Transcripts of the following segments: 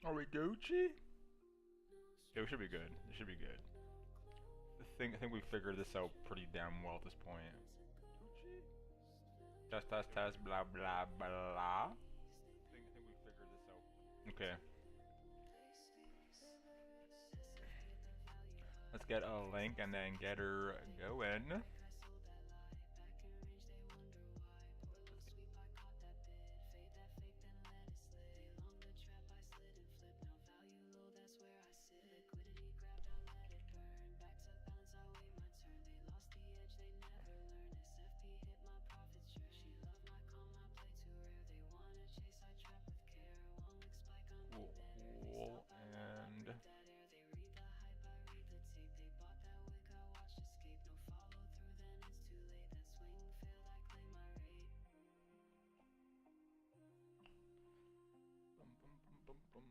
Are we Gucci? Yeah, we should be good. It should be good. I think we figured this out pretty damn well at this point. Gucci? Test, test, test, blah, blah, blah. I think we figured this out. Okay. Let's get a link and then get her going. Cool, cool, and bum, bum, bum, bum, bum.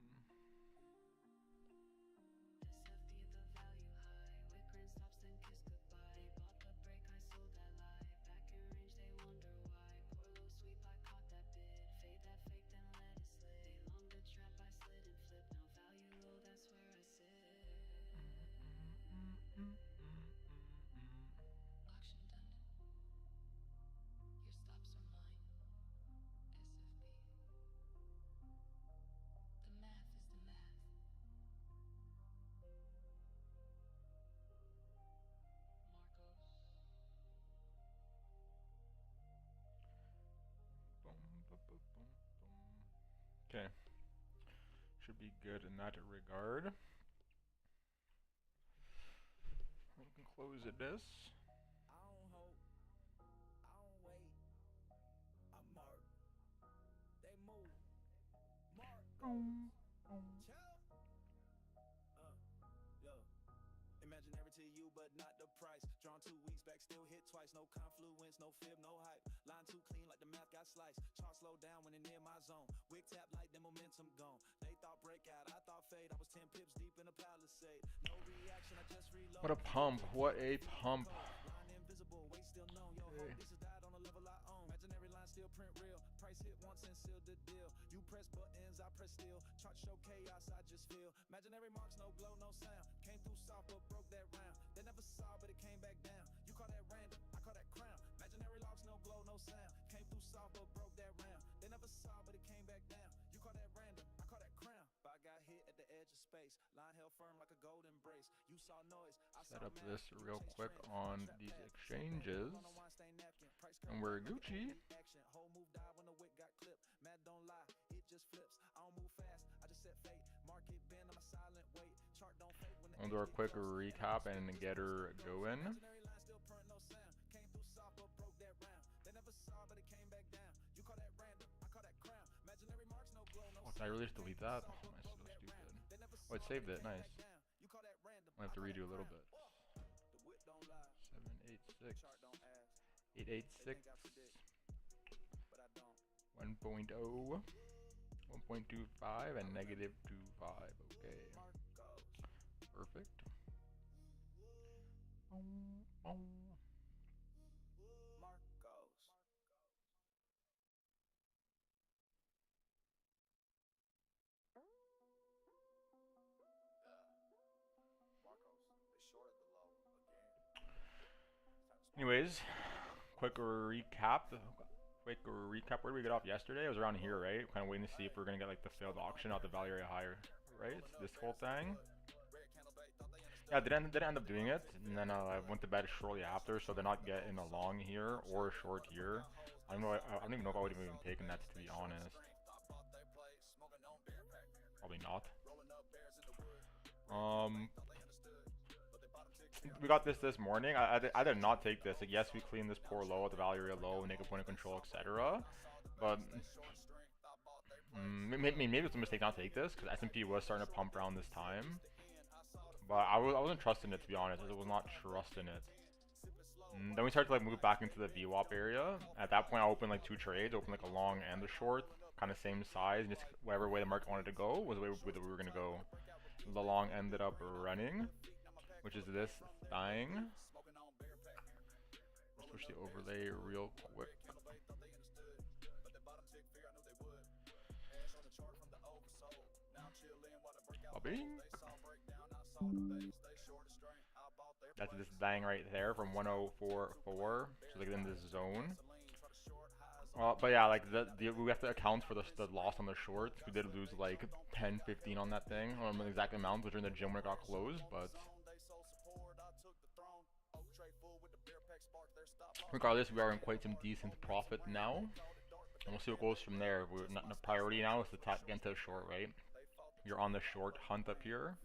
Okay, should be good in that regard. We can close this. I don't hope, I don't wait. I mark, they move. Mark goes. Ciao. Yo. Imaginary to you, but not the price. Drawn 2 weeks back, still hit twice. No confluence, no fib, no hype. Line too clean, like the math got sliced. Chart slow down when it near my zone. Wig tap like the momentum gone. They thought breakout, I thought fade. I was 10 pips deep in a palisade. No reaction, I just reload. What a pump! What a pump! Line invisible, weight still known. Yo, Okay. hope this is died on a level I own. Imaginary line still print real. Price hit once and seal the deal. You press buttons, I press steel. Chart show chaos, I just feel. Imaginary marks, no glow, no sound. Came through soft, but broke that round. They never saw, but it came back down. You call that random, I call that crown. Imaginary locks, no glow, no sound. Came through soft, but broke that round. They never saw, but it came back down. You call that random, I call that crown. But I got hit at the edge of space. Line held firm like a golden brace. You saw noise, I Set saw up math. this real quick on these exchanges. And we're Gucci. Action, whole move dive when the wick got clipped. Mad don't lie, it just flips. I don't move fast, I just set fate. Market bend, I'm a silent wait. Chart don't fake when the I'll do a quick recap and get her going. imaginary line still print no sound. Came through soft but broke that round. They never saw but it came back down. You call that random, I call that crown. Imaginary marks no glow, no Oh, did I really just delete that? Oh, am I so stupid? Oh, it saved it. Nice. You call that random. I have to redo a little bit. The wit don't lie. 786, Chart don't ask. 886, Think I predict, but I don't. 1.0, 1.25, and negative 25. Okay, perfect. Marcos. Anyways, quick recap. Quick recap. Where did we get off yesterday? It was around here, right? Kind of waiting to see if we're gonna get like the failed auction out the value area higher, right? This whole thing. Yeah, didn't end up doing it, and then I went to bed shortly after, so they're not getting a long here or a short here. I don't know. I don't even know if I would have even taken that, to be honest. Probably not. We got this morning. I did not take this. Like, yes, we cleaned this poor low at the value area low, naked point of control, etc. But maybe it's a mistake not to take this because S&P was starting to pump around this time. But I wasn't trusting it, to be honest. I was not trusting it. Then we started to like move back into the VWAP area. At that point, I opened like 2 trades. Opened like a long and a short, kind of same size. Just whatever way the market wanted to go was the way that we were gonna go. The long ended up running, which is this thing. Switch the overlay real quick. Ba-bing. That's this bang right there from 104.4. So like in this zone. But yeah, like we have to account for the loss on the shorts. We did lose like 10, 15 on that thing. I don't remember the exact amount, which are in the gym when it got closed. But regardless, we are in quite some decent profit now. And we'll see what goes from there. The priority now is to get into the short, right? You're on the short hunt up here.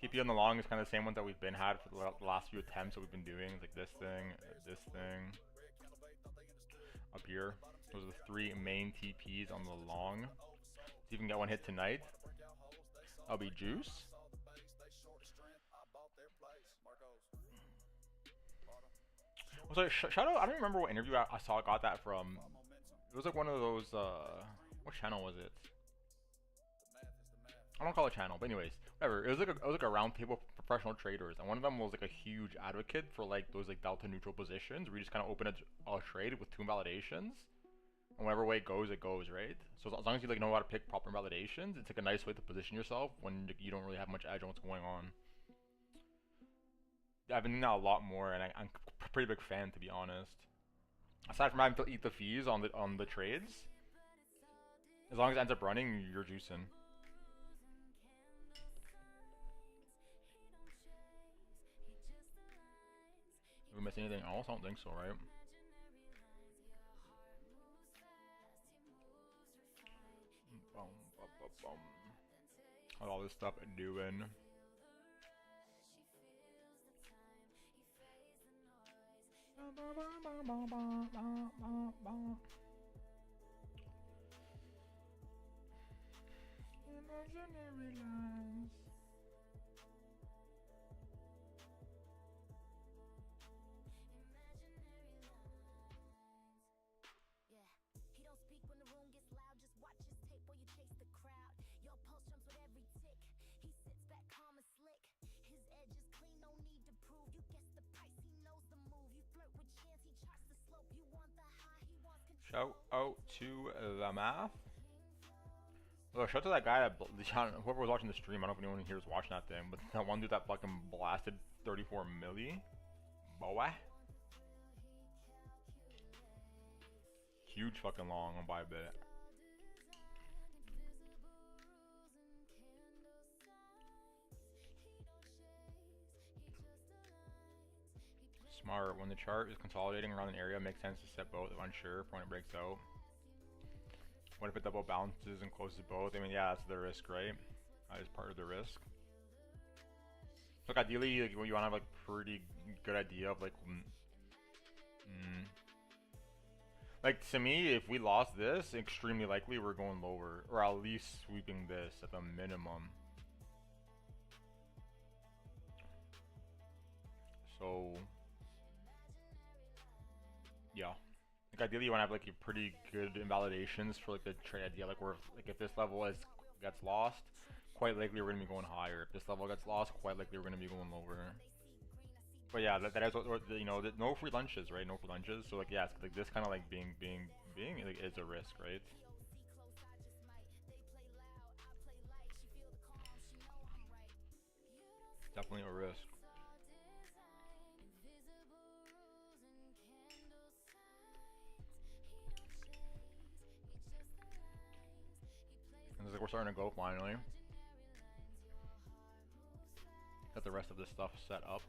TP on the long is kind of the same ones that we've been had for the last few attempts that we've been doing. Like this thing, up here. Those are the three main TPs on the long. See if we can get one hit tonight. That'll be juice. So Shadow, I don't remember what interview I got that from. It was like one of those, what channel was it? I don't call it channel, but anyways, whatever. It was like a round table of professional traders, and one of them was like a huge advocate for like those like delta neutral positions, where you just kind of open a trade with 2 invalidations, and whatever way it goes, right? So as long as you like know how to pick proper invalidations, it's like a nice way to position yourself when you don't really have much edge on what's going on. I've been doing that a lot more, and I'm a pretty big fan, to be honest. Aside from having to eat the fees on the trades, as long as it ends up running, you're juicing. Did we miss anything else? I don't think so, right? How's all this stuff doing? Imaginary lines. Shout out to the math. Look, shout out to that guy that whoever was watching the stream. I don't know if anyone here was watching that thing, but that one dude that fucking blasted 34 milli. Boy. Huge fucking long on Bybit. Smart. When the chart is consolidating around an area, it makes sense to set both if unsure when it breaks out. What if it double bounces and closes both? I mean, yeah, that's the risk, right? That is part of the risk. Look, ideally, like, you want to have like pretty good idea of like, like to me, if we lost this, extremely likely we're going lower, or at least sweeping this at the minimum. So, yeah. Like ideally, you want to have like a pretty good invalidations for like the trade idea. Like where if this level gets lost, quite likely we're gonna be going higher. If this level gets lost, quite likely we're gonna be going lower. But yeah, that is what you know. No free lunches, right? No free lunches. So like yeah, it's like this kind of like being like, is a risk, right? Definitely a risk. And it's like we're starting to go finally. Got the rest of this stuff set up.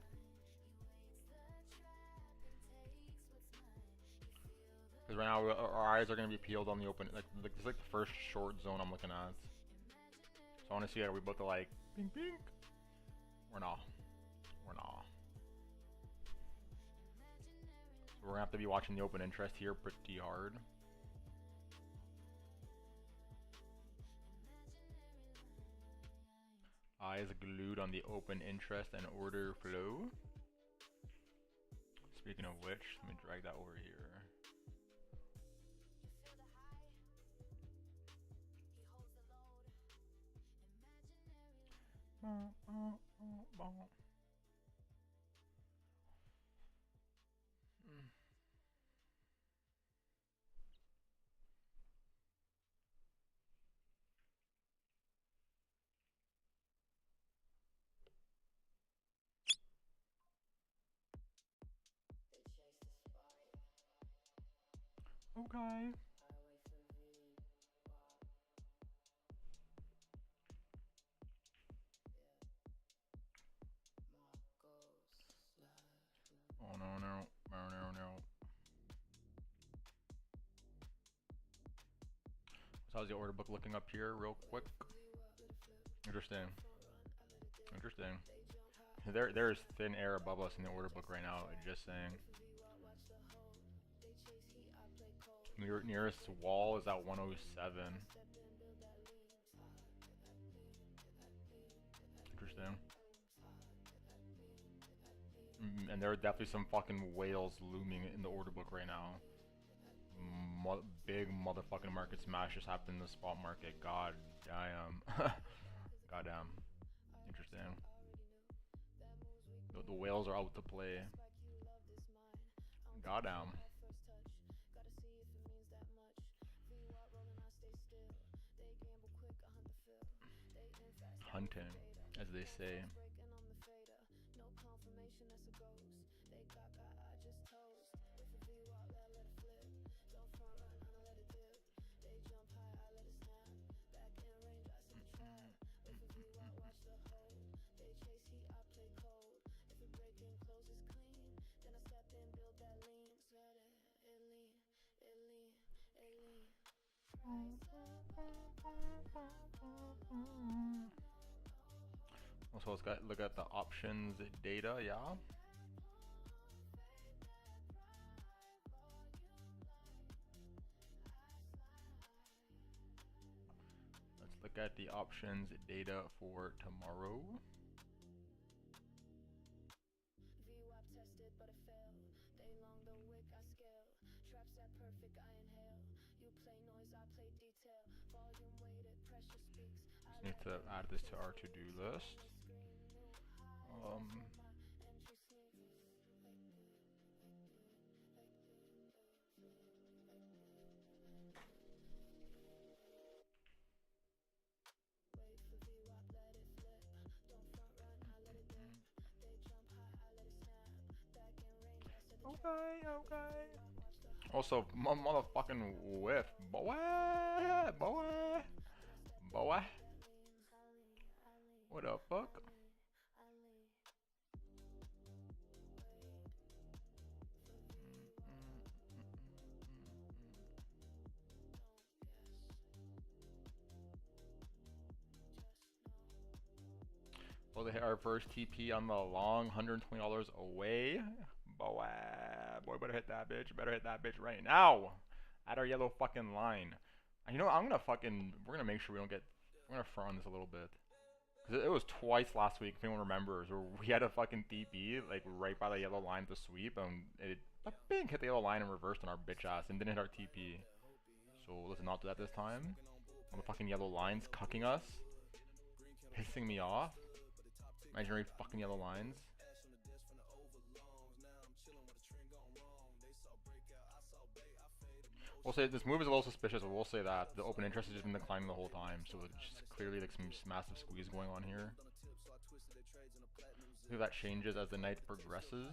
Because right now our eyes are gonna be peeled on the open. Like this is like the first short zone I'm looking at. So I want to see, are we both like pink pink? Or not? Or not? So we're gonna have to be watching the open interest here pretty hard. Eyes glued on the open interest and order flow. Speaking of which, let me drag that over here. Okay. Oh no no no no no. So how's the order book looking up here real quick? Interesting. Interesting. There's thin air above us in the order book right now, just saying. Nearest wall is at 107. Interesting. And there are definitely some fucking whales looming in the order book right now. Big motherfucking market smash just happened in the spot market. God damn. Goddamn. Interesting. The whales are out to play. Goddamn. Hunting, as they say. Also, let's look at the options data, yeah? Let's look at the options data for tomorrow. Just need to add this to our to-do list. Okay. Also, motherfucking whiff, boy. What the fuck? Well, they hit our first TP on the long, $120 away. Boy, better hit that bitch. Better hit that bitch right now. At our yellow fucking line. You know what, we're gonna make sure we're gonna front on this a little bit. Cause it was twice last week, if anyone remembers, where we had a fucking TP, like, right by the yellow line to sweep, and it, bang, hit the yellow line and reversed on our bitch ass, and didn't hit our TP. So let's not do that this time. On the fucking yellow lines, cucking us. Pissing me off. Imaginary fucking yellow lines. We'll say this move is a little suspicious, but we'll say that the open interest has just been declining the whole time, so it's just clearly like some massive squeeze going on here. I think that changes as the night progresses.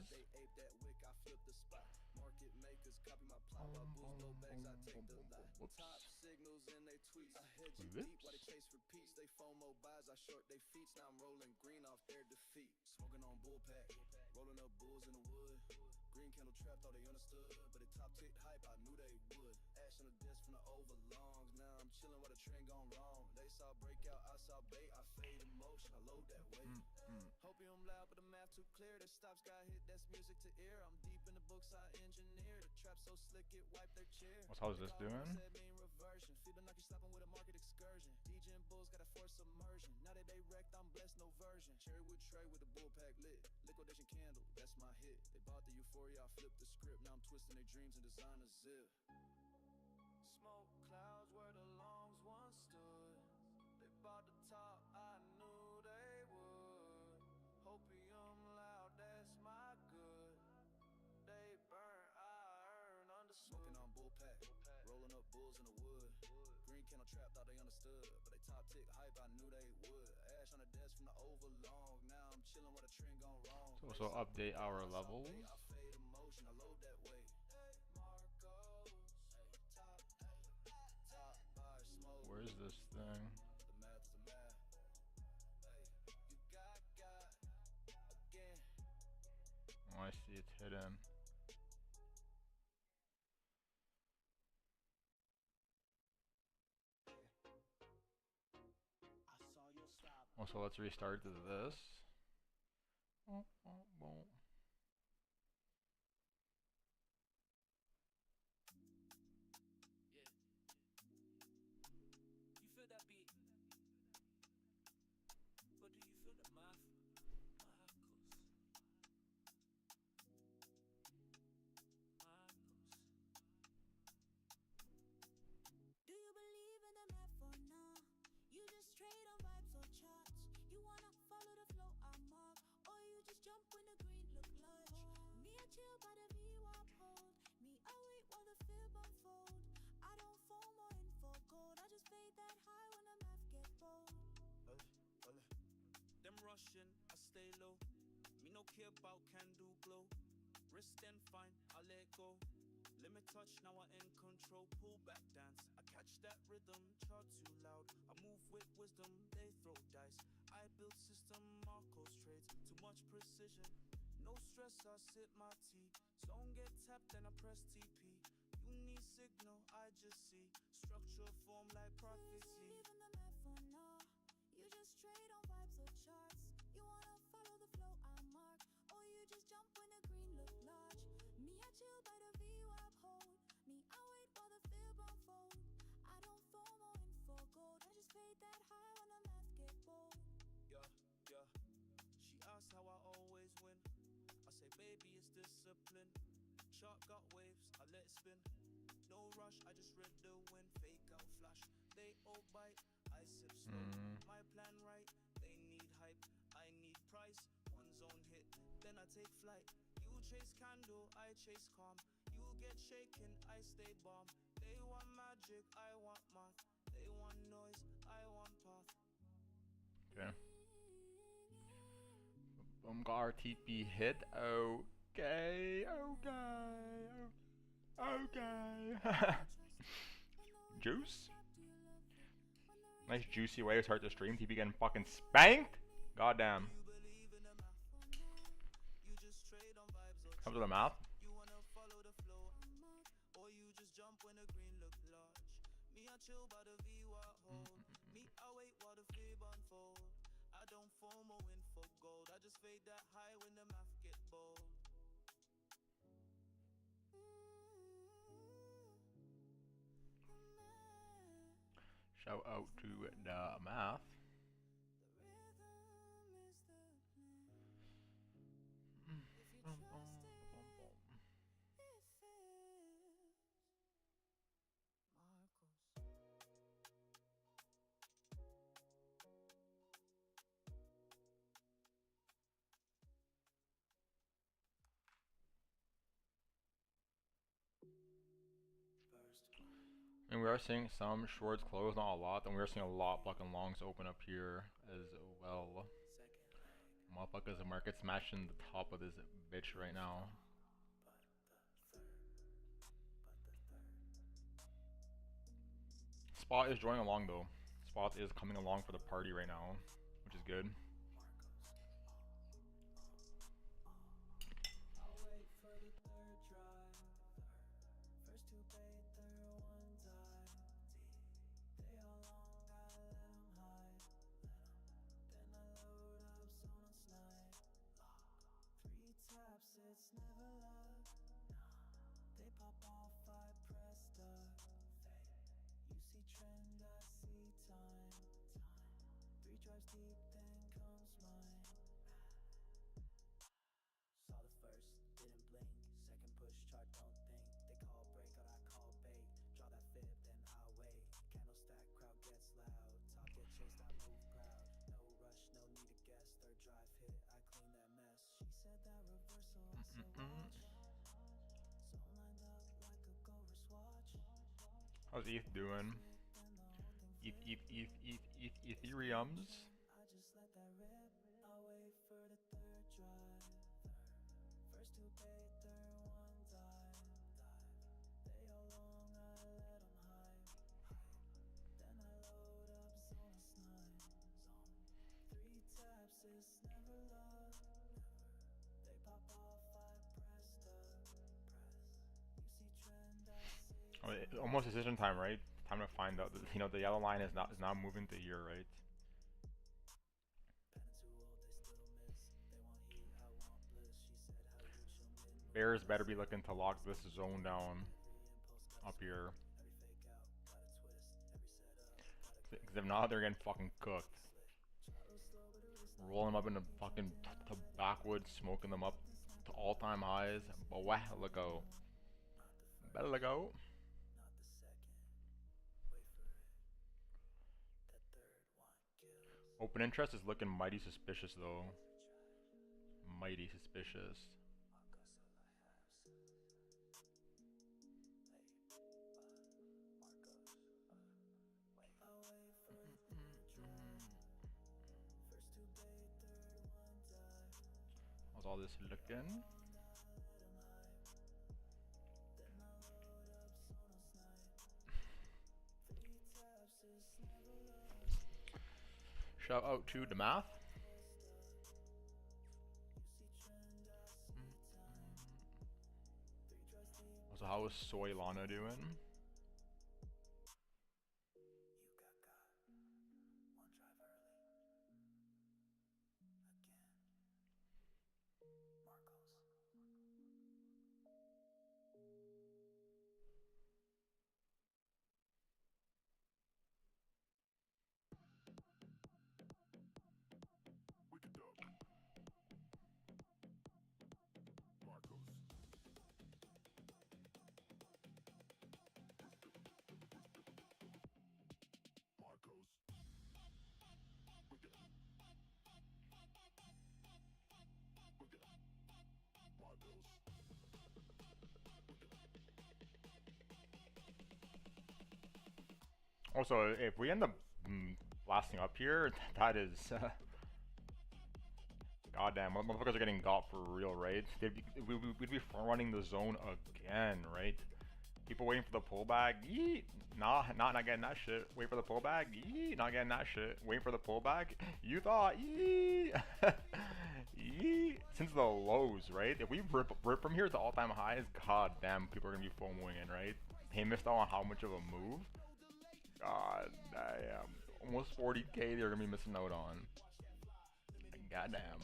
How's this doing? So update our levels. this thing. Oh, I see it's hidden. Also, let's restart this. Oh, oh, oh. You feel that beat? But do you feel the math? Do you believe in the math or nah? You just trade on vibes or charts. You wanna follow the flow I mark, or you just jump when the green look large. Me I chill by the VWAP hold. Me I wait while the fib unfold. I don't foam or in for gold. I just fade that high when the math get bold. Them rushing, I stay low. Me no care about candle glow. Wrist then fine, I let go. Limit touch, now I in control. Pull back dance, I catch that rhythm. Chart too loud, I move with wisdom. They throw dice, I build system. Marcos trades, too much precision. No stress, I sip my tea. Zone get tapped, then I press TP. You need signal, I just see. Structure form like prophecy. Believe in the math or nah? You just trade on vibes or charts. You wanna follow the flow I mark, or you just jump when the green look large. Me I chill by the VWAP hold. Me I wait while the fib unfold. I don't foam or in for gold. I just fade that high when the math get bold. Yeah. She asked how I always win. I say, baby, it's discipline. Chart got waves, I let it spin. No rush, I just read the wind. Fake out flash, they all bite. I sip slow, my plan right. They need hype, I need price. One zone hit, then I take flight. You chase candle, I chase calm. You get shaken, I stay bomb. They want magic, I want math. They want noise, I want path. Okay. Got our TP hit. Okay. Okay. Juice. Nice juicy way to start the stream. TP getting fucking spanked. Goddamn. Come to the mouth. You wanna follow the flow, or you just jump when the green look large. Me I chill by the VWAP hold. Me I wait while the fib unfold. I don't foam or win for gold. I just fade that high when the math get bold. Shout out to the math. And we are seeing some shorts close, not a lot, and we are seeing a lot fucking longs open up here as well. Motherfuckers, the market smashing the top of this bitch right now. Spot is joining along though. Spot is coming along for the party right now, which is good. How's ETH doing? Ethereums. almost decision time, right? Time to find out. You know, the yellow line is not moving to here, right? Bears better be looking to lock this zone down up here. Because if not, they're getting fucking cooked. Rolling them up into fucking backwoods, smoking them up to all-time highs. But wow, let go. Better let go. Open interest is looking mighty suspicious though. Mighty suspicious. How's all this looking? Shout out to the math. So how is Soy Lana doing? Also, if we end up blasting up here, that is goddamn, motherfuckers are getting got for real, right? We'd be front running the zone again, right? People waiting for the pullback, yee, not getting that shit. Wait for the pullback, yee, not getting that shit. Waiting for the pullback, you thought, yee, yee. Since the lows, right? If we rip from here to all-time highs, goddamn, people are gonna be FOMOing in, right? They missed out on how much of a move. God damn. Almost 40k they're gonna be missing out on. Goddamn.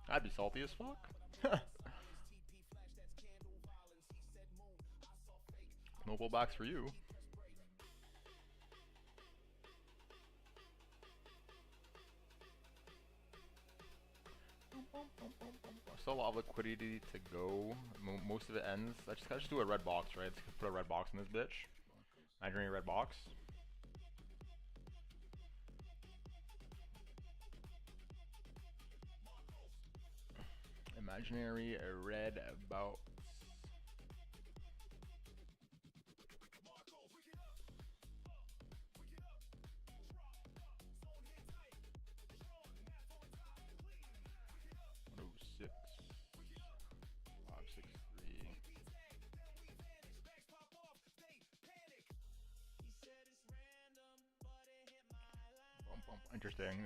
I'd be salty as fuck. No pullbacks for you. Still a lot of liquidity to go. Most of it ends. I just do a red box, right? Let's put a red box in this bitch. Imaginary red box. Imaginary red box.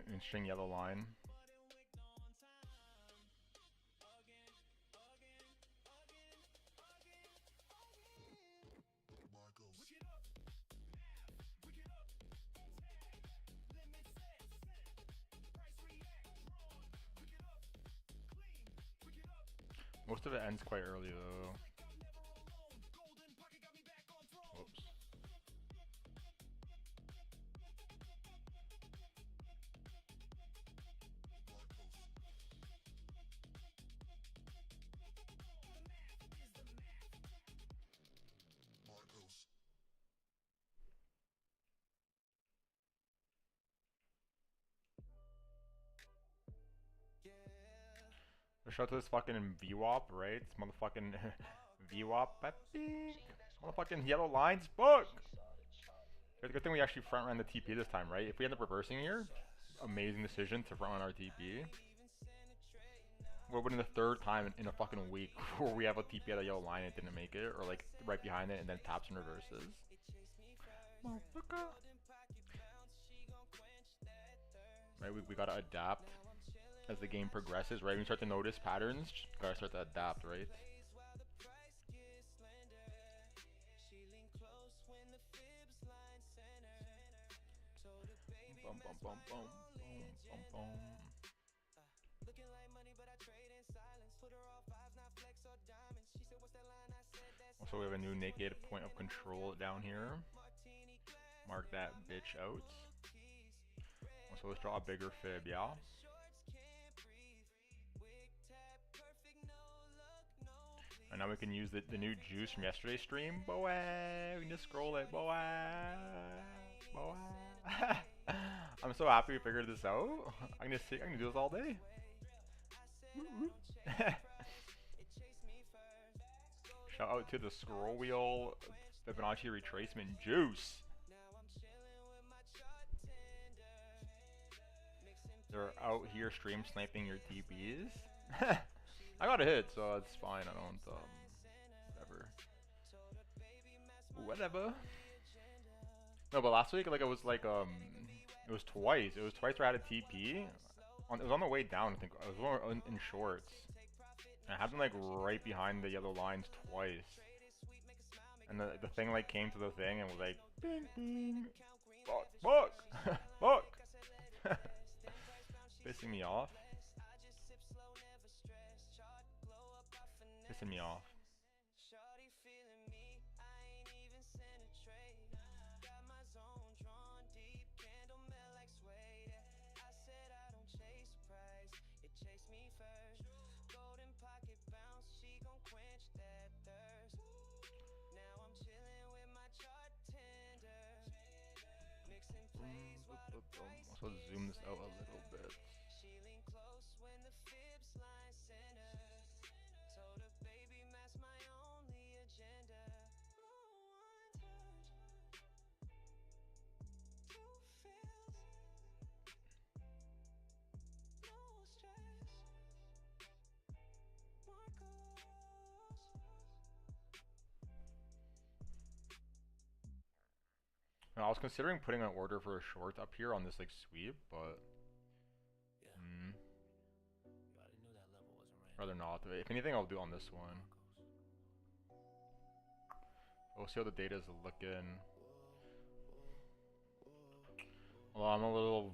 Interesting yellow line. Most of it ends quite early though. Whoops. Shout out to this fucking VWAP, right? It's motherfucking VWAP, I think. Motherfucking yellow lines, fuck! Good thing we actually front ran the TP this time, right? If we end up reversing here, amazing decision to front run our TP. We're winning the third time in a fucking week where we have a TP at a yellow line and it didn't make it, or like right behind it and then taps and reverses. Motherfucker. Right, we gotta adapt as the game progresses, right? When you start to notice patterns, gotta start to adapt, right? Bum bum bum bum bum bum bum. Looking like money, but I trade in silence. Put her all fives, not flex or diamonds. She said, what's that line? I said, that's Also, we have a new naked point of control down here. martini glass. Mark that bitch out. Also, let's draw a bigger fib, yeah? Shorts can't breathe. Wig tap, perfect, no look, no please. And now we can use the new juice from yesterday's stream. Boy, we can just scroll it. Boy, boy. I'm so happy we figured this out. I'm gonna do this all day. Shout out to the scroll wheel Fibonacci retracement juice. They're out here stream sniping your TPs. I got a hit, so it's fine. I don't whatever. No, but last week, like, it was like it was twice. It was twice where I had a TP. It was on the way down. I think I was in shorts. And I had them like right behind the yellow lines twice. And the thing like came to the thing and was like, bing bing, fuck, fuck, fuck. Pissing me off. Pissing me off. Also zoom this out a little bit. And I was considering putting an order for a short up here on this like sweep, but rather not. If anything, I'll do on this one. We'll see how the data is looking. Well, I'm a little.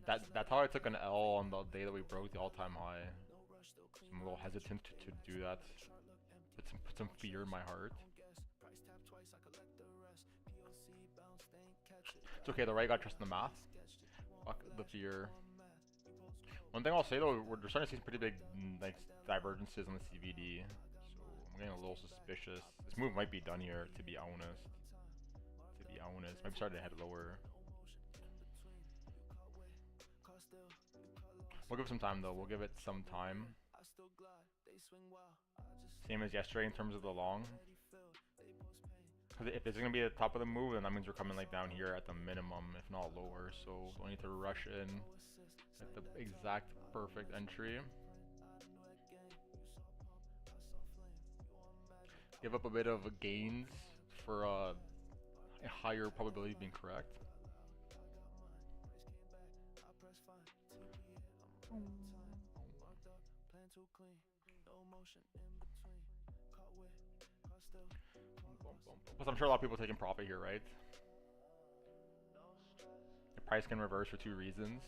That's how I took an L on the day that we broke the all-time high. So I'm a little hesitant to do that. Put some fear in my heart. It's okay, the right got trust in the math. Fuck the fear. One thing I'll say though, we're starting to see some pretty big like divergences on the CVD, so I'm getting a little suspicious. This move might be done here, to be honest. Maybe start to head lower. We'll give it some time though. We'll give it some time. Same as yesterday in terms of the long. Because if it's gonna be at the top of the move, then that means we're coming like down here at the minimum, if not lower. So don't need to rush in at the exact perfect entry. Give up a bit of gains for a higher probability of being correct. Plus, I'm sure a lot of people are taking profit here, right? The price can reverse for two reasons.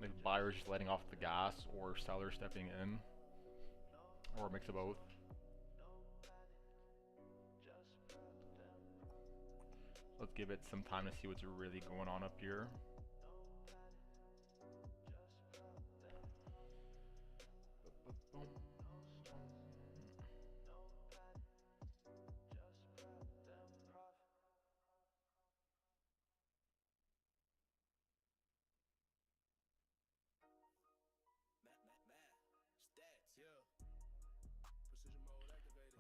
Like buyers just letting off the gas, or sellers stepping in, or a mix of both. Let's give it some time to see what's really going on up here.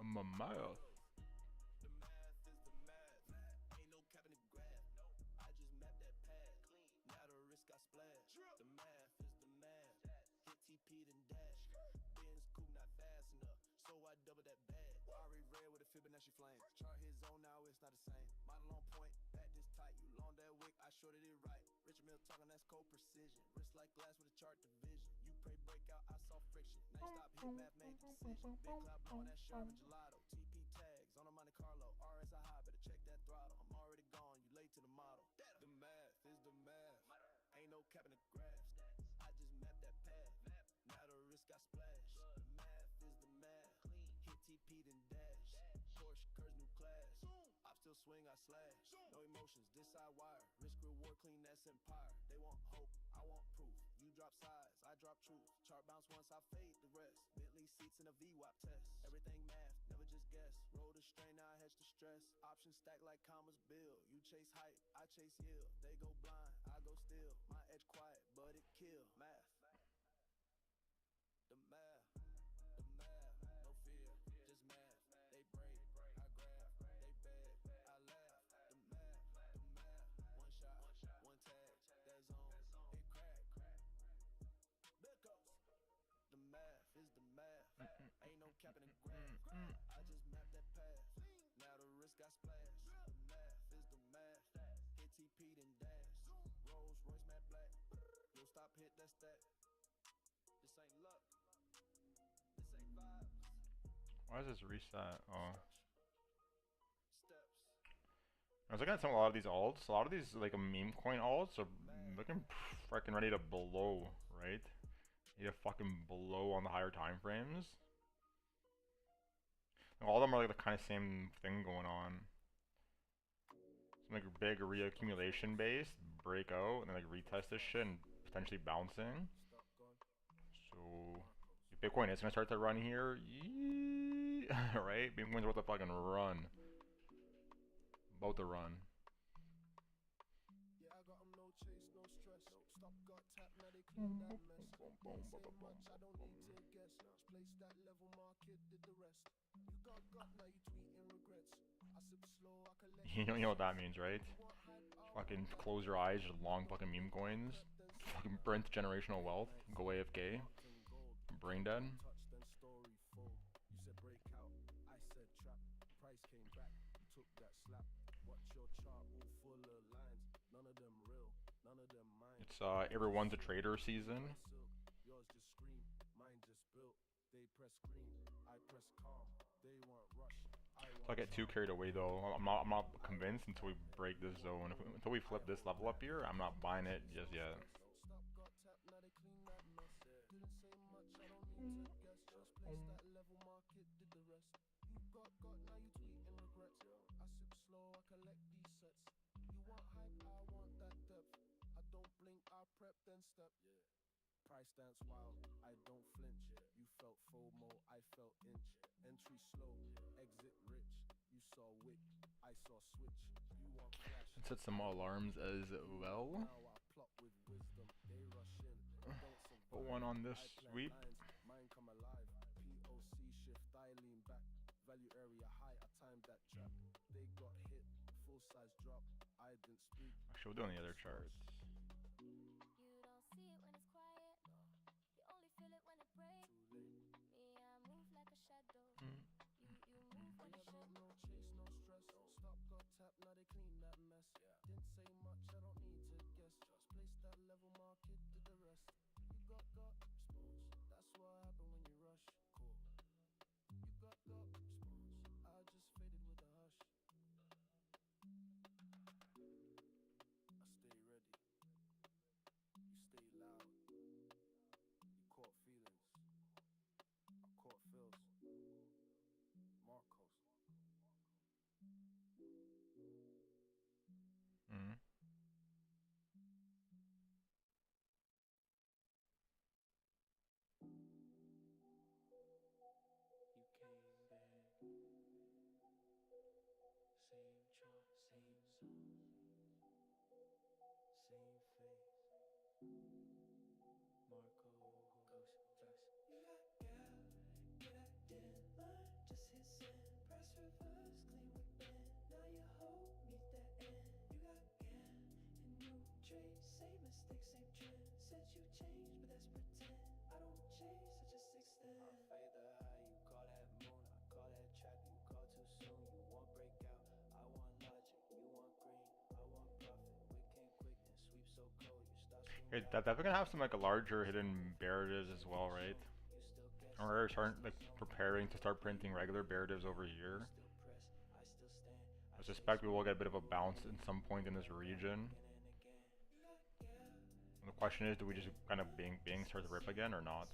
My mouth. Fibonacci flame. Chart his own now, it's not the same. Model on point, back this tight. You long that wick, I shorted it right. Richard Mill talking, that's cold precision. Wrist like glass with a chart division. You pray breakout, I saw friction. Next stop, hit math, made the decision. Big cloud blowing that Sharma gelato. TP tags on a Monte Carlo. gas are high, better check that throttle. I'm already gone, you late to the model. The math is the math. Ain't no cap in the graphs. I just mapped that path. Now the risk I splash. The math is the math. Hit TP then dash. Porsche curves new class. I still swing, I slash. No emotions, this I wire. Risk reward, clean that's empire. They want hope, I want proof. You drop size, I drop truth. Chart bounce once, I fade the rest. Bentley seats in a VWAP test. Everything math, never just guess. Roll the strain, now I hedge the stress. Options stack like commas bill. You chase hype, I chase yield. They go blind, I go still. My edge quiet, but it kill. Math. The math. The math. No fear, just math. They break, I grab. They beg, I laugh. The math. The math. One shot, one tag. That zone, it crack. Because the math is the math. Ain't no cap in the graph. I just mapped that path. Now the risk I splash. The math is the math. Hit TP then dash. Rolls Royce matte black. You'll stop hit that stat. This ain't luck. This ain't vibes. Why is this reset? Oh. Steps. I was looking at a lot of these alts. A lot of these like meme coin alts are looking freaking ready to blow, right? They fucking blow on the higher time frames. All of them are like the kind of same thing going on. Some like big reaccumulation base, break out, and then like retest this shit and potentially bouncing. So if Bitcoin is gonna start to run here, right? Bitcoin's about to fucking run. About to run. Yeah, I got 'em, no chase, no stress. Stop, got tap, now they clean that mess. Didn't say much, I don't need to guess. Place that level, market did the rest. You got, now you tweeting regrets. I sip slow, I collect. You know what that means, right? Fucking close your eyes, just long fucking meme coins. Fucking print generational wealth. Go AFK. Brain dead. Touch, then story full. You said breakout, I said trap. Price came back, took that slap. Watch your chart, all full of lines. None of them real, none of them mine. It's everyone's a trader season. Yours just scream, mine just built. They press green, I press calm. They want rush, I So I get too carried away though. I'm not convinced until we break this zone. Until we flip this level up here, I'm not buying it just yet. stop, got tap, now they clean that mess. Didn't say much, I don't need to guess. Just place that level, market did the rest. You got, now you tweeting regrets. I sip slow, I collect these sets. You want hype, I want that depth. I don't blink, I prep, then step. Price dance wild, I don't flinch. You felt FOMO, I felt inch. Entry slow, exit rich. You saw wick, I saw switch. You want flash. And set some alarms as well. Now I plot with wisdom, they rush in. Don't Put survive. one on this I plant sweep. lines, mine come alive. POC shift, I lean back. Value area high, I timed that trap. They got hit, full size drop. I didn't speak. Actually, we'll do on the other charts. You don't see it when it's quiet. You only feel it when it breaks. Too late. Me, I move like a shadow. Mm. You move when Yeah, you should. no chase, no stress. Stop, got tap, now they clean that mess. Didn't say much, I don't need to guess. Just place that level, market did the rest. You got response. That's what happen when you rush. Cool. You got response. I just faded with a hush. I stay ready. You stay loud. You caught feelings. I caught feels. Marcos. Mm. You came back. Same chart, same zone. Same face. Marco Ghost Flex. You got gap, yeah, I didn't learn. Just hit send, press reverse, clean within. Now you hold me that end. You got GAN and new trade, same mistake, same trend. Said you changed, but that's pretend. I don't chase, I just extend. I fade the high, you call that moon, I call that trap. You call too soon, you want breakout. I want logic, you want green, I want profit. We came quick and sweep so cold, you start Hey, that we're gonna have some like a larger hidden bearatives as well, right? Or we're starting like preparing to start printing regular bearatives over here. still press, I still stand. suspect we will get a bit of a bounce in some point in this region. And the question is, do we just kind of Bing start to rip again or not?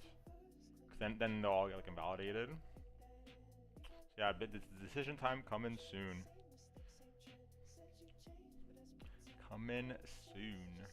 Because then they'll all get like invalidated. So yeah, but this decision time coming soon. Coming soon.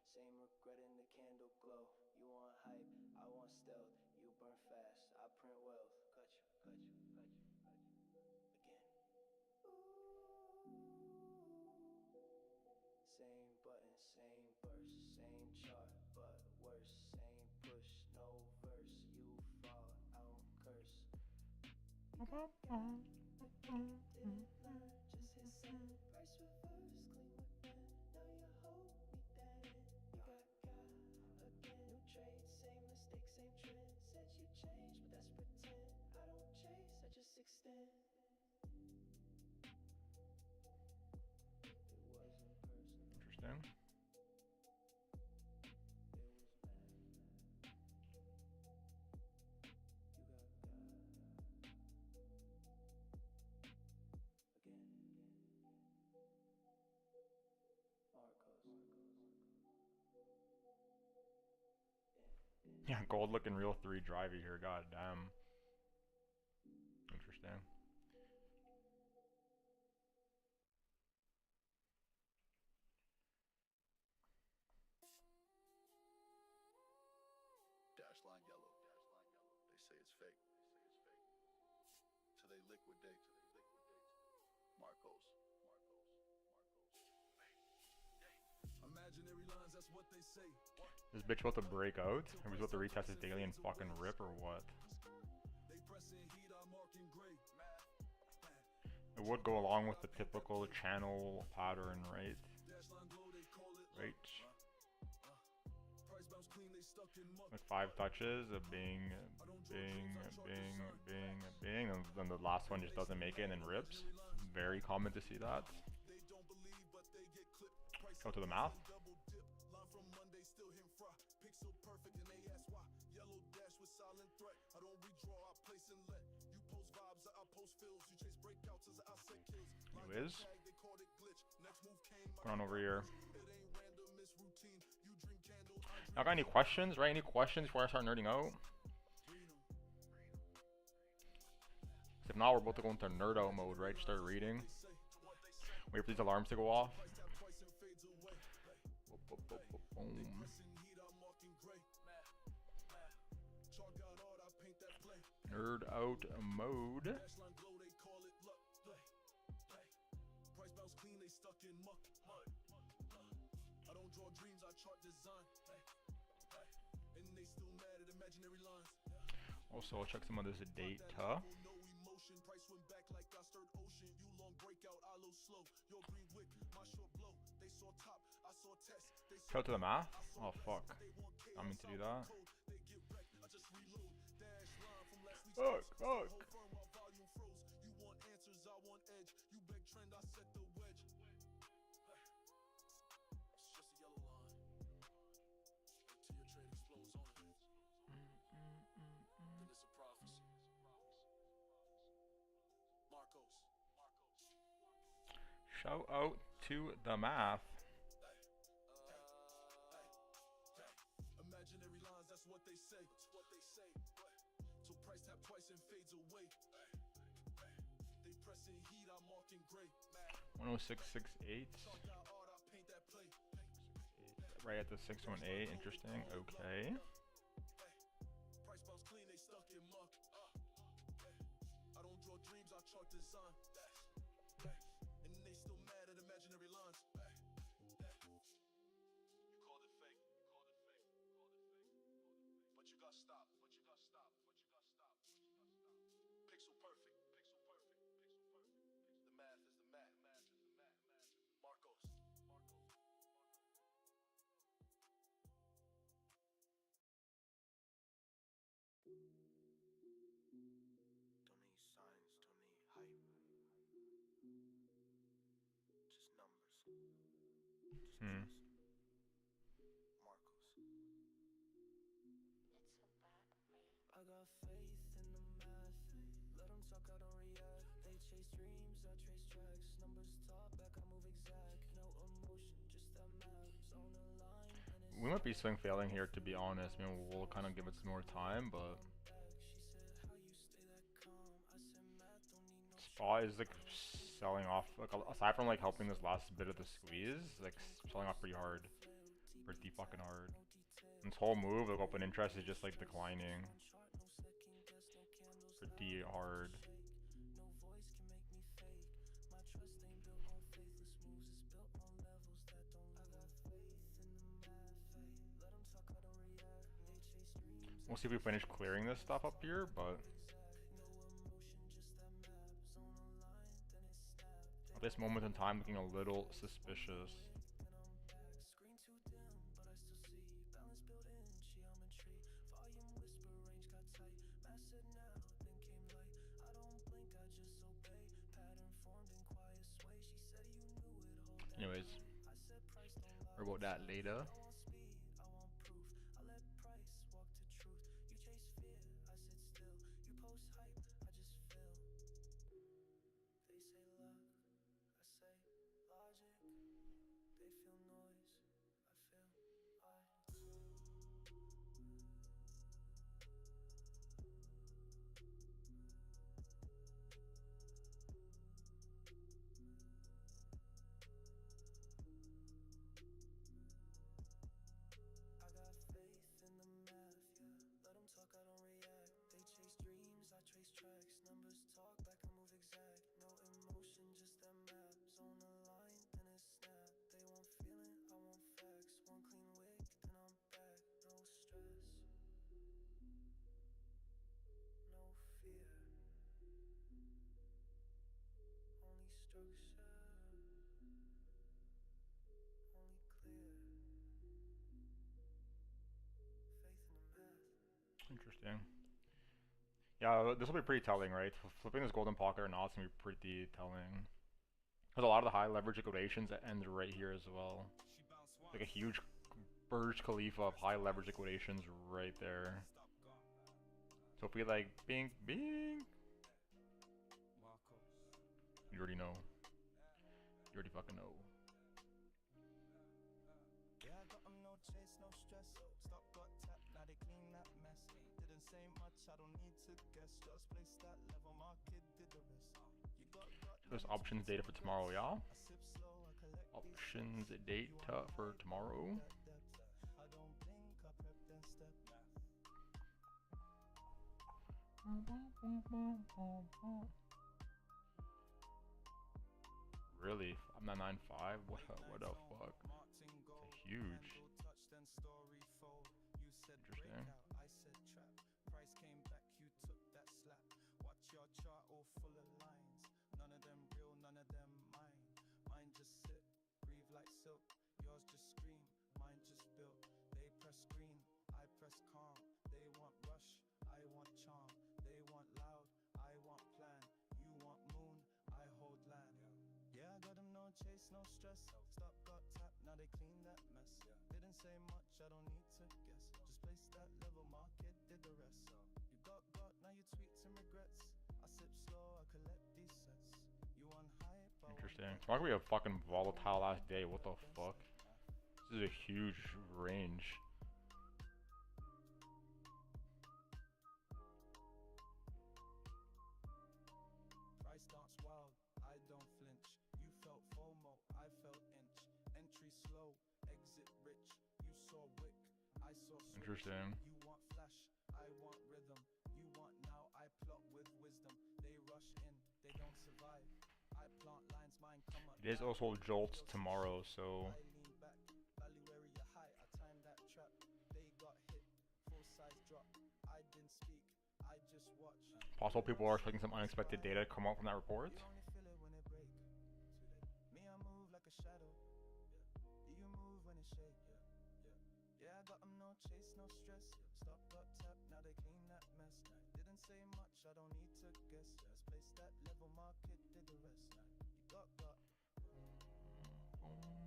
Same regret in the candle glow. You want hype, I want stealth. You burn fast, I print wealth. Cut you. Again. Same button, same burst, same chart, but worse. Same push, no verse. You fall, I don't curse. Just hit send, price reverse, clean within. Now you hold me then. You got again, new trade, same mistake, same trend. Said you change, but that's pretend. I don't chase, I just extend. Interesting. Yeah, gold looking real 3 drivey here, god damn. Interesting. Dash line yellow. They say it's fake. So they liquidate. Marcos. Imaginary lines, that's what they say. This bitch about to break out? Are we about to retest his daily and fucking rip or what? They pressing heat, I'm marking gray. It would go along with the typical channel pattern, right? Right. Like 5 touches, a bing, bing, bing, bing, bing, and then the last one just doesn't make it and then rips. Very common to see that. Go to the math. Anyways, what's going on over here? Y'all got any questions, right? Any questions before I start nerding out? If not, we're about to go into nerd out mode, right? Start reading. Wait for these alarms to go off. Nerd out mode. Also, I'll check some of this data. Shout out to the math. Oh fuck. I mean to do that. Fuck. Shout out to the math. Imaginary lines, that's what they say. So price tap twice and fades away. They pressing heat, I'm marking gray. 10668. Right at the 618. Interesting. Okay. Price bounce clean, they stuck in muck. I don't draw dreams, I chart design. And they still mad at imaginary lines. You called it fake. But you got stopped. Pixel perfect. The math is the math. Marcos. Don't need signs. Hmm. Marcos. I got faith in the math. Let them talk, I don't react. They chase dreams, I trace tracks. Numbers talk back, I move exact. No emotion, just that map. Zone aligned, and it's We might be swing failing here, to be honest. I mean, we'll kind of give it some more time, but Spa is like selling off. Like aside from like helping this last bit of the squeeze, like selling off pretty hard, pretty fucking hard. And this whole move, like open interest, is just like declining pretty hard. We'll see if we finish clearing this stuff up here, but at this moment in time, looking a little suspicious. Anyways, we're about that later. Interesting. Yeah, this will be pretty telling, right? Flipping this golden pocket or not is going to be pretty telling. Because a lot of the high leverage liquidations end right here as well. Like a huge Burj Khalifa of high leverage liquidations right there. So if we like bing, bing. You already know. You already fucking know. There's options data for tomorrow, yeah? Options data for tomorrow. Really? I'm not 9.5? What the fuck? It's huge. Interesting. Interesting. It's not gonna be a fucking volatile last day. What the fuck? This is a huge range. Interesting. It is also Jolt tomorrow, so possible people are expecting some unexpected data to come out from that report.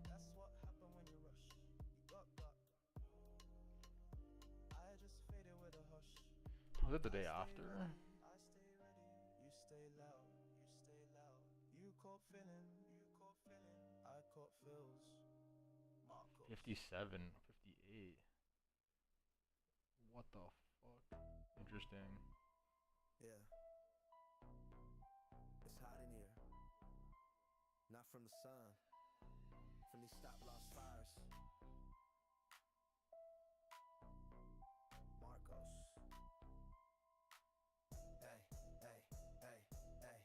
That's what happened when you rush. You got got. I just faded with a hush. Was it the day after? I stay ready. You stay loud. You stay loud. You caught feeling. You caught feeling. I caught feels. Marco. 57, 58. What the fuck? Interesting. Yeah. It's hot in here. Not from the sun. From these stop loss fires. Marcos. Hey, hey, hey, hey.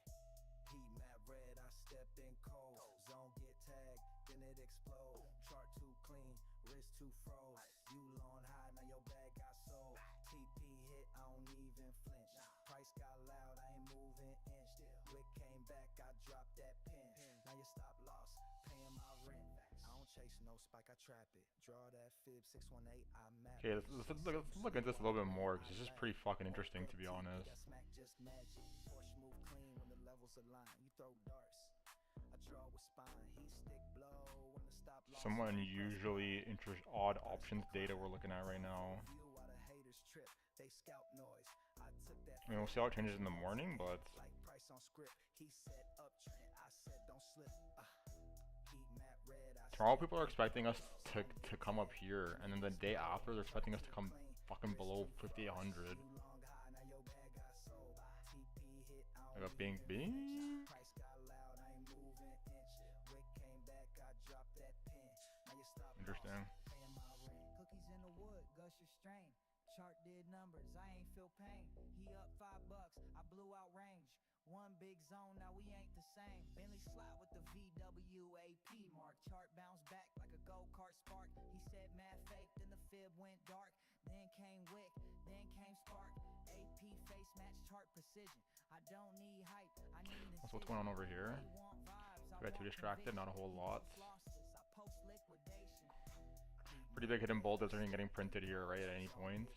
Heat map red, I stepped in cold. Zone get tagged, then it explode. Chart too clean, wrist too froze. You long high, now your bag got sold. TP hit, I don't even flinch. Price got loud, I ain't moving inch. Wick came back, I dropped that pin. Now you stop loss, paying my rent. I don't chase no spike, I trap it. Draw that fib 618, I map Okay, it. let's look into this a little bit more because this is pretty fucking interesting to be honest. That smack just magic. Porsche move clean when the levels align. You throw darts. I draw with spine. He stick blow when the stop loss. Some unusually odd options data we're looking at right now. View while the haters trip. They scalp noise. I took that. I mean, we'll see how it changes in the morning, but Like price on script. He said uptrend. I said don't slip. Heat map red. I tomorrow people are expecting us to come up here, and then the day after they're expecting us to come fucking below 5800. long high. Now your bag got sold. TP hit. I Like a bing bing. Price got loud, I ain't moving inch. Wick came back, I dropped that pin. Now you stop Interesting. paying my rent. Cookies in the wood, gusher strain. Chart did numbers, I ain't feel pain. He up $5, I blew out range. One big zone, now we ain't the same. Bentley slide with the VWAP mark. Chart bounced back like a go-kart spark. He said mad fake, then the fib went dark. Then came wick, then came spark. AP face match chart precision. I don't need hype, I need That's what's going on over here. They want vibes, I We got too want distracted, not a whole lot. lossless, I post liquidation. Pretty big hidden bull design getting printed here, right, at any point.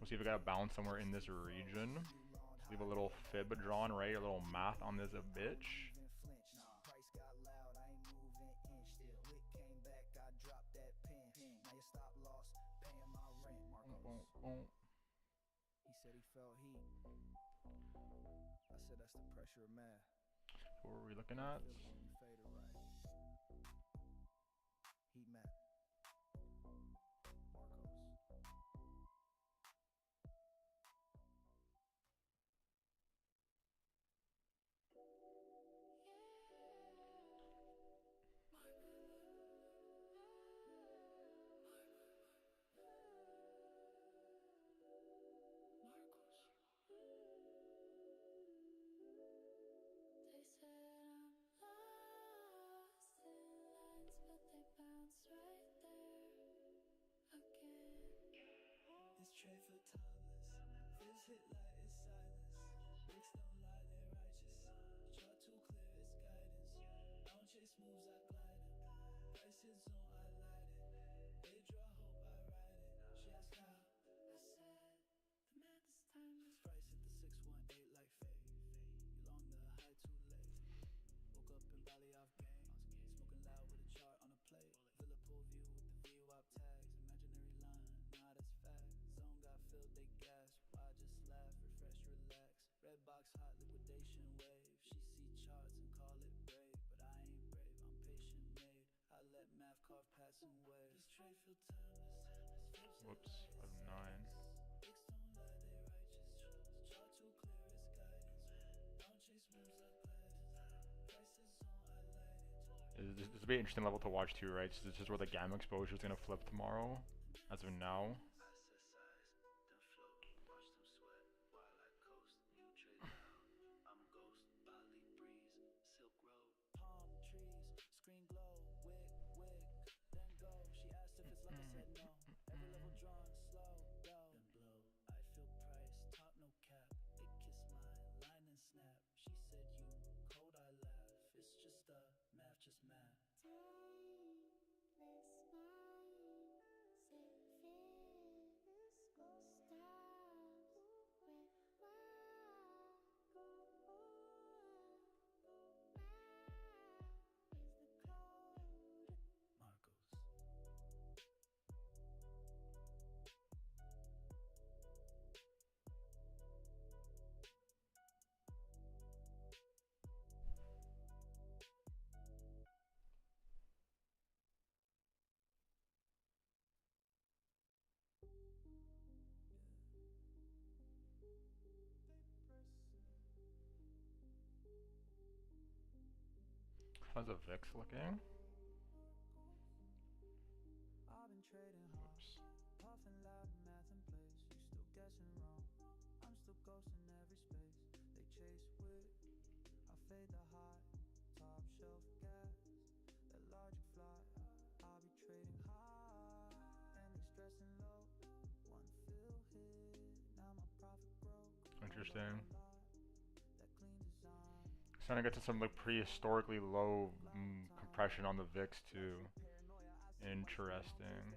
We'll see if we got a bounce somewhere in this region. Just leave a little fib drawn, right? A little math on this a bitch. Price got loud, I ain't moving inch. Wick came back, I dropped that pin. Now you stop loss, paying my rent. Marcos. He said he felt heat. I said that's the pressure of math. What were we looking at? Feel it when you fade it right. Heat map. Marcos. They said I'm lost in lines, but they bounce right there again. This tray for timeless. Fizz hit light is silence. Bricks don't lie, they righteous. Chart too clear, it's guidance. I don't chase moves, I glide it. Price hit zone, I light it. They draw hope, I ride it. She asked how. I said, the man is timeless. Price hit the 618 like fate. You long the high too late. Woke up in Bali off game. Smoking loud with a chart on a plate. Villa pool view with the VWAP tags. Imaginary line, nah that's fact. Zone got filled, they gas. Why just laugh, refresh, relax. Red box hot liquidation wave. She see charts and call it brave, but I ain't brave. I'm patient made. I let math carve passing waves. This tray feel timeless. Whoops, 5-9. Bricks don't lie, they righteous. Chart too clear, it's guidance. Don't chase moves, I glide it. Price is on, I light it. This will be an interesting level to watch too, right? So this is where the gamma exposure is gonna flip tomorrow. As of now. Palm trees, screen glow, wick, then go. She asked if it's love, I said no. Every level drawn, slow, go, then blow. I feel price, top no cap. It kiss line and snap. She said you cold, I laugh. It's just math, just math. Timeless mind, say feels stars where I go. How's the VIX looking? I've been trading hard, Oops. puffing loud, math in place. You still guessing wrong. I'm still ghosting every space. They chase wit. I fade the high, top shelf gas. That logic fly. I'll be trading high, and they stressing low. One fill hit, now my profit broke. Interesting. That clean design. Starting to get to some like prehistorically low compression on the VIX too. Interesting.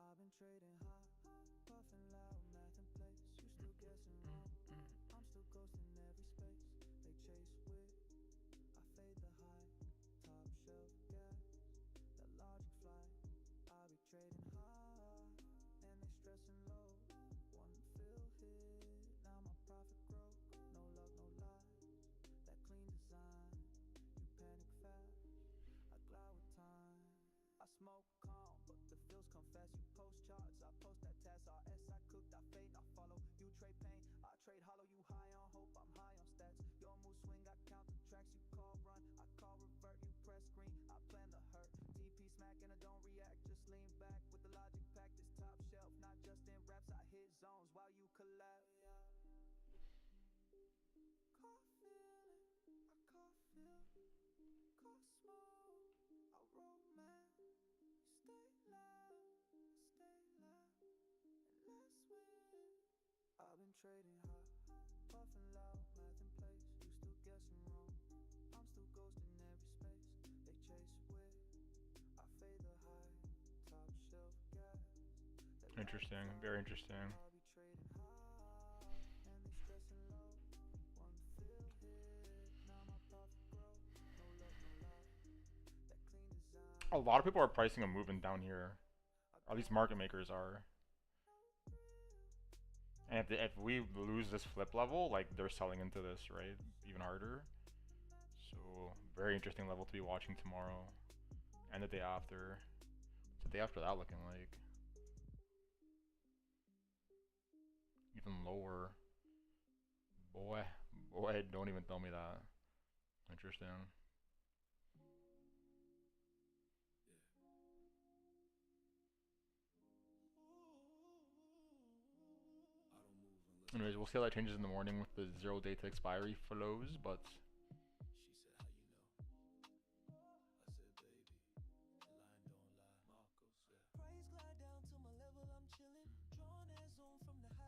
I've been trading high, puffing loud, math in place. You still guessing wrong. I'm still ghosting every space. They chase wit. I fade the high, top shelf gas. That logic fly. I'll be trading high, and they stressing low. One fill hit, now my profit broke. No luck, no lie. That clean design. You panic fast. I glide with time. I smoke calm, but the feels come fast. You post charts, I post that task. RS, I cooked, I fade, I follow. You trade pain, I trade hollow. You high on hope, I'm high on stats. Your move swing, I count the tracks. You call run, I call revert. You press green, I plan the hurt. TP smack and I don't react, just lean back with the logic pack. This top shelf, not just in raps. I hit zones while you collapse. Call feeling, I call feel, call smooth, I roll man. Stay loud, and let's win. I've been trading high, puffing loud, math in place. You still guessing wrong. I'm still ghosting every space. They chase wit. I fade the high, top shelf gas. Interesting. Very interesting. I'll be trading high, and they stressing low. One fill hit, now my profit broke. No luck, no lie. That clean design. A lot of people are pricing a movement down here. Or at least market makers are. And if we lose this flip level, like they're selling into this, right? Even harder. So very interesting level to be watching tomorrow. And the day after. What's the day after that looking like? Even lower. Boy, don't even tell me that. Interesting. Anyways, we'll see how that changes in the morning with the 0 day to expiry flows, but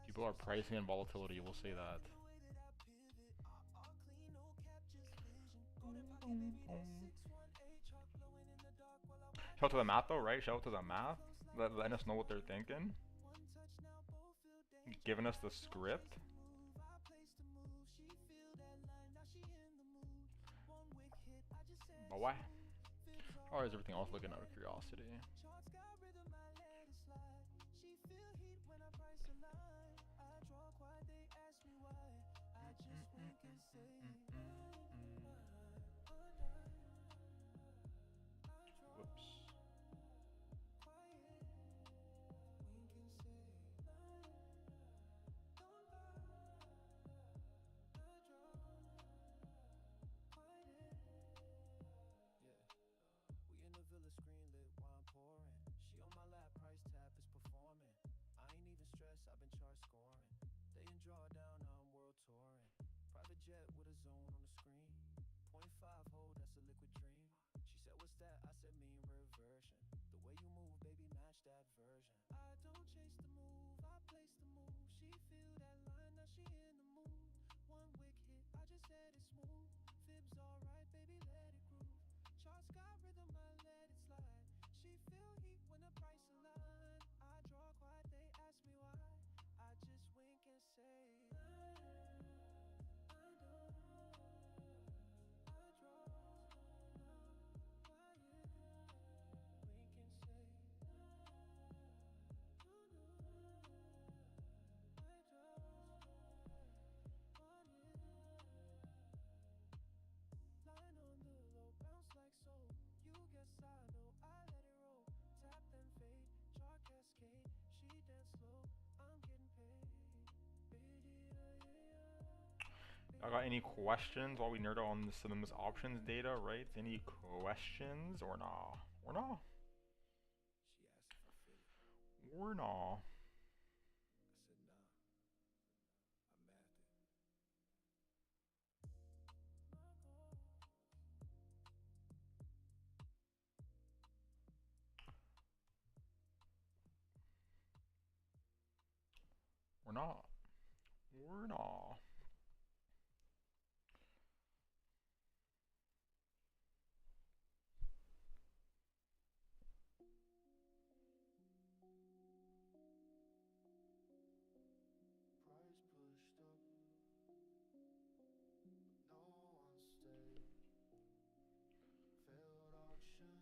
people are pricing in volatility, we'll say that. Shout out to the math though, right? Shout out to the math. Letting us know what they're thinking. Giving us the script. But why? Or is everything else looking out of curiosity? Whoops. Drawdown, now I'm world touring. Private jet with a zone on the screen. .5 hold, that's a liquid. I got any questions while we nerd out on some of this options data, right? Any questions or nah? Or nah? She asked if I fit it. Or nah? I said nah. I mathed it. Or not? Or nah? Price pushed up, no one stayed. Failed auction,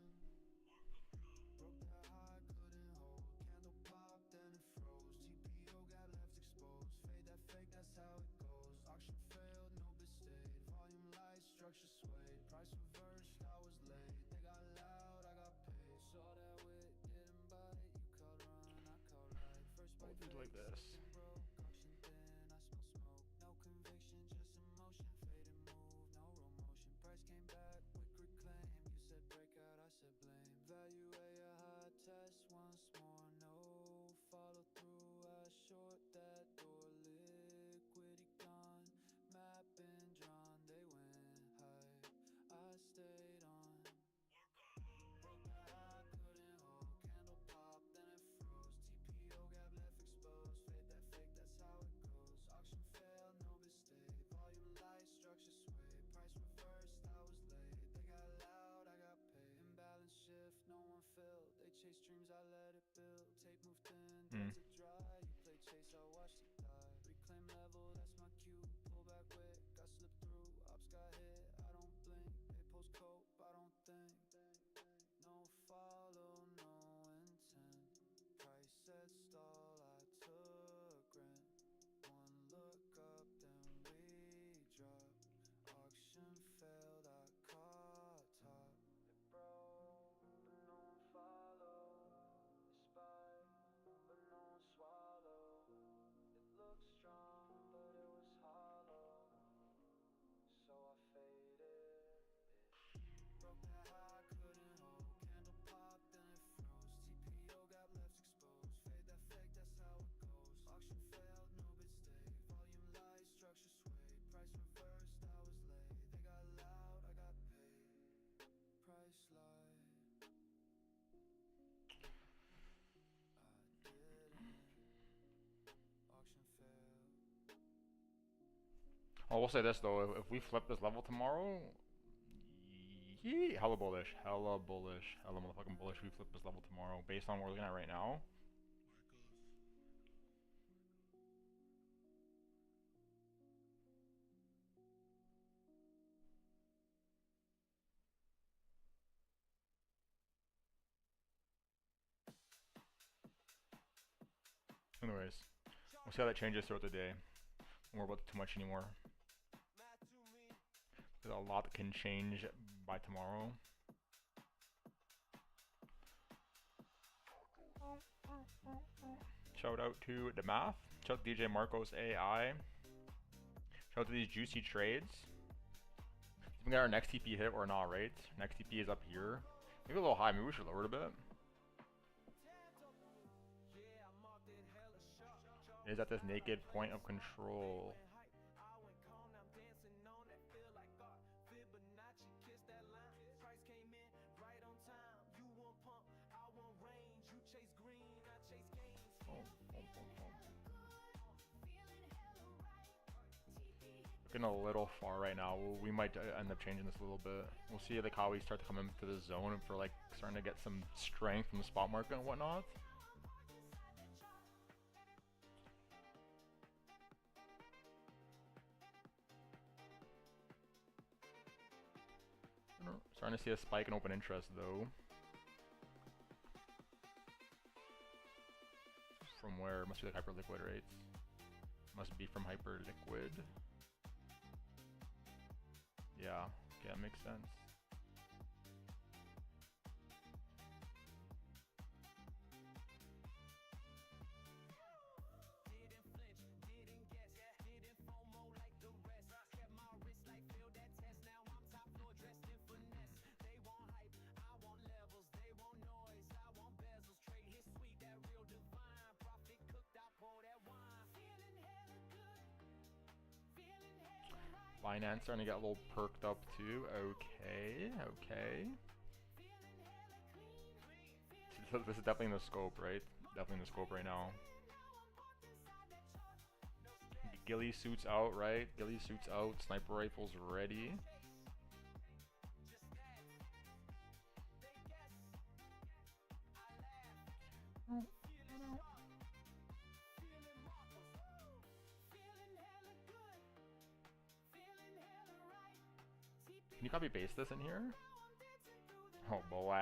broke that high, couldn't hold. Candle popped, then it froze. TPO got left exposed. Fade that fake, that's how it goes. Auction failed, no bid stayed. Volume light, structure swayed. Price reversed, I was late. They got loud, I got paid. Saw that wit, didn't bite. You called run, I called right. First We'll bite do like fake, this. second broke. Auction thin, I smell smoke. No conviction, just emotion. Fade and move, no real motion. Price came back, quick reclaim. You said breakout, I said blame. Value a high test once more. No follow through. I short that door. Liquidity gone. Map been drawn. They went high. I stayed on. Broke that high, couldn't hold. Candle pop, then it froze. TPO gap left exposed. Fade that fake, that's how it goes. Auction failed, no bid stayed. Volume light, structure sway. Price reversed, I was late. They got loud, I got paid. Imbalance shift, no one filled. They chase dreams, I let it build. Tape moved in, delta dry. You play chase, I watched it die. Reclaim level, that's my cue. Pull back quick, got slipped through. Ops got hit, I don't blink. They post cope, I don't think. No follow, no intent. Price set stall, I took rent. One look up, then we drop. Auction failed, I caught top. It broke, but no one followed. It spiked, but no one swallowed. It looked strong, but it was hollow. So I faded. Broke that high, couldn't hold. Candle popped, then it froze. TPO got left exposed. Fade that fake, that's how it goes. Auction failed, no bid stayed. Volume light, structure swayed. Price reversed, I was late. They got loud, I got paid. Price slide. I didn't. Auction failed. I will say this though, if we flip this level tomorrow, hella bullish, hella bullish, hella motherfucking bullish. We flip this level tomorrow, based on what we're looking at right now. Anyways, we'll see how that changes throughout the day. Don't worry about it too much anymore. There's a lot that can change by tomorrow. Shout out to the math. Shout out to DJ Marcos AI. Shout out to these juicy trades. We got our next TP hit or not, right? Next TP is up here. Maybe a little high. Maybe we should lower it a bit. It is at this naked point of control. Looking a little far right now. We might end up changing this a little bit. We'll see like how we start to come into the zone for like starting to get some strength from the spot market and whatnot. Starting to see a spike in open interest though. From where? Must be like hyper liquid rates. Must be from hyper liquid. Yeah, that makes sense. Finance starting to get a little perked up too. Okay, okay. This is definitely in the scope, right? Definitely in the scope right now. Ghillie suits out, right? Ghillie suits out. Sniper rifles ready. Can you copy paste this in here? Oh boy,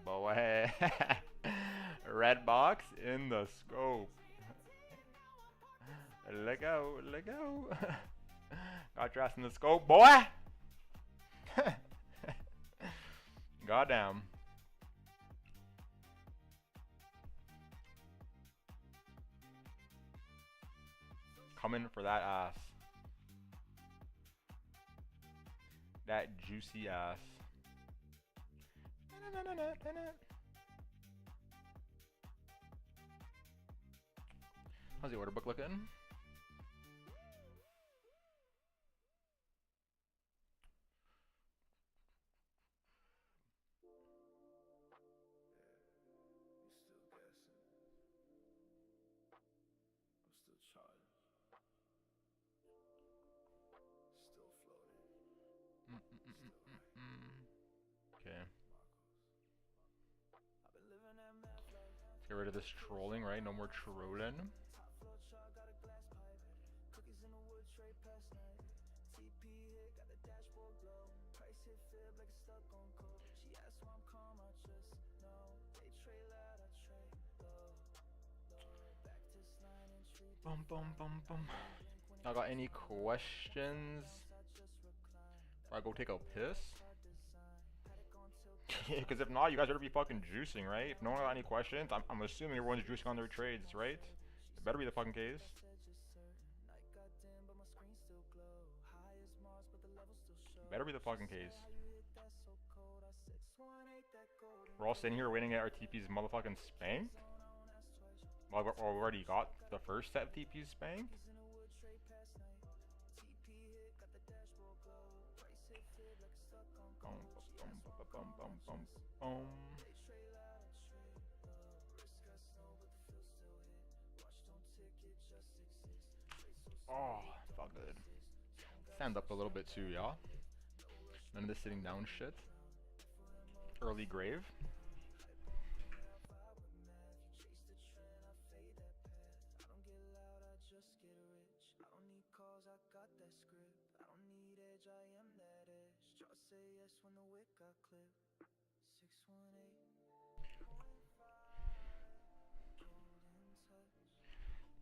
boy. Red box in the scope. Let go, let go. Got your ass in the scope, boy. Goddamn. Coming for that ass. That juicy ass. How's the order book looking? Okay. Let's get rid of this trolling, right? No more trolling. Bum bum bum bum. Y'all got any questions? Before I go take a piss? Because if not, you guys better be fucking juicing, right? If no one got any questions, I'm assuming everyone's juicing on their trades, right? It better be the fucking case. Better be the fucking case. We're all sitting here waiting at our TPs motherfucking spanked? Well, we already got the first set of TPs spanked? Oh, felt good. Stand up a little bit too, y'all. None of this sitting down shit. Early grave.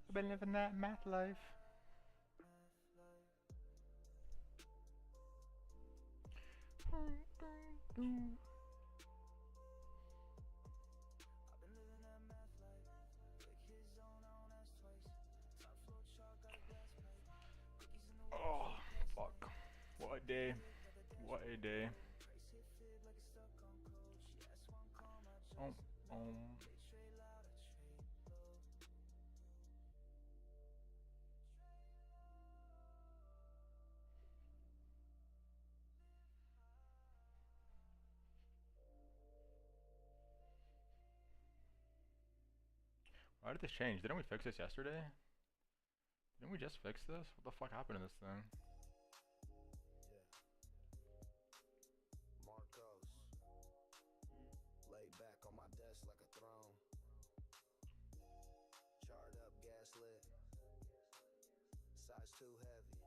I've been living that math life. Oh, fuck. What a day. What a day. Why did this change? Didn't we fix this yesterday? Didn't we just fix this? What the fuck happened to this thing? Marcos, laid back on my desk like a throne. Charred up, gaslit. Size too heavy.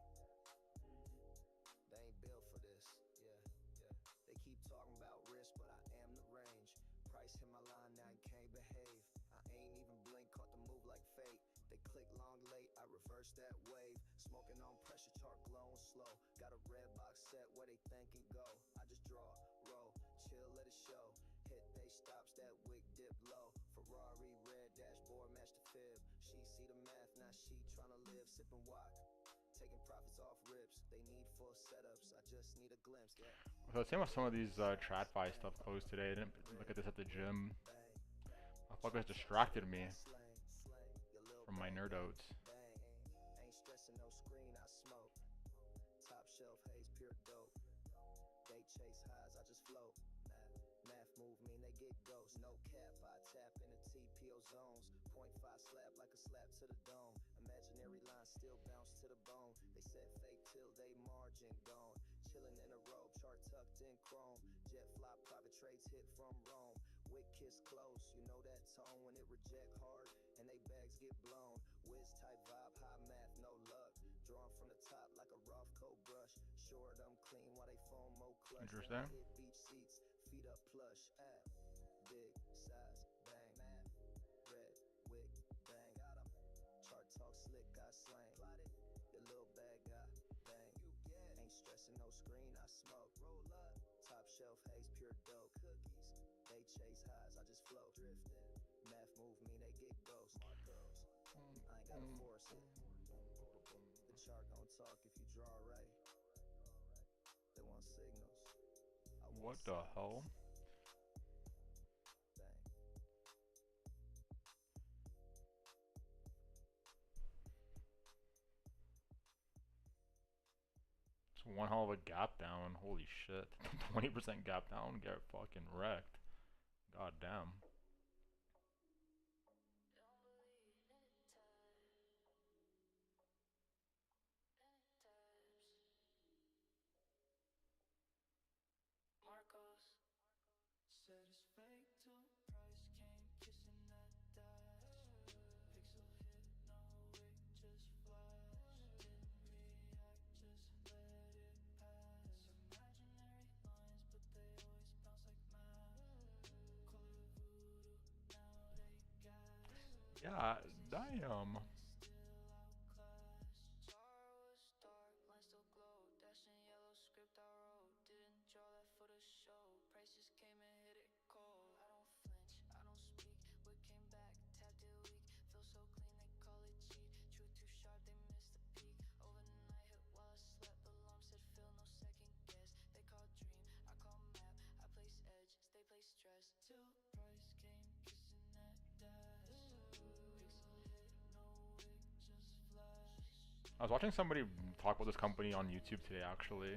They ain't built for this. Yeah. They keep talking about risk, but I am the range. Price hit my line, now he can't behave. I ain't even blink, caught the move like fate. They click long late, I reverse that wave. Smoking on pressure, chart glowing slow. Got a red box set where they thinking go. I just draw, roll, chill, let it show. Hit they stops, that wig dip low. Ferrari red dashboard match the fib. She see the math, now she tryna live. Sipping wok, taking profits off rips. They need full setups, I just need a glimpse. Yeah. So same with some of these TradFi stuff closed today. I didn't look at this at the gym. The fuck has distracted me from my nerdouts. ghost. No cap, I tap into TPO zones. .5 slap like a slap to the dome. Imaginary lines still bounce to the bone. They said fake till they margin gone. Chillin' in a robe, chart tucked in chrome. Jet fly, private trades hit from Rome. Wick kiss close, you know that tone when it reject hard and they bags get blown. Whiz type vibe, high math, no luck. Drawn from the top like a rough coat brush. Short, I'm clean while they foam mo clutch. Interesting. Hit beach seats, feet up plush. Big size, bang, math, red, wick, bang. Got 'em. Chart talk slick, I slang. Plotted, your little bad guy, bang. You get, ain't stressing no screen, I smoke. Roll up, top shelf haze, pure dope. Cookies, they chase highs, I just float. Drifting, math move me, they get ghost. Marcos, I ain't gotta force it. The chart gon' talk if you draw right. They want signals. I want What the hell? bang. It's one hell of a gap down. Holy shit. 20% gap down, get fucking wrecked. God damn. Marcos said it's fake till price came kissing that dash. Pixel hit, no wick, just flash. Didn't react, just let it pass. Imaginary lines, but they always bounce like math. Call it voodoo, now they gas. Yeah, damn. Still outclassed. Char was dark, line still glowed. Dashing yellow script I wrote. Didn't draw that for the show. Price just came and hit it cold. I don't flinch, I don't speak. What came back, tapped it weak. Feel so clean, they call it cheat. Truth too sharp, they missed the peak. Overnight hit while I slept. Alarm said feel no second guess. They call dream, I call map. I place edge, they play stress. Till price came kissing that dash. Pixel hit, no wick, just flash. I was watching somebody talk about this company on YouTube today actually.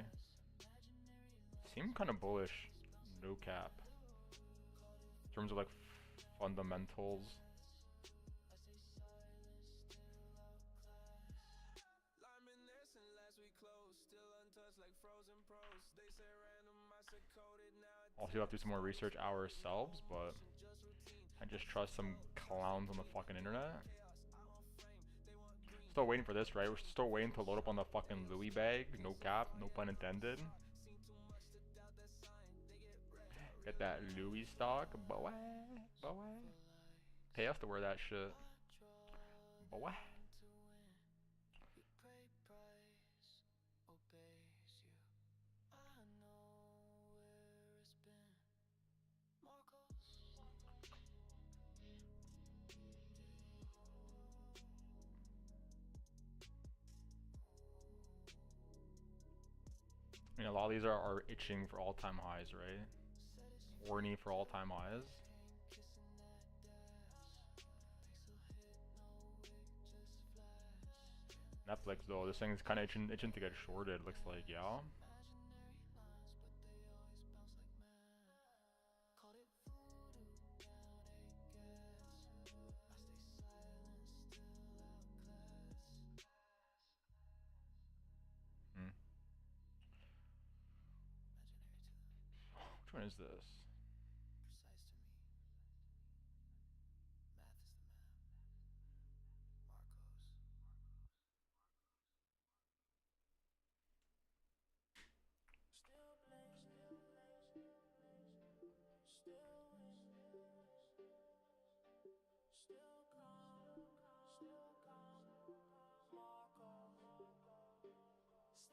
Seemed kind of bullish, no cap. In terms of like fundamentals. Lyman Nelson last week closed, still untouched like frozen pros. They say random, I said coded now. Also, we'll have to do some more research ourselves, but I just trust some clowns on the fucking internet. Still waiting for this, right? We're still waiting to load up on the fucking Louis bag. No cap, no pun intended. Get that Louis stock, boy, boy. Pay us to wear that shit, boy. I mean, a lot of these are itching for all-time highs, right? Horny for all-time highs. Netflix though, this thing's kind of itching to get shorted. Looks like, yeah. Which one is this?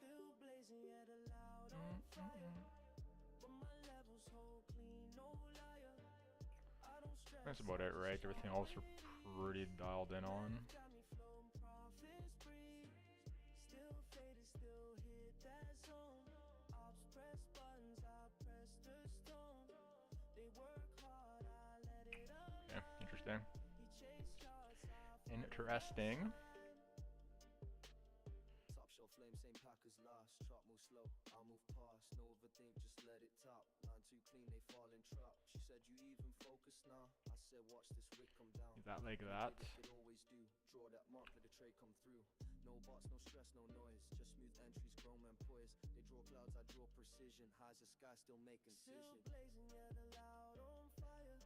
Still blazing yet allowed on fire, but my levels hold clean, no liar. I don't stress. That's about it, right? Everything else are pretty dialed in on. Got me floating profits breeze. Still faded, still hit that zone. Ops press buttons, I press the stone. They work hard, I let it up. Okay, interesting. He chased charts, I Interesting. Top shelf flame, same pack as last. Chart move slow, I'll move past. No overthink, just let it top. Line too clean, they fall in trap. She said, you even focus now? I said, watch this wick come down. Is that like And that? I did it always do. Draw that mark, let the tray come through. No bots, no stress, no noise. Just smooth entries, grown man poised. They draw clouds, I draw precision. High as the sky, still make incision. Still blazing, yeah, the loud on fire.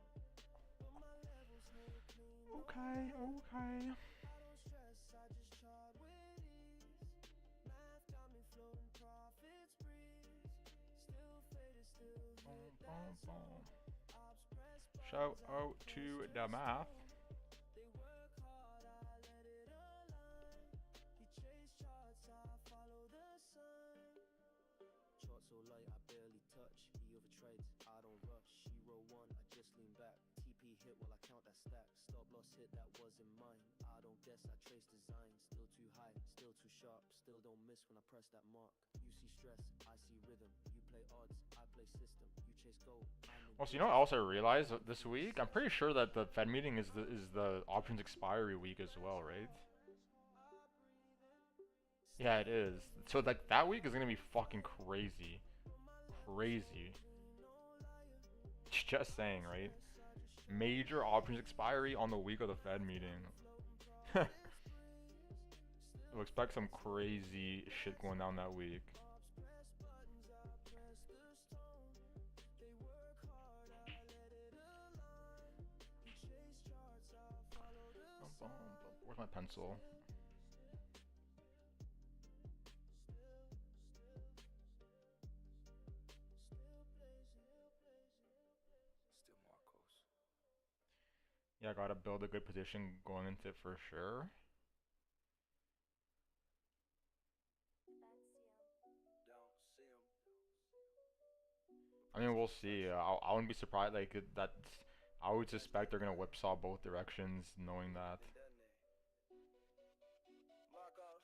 But my level still clean. Okay, okay. I don't stress, I just chart with ease. Math got me floating, profits breeze. Still faded, still hit that zone. Ops press Shout buttons, I out to press the math. they work hard, I let it align. He chase charts, I follow the sun. Chart so light, I barely touch. He overtrades, I don't rush. She roll one, I just lean back. TP hit while I count that stack. Stop loss hit, that wasn't mine. I don't guess, I trace design. Still too high, still too sharp. Still don't miss when I press that mark. You see stress, I see rhythm. You play odds, I play system. You chase gold, I'm in Also, you know what else I realized this week? I'm pretty sure that the Fed meeting is the options expiry week as well, right? Yeah, it is. So like that week is gonna be fucking crazy, crazy. Just saying, right? Major options expiry on the week of the Fed meeting. We'll expect some crazy shit going down that week. Where's my pencil? Still Marcos. Yeah, I gotta build a good position going into it for sure. Don't see him. I mean, we'll see. I wouldn't be surprised. Like that, I would suspect they're gonna whipsaw both directions, knowing that. Marcos.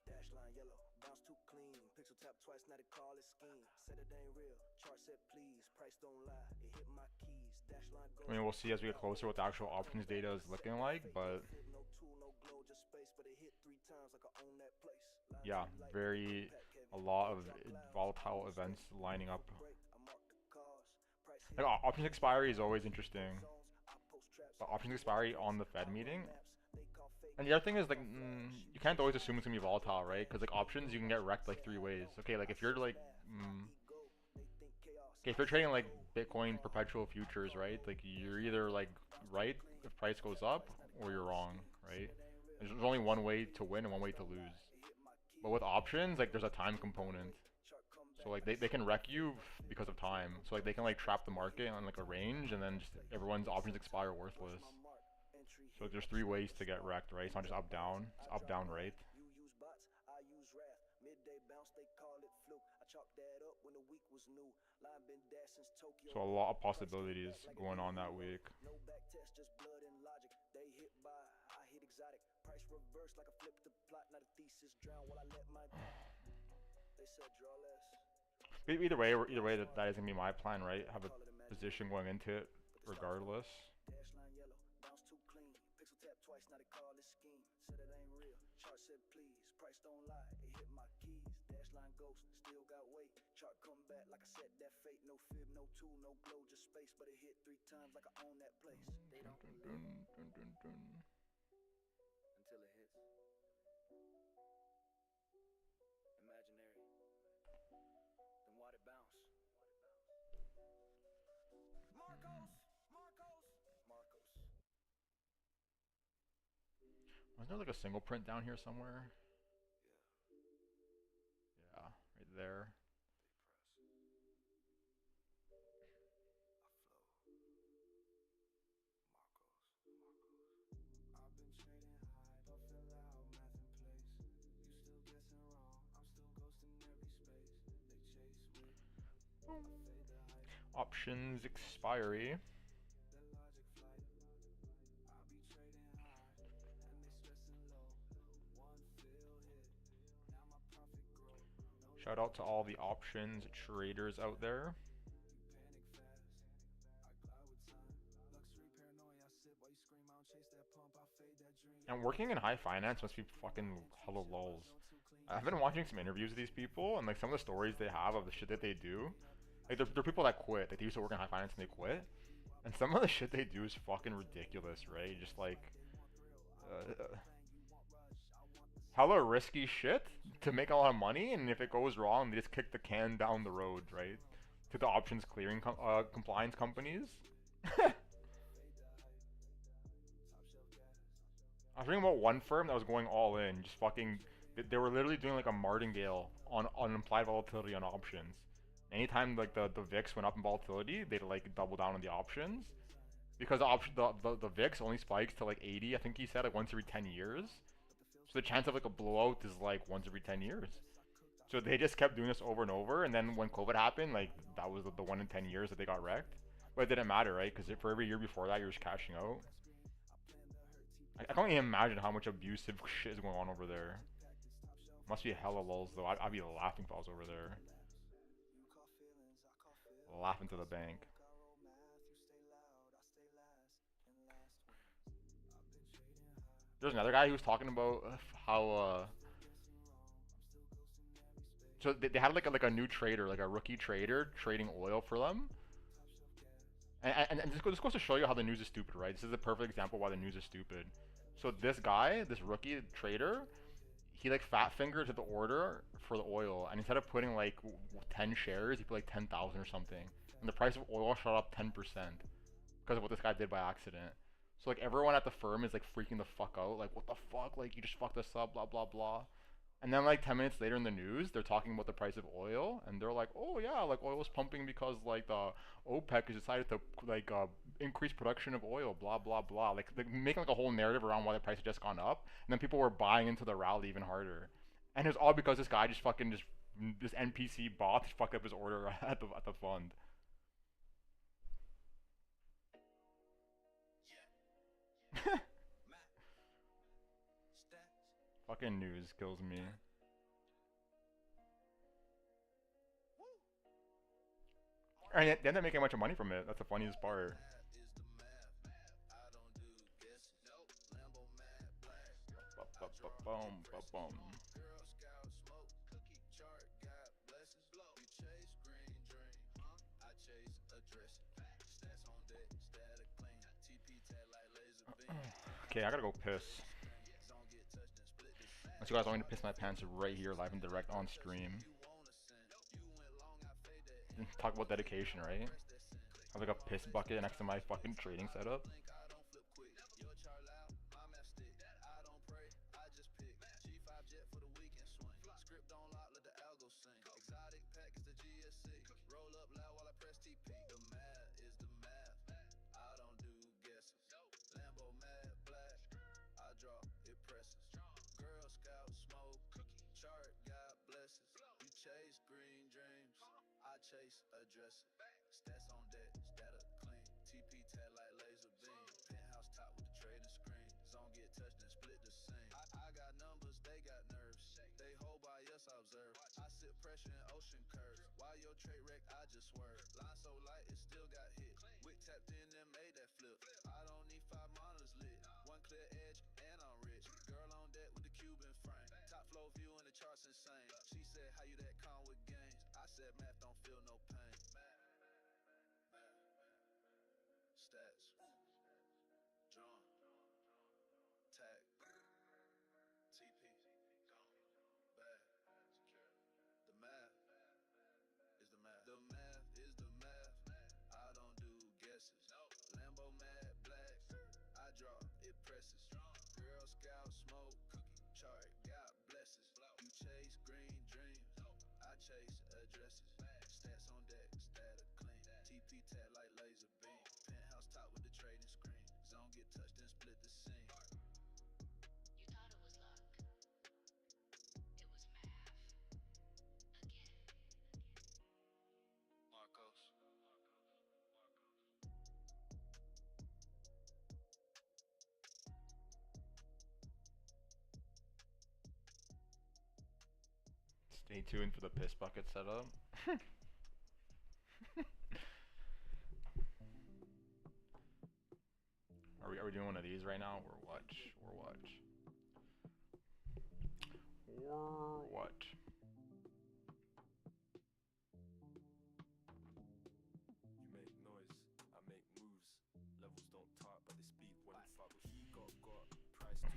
Dash line yellow, bounce too clean. Pixel tap twice, now they call it scheme. Said it ain't real, chart said please. Price don't lie, it hit my keys. Dash line goes. I mean, we'll see as we get closer what the actual options data is looking like, but No tool, no glow, just space, but it hit 3 times like I own that place. Line yeah, too light, very a lot of volatile events lining up. break, I mark the cause. Price Like hit options expiry is always interesting, zones, I post traps. but options expiry on the Fed meeting. They call fake. And the other thing is like, you can't always assume it's gonna be volatile, right? Because like options, you can get wrecked like 3 ways. Okay, like if you're like, okay, if you're trading like Bitcoin perpetual futures, right? Like you're either like right if price goes up, or you're wrong, right? There's only one way to win and one way to lose. But with options, like there's a time component. So like they can wreck you because of time. So like they can like trap the market on like a range, and then just everyone's options expire worthless. So there's 3 ways to get wrecked, right? It's not just up down, it's up down right. You use bots, I use wrath. Midday bounce, they call it fluke. I chalked that up when the week was new. Line been dashed since Tokyo. So a lot of possibilities going on that week. No back test, just blood and logic. They hit by, I hit exotic. Price reverse like I flipped the plot. Not a thesis drown while I let my They said draw less. Either way, that is gonna be my plan, right? Have a position going into it, regardless. Dash line yellow, bounce too clean. Pixel tap twice, now they call it scheme. Said it ain't real, chart said please. Price don't lie, it hit my keys. Dash line ghost, still got weight. Chart come back like I said that fate. No fib, no tool, no glow, just space. But it hit 3 times like I own that place. They don't believe until it hits. Imaginary. Then why'd it bounce? Marcos! Marcos! Marcos. Wasn't there like a single print down here somewhere? Yeah, right there. I've been trading high, don't fill out math in place. You still guessing wrong, I'm still ghosting every space. They chase with, I fade the hype, Options expiry. the logic flight. I be trading high, and they stressing low. One fill hit, now my profit grow. No Shout out to all the options traders out there. panic fast, I glide with time. Luxury paranoia, I sip while you scream out, chase that pump, I fade that dream. And working in high finance must be fucking hella lulls. I've been watching some interviews of these people, and like some of the stories they have of the shit that they do. Like they're people that quit. Like they used to work in high finance and they quit. And some of the shit they do is fucking ridiculous, right? Just like hella risky shit to make a lot of money, and if it goes wrong, they just kick the can down the road, right? To the options clearing compliance companies. I was reading about one firm that was going all in, just fucking. They were literally doing like a martingale on implied volatility on options. Anytime like the VIX went up in volatility, they'd like double down on the options, because the VIX only spikes to like 80. I think he said like once every 10 years. So the chance of like a blowout is like once every 10 years. So they just kept doing this over and over, and then when COVID happened, like that was the 1 in 10 years that they got wrecked. But it didn't matter, right? Because for every year before that, you're just cashing out. I can't even imagine how much abusive shit is going on over there. Must be hella lulls though. I'd be laughing if I was over there. Laughing to the bank. There's another guy who was talking about how so they had like a new trader, like a rookie trader trading oil for them. And this goes to show you how the news is stupid, right? This is a perfect example why the news is stupid. So this guy, this rookie trader, he like fat fingered to the order for the oil, and instead of putting like 10 shares, he put like 10,000 or something, and the price of oil shot up 10% because of what this guy did by accident. So like everyone at the firm is like freaking the fuck out, like what the fuck, like you just fucked us up, blah blah blah. And then like 10 minutes later in the news, they're talking about the price of oil, and they're like, oh yeah, like oil is pumping because like the OPEC has decided to like increase production of oil, blah blah blah. Like making like a whole narrative around why the price had just gone up, and then people were buying into the rally even harder. And it was all because this guy just fucking just this NPC bot fucked up his order at the fund. Fucking news kills me. And yet, they end up making a bunch of money from it. That's the funniest part. Boom, boom. Okay, I gotta go piss. Unless you guys want me to piss my pants right here, live and direct on stream. Talk about dedication, right? I have like a piss bucket next to my fucking trading setup. Chase address stats on deck, stat up clean. TP tag like laser beam. Penthouse top with the trading screen. Zone get touched and split the scene. I got numbers, they got nerves. They hold by us, I observe. I sit pressure in ocean curves. While your trade wreck, I just swerve. Line so light, it still got hit. Wick tapped in and made that flip. I don't need 5 monitors lit. One clear edge and I'm rich. Girl on deck with the Cuban frame. Top flow view and the charts insane. She said, how you that calm with games? I said, math don't feel no pain. Stats. Drawn. Tag. TP. Bag. The math is the math. The math is the math. I don't do guesses. Lambo mad black. I draw, it presses. Girl scout smoke. Chart, God blesses. You chase green dreams. I chase addresses. Stats on deck, stat a clean. TP tag like laser beam. Penthouse top with the trading screen. Zone get touched and split the scene. You thought it was luck. It was math. Again. Marcos. Stay tuned for the piss bucket setup. Are we doing one of these right now, or what? Or what? You make noise, I make moves. Levels don't talk, but they speak when fuck. He got price to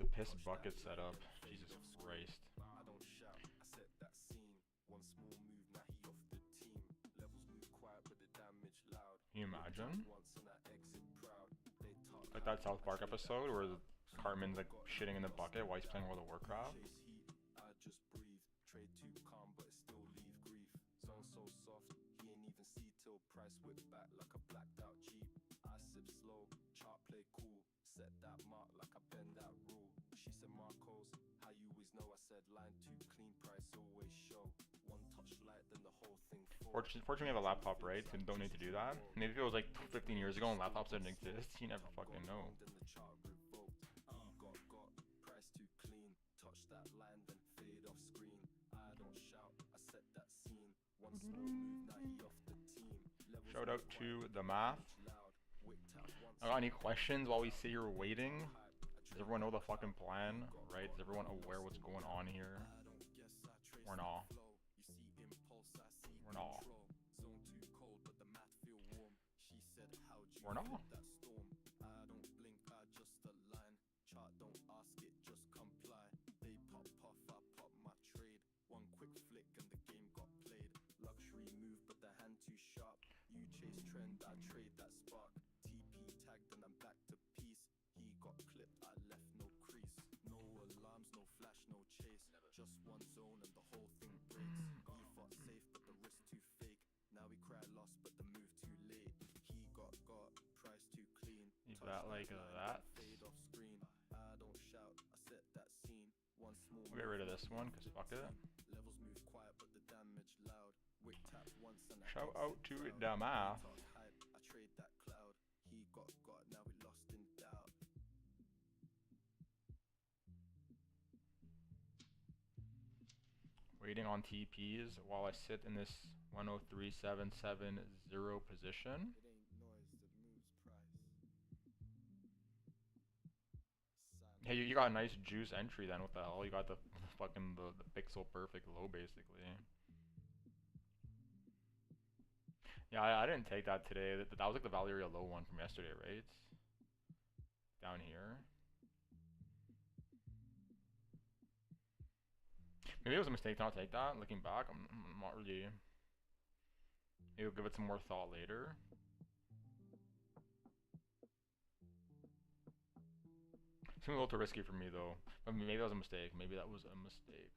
The piss bucket setup. Jesus Christ. I don't shout, I set that scene. One small move, now he off the team. Levels move quiet, but the damage loud. Can you imagine? Once and I exit proud. They talk Like that South Park episode where Cartman's like shitting in the bucket while he's playing World of Warcraft. chase heat, I just breathe. Trade too calm, but it still leave grief. Zone so soft, he ain't even see till price whip back like a blacked out Jeep. I sip slow, chart play cool. Set that mark like I bend that rule. She said Marcos, how you always know? I said line too clean, price always show. One touch light, then the whole thing falls. Fortunately, we have a laptop, right? So don't need to do that. Maybe if it was like 15 years ago and laptops didn't exist, you never fucking know. Then the chart revoked. He got price too clean. Touch that line, then fade off screen. I don't shout, I set that scene. One small move, now he off the team. Levels Shout out move to quiet, the math. loud. Wicked out once. I got any questions while we sit here waiting? Does everyone know the fucking plan, right? Is everyone aware what's going on here? Or not? Or not? Zone too cold, but the math feel warm. She said, how'd you Or not? flip that storm? I don't blink, I just align. Chart don't ask it, just comply. They pop puff, I pop my trade. One quick flick and the game got played. Luxury move, but the hand too sharp. You chase trend, I trade that spark. TP tagged and I'm back to peace. He got clipped, I left no crease. No alarms, no flash, no chase. Just one zone and the whole thing breaks. He fought safe, but the risk too fake. Now we cry lost, but the move too late. He got price too clean. Leave Touch that like line, that. fade off screen. I don't shout, I set that scene. One small We'll get rid of this one, cause fuck it. levels move quiet, but the damage loud. Wick tap once and I Shout exit out to proud. the math. Talk hype, I trade that cloud. He got, now we lost in doubt. Waiting on TPs while I sit in this 103.770 position. It ain't noise that moves price. Hey, you got a nice juice entry then. What the hell? You got the fucking the pixel perfect low basically. Yeah, I didn't take that today. That was like the Valeria low one from yesterday, right? Down here. Maybe it was a mistake to not take that. Looking back, I'm not really. Maybe we'll give it some more thought later. It's gonna be a little too risky for me though. But maybe that was a mistake. Maybe that was a mistake.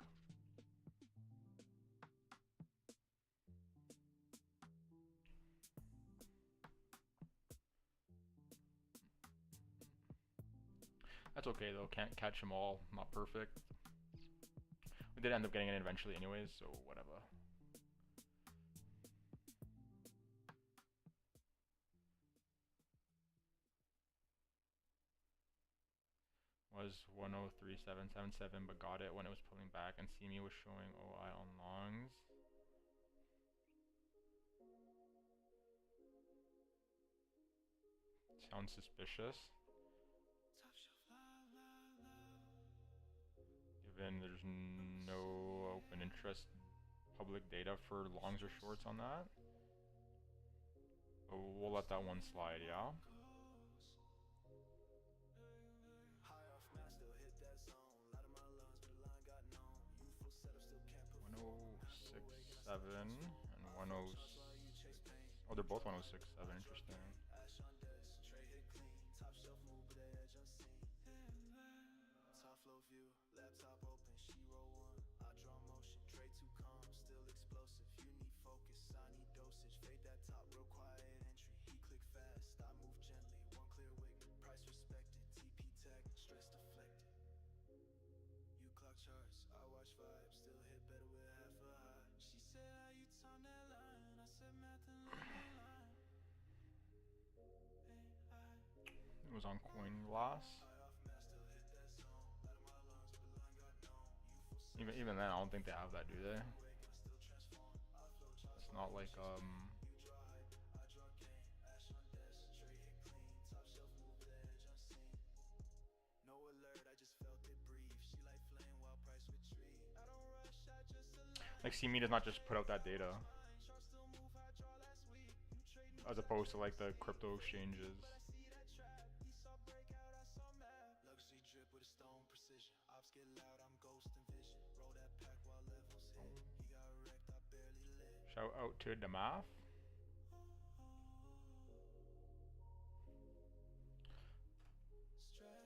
That's okay though. Can't catch them all. Not perfect. We did end up getting it eventually anyways, so whatever. Was 103.777, but got it when it was pulling back, and CME was showing OI on longs. Sounds suspicious. Given there's no open interest public data for longs or shorts on that. But we'll let that one slide, yeah? High off man, still hit that zone. Light of my lungs, but the line got known. Youthful setup still can't perform. 106.7 and 106. Oh, they're both 106.7. Interesting. Ash on desk, tray hit clean. Top shelf move, but the edge unseen. Top flow view, laptop open, she roll one. I draw motion, tray too calm, still explosive. You need focus, I need dosage. Fade that top, real quiet entry. He click fast, I move gently. One clear wick, price respected. TP tech, stress deflected. You clock charts, I watch vibes, still hit better with half a high. She said, how you time that line? I said, math and line. It was on CoinGlass. Even then, I don't think they have that, do they? It's not like No alert, I just felt it breathe. She like flame while price retreat. Like CME does not just put out that data, as opposed to like the crypto exchanges. Luxury drip with a stone precision. Ops get loud, I'm ghost and vision. Roll that pack while levels hit. He got wrecked, I barely lit. Shout out to Damath. Stress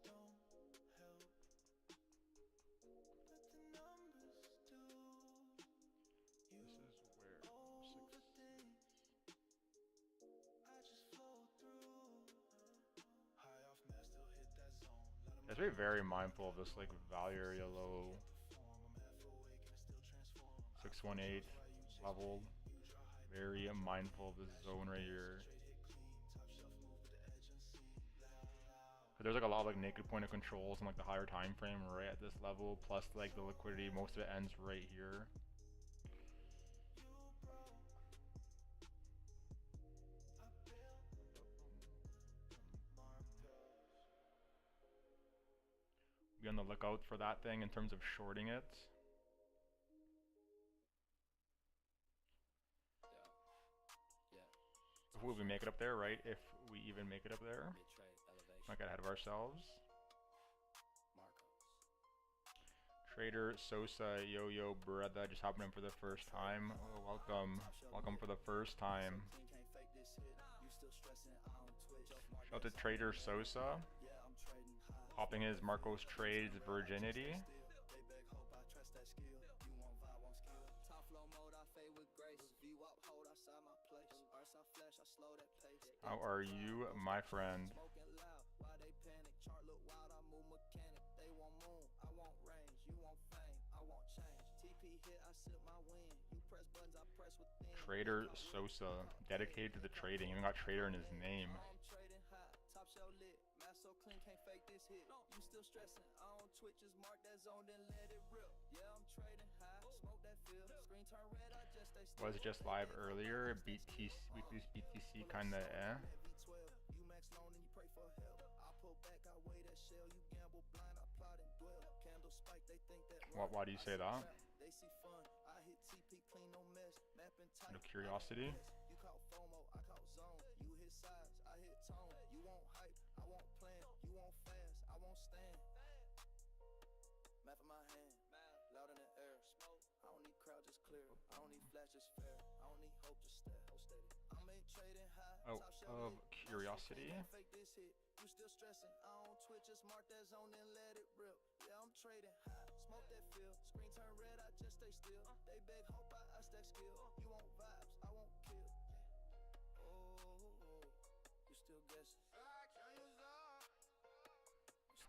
don't help, but the numbers do. You This is where overthink, I just flow through. High off mess, still hit that zone. Let 'em it's very very mindful of this like value area low perform. I'm half awake and I still transform. 618 level. Very mindful of this zone right here. There's like a lot of like naked point of controls and like the higher time frame right at this level, plus like the liquidity, most of it ends right here. Be on the lookout for that thing in terms of shorting it. If we make it up there, right? If we even make it up there. Not get ahead of ourselves. Trader Sosa Yo-Yo Brother just hopping in for the first time. Oh, welcome. Welcome for the first time. Shout out to Trader Sosa. Popping his Marcos Trades virginity. How are you, my friend? Trader Sosa, dedicated to the trading, even got trader in his name. Was just live earlier. BTC, weekly's BTC kinda eh. Why do you say that? Out of curiosity. Out of curiosity.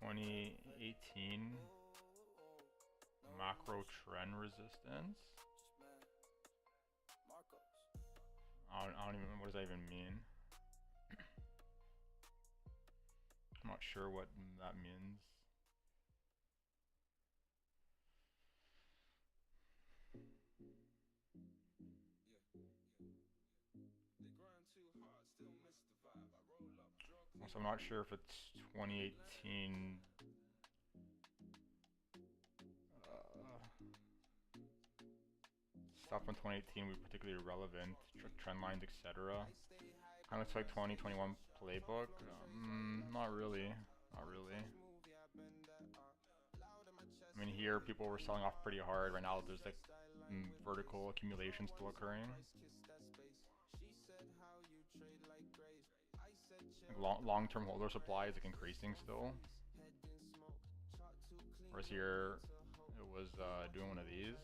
$2018 macro trend resistance. I don't even, what does that even mean? I'm not sure what that means. So I'm not sure if it's 2018 stuff in 2018 would be particularly relevant, trend lines, etc. Kind of looks like 2021 playbook. Not really, not really. I mean, here people were selling off pretty hard. Right now, there's like vertical accumulation still occurring. Like long-term holder supply is like increasing still. Whereas here, it was doing one of these.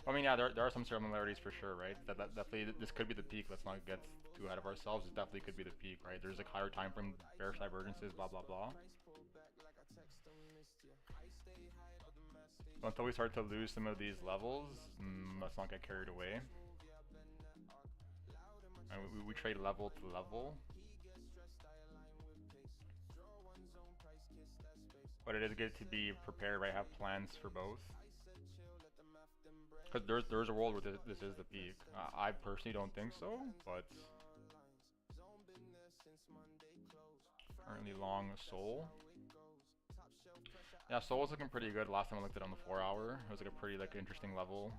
I mean, yeah, there are some similarities for sure, right? That definitely, this could be the peak. Let's not get too ahead of ourselves. It definitely could be the peak, right? There's like higher time frame bearish divergences, blah blah blah. But until we start to lose some of these levels, let's not get carried away. And we trade level to level. But it is good to be prepared, right? Have plans for both. Because there's a world where this is the peak. I personally don't think so, but currently long Sol. Yeah, Soul was looking pretty good last time I looked at it on the 4 hour. It was like a pretty like interesting level.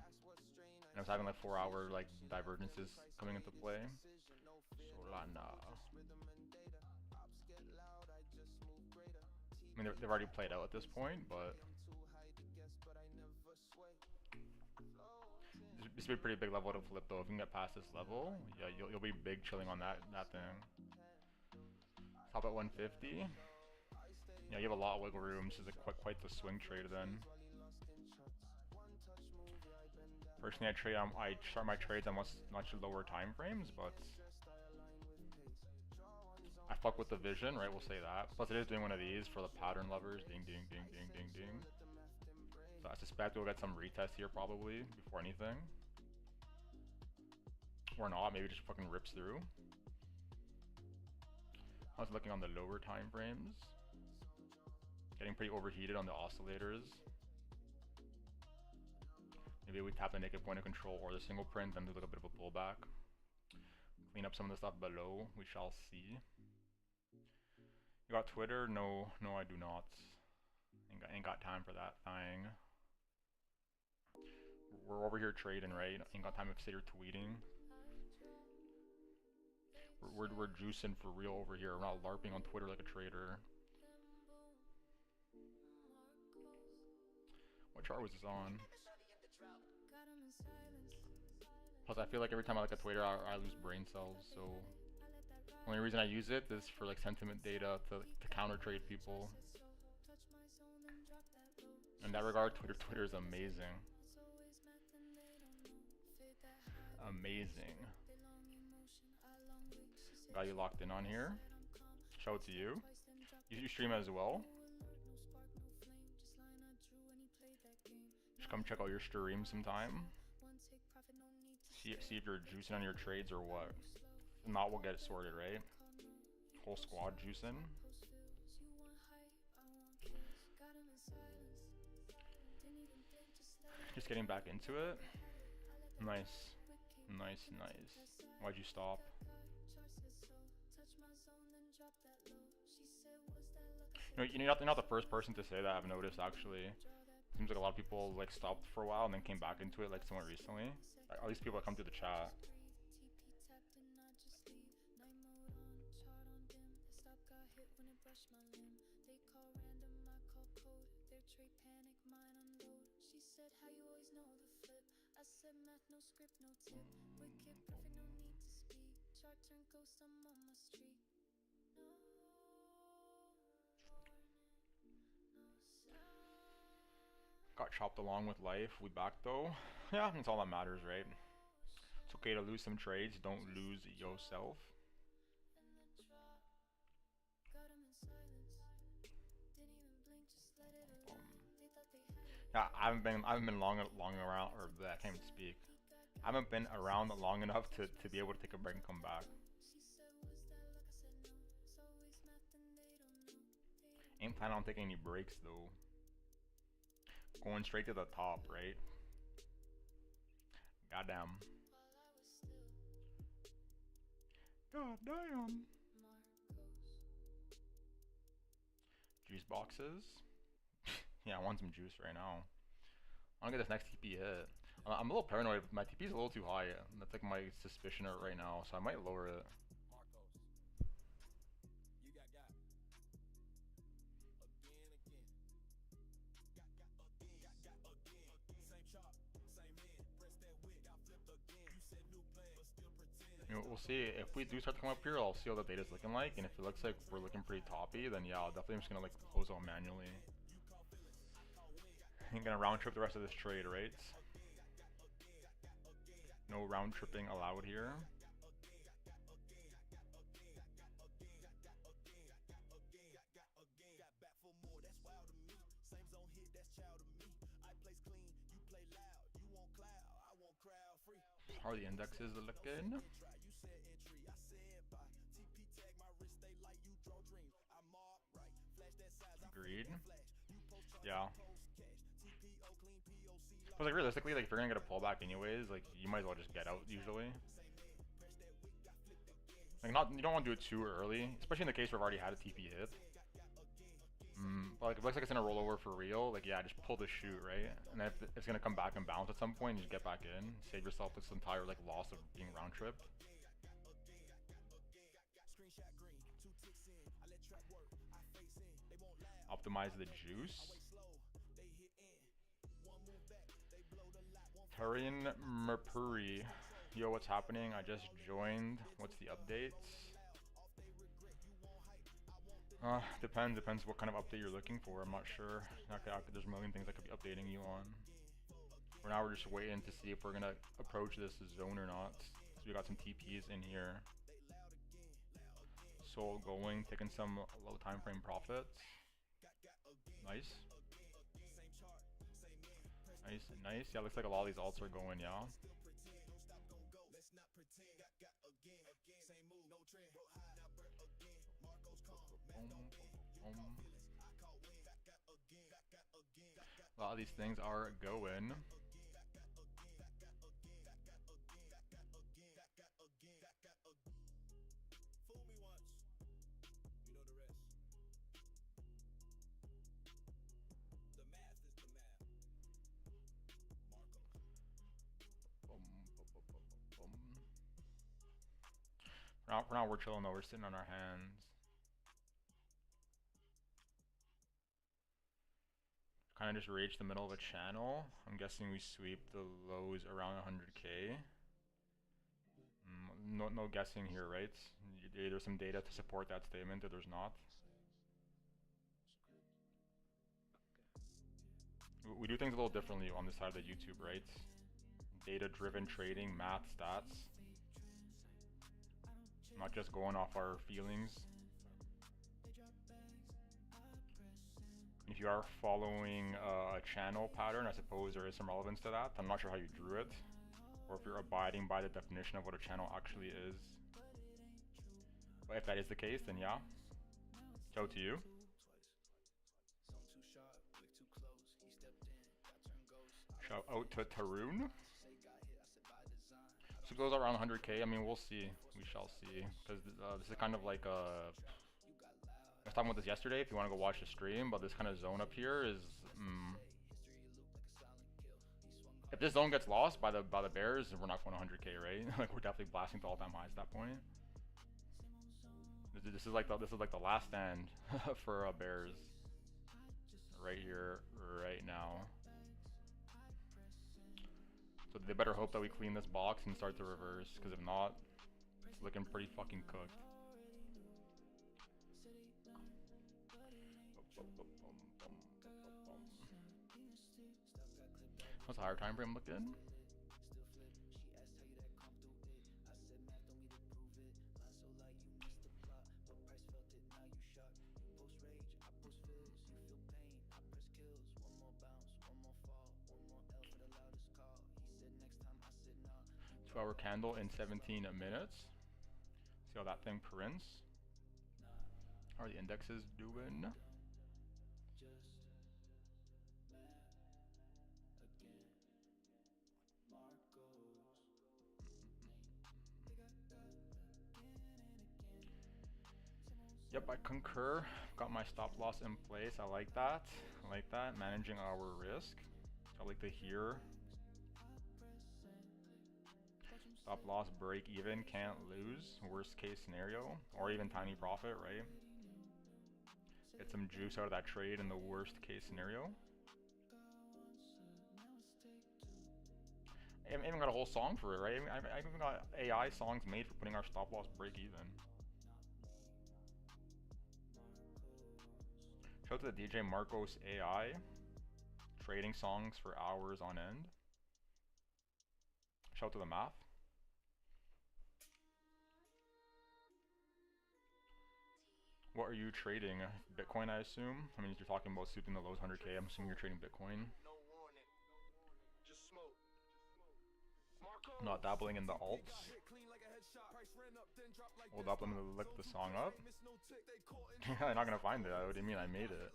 And I was having like 4 hour like divergences coming into play. Solana. I mean, they've already played out at this point, but this would be a pretty big level to flip though. If you can get past this level, yeah, you'll be big chilling on that thing. Top at 150. Yeah, you have a lot of wiggle room. This is quite the swing trade then. Personally, I start my trades on much lower time frames, but I fuck with the vision, right? We'll say that. Plus, it is doing one of these for the pattern lovers. Ding, ding, ding, ding, ding, ding. So I suspect we'll get some retest here probably before anything, or not. Maybe just fucking rips through. I was looking on the lower time frames. Getting pretty overheated on the oscillators. Maybe we tap the naked point of control or the single print, then do a little bit of a pullback. Clean up some of the stuff below, we shall see. You got Twitter? No, I do not. Ain't got time for that thing. We're over here trading, right? Ain't got time to sit here tweeting. We're juicing for real over here. We're not LARPing on Twitter like a trader. What chart was this on? Plus, I feel like every time I look at Twitter, I lose brain cells. So, only reason I use it is for like sentiment data to counter trade people. In that regard, Twitter is amazing. Amazing. Got you locked in on here. Shout out to you. You stream as well. Come check out your stream sometime. See if you're juicing on your trades or what. If not, we'll get it sorted, right? Whole squad juicing. Just getting back into it. Nice. Nice, nice. Why'd you stop? You're not the first person to say that, I've noticed actually. Seems like a lot of people like stopped for a while and then came back into it like somewhat recently. Like, at least people that come to the chat. Got chopped along with life. We back though. Yeah, that's all that matters, right? It's okay to lose some trades. Don't lose yourself. Yeah, I haven't been long around, or I can't even speak. I haven't been around long enough to be able to take a break and come back. Ain't planning on taking any breaks though. Going straight to the top, right? Goddamn. Goddamn. Juice boxes. Yeah, I want some juice right now. I want to get this next TP hit. I'm a little paranoid. My TP is a little too high. That's like my suspicion right now, so I might lower it. We'll see. If we do start to come up here, I'll see what the data's looking like, and if it looks like we're looking pretty toppy, then yeah, I'll definitely just gonna like close out manually. I'm gonna round trip the rest of this trade, right? No round tripping allowed here. How are the indexes looking? Agreed. Yeah. But like realistically, like if you're gonna get a pullback anyways, like you might as well just get out usually. Like you don't want to do it too early, especially in the case where I've already had a TP hit. But like, it looks like it's gonna roll over for real. Like, yeah, just pull the shoot, right? And then if it's gonna come back and bounce at some point, you just get back in. Save yourself this entire like loss of being round tripped. Optimize the juice. Turian Merpuri. Yo, what's happening? I just joined. What's the updates? Depends what kind of update you're looking for. I'm not sure. There's a million things I could be updating you on. For now, we're just waiting to see if we're gonna approach this zone or not. So we got some TPs in here. Soul going, taking some low time frame profits. Nice. Nice, nice. Yeah, looks like a lot of these alts are going, yeah. A lot of these things are going. For now, we're chilling though. We're sitting on our hands. Kind of just rage the middle of a channel. I'm guessing we sweep the lows around 100k. No guessing here, right? There's some data to support that statement, or there's not. We do things a little differently on this side of the YouTube, right? Data-driven trading, math, stats. Not just going off our feelings. If you are following a channel pattern, I suppose there is some relevance to that. I'm not sure how you drew it, or if you're abiding by the definition of what a channel actually is. But if that is the case, then yeah. Shout out to you. Shout out to Tarun. So it goes around 100k. I mean, we'll see. We shall see. Because this is kind of like a... I was talking about this yesterday, if you want to go watch the stream, but this kind of zone up here is... If this zone gets lost by the bears, we're not going 100k, right? Like, we're definitely blasting to all-time highs at that point. This is like the last stand for bears. Right here, right now. So they better hope that we clean this box and start to reverse, because if not, it's looking pretty fucking cooked. How's the higher time frame looking? Two-hour candle in 17 minutes. See how that thing prints. How are the indexes doing? Yep, I concur. Got my stop loss in place. I like that. I like that. Managing our risk. I like to hear. Stop loss, break even, can't lose. Worst case scenario. Or even tiny profit, right? Get some juice out of that trade in the worst case scenario. I even got a whole song for it, right? I even got AI songs made for putting our stop loss break even. Shout out to the DJ Marcos AI. Trading songs for hours on end. Shout out to the math. What are you trading? Bitcoin, I assume? I mean, if you're talking about sweeping the lows 100k, I'm assuming you're trading Bitcoin. Not dabbling in the alts. Hold up, let me look the song up. I'm not gonna find it. What do you mean I made it?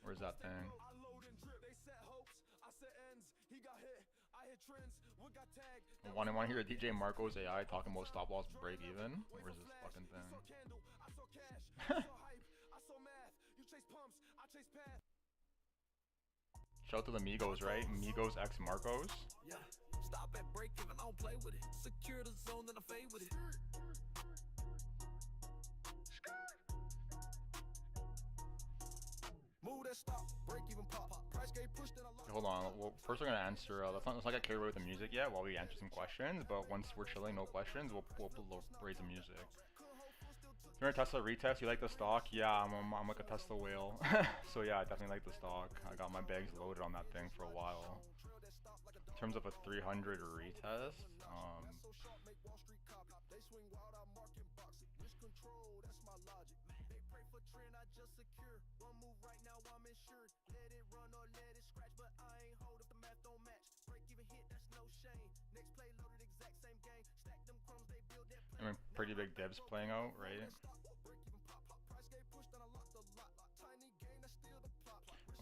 Where's that thing? Want to hear DJ Marco's AI talking about stop loss break even? Where's this fucking thing? Shout out to the Migos, right? Migos X Marcos. Yeah, stop at break even, I don't play with it. Secure the zone, then I fade with it. Move that stop, break even pop. Price gate push, then I lock. Hold on. Well, first we're gonna answer. Let's not get carried away with the music yet while we answer some questions. But once we're chilling, no questions, we'll raise the music. You're a Tesla retest. You like the stock? Yeah, I'm like a Tesla whale. So yeah, I definitely like the stock. I got my bags loaded on that thing for a while. In terms of a 300 retest, I mean, pretty big divs playing out, right?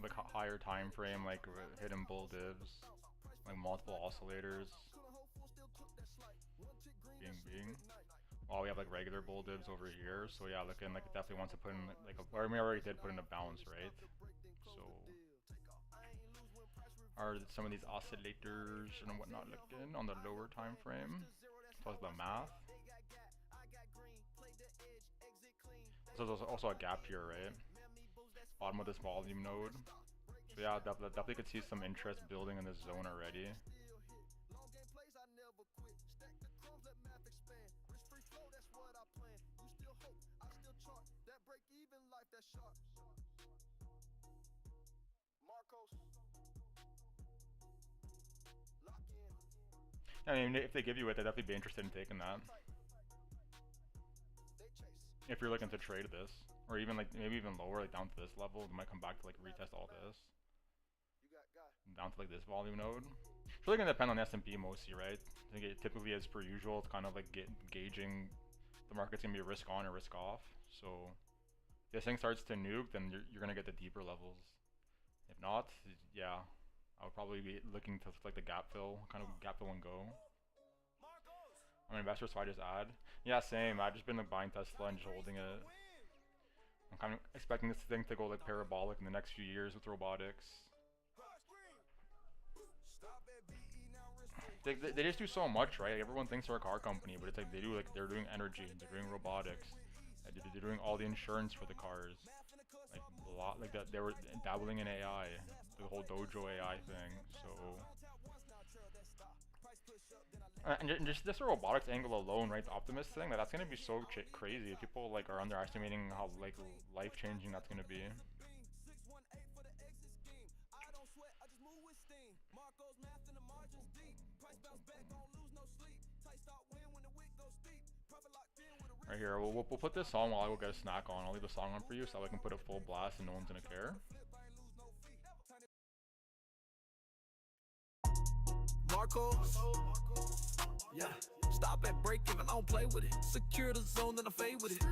Like higher time frame, like hidden bull divs, like multiple oscillators. Being. Oh, we have like regular bull divs over here. So yeah, looking like it definitely wants to put in like a. Or we already did put in a bounce, right? So are some of these oscillators and whatnot looking on the lower time frame? Plus the math. So there's also a gap here, right? Bottom of this volume node. So yeah, definitely could see some interest building in this zone already. I mean, if they give you it, I'd definitely be interested in taking that. If you're looking to trade this, or even like maybe even lower, like down to this level, they might come back to like retest all this. Down to like this volume node. It's really gonna depend on S&P mostly, right? I think it typically, as per usual, it's kind of like gauging the market's gonna be risk on or risk off. So if this thing starts to nuke, then you're gonna get the deeper levels. If not, yeah, I would probably be looking to like the gap fill, kind of gap fill and go. I'm an investor, so I just add. Yeah, same. I've just been like buying Tesla and just holding it. I'm kind of expecting this thing to go like parabolic in the next few years with robotics. They just do so much, right? Like, everyone thinks they're a car company, but it's like they're doing energy, they're doing robotics, they're doing all the insurance for the cars, like a lot like that. They were dabbling in AI, the whole Dojo AI thing. So and just this robotics angle alone, right? The Optimus thing, like, that's gonna be so crazy. People like are underestimating how like life changing that's gonna be. Right here, we'll put this on while I go get a snack on. I'll leave the song on for you so I can put it full blast and no one's gonna care. Marco, yeah, stop at break even, I don't play with it. Secure the zone, then I fade with it.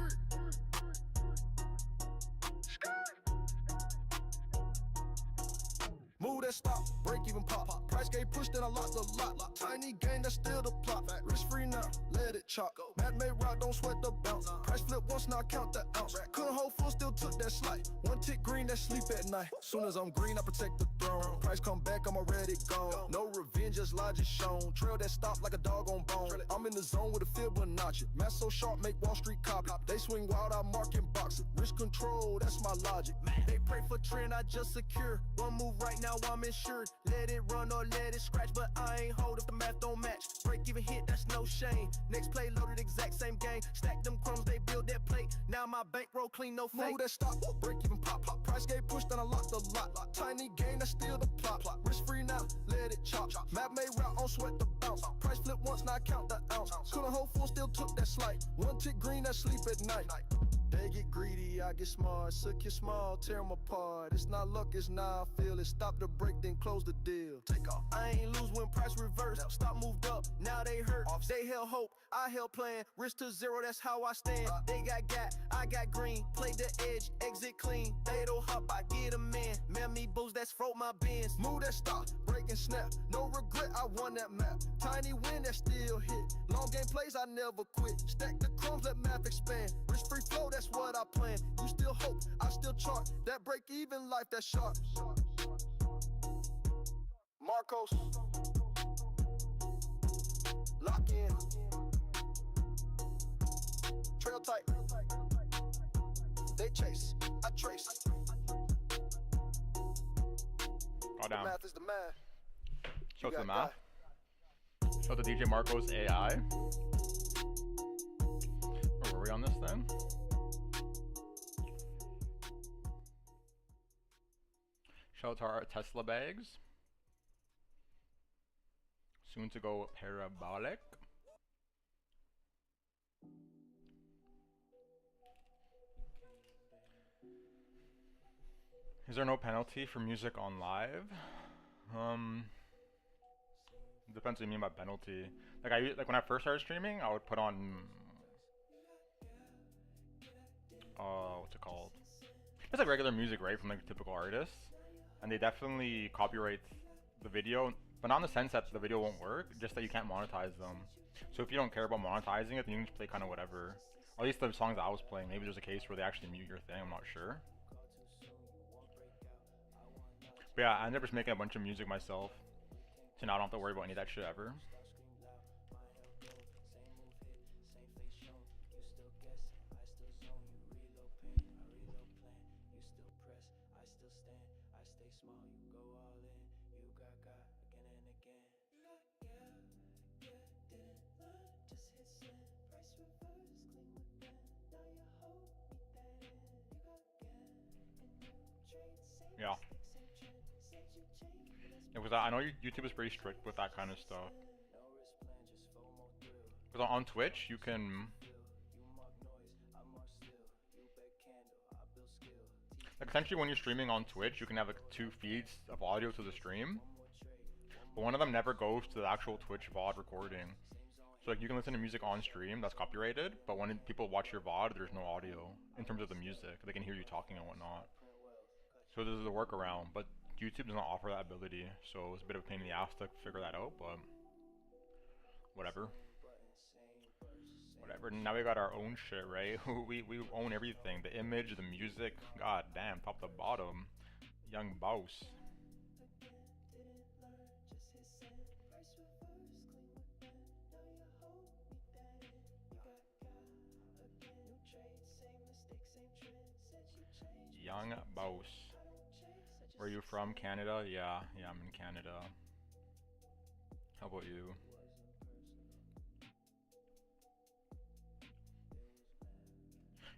Move that stop, break even pop. Price gate push, then I lock the lot. Tiny gain, that's still the plot. Risk free now, let it chop. Mad made rock, don't sweat the bounce. Price flip once, now count the ounce. Couldn't hold full, still took that slight. One tick green, that sleep at night. Soon as I'm green, I protect the throne. Price come back, I'm already gone. No revenge, just logic shown. Trail that stop like a dog on bone. I'm in the zone with a Fibonacci. Math so sharp, make Wall Street copy. They swing wild, I mark and box it. Risk control, that's my logic. They pray for trend, I just secure. One move right now, I'm insured. Let it run or let it scratch, but I ain't hold if the math don't match. Break even hit, that's no shame. Next play loaded, exact same game. Stack them crumbs, they build that plate. Now my bankroll clean, no fake. Move that stop, break even pop. Price gate push, then I lock the lot. Tiny gain, that's still the plot. Risk free now, let it chop. Map made route, on sweat the bounce. Price flip once, now count the ounce. Couldn't hold full, still took that slight. One tick green, that sleep at night. They get greedy, I get smart. Suck your small, tear them apart. It's not luck, it's now I feel it. Stop the break, then close the deal. Take off. I ain't lose when price reversed. Stop moved up, now they hurt. They held hope, I held plan. Risk to zero, that's how I stand. They got I got green. Play the edge, exit clean. They don't hop, I get them in. Mammy boost, that's frote my bins. Move that stop, break and snap. No regret, I won that map. Tiny win that still hit. Long game plays, I never quit. Stack the crumbs, let math expand. Rich free flow, that's what I plan. You still hope, I still chart. That break even life, that's sharp. Marcos. Lock in. Trail tight. They chase, I trace. Go down. Math is the math. Show You the got math. Show the DJ Marcos AI. Where were we on this then? Shout out to our Tesla bags. Soon to go parabolic. Is there no penalty for music on live? Depends what you mean by penalty. Like when I first started streaming, I would put on what's it called? It's like regular music, right, from like typical artists, and they definitely copyright the video, but not in the sense that the video won't work, just that you can't monetize them. So if you don't care about monetizing it, then you can just play kind of whatever. Or at least the songs I was playing, maybe there's a case where they actually mute your thing, I'm not sure. But yeah, I ended up just making a bunch of music myself, so now I don't have to worry about any of that shit ever. Yeah. Because I know YouTube is pretty strict with that kind of stuff. Because on Twitch, you can... Like essentially when you're streaming on Twitch, you can have like 2 feeds of audio to the stream. But one of them never goes to the actual Twitch VOD recording. So like you can listen to music on stream that's copyrighted, but when people watch your VOD, there's no audio in terms of the music. They can hear you talking and whatnot. So there's a workaround, but YouTube does not offer that ability, so it's a bit of a pain in the ass to figure that out, but whatever. Whatever, now we got our own shit, right? we own everything, the image, the music, god damn, top to bottom. Young boss. Young boss. Where are you from? Canada? Yeah, I'm in Canada. How about you?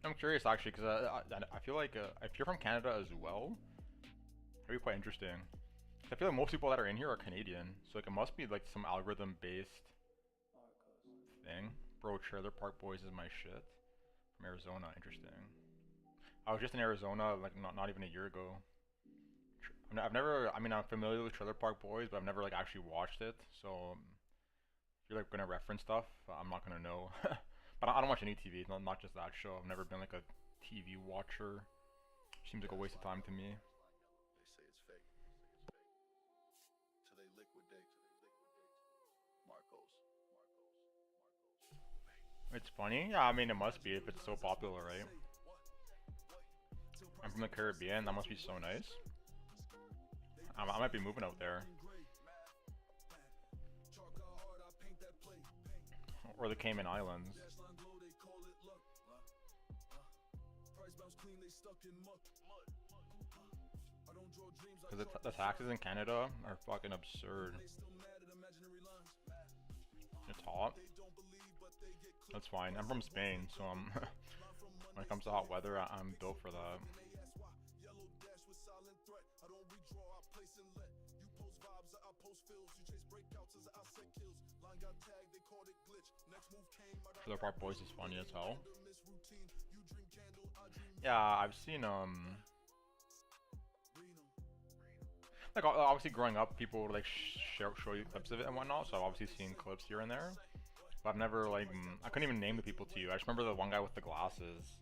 I'm curious actually, because I feel like if you're from Canada as well, it'd be quite interesting. I feel like most people that are in here are Canadian, so like it must be like some algorithm-based thing. Bro, Trailer Park Boys is my shit. From Arizona, interesting. I was just in Arizona like not even a year ago. I've never, I mean I'm familiar with Trailer Park Boys, but I've never like actually watched it, so if you're like gonna reference stuff, I'm not gonna know. But I don't watch any TV, not just that show. I've never been like a TV watcher. Seems like a waste of time to me. They say it's fake. Till they liquidate. Marcos. It's funny? Yeah, I mean it must be if it's so popular, right? I'm from the Caribbean, that must be so nice. I might be moving out there. Or the Cayman Islands. Because the taxes in Canada are fucking absurd. It's hot. That's fine. I'm from Spain, so I'm when it comes to hot weather, I'm built for that. Trailer Park Boys is funny as hell. Yeah, I've seen like obviously growing up, people would like show you clips of it and whatnot. So I've obviously seen clips here and there, but I've never like I couldn't even name the people to you. I just remember the one guy with the glasses.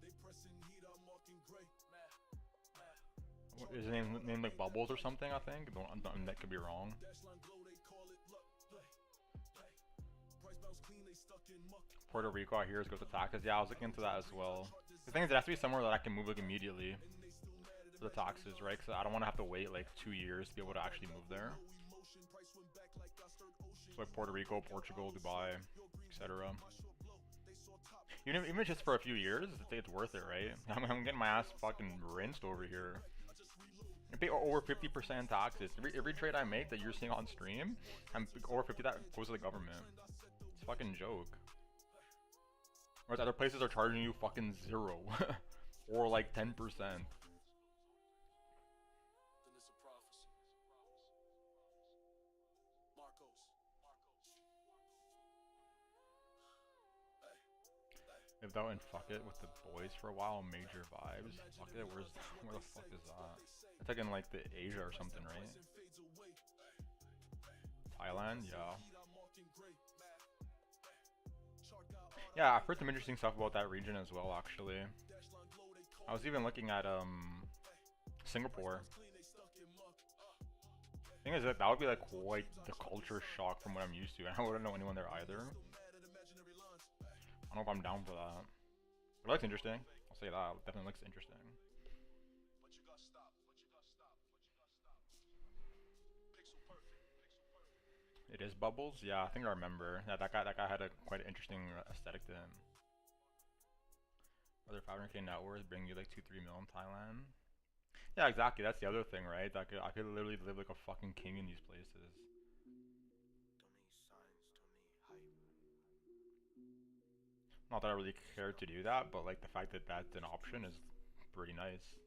Is his name named like Bubbles or something? I think. That could be wrong. Puerto Rico out here is go to taxes. Yeah, I was looking into that as well. The thing is, it has to be somewhere that I can move like immediately for the taxes, right? Because I don't want to have to wait like 2 years to be able to actually move there. So like Puerto Rico, Portugal, Dubai, etc. Even just for a few years, it's worth it, right? I'm getting my ass fucking rinsed over here. I pay over 50% taxes. Every trade I make that you're seeing on stream, I'm over 50 that goes to the government. It's a fucking joke. Whereas other places are charging you fucking 0 or like 10%. Lived out and fuck it with the boys for a while. Major vibes. Fuck it. Where the fuck is that? It's like in like the Asia or something, right? Thailand, yeah. Yeah, I've heard some interesting stuff about that region as well, actually. I was even looking at Singapore. Thing is that would be like quite the culture shock from what I'm used to, and I wouldn't know anyone there either. I don't know if I'm down for that. But it looks interesting. I'll say that. It definitely looks interesting. It is Bubbles? Yeah, I think I remember. Yeah, that guy had a quite interesting aesthetic to him. Other 500k net worth bring you like 2-3 mil in Thailand. Yeah, exactly. That's the other thing, right? I could literally live like a fucking king in these places. Not that I really care to do that, but like the fact that that's an option is pretty nice.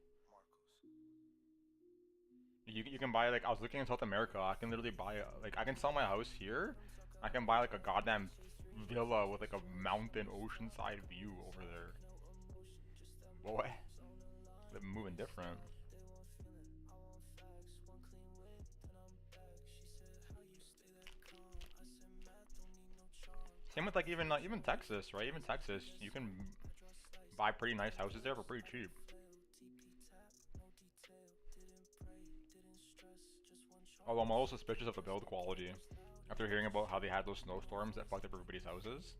You can buy like, I was looking in South America, I can literally buy like, I can sell my house here. I can buy like a goddamn villa with like a mountain oceanside view over there. Boy, they're moving different. Same with like even Texas, right? Even Texas, you can buy pretty nice houses there for pretty cheap. Although I'm a little suspicious of the build quality after hearing about how they had those snowstorms that fucked up everybody's houses.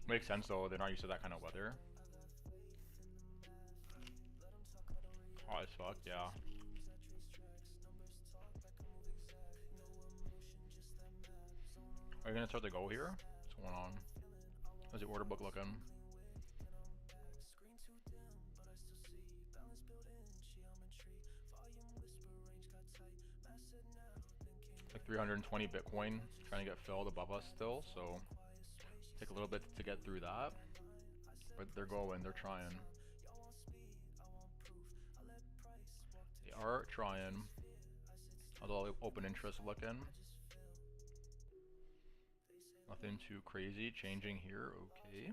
Makes sense though, they're not used to that kind of weather. Oh, it's fucked, yeah. Are you gonna start to go here? What's going on? How's the order book looking? Like 320 Bitcoin trying to get filled above us still, so take a little bit to get through that. But they're going, they're trying. They are trying. Although open interest looking. Nothing too crazy changing here, okay.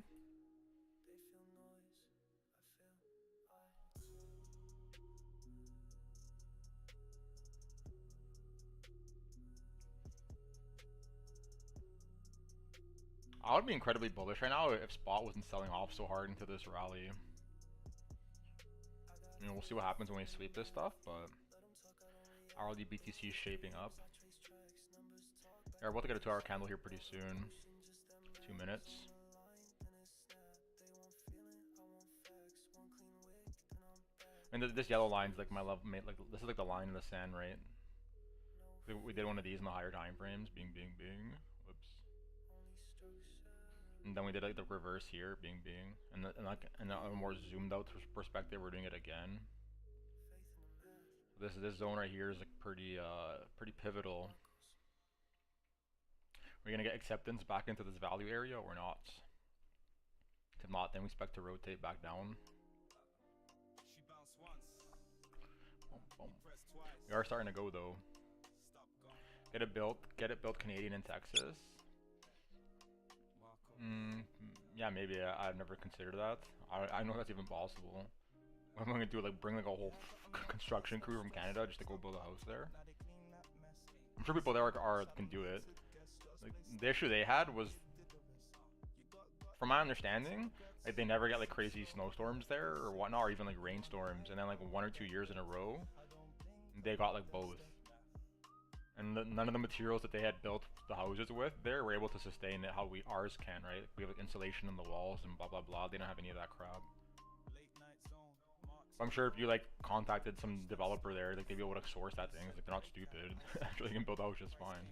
I would be incredibly bullish right now if Spot wasn't selling off so hard into this rally. I mean, we'll see what happens when we sweep this stuff, but hourly BTC is shaping up. We're about to get a 2-hour candle here pretty soon. 2 minutes. And this yellow line's like my love mate, like this is like the line in the sand, right? We did one of these in the higher time frames, bing. Whoops. And then we did like the reverse here, bing. And a more zoomed out perspective, we're doing it again. This zone right here is like pretty pivotal. We're gonna get acceptance back into this value area or not? If not, then we expect to rotate back down. Boom. We are starting to go though. Get it built Canadian in Texas. Yeah, maybe. I've never considered that. I know that's even possible. What am I gonna do? Like bring like a whole construction crew from Canada just to go build a house there? I'm sure people there can do it. Like, the issue they had was, from my understanding, like they never get like crazy snowstorms there or whatnot, or even like rainstorms. And then like 1 or 2 years in a row, they got like both. And none of the materials that they had built the houses with there were able to sustain it how ours can, right? We have like insulation in the walls and blah blah blah. They don't have any of that crap. I'm sure if you like contacted some developer there, like they'd be able to source that thing. Like they're not stupid. Actually, they can build houses just fine.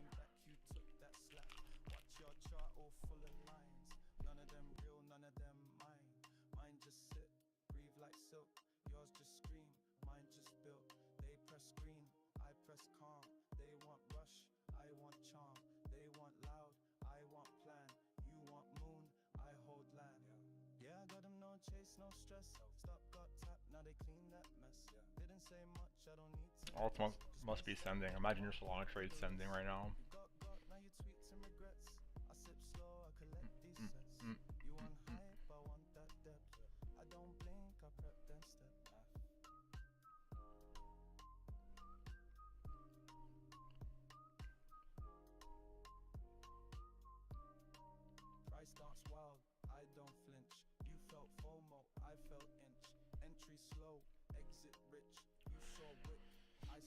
Alt must be sending. Imagine your Solana trade sending right now.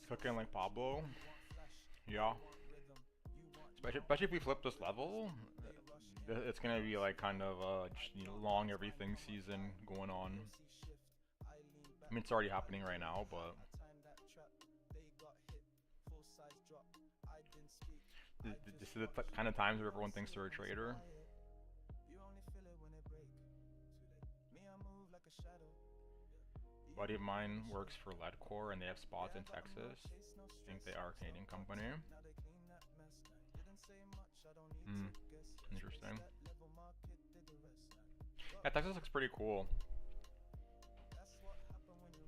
Cooking like Pablo, yeah. Especially if we flip this level, it's gonna be like kind of just, you know, long everything season going on. I mean, it's already happening right now, but this is the kind of times where everyone thinks they're a trader. Buddy of mine works for Ledcore and they have spots in Texas. I think they are a Canadian company. Interesting. Yeah, Texas looks pretty cool.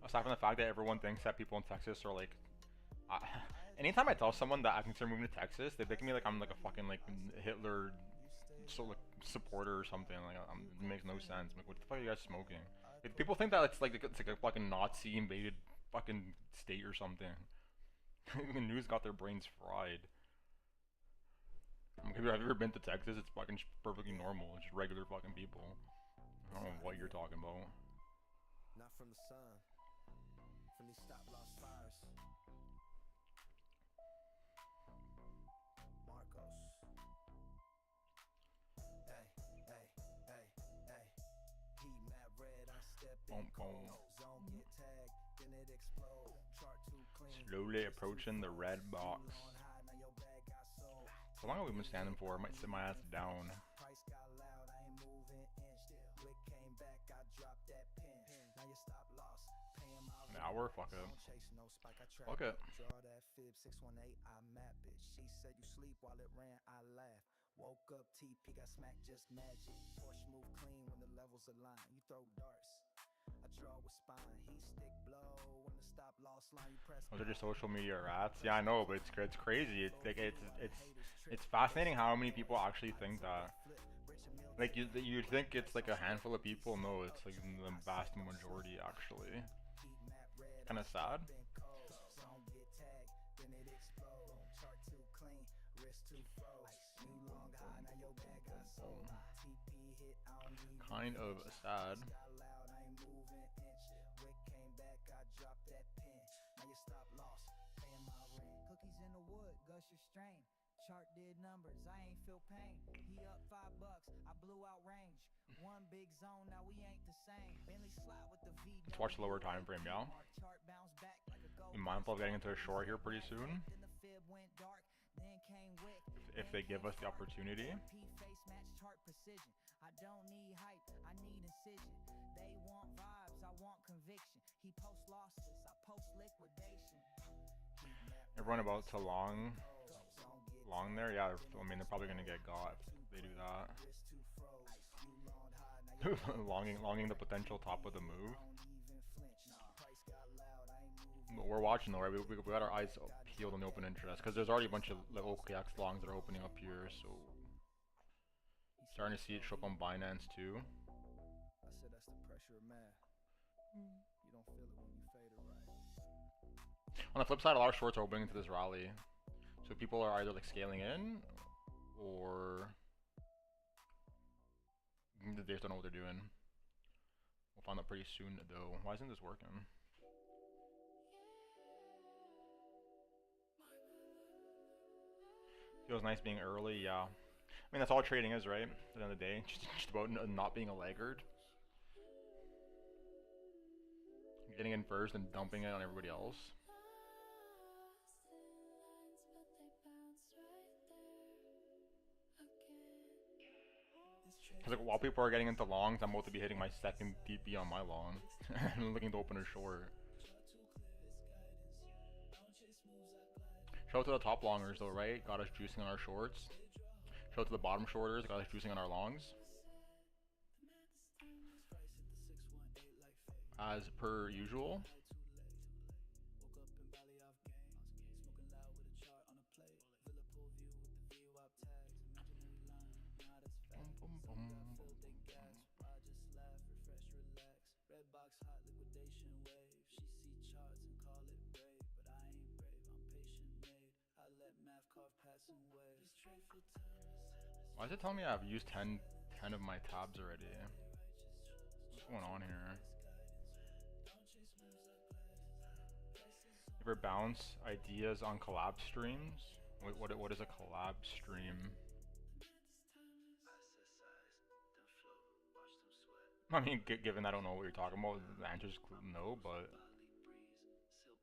Aside from the fact that everyone thinks that people in Texas are like... anytime I tell someone that I consider moving to Texas, they think me like I'm like a fucking like Hitler supporter or something. Like it makes no sense. I'm like, what the fuck are you guys smoking? People think that it's like a fucking Nazi invaded fucking state or something. The news got their brains fried. Have you ever been to Texas? It's fucking perfectly normal. It's just regular fucking people. I don't know what you're talking about. Not from the sun. From these stop loss fires. Marcos. Hey, hey, hey, hey. Heat map red, I step in cold. Zone get tagged, then it explode. Chart too clean. Slowly approaching the red box. How long have we been standing for? I might sit my ass down. Price got loud, I ain't moving inch. Wick came back, I dropped that pin. Now you stop loss, paying my An hour? Fuck it. Fuck it. Draw that fib 618, I map it. She said you sleep while it ran, I laugh. Woke up, TP got smacked, just magic. Porsche move clean when the levels align. You throw darts, I draw with spine. He stick blow when the stop loss line you press. Those are just social media rats. Yeah, I know, but it's crazy. It's like it's fascinating how many people actually think that. Like you think it's like a handful of people. No, it's like the vast majority actually. Kind of sad. Kind of sad. Cookies in the wood, gusher strain. Chart did numbers, I ain't feel pain. He up $5, I blew out range. One big zone, now we ain't the same. Bentley slide with the V. Let's watch lower time frame, y'all. Be mindful of getting into a short here pretty soon. If they give us the opportunity. I don't need hype, I need incision. They want vibes, I want conviction. He post losses, I post liquidation. Everyone about to long there? Yeah, I mean they're probably gonna get got if they do that. longing the potential top of the move. But we're watching though, right? We got our eyes peeled on the open interest because there's already a bunch of like OKX longs that are opening up here, so starting to see it show up on Binance too. I said that's the pressure of math. You don't feel it when you fade it right. On the flip side, a lot of shorts are opening into this rally, so people are either like scaling in or They just don't know what they're doing. We'll find out pretty soon though. Why isn't this working? Feels nice being early, yeah. I mean, that's all trading is, right? At the end of the day, just about not being a laggard. Getting in first and dumping it on everybody else. Because like, while people are getting into longs, I'm about to be hitting my second TP on my long. And I'm looking to open a short. Shout out to the top longers though, right? Got us juicing on our shorts. Shout out to the bottom shorters, got us juicing on our longs. As per usual. Why is it telling me I've used 10 of my tabs already? What's going on here? You ever bounce ideas on collab streams? What is a collab stream? I mean, given I don't know what you're talking about, the answer's no, but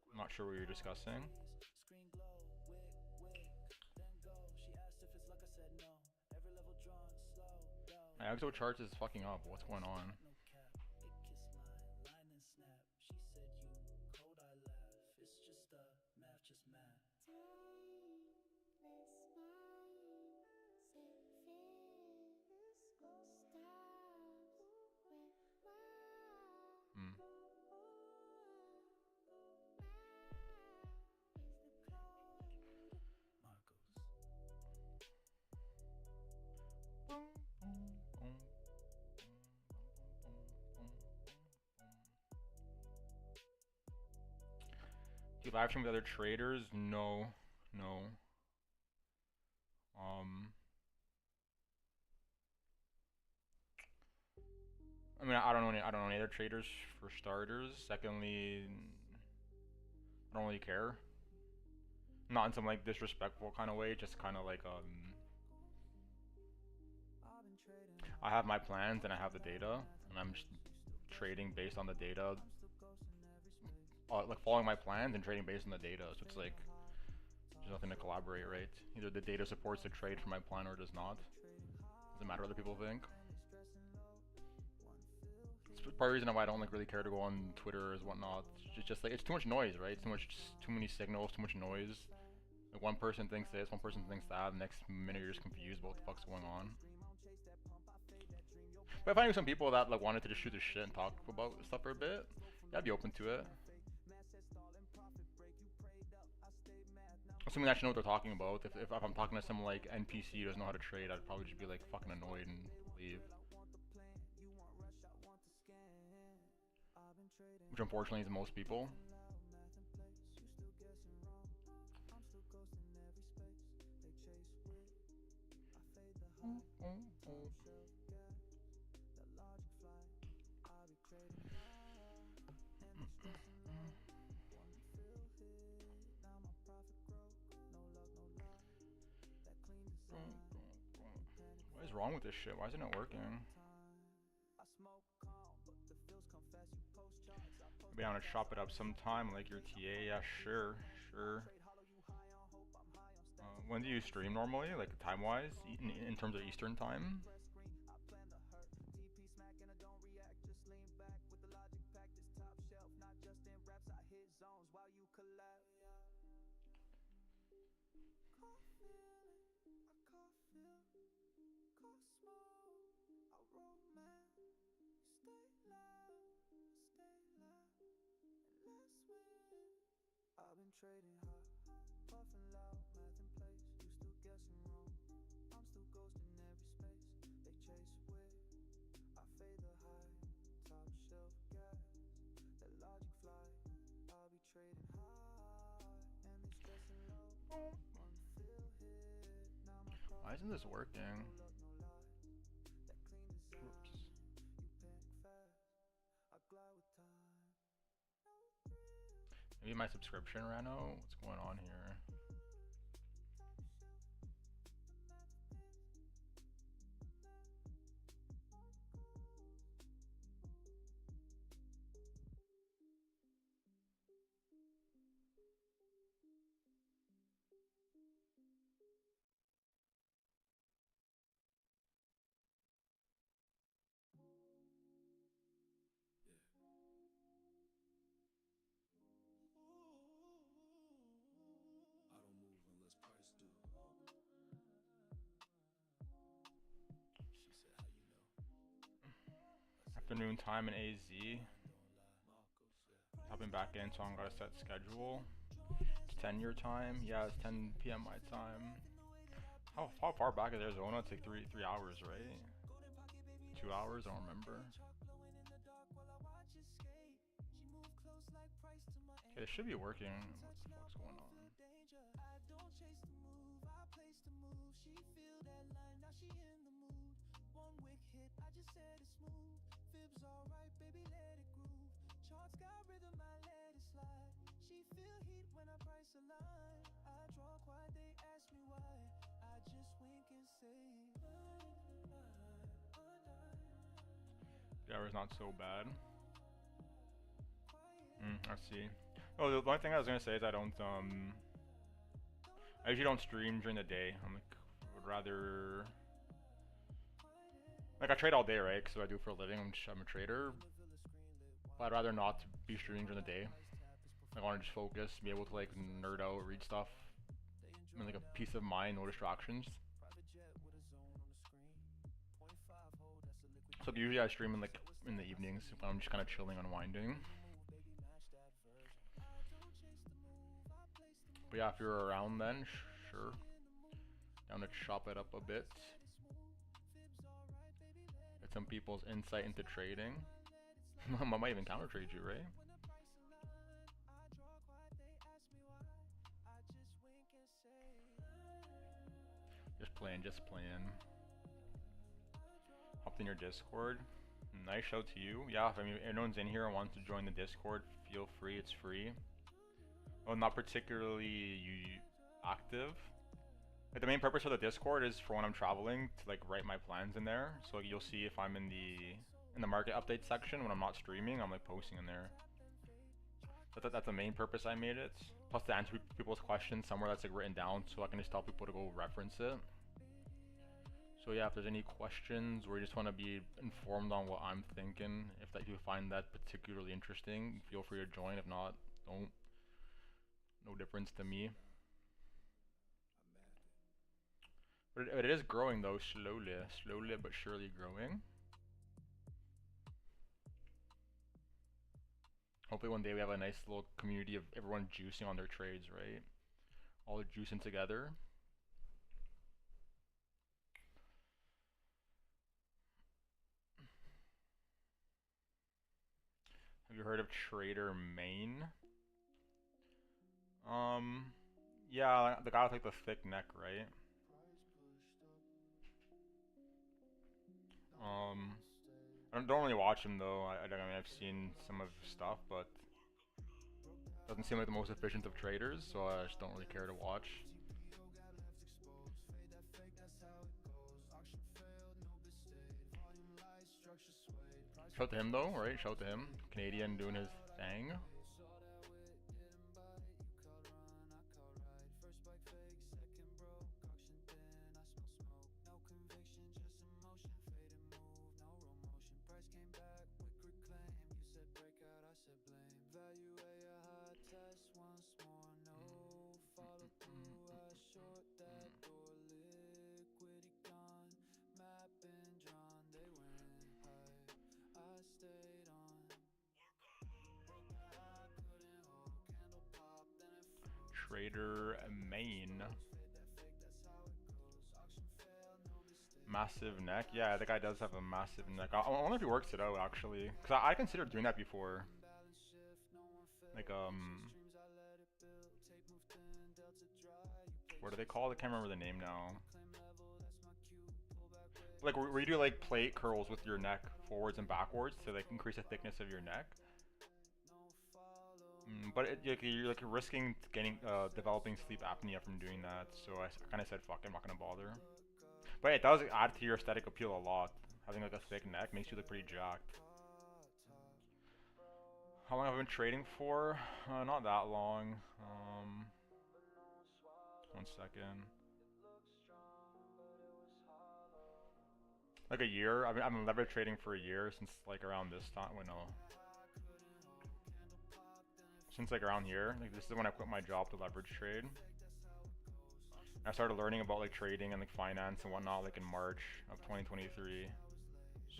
I'm not sure what you're discussing. My EXO charts is fucking up. What's going on? Do you live stream with other traders? No. I mean, I don't know any other traders for starters. Secondly, I don't really care. Not in some like disrespectful kind of way, just kind of like I have my plans and I have the data, and I'm just trading based on the data. Like following my plans and trading based on the data. So it's like there's nothing to collaborate, right? Either the data supports the trade for my plan or it does not. Doesn't matter what other people think. It's part of the reason why I don't like really care to go on Twitter or whatnot. It's just like it's too much noise, right? Too many signals, too much noise. Like one person thinks this, one person thinks that. The next minute you're just confused about what the fuck's going on. But if I knew some people that like wanted to just shoot the shit and talk about stuff for a bit, yeah, I'd be open to it. Assuming I actually know what they're talking about. If I'm talking to some like NPC who doesn't know how to trade, I'd probably just be like fucking annoyed and leave. Which unfortunately is most people. What is wrong with this shit? Why isn't it working? Maybe I want to chop it up sometime, like your TA. Yeah, sure. When do you stream normally, like time-wise, in terms of Eastern time? Trading hot, puffing loud, math in place. You still guessing wrong. I'm still ghosting every space. They chase with. I fade the high, top shelf gas. That logic fly. I'll be trading high, and they stressing low. One feel hit. Now my Why isn't this working? that clean design. Oops. Maybe my subscription ran out. What's going on here? I don't move unless Price do. She said, how you know? Afternoon time in AZ. Don't lie. Marcos, yeah. Hopping back in, so I'm got a set schedule. It's 10 your time. Yeah, it's 10 p.m. my time. How far back is Arizona? It's like three hours, right? 2 hours? I don't remember. Okay, it should be working. What the fuck's going on? The hour's not so bad. I see. Oh, the one thing I was gonna say is I usually don't stream during the day. Would rather, I trade all day, right? Cause what I do for a living. I'm a trader. But I'd rather not be streaming during the day. I want to just focus, be able to nerd out, read stuff. A peace of mind, no distractions. So usually I stream in the evenings when I'm just kind of chilling, unwinding. But yeah, if you're around then, sure. Down to chop it up a bit. Get some people's insight into trading. I might even counter trade you, right? Just playing. Hopped in your Discord. Nice show to you. Yeah, if anyone's in here and wants to join the Discord, feel free. It's free. Well, not particularly active. The main purpose of the Discord is for when I'm traveling to write my plans in there. So you'll see if I'm in the market update section when I'm not streaming. I'm posting in there. That's the main purpose I made it. Plus to answer people's questions somewhere that's written down, so I can just tell people to go reference it. So yeah, if there's any questions or you just want to be informed on what I'm thinking, if you find that particularly interesting, feel free to join. If not, don't. No difference to me. But it is growing though, slowly but surely growing. Hopefully one day we have a nice little community of everyone juicing on their trades, right? All juicing together. Have you heard of Trader Main? Yeah, the guy with the thick neck, right? I don't really watch him though. I mean, I've seen some of his stuff, but doesn't seem like the most efficient of traders, so I just don't really care to watch. Shout to him though, right? Shout to him. Canadian doing his thing. Trader Main. Massive neck. Yeah, the guy does have a massive neck. I wonder if he works it out actually, because I considered doing that before. What are they called? I can't remember the name now. Where you do plate curls with your neck forwards and backwards to increase the thickness of your neck. But you're like risking getting developing sleep apnea from doing that. So I kind of said, fuck it, I'm not gonna bother. But it does add to your aesthetic appeal a lot. Having like a thick neck makes you look pretty jacked. How long have I been trading for? Not that long. 1 second. Like a year. I've been leverage trading for a year since like around this time. Wait, no. Since like around here. Like this is when I quit my job to leverage trade. I started learning about like trading and like finance and whatnot like in March of 2023.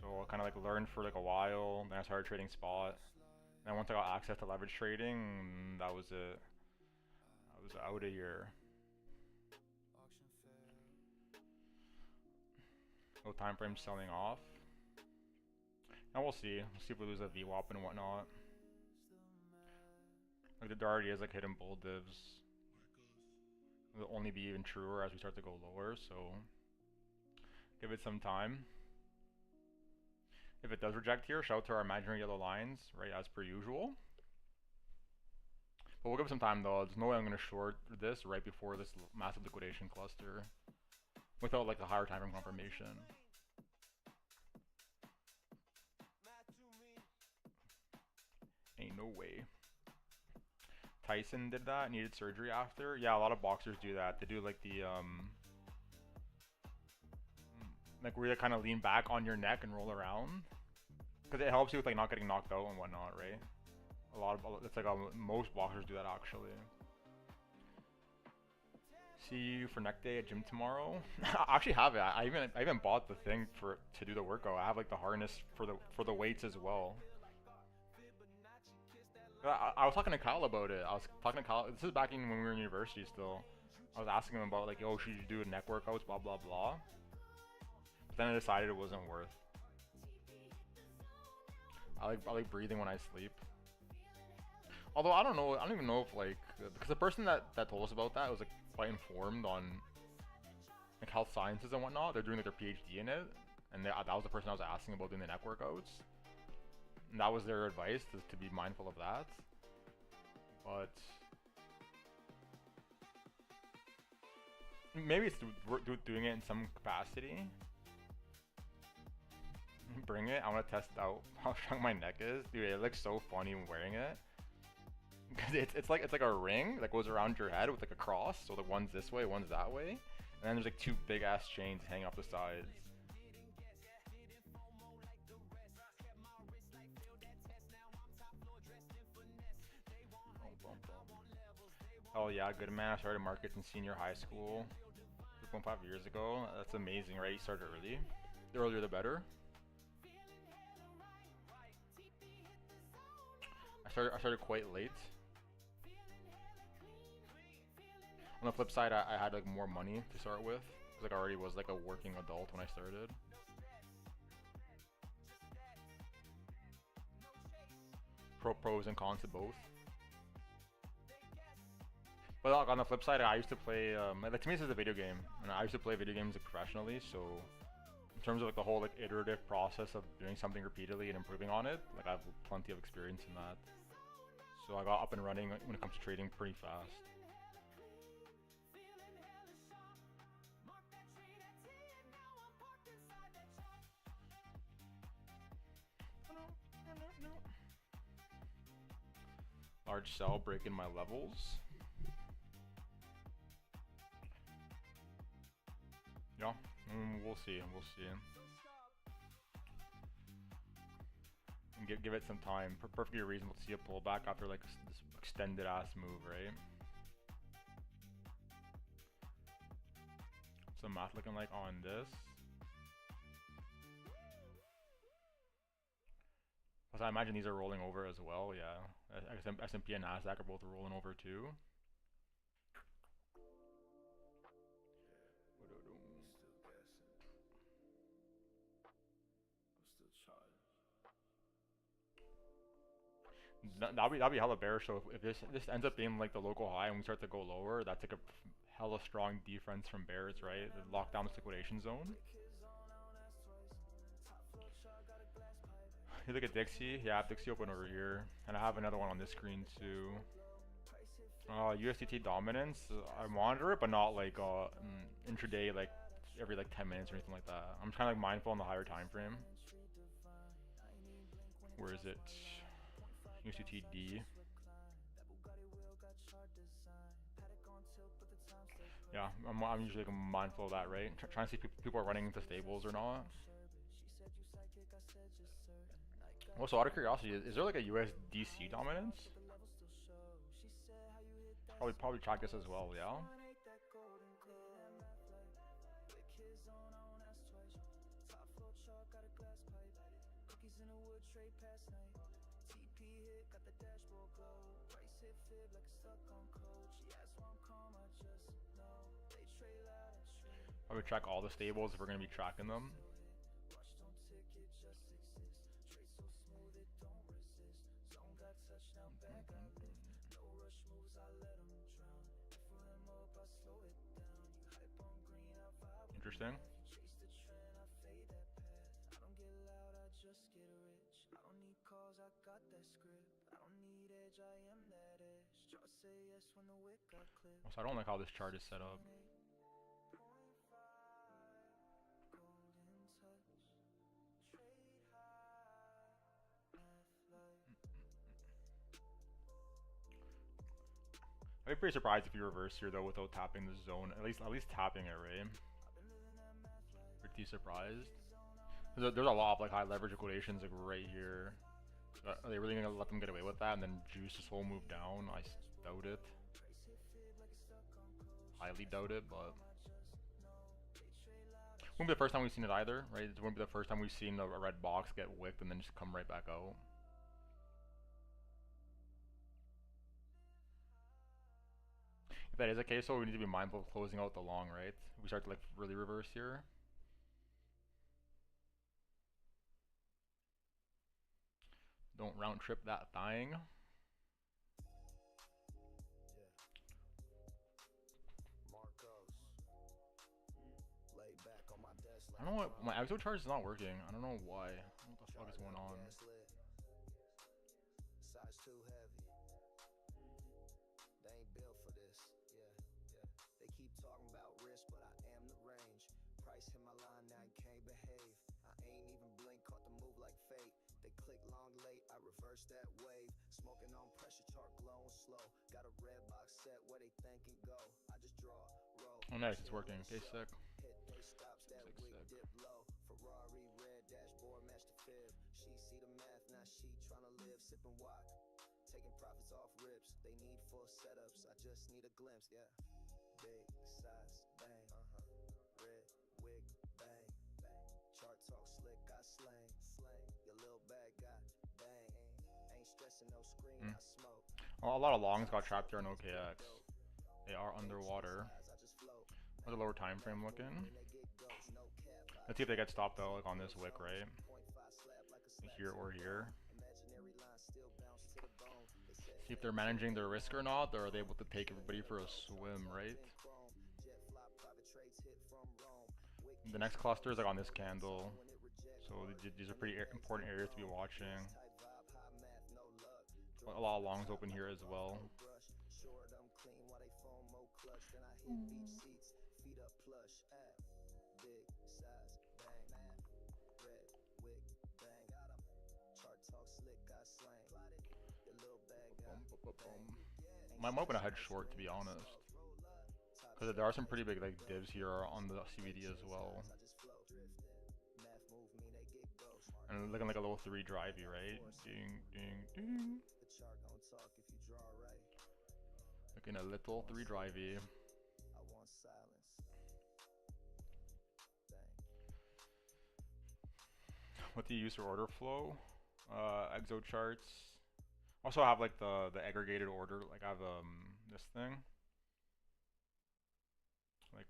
So I kind of like learned for like a while. Then I started trading spot. And once I got access to leverage trading, that was it. I was out a year. No time frame selling off. And we'll see. We'll see if we lose a VWAP and whatnot. Like there already is like hidden bull divs. It'll only be even truer as we start to go lower, so give it some time. If it does reject here, shout out to our imaginary yellow lines, right, as per usual. But we'll give it some time though. There's no way I'm going to short this right before this massive liquidation cluster without like a higher time frame confirmation. Ain't no way. Tyson did that, needed surgery after. Yeah, a lot of boxers do that. They do like the like where you kind of lean back on your neck and roll around, because it helps you with like not getting knocked out and whatnot, right? It's like most boxers do that actually. See you for neck day at gym tomorrow. I actually have it. I even bought the thing to do the workout. I have like the harness for the weights as well. I was talking to Kyle about it. I was talking to Kyle. This is back in when we were in university still. I was asking him about like, oh, should you do neck workouts, blah blah blah. But then I decided it wasn't worth. I like breathing when I sleep. Although I don't know, I don't even know if like, because the person that told us about that was like quite informed on like health sciences and whatnot. They're doing like their PhD in it, and that was the person I was asking about doing the neck workouts. And that was their advice, to be mindful of that. But maybe it's doing it in some capacity. Bring it. I want to test out how strong my neck is. Dude, it looks so funny wearing it. Cause it's like a ring that goes around your head with like a cross. So the one's this way, one's that way, and then there's like two big ass chains hanging off the sides. Oh yeah, good man. I started markets in senior high school 3.5 years ago. That's amazing, right? You started early. The earlier the better. I started quite late. On the flip side, I had like more money to start with, because like I already was like a working adult when I started. Pros and cons to both. But like, on the flip side, I used to play, like to me this is a video game, and I used to play video games like, professionally, so in terms of like the whole like iterative process of doing something repeatedly and improving on it, like I have plenty of experience in that. So I got up and running when it comes to trading pretty fast. Large sell, breaking my levels. Yeah, we'll see. And give it some time. Perfectly reasonable to see a pullback after like this extended ass move, right? What's the math looking like on this? Plus, I imagine these are rolling over as well. Yeah, S&P and Nasdaq are both rolling over too. That'll be hella bearish. So if this ends up being like the local high and we start to go lower, that's like a hella strong defense from bears, right? Lock down this liquidation zone. You look at Dixie. Yeah, I have Dixie open over here, and I have another one on this screen too. USDT dominance. I monitor it, but not like intraday, like every like 10 minutes or anything like that. I'm kind of like mindful on the higher time frame. Where is it? USDTD. Yeah, I'm usually like mindful of that, right? Trying to see if people are running into stables or not. Also, out of curiosity, is there like a USDC dominance? Probably track this as well, yeah. I would track all the stables if we're gonna be tracking them. Interesting. Also, I don't like how this chart is set up. I'd be pretty surprised if you reverse here though without tapping the zone. At least tapping it, right? Pretty surprised. There's a lot of like high leverage liquidations like right here. Are they really gonna let them get away with that and then juice this whole move down? I doubt it. Highly doubt it, but won't be the first time we've seen it either, right? It won't be the first time we've seen a red box get wicked and then just come right back out. If that is the case, though, we need to be mindful of closing out the long, right? We start to like really reverse here. Don't round trip that thing. I don't know what my exo charge is not working. I don't know why. I don't know what the fuck is going on. That wave, smoking on pressure, chart glowing slow. Got a red box set where they think and go. I just draw, roll. Oh nice, it's working. Okay, sick. Hit they stops that week dip low. Ferrari red dashboard match the fib. She see the math, now she tryna live, sipping wine. Taking profits off rips. They need full setups. I just need a glimpse, yeah. Big size, bang, red wig, bang, bang. Chart talk slick, I slang, your little bad guy. Well, a lot of longs got trapped here on OKX. They are underwater. How's the lower time frame looking? Let's see if they get stopped though, like on this wick, right? Here or here. See if they're managing their risk or not, or are they able to take everybody for a swim, right? The next cluster is like on this candle. So these are pretty important areas to be watching. A lot of longs open here as well. I'm open a head short to be honest, because there are some pretty big like divs here on the CBD as well. And looking like a little 3 drivey, right? Ding, ding, ding. Looking a little 3 drivey. What do you use for order flow? Exo charts. Also I have like the aggregated order, like I have this thing. Like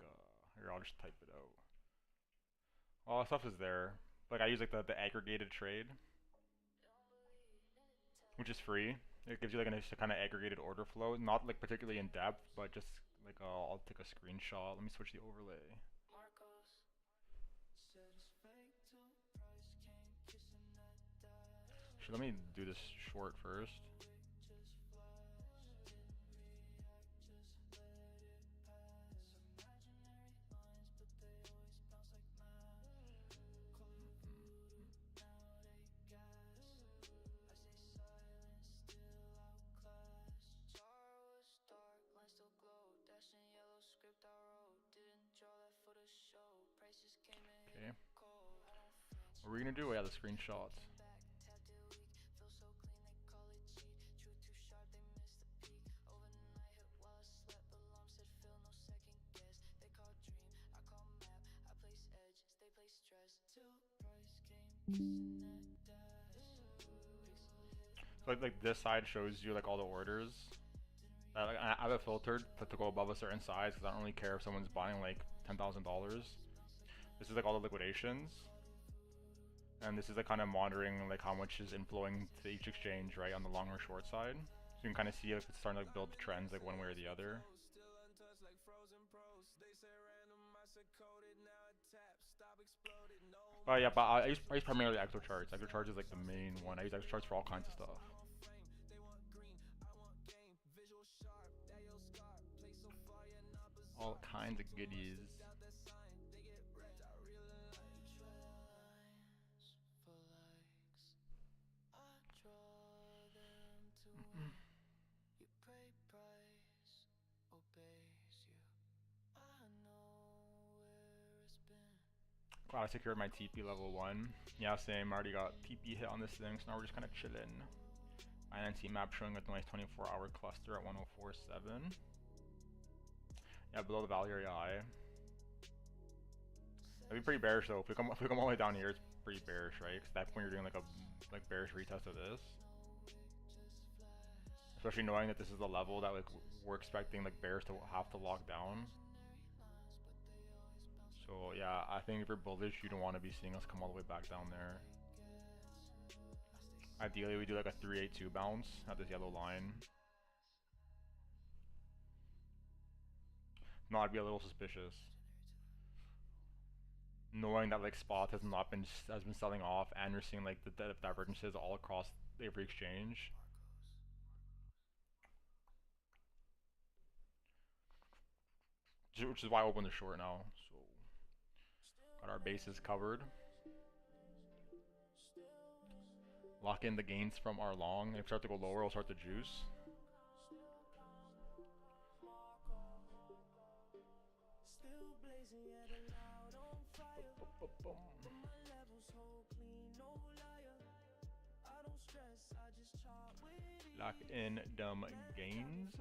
here I'll just type it out. All that stuff is there. Like I use like the aggregated trade, which is free. It gives you like a kind of aggregated order flow, not like particularly in depth, but just like I'll take a screenshot. Let me switch the overlay. Actually, let me do this short first. Okay. What are we gonna do? Yeah, the screenshots. So like this side shows you like all the orders. Like, I have it filtered to go above a certain size because I don't really care if someone's buying like $10,000. This is like all the liquidations, and this is like kind of monitoring like how much is inflowing to each exchange, right, on the long or short side. So you can kind of see if it's starting to like build trends like one way or the other. But yeah, but I use primarily Exocharts. Exocharts is like the main one. I use Exocharts for all kinds of stuff. All kinds of goodies. Wow, I secured my TP level 1. Yeah, same. I already got TP hit on this thing, so now we're just kind of chilling. INC map showing a nice 24-hour cluster at 104.7. Yeah, below the value area high. That'd be pretty bearish though. If we come all the way down here, it's pretty bearish, right? Because at that point you're doing like a bearish retest of this. Especially knowing that this is the level that like we're expecting like bears to have to lock down. So yeah, I think if you're bullish, you don't want to be seeing us come all the way back down there. Ideally, we do like a 382 bounce at this yellow line. No, I'd be a little suspicious, knowing that like spot has been selling off, and you're seeing like the divergences all across every exchange. Which is why I opened the short now. So got our bases covered. Lock in the gains from our long. If we start to go lower, we'll start to juice. Lock in dumb gains.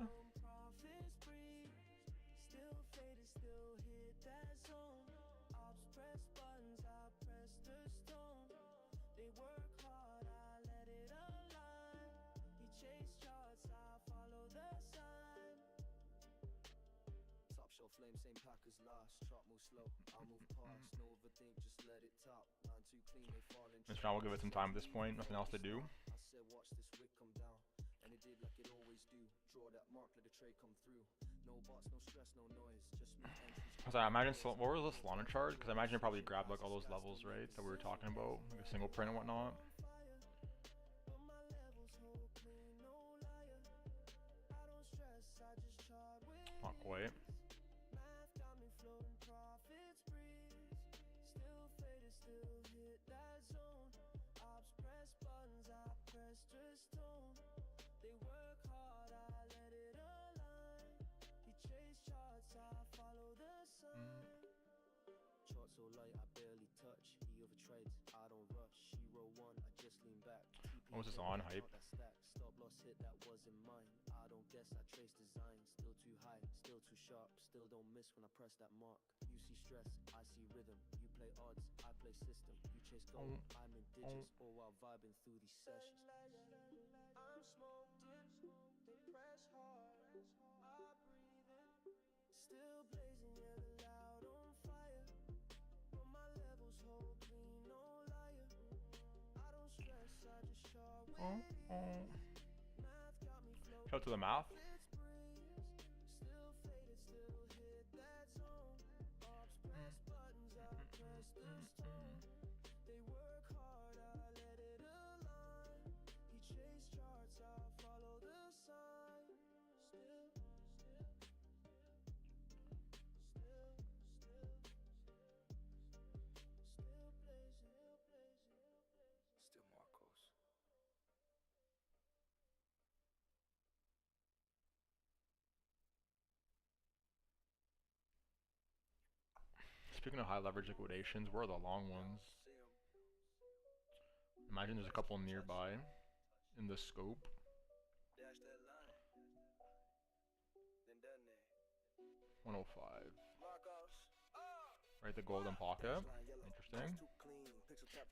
Flame, same pack as last. Chart move slow, I'll move past. No overthink, just let it top. Line too clean, they fall in. This round we'll give it some time at this point. Nothing else to do. I said watch this wick come down, and it did like it always do. Draw that mark, let the trade come through. No bots, no stress, no noise. Just me entries. So I imagine what was the Solana chart? Because I imagine it probably grabbed like all those levels, right, that we were talking about, like a single print and whatnot. Not quite. So light, I barely touch. He overtrades, I don't rush. She roll one, I just lean back. What was this on? Hype? Stop loss hit, that wasn't mine. I don't guess, I trace design. Still too high, still too sharp. Still don't miss when I press that mark. You see stress, I see rhythm. You play odds, I play system. You chase gold, I'm in digits. All while vibing through these sessions. I'm smoked in, they press hard. I breathe in, still blazing, yeah, the loud on fire. But my levels hold clean, no liar. I don't stress, I just char with it. Math got me floating. Shout out to the math. Still faded, still hit that zone. Ops press buttons, I press the stone. They work hard, I let it align. Speaking of high leverage liquidations, where are the long ones? Imagine there's a couple nearby in the scope. Dash that line. Then detonate. 105. Marcos. Right, the golden pocket. Interesting.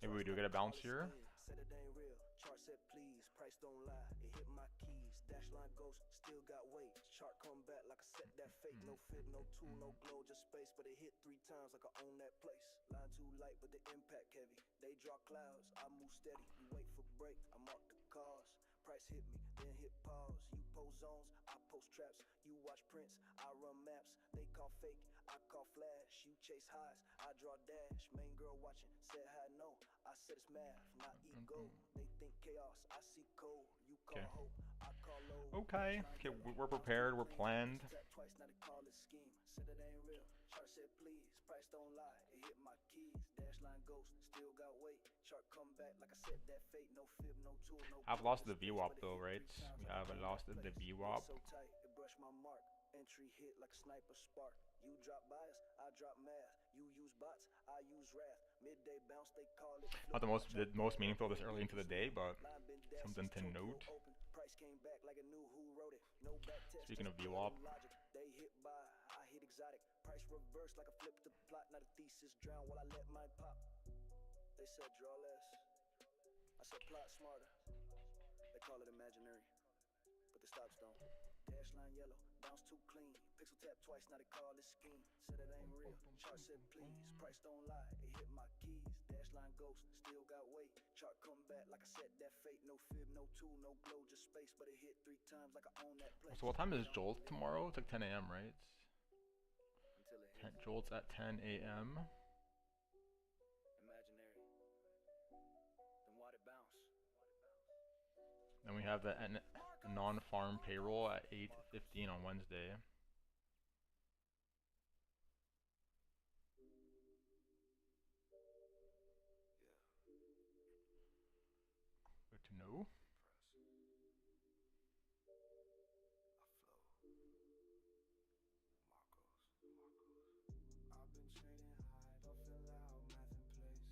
Maybe we do get a bounce here. Said it ain't real. Chart said please. Price don't lie. It hit my keys. Dash line ghost. Still got weight. Chart come back like I set that fate. No fib, no tool, no glow, just space. But it hit 3 times like I own that place. Line too light, but the impact heavy. They draw clouds. I move steady. You wait for break. I mark the cause. Price hit me, then hit pause. You post zones, I post traps. You watch prints, I run maps. They call fake, I call flash. You chase highs, I draw dash. Main girl watching, said hi no. I said it's math, not ego. They think chaos, I see code. You call hope, I call low. Okay, we're prepared, we're planned. Tap twice, now they call it scheme. Said it ain't real. Chart said please, price don't lie. It hit my keys. Dash line ghost, still got weight. Chart come back like I said that fate. No fib, no tool, no. I've lost the VWAP though, right? We haven't lost the VWAP. So tight, it brushed my mark. Entry hit like a sniper spark. You drop bias, I drop math. You use bots, I use wrath. Midday bounce, they call it. Not the most meaningful this early into the day, but something to note. Price came back like I knew who wrote it. No back test. Speaking of VWAP, they hit by, I hit exotic. Price reverse like I flipped the plot. Not a thesis drown while I let mine pop. They said draw less. I said plot smarter. They call it imaginary, but the stops don't. Dash line yellow, bounce too clean. Pixel tap twice, now they call it scheme. Said it ain't real. Chart said please, price don't lie. It hit my keys. Dash line ghost, still got weight. Chart come back like I said that fate. No fib, no tool, no glow, just space. But it hit 3 times like I own that place. so what time is Jolt tomorrow? It's like 10 a.m., right? Until it hit. Jolt's at 10 a.m. Imaginary. Then why'd it bounce? Then we have the non-farm payroll at 8:15 on Wednesday. Good to know. I've been trading high, don't fill out math in place.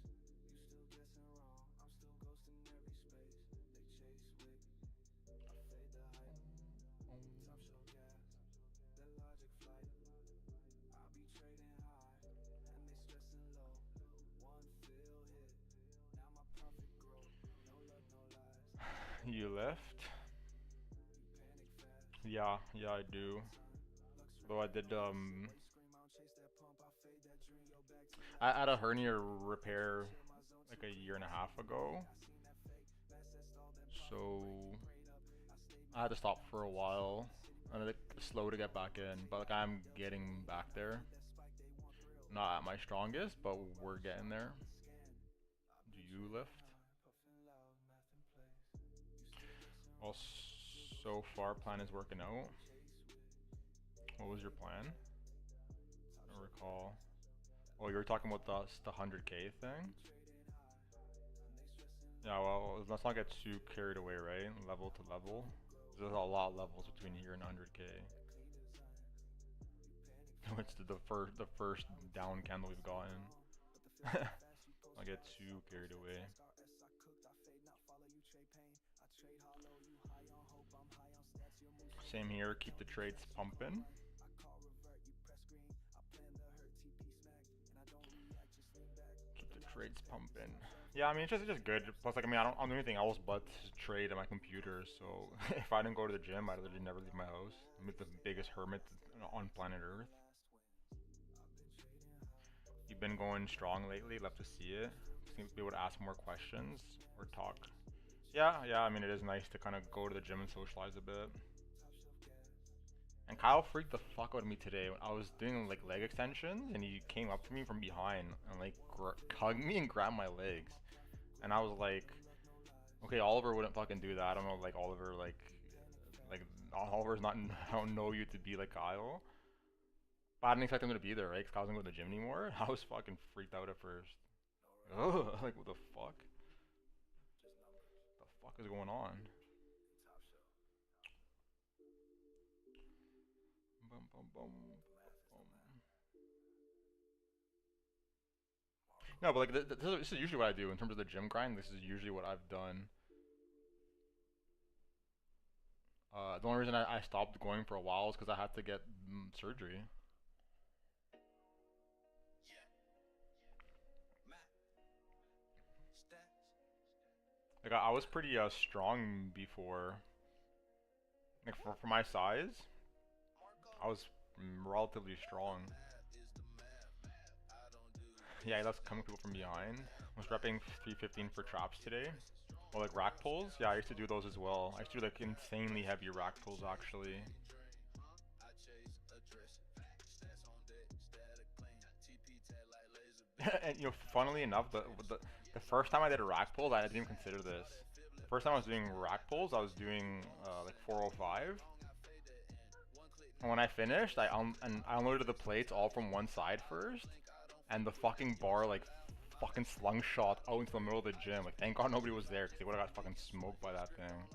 You still guessing wrong, I'm still ghosting every space. They chase wick, I fade the hype. Top show gas, the logic flight. I be trading high, and they stressing low. One fill hit, now my profit grow. No love, no lies. You left? You panic fast. Yeah, I do. Though I did Scream out, chase that pump, I fade that dream, yo back to life. I had a hernia repair like a year and a half ago, so I had to stop for a while and it's slow to get back in, but like I'm getting back there. Not at my strongest, but we're getting there. Do you lift? Well, so far plan is working out. What was your plan? I don't recall. Oh, you were talking about the 100K thing? Yeah, well, let's not get too carried away, right? Level to level. There's a lot of levels between here and 100K. Which is the first down candle we've gotten. I'll get too carried away. Same here, keep the trades pumping. Keep the trades pumping. Yeah, I mean, it's just good. Plus, like, I mean, I don't do anything else but trade on my computer. So if I didn't go to the gym, I'd literally never leave my house. I'm the biggest hermit on planet Earth. You've been going strong lately. Love to see it. Just need to be able to ask more questions or talk. Yeah. I mean, it is nice to kind of go to the gym and socialize a bit. And Kyle freaked the fuck out of me today when I was doing like leg extensions, and he came up to me from behind and like hugged me and grabbed my legs. And I was like, okay, Oliver wouldn't fucking do that. I don't know, like Oliver's not. I don't know you to be like Kyle. But I didn't expect him to be there, right? Because Kyle doesn't go to the gym anymore. I was fucking freaked out at first. Ugh, like what the fuck? What the fuck is going on? Bum, bum, bum, bum. No, but like this is usually what I do in terms of the gym grind. This is usually what I've done. The only reason I stopped going for a while is because I had to get surgery. Like I was pretty strong before. Like for my size, I was relatively strong. Yeah, he loves coming people from behind. I was repping 315 for traps today. Or like rack pulls. Yeah, I used to do those as well. I used to do like insanely heavy rack pulls actually. And you know, funnily enough, the first time I did a rack pull, I didn't even consider this. The first time I was doing rack pulls, I was doing like 405. And when I finished, I unloaded the plates all from one side first, and the fucking bar like fucking slungshot out into the middle of the gym. Like thank God nobody was there because they would have got fucking smoked by that thing.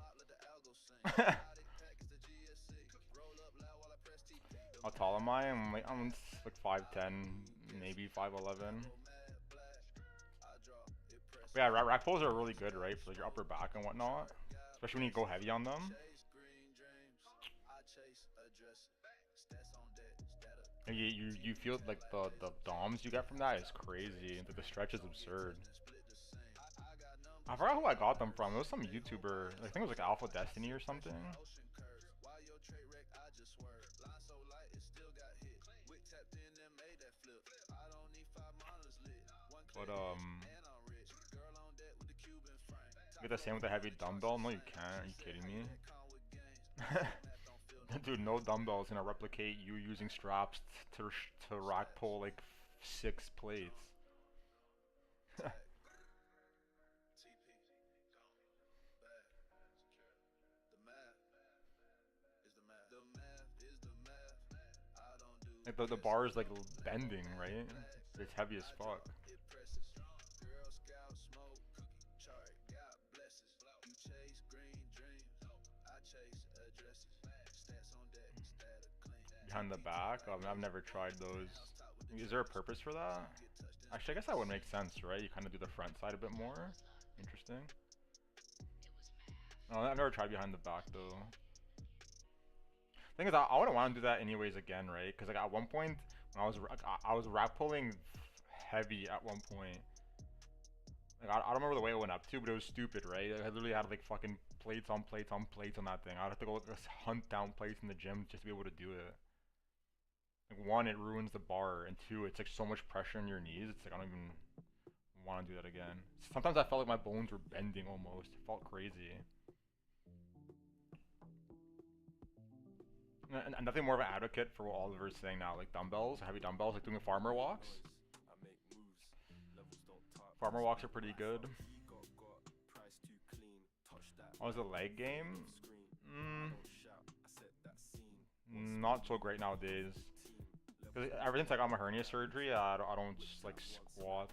How tall am I? I'm like 5'10", maybe 5'11". But yeah, rack pulls are really good, right, for like your upper back and whatnot, especially when you go heavy on them. You feel like the DOMs you get from that is crazy. The stretch is absurd. I forgot who I got them from. It was some YouTuber. I think it was like Alpha Destiny or something. But you get the same with the heavy dumbbell? No, you can't. Are you kidding me? Dude, no dumbbell is gonna replicate you using straps to rack pull like 6 plates. Like the bar is like bending, right? It's heavy as fuck. Behind the back? I've never tried those. Is there a purpose for that? Actually, I guess that would make sense, right? You kind of do the front side a bit more. Interesting. No, I've never tried behind the back though. Thing is, I wouldn't want to do that anyways again, right? Because like at one point, when I was rack pulling heavy at one point. Like I don't remember the way it went up to, but it was stupid, right? I literally had like fucking plates on plates on plates on that thing. I'd have to go like, hunt down plates in the gym just to be able to do it. Like one, it ruins the bar, and two, it's like so much pressure on your knees. It's like I don't even want to do that again. Sometimes I felt like my bones were bending almost. It felt crazy. And nothing more of an advocate for what Oliver's saying now, like dumbbells, heavy dumbbells, like doing farmer walks. Farmer walks are pretty good. Oh, is the leg game? Not so great nowadays. Cause ever since I got my hernia surgery, I don't just like squat.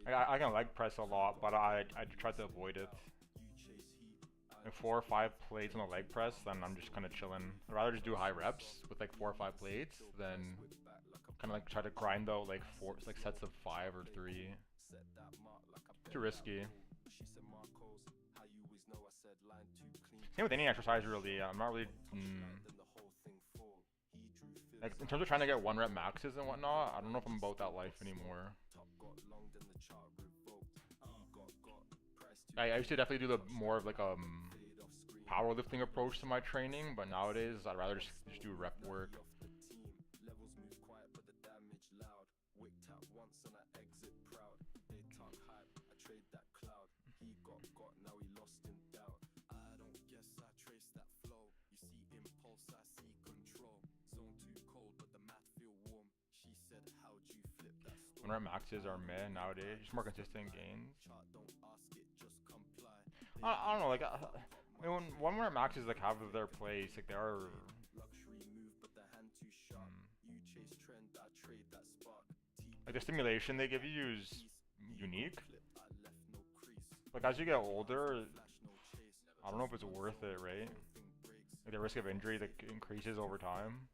I can leg press a lot, but I try to avoid it. Like 4 or 5 plates on the leg press, then I'm just kind of chilling. I'd rather just do high reps with like 4 or 5 plates than kind of like try to grind out like sets of 5 or 3. Too risky. Same with any exercise really. I'm not really like in terms of trying to get 1 rep maxes and whatnot. I don't know if I'm about that life anymore. I used to definitely do the more of like powerlifting approach to my training, but nowadays I'd rather just do rep work. One rep maxes are meh nowadays, just more consistent gains. I don't know, like I mean, when 1 rep maxes like have their place, like they are. Like the stimulation they give you is unique. Like as you get older, I don't know if it's worth it, right? Like the risk of injury that increases over time.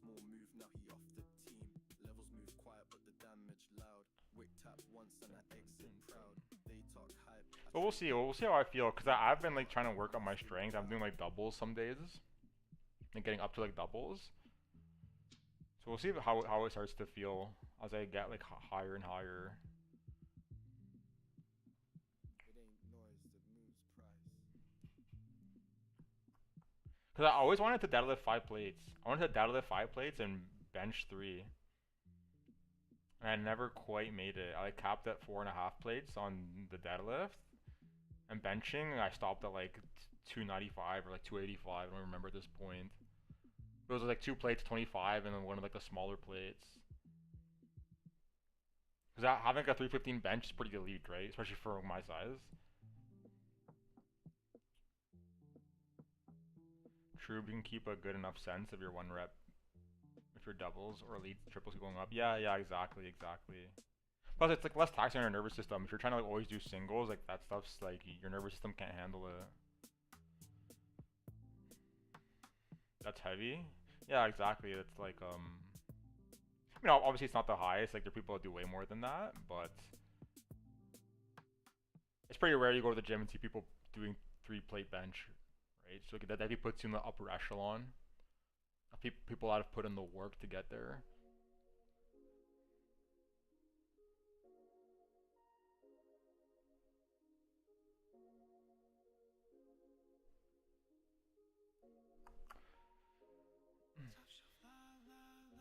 small move, now he off the team. Levels move quiet, but the damage loud. Wick tap once and I exit proud. They talk hype. But we'll see. We'll see how I feel, cause I've been like trying to work on my strength. I'm doing like doubles some days, and getting up to like doubles. So we'll see how it starts to feel as I get like higher and higher. It ain't noise that moves price. Cause I always wanted to deadlift 5 plates. I wanted to deadlift 5 plates and bench 3. And I never quite made it. I like capped at 4.5 plates on the deadlift. And benching, I stopped at like 295 or like 285. I don't remember at this point. It was like 2 plates, 25, and then one of like the smaller plates. Cause having like a 315 bench is pretty elite, right? Especially for my size. True, you can keep a good enough sense of your 1 rep if your doubles or elite triples going up. Yeah, exactly. Plus, it's like less taxing on your nervous system. If you're trying to like always do singles, like that stuff's like your nervous system can't handle it. That's heavy. Yeah, exactly. It's like you know, obviously it's not the highest. Like there are people that do way more than that, but it's pretty rare you go to the gym and see people doing 3-plate bench. Right, so that definitely puts you in the upper echelon of people that have put in the work to get there.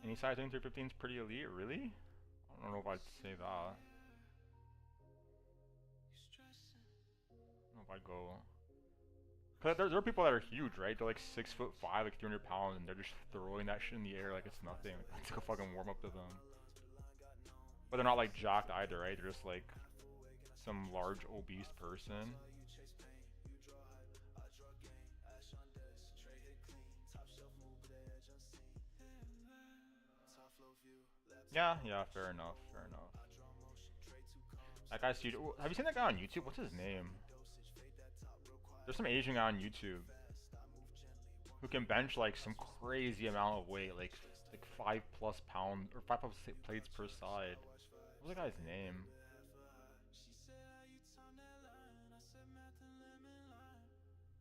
Any size in 315 is pretty elite, really? I don't know if I'd say that. I don't know if I'd go. Cause there are people that are huge, right? They're like 6'5", like 300 pounds, and they're just throwing that shit in the air like it's nothing. Like, it's like a fucking warm up to them. But they're not like jacked either, right? They're just like some large obese person. Yeah, fair enough. That guy's huge. Have you seen that guy on YouTube? What's his name? There's some Asian guy on YouTube who can bench like some crazy amount of weight, like 5+ pounds or 5+ plates per side. What's the guy's name?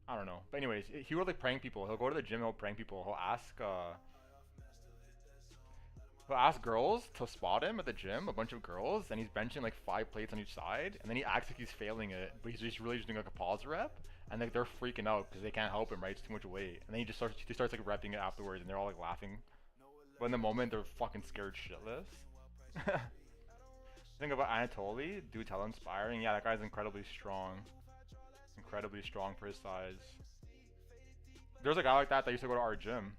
I don't know. But anyways, he will like prank people. He'll go to the gym, he'll prank people. He'll ask girls to spot him at the gym, a bunch of girls, and he's benching like 5 plates on each side, and then he acts like he's failing it, but he's just really just doing like a pause rep, and like they're freaking out because they can't help him, right? It's too much weight, and then he starts like repping it afterwards, and they're all like laughing, but in the moment they're fucking scared shitless. Think about Anatoly, dude's hella inspiring. Yeah, that guy's incredibly strong for his size. There's a guy like that used to go to our gym,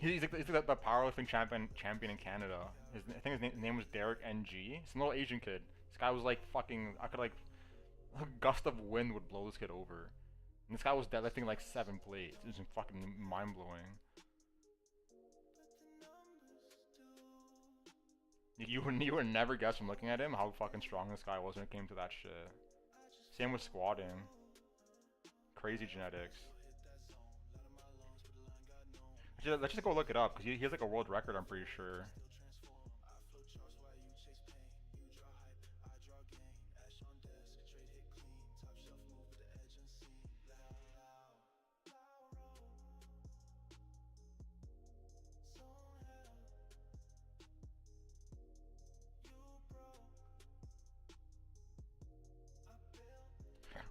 he's like the powerlifting champion in Canada. I think his name was Derek NG. Some little Asian kid. This guy was like fucking. I could like a gust of wind would blow this kid over. And this guy was deadlifting like 7 plates. It was fucking mind blowing. You would never guess from looking at him how fucking strong this guy was when it came to that shit. Same with squatting. Crazy genetics. Let's just go look it up, because he has like a world record, I'm pretty sure.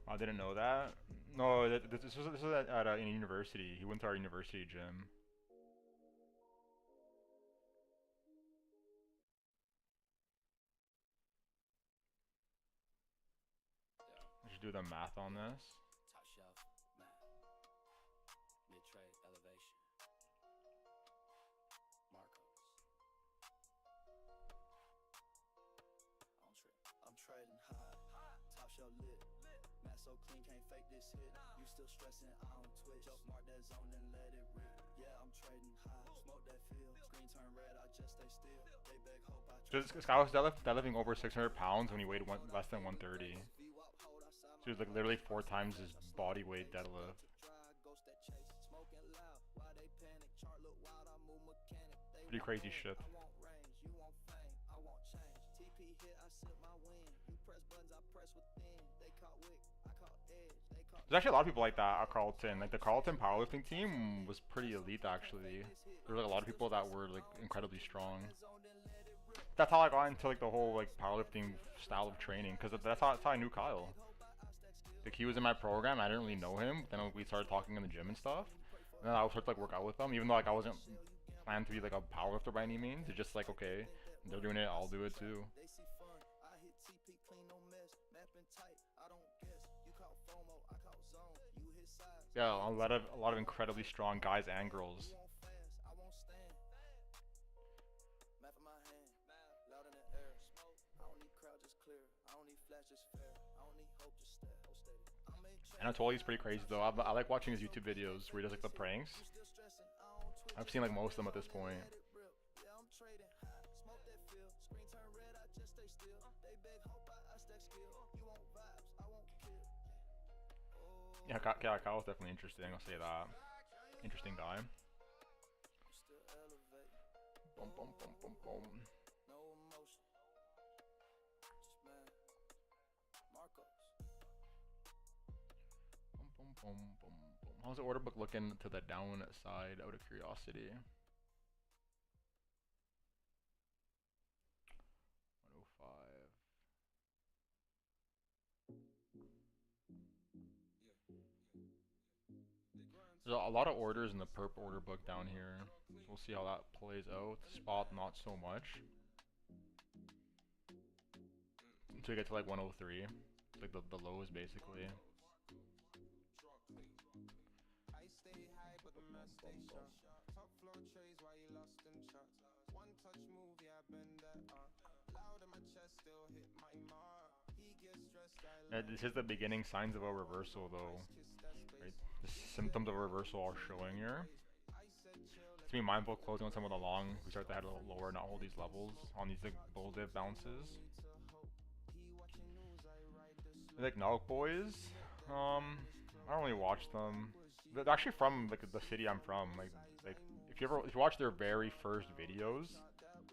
I didn't know that. No, this was at a university. He went to our university gym. Do the math on this. Top shelf, math. Mid-trade, elevation. Marcos. On trip. I'm trading high. Top shelf lit. Math so clean, can't fake this hit. You still stressing, I don't twitch. Mark that zone and let it rip. Yeah, I'm trading high. Smoke that field. Screen turn red, I just stay still. They beg hope I So this guy was deadlifting over 600 pounds when he weighed less than 130. So it was like literally 4 times his body weight deadlift. Pretty crazy shit. I want range, you want fame, I want change. TP hit, I sip my win. You press buttons, I press within. They caught wick, I caught edge. They caught. There's actually a lot of people like that at Carleton. Like the Carleton powerlifting team was pretty elite actually. There were like a lot of people that were like incredibly strong. That's how I got into like the whole like powerlifting style of training, because that's how I knew Kyle. Like he was in my program, I didn't really know him. Then we started talking in the gym and stuff. And then I would start to like work out with them, even though like I wasn't planned to be like a powerlifter by any means. It's just like, okay, they're doing it, I'll do it too. They see fun, I hit TP clean, no mess. Mapping tight, I don't guess. You caught FOMO, I caught zone. You hit size. Yeah, a lot of incredibly strong guys and girls. You want fast, I won't stand. Map in my hand, loud in the air. Smoke, I don't need crowd, just clear. I don't need flash, just fair. I don't need hope, just stay. I made Anatoli's pretty crazy though. I like watching his YouTube videos where he does like the pranks. still stressing, I don't twitch. I've seen like most of them at this point. Let it rip. Yeah, I'm trading. Smoke that feel. Screen turn red, I just stay still. They beg hope, I stack skill. You want vibes, I won't kill. Oh, Yeah, Kyle's definitely interesting. I'll say that. Interesting guy. I'm still elevating. Boom, boom, boom, boom, boom. No emotion. Just mad. Marcos. Boom, boom, boom, boom, boom. How's the order book looking to the downside out of curiosity? 105. There's a lot of orders in the perp order book down here. So we'll see how that plays out. Spot, not so much. Until we get to like 103. Like the lows basically. I stay high, but the math stay sharp. Top floor trays while you lost in charts. One touch move, yeah, bend that arm. Loud in my chest, still hit my mark. He gets stressed, I This is the beginning signs of a reversal though. Right? The symptoms of a reversal are showing here. To be mindful of closing on some of the long. We start to head a little lower, not hold these levels on these like bull div bounces. Like Nalk Boys, I don't really watch them. They're actually from like the city I'm from. Like if you watch their very first videos,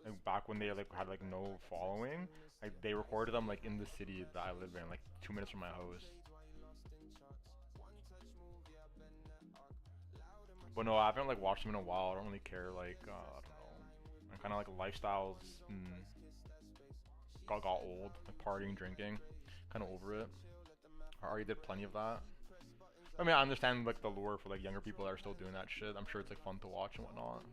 like back when they like had like no following, like they recorded them like in the city that I live in, like 2 minutes from my house. But no, I haven't like watched them in a while. I don't really care. Like I don't know. I'm kind of like lifestyles got old, like partying, drinking. Kind of over it. I already did plenty of that. I mean, I understand like the lure for like younger people that are still doing that shit. I'm sure it's like fun to watch and whatnot.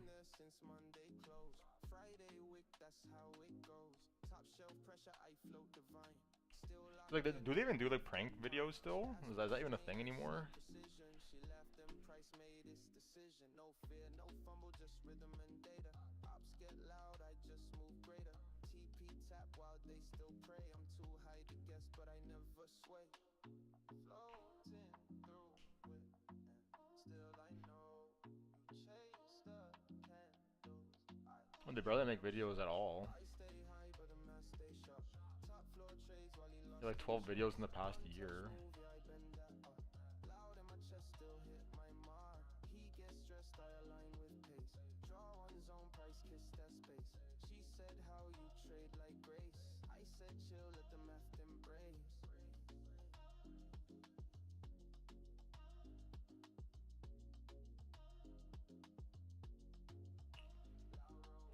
Like, do they even do like prank videos still? Is that even a thing anymore? Well, they barely make videos at all. Like 12 videos in the past year.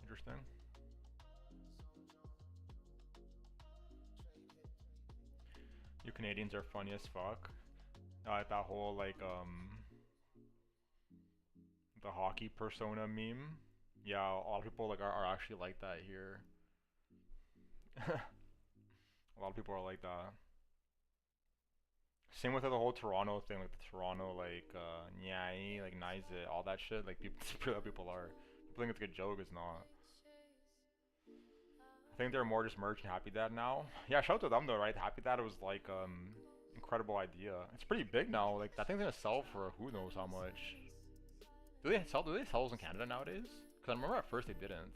Interesting. You Canadians are funny as fuck. Like that whole like the hockey persona meme. Yeah, a lot of people like are actually like that here. A lot of people are like that. Same with the whole Toronto thing, like the Toronto like nyai, like nice it, all that shit. Like people are. People think it's a good joke, it's not. I think they're more just merch and Happy Dad now. Yeah, shout out to them though, right? Happy Dad was like incredible idea. It's pretty big now. Like that thing's gonna sell for who knows how much. Do they sell those in Canada nowadays? Cause I remember at first they didn't.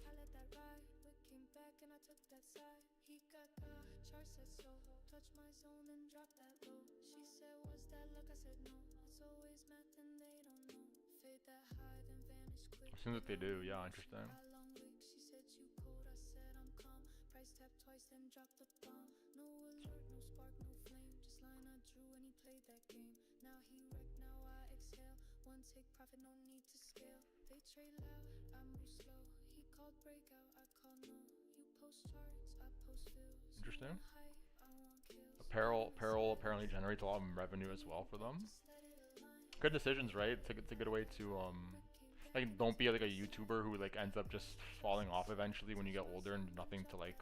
As soon as they do, yeah, interesting. a bomb. No alert, no spark, no flame. Just line I drew and he played that game. Now he wrecked, now I exhale. One take profit, no need to scale. They trade loud, I move slow. He called breakout, I call no. You post charts, I post fills. Interesting. You want hype, I want kills. Apparel apparently generates a lot of revenue as well for them. Good decisions, right? It's a good way to like, don't be like a YouTuber who like ends up just falling off eventually when you get older and nothing to like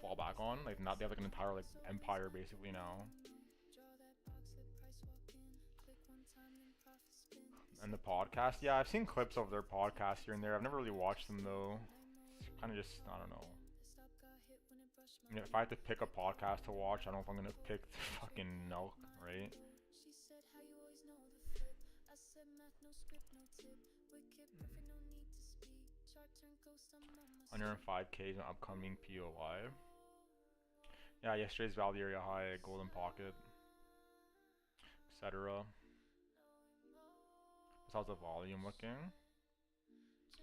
fall back on. Like, not, they have like an entire like empire basically now. And the podcast, yeah, I've seen clips of their podcast here and there. I've never really watched them though. It's kind of just, I don't know. I mean, if I had to pick a podcast to watch, I don't know if I'm gonna pick fucking Nelk, right? Under 5K is an upcoming POI. Yeah, yesterday's Valley Area High, Golden Pocket, etc. How's the volume looking?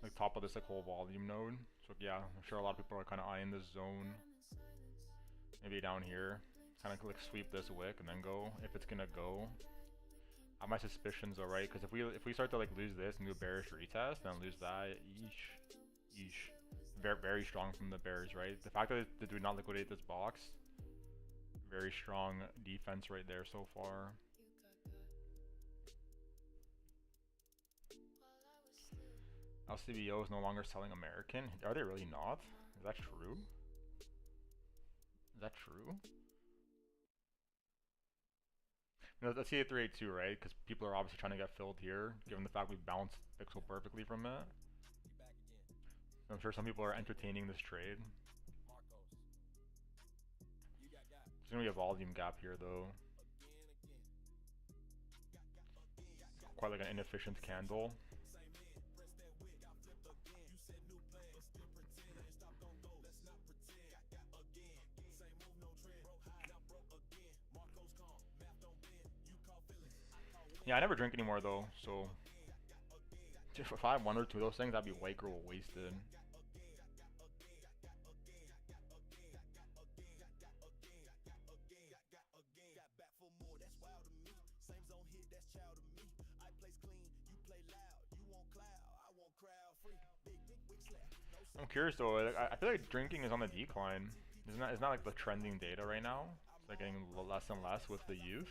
Like top of this like whole volume node. So yeah, I'm sure a lot of people are kind of eyeing this zone. Maybe down here, kind of like sweep this wick and then go if it's gonna go. I have my suspicions though, right? Because if we start to like lose this and do a bearish retest, then lose that, yeesh. Very, very strong from the bears, right? The fact that they do not liquidate this box, very strong defense right there so far. LCBO is no longer selling American. Are they really not? Is that true? Is that true? No, that's CA382, right? Because people are obviously trying to get filled here, given the fact we bounced Pixel perfectly from it. I'm sure some people are entertaining this trade. There's gonna be a volume gap here though. Quite like an inefficient candle. Yeah, I never drink anymore though, so if I have one or two of those things, that'd be way wasted. I'm curious though, I feel like drinking is on the decline. It's not like the trending data right now. It's like getting less and less with the youth.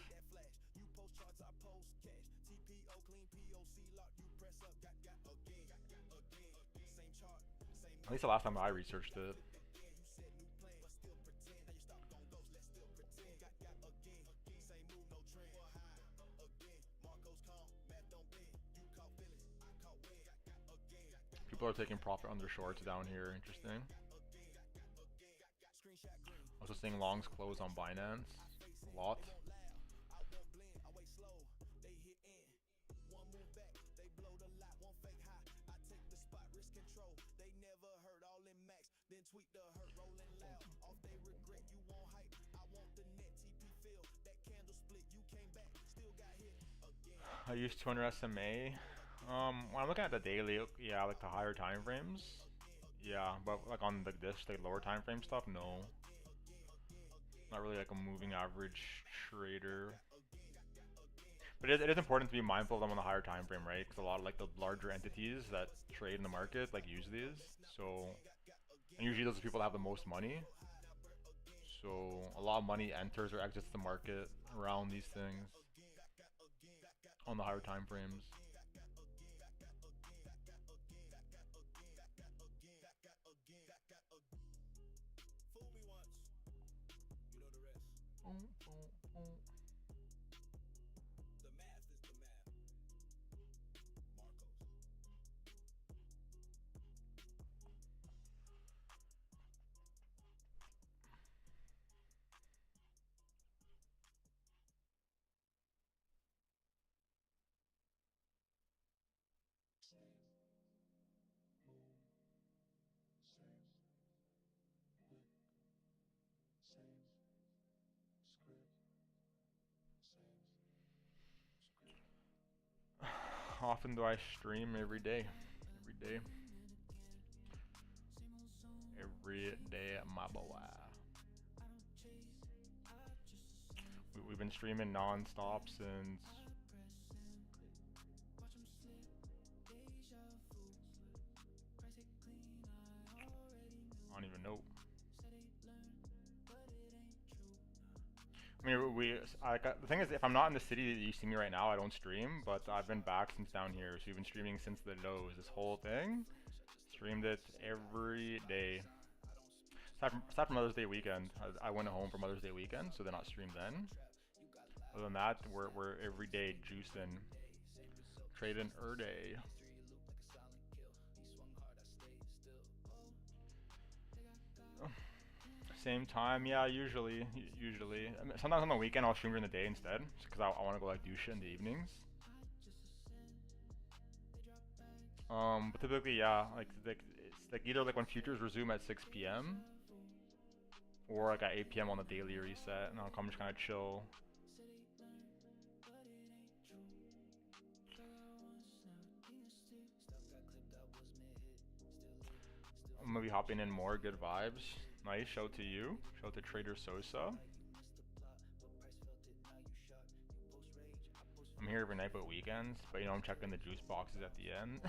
At least the last time I researched it. People are taking profit on their shorts down here. Interesting. Also seeing longs close on Binance. A lot. I use 200 SMA. When I'm looking at the daily, yeah, like the higher time frames, yeah, but like on the lower time frame stuff, no. Not really like a moving average trader. But it is important to be mindful of them on the higher time frame, right? Because a lot of like the larger entities that trade in the market like use these. So, and usually those are people that have the most money. So a lot of money enters or exits the market around these things on the higher time frames. Often do I stream? Every day. Every day. Every day, my boy. We've been streaming non-stop since I don't even know. I mean, the thing is, if I'm not in the city that you see me right now, I don't stream, but I've been back since down here, so we've been streaming since the lows, this whole thing. Streamed it every day. Aside from Mother's Day weekend, I went home for Mother's Day weekend, so they're not streamed then. Other than that, we're every day juicing, trading day. Same time, yeah, usually. I mean, sometimes on the weekend I'll stream during the day instead, because I want to go like do shit in the evenings. But typically, yeah, it's like either like when futures resume at 6 p.m. or like at 8 p.m. on the daily reset, and I'll come just kind of chill. I'm gonna be hopping in more good vibes. Nice, shout to you. Shout to Trader Sosa. I'm here every night but weekends, but you know I'm checking the juice boxes at the end.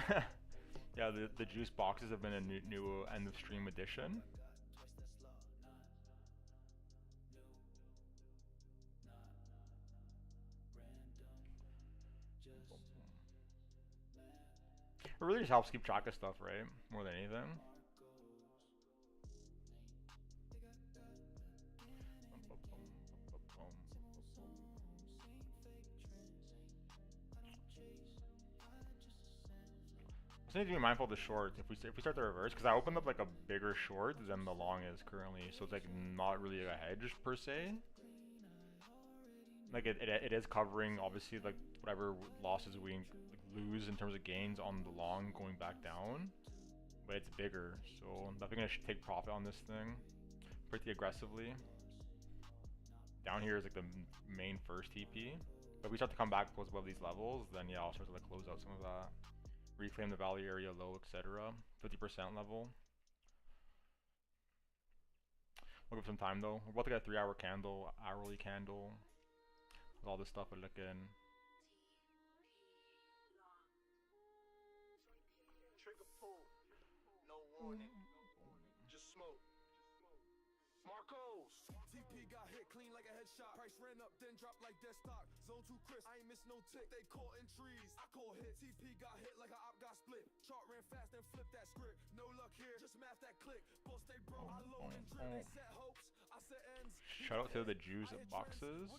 Yeah, the juice boxes have been a new end of stream edition. It really just helps keep track of stuff, right? More than anything. I need to be mindful of the short if we start the reverse, because I opened up like a bigger short than the long is currently, so it's like not really a hedge per se. Like it is covering obviously like whatever losses we lose in terms of gains on the long going back down, but it's bigger, so I'm definitely gonna take profit on this thing pretty aggressively. Down here is like the main first TP, but if we start to come back close above these levels, then yeah, I'll start to like close out some of that. Reclaim the value area low, etc. 50% level. We'll give some time though. We're about to get a 3-hour candle, hourly candle. With all this stuff we're looking. Trigger pull, no warning. Just smoke. Marcos. TP got hit clean like a headshot. Price ran up, then dropped like dead stock. Zone 2 Chris, I ain't miss no tick. They caught in trees. I call hit. TP got hit like a op got split. Chart ran fast and flipped that script. No luck here, just math that click. Boss they bro, I load and drip. They set hopes, I set ends. Shout out to the Jews boxes.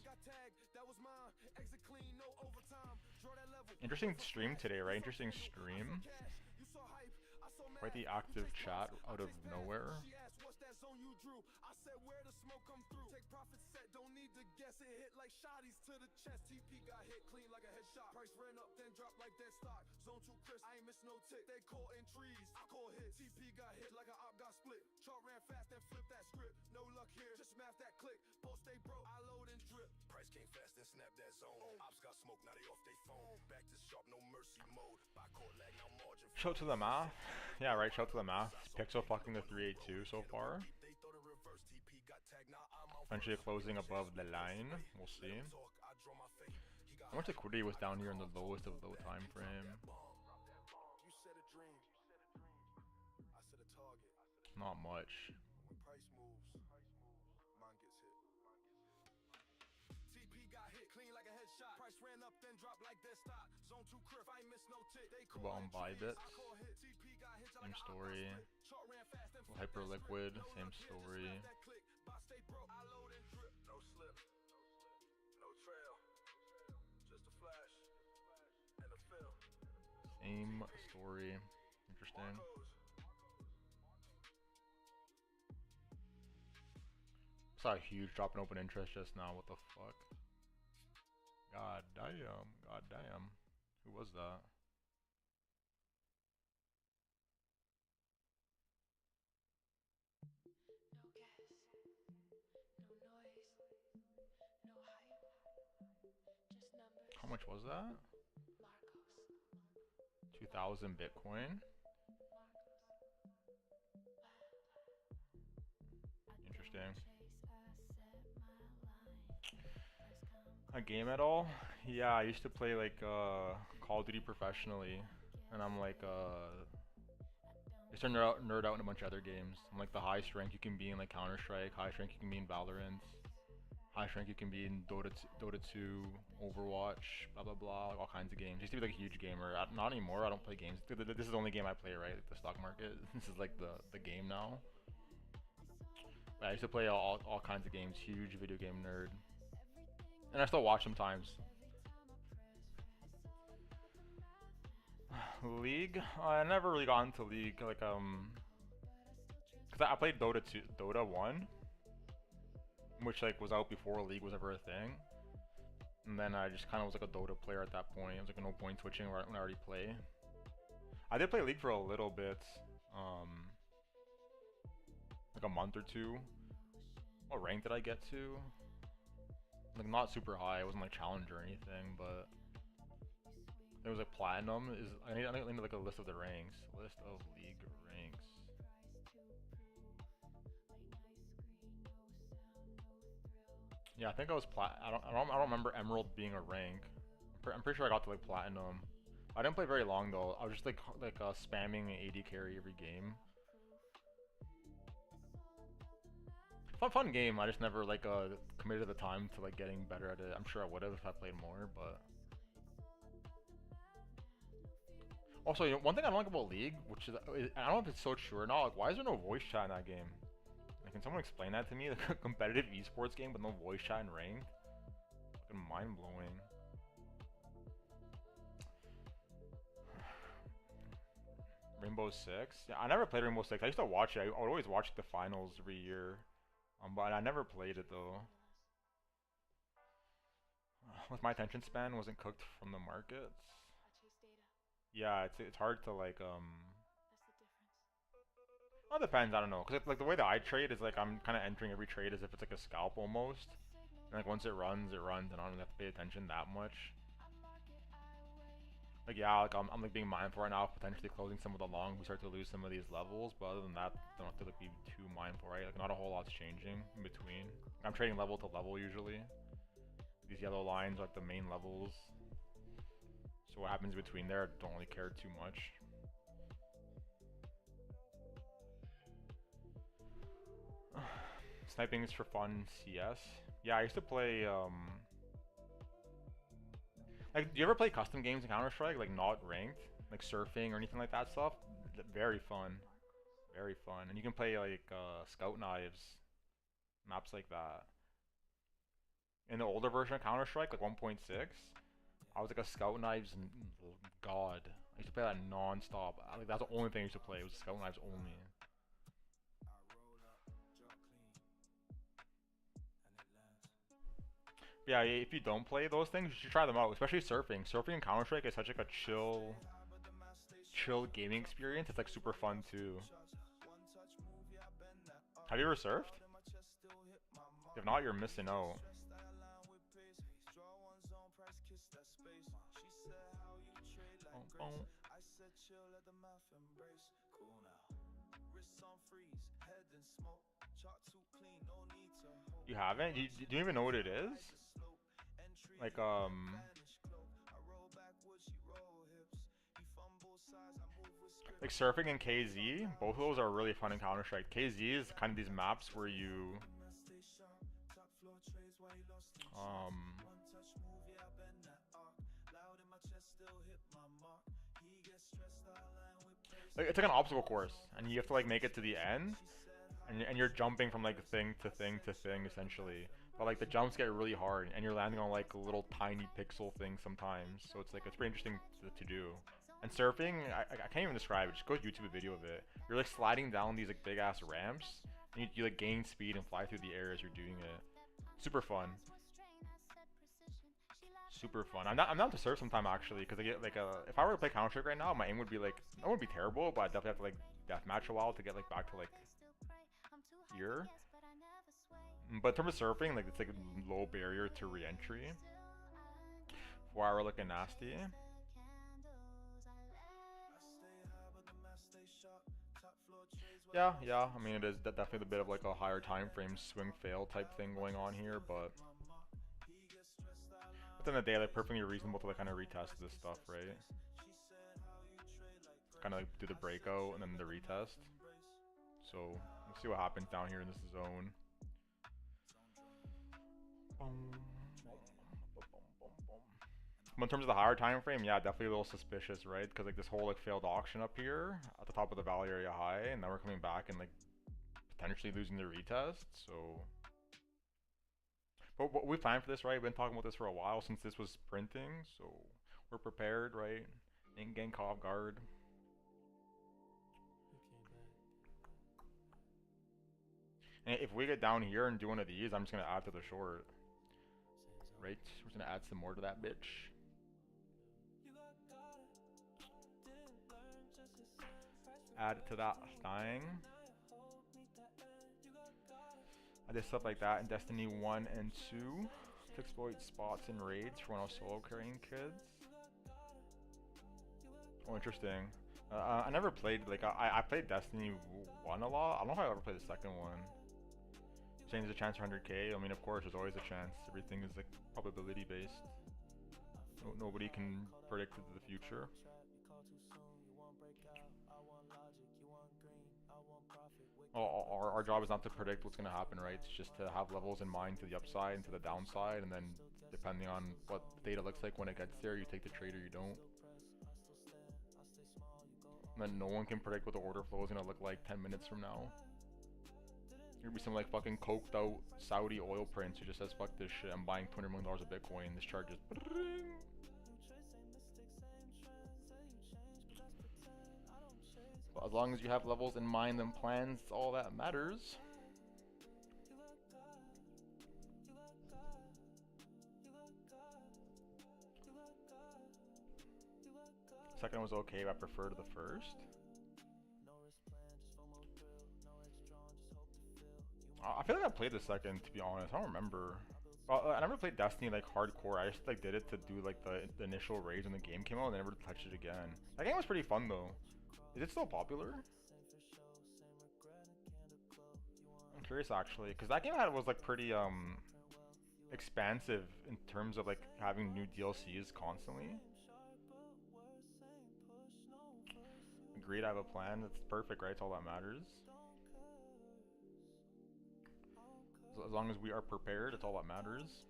Interesting stream today, right? Interesting stream. Quite the active chat out of nowhere. Don't need to guess it, hit like shotties to the chest. TP got hit clean like a headshot. Price ran up, then dropped like dead stock. Zone 2 Chris, I ain't miss no tick. They caught in trees, I call hit. TP got hit like a op got split. Chart ran fast, then flipped that script. No luck here, just math that click. Both stay broke, I load and drip. Price came fast, then snap that zone. Ops got smoke, now they off they phone. Back to sharp, no mercy mode. By court lag, now margin. Shout to the math. Yeah, right, shout to the math. Pixel fucking the 382 so far. Eventually closing above the line. We'll see. How much liquidity was down here in the lowest of low time frame? Not much. About on Bybit. Same story. Hyper liquid. Same story. Same story. Interesting. Saw a huge drop in open interest just now. What the fuck? God damn. God damn. Who was that? How much was that? 2,000 Bitcoin. Interesting. A game at all? Yeah, I used to play like Call of Duty professionally, and I'm like I started nerd out in a bunch of other games. I'm like the highest rank you can be in like Counter Strike, highest rank you can be in Valorant, highest rank you can be in Dota 2, Overwatch, blah blah blah, like all kinds of games. I used to be like a huge gamer. Not anymore. I don't play games. This is the only game I play, right? Like the stock market. This is like the game now. But I used to play all kinds of games. Huge video game nerd, and I still watch sometimes. League? I never really got into League. Like cause I played Dota 1, which like was out before League was ever a thing. And then I just kind of was like a Dota player at that point. It was like no point switching when I already play. I did play League for a little bit, like a month or two. What rank did I get to? Like not super high. It wasn't like challenge or anything, but it was like platinum. I need like a list of the ranks. List of League ranks. Yeah, I think I was I don't remember Emerald being a rank. I'm pretty sure I got to like platinum. I didn't play very long though. I was just like spamming an AD carry every game. Fun game. I just never like committed the time to like getting better at it. I'm sure I would have if I played more, but also, you know, one thing I don't like about League, which is I don't know if it's so true or not. Like, why is there no voice chat in that game? Like, can someone explain that to me? Like a competitive esports game with no voice chat and ranked? Fucking mind blowing. Rainbow Six? Yeah, I never played Rainbow Six. I used to watch it. I would always watch the finals every year. But I never played it though. With my attention span wasn't cooked from the markets. Yeah, it's hard to like Well, it depends. I don't know, cause like the way that I trade is like I'm kind of entering every trade as if it's like a scalp almost. And like once it runs, and I don't have to pay attention that much. Like yeah, like I'm like being mindful right now of potentially closing some of the long. We start to lose some of these levels, but other than that, don't have to like be too mindful, right? Like not a whole lot's changing in between. I'm trading level to level usually. These yellow lines are like the main levels. So what happens between there, I don't really care too much. Sniping is for fun, CS. Yeah, I used to play, like, do you ever play custom games in Counter-Strike, like not ranked? Like surfing or anything like that stuff? Very fun. Very fun. And you can play like, scout knives. Maps like that. In the older version of Counter-Strike, like 1.6, I was like a scout knives god. I used to play that non-stop. Like that's the only thing I used to play. It was scout knives only. Yeah, if you don't play those things, you should try them out. Especially surfing. Surfing in Counter Strike is such like a chill gaming experience. It's like super fun too. Have you ever surfed? If not, you're missing out. You haven't? You don't even know what it is? Like surfing and KZ, both of those are really fun in Counter-Strike. KZ is kind of these maps where you like it's like an obstacle course and you have to like make it to the end and you're jumping from like thing to thing to thing essentially. But like the jumps get really hard and you're landing on like little tiny pixel things sometimes. So it's like it's pretty interesting to do. And surfing, I can't even describe it. Just go YouTube a video of it. You're like sliding down these like big ass ramps and you like gain speed and fly through the air as you're doing it. Super fun. Super fun. I'm down to surf sometime actually because I get like if I were to play Counter Strike right now, my aim would be like that would be terrible, but I definitely have to like deathmatch a while to get like back to like here. But in terms of surfing, like it's like a low barrier to re-entry. 4 hour looking nasty. Yeah. I mean, it is definitely a bit of like a higher time frame swing fail type thing going on here, but At the end of the day, like perfectly reasonable to like kind of retest this stuff, right? Kind of like do the breakout and then the retest. So we'll see what happens down here in this zone. But in terms of the higher time frame, yeah, definitely a little suspicious, right? Because like this whole like failed auction up here at the top of the valley area high, and now we're coming back and like potentially losing the retest. So, but we planned for this, right? We've been talking about this for a while since this was printing, so we're prepared, right? Ain't getting caught off guard. And if we get down here and do one of these, I'm just gonna add to the short. Right? We're just gonna add some more to that bitch. Add it to that thing. I did stuff like that in Destiny 1 and 2 to exploit spots and raids for when I was solo carrying kids. Oh, interesting. I never played, like, I played Destiny 1 a lot. I don't know if I ever played the second one. Saying there's a chance for 100k. I mean, of course, there's always a chance. Everything is like probability based. Nobody can predict the future. Our job is not to predict what's going to happen, right? It's just to have levels in mind to the upside and to the downside, and then depending on what the data looks like when it gets there, you take the trade or you don't. And then no one can predict what the order flow is going to look like 10 minutes from now. There'll be some like fucking coked out Saudi oil prince who just says fuck this shit, I'm buying $200 million of Bitcoin, this chart just but as long as you have levels in mind and plans, it's all that matters. Second was okay, but I prefer to the first. I feel like I played the second, to be honest. I don't remember. Well, I never played Destiny like hardcore. I just like did it to do like the initial raids when the game came out, and I never touched it again. That game was pretty fun though. Is it still popular? I'm curious actually, because that game was like pretty expansive in terms of like having new DLCs constantly. Agreed, I have a plan. That's perfect, right? It's all that matters. As long as we are prepared, it's all that matters.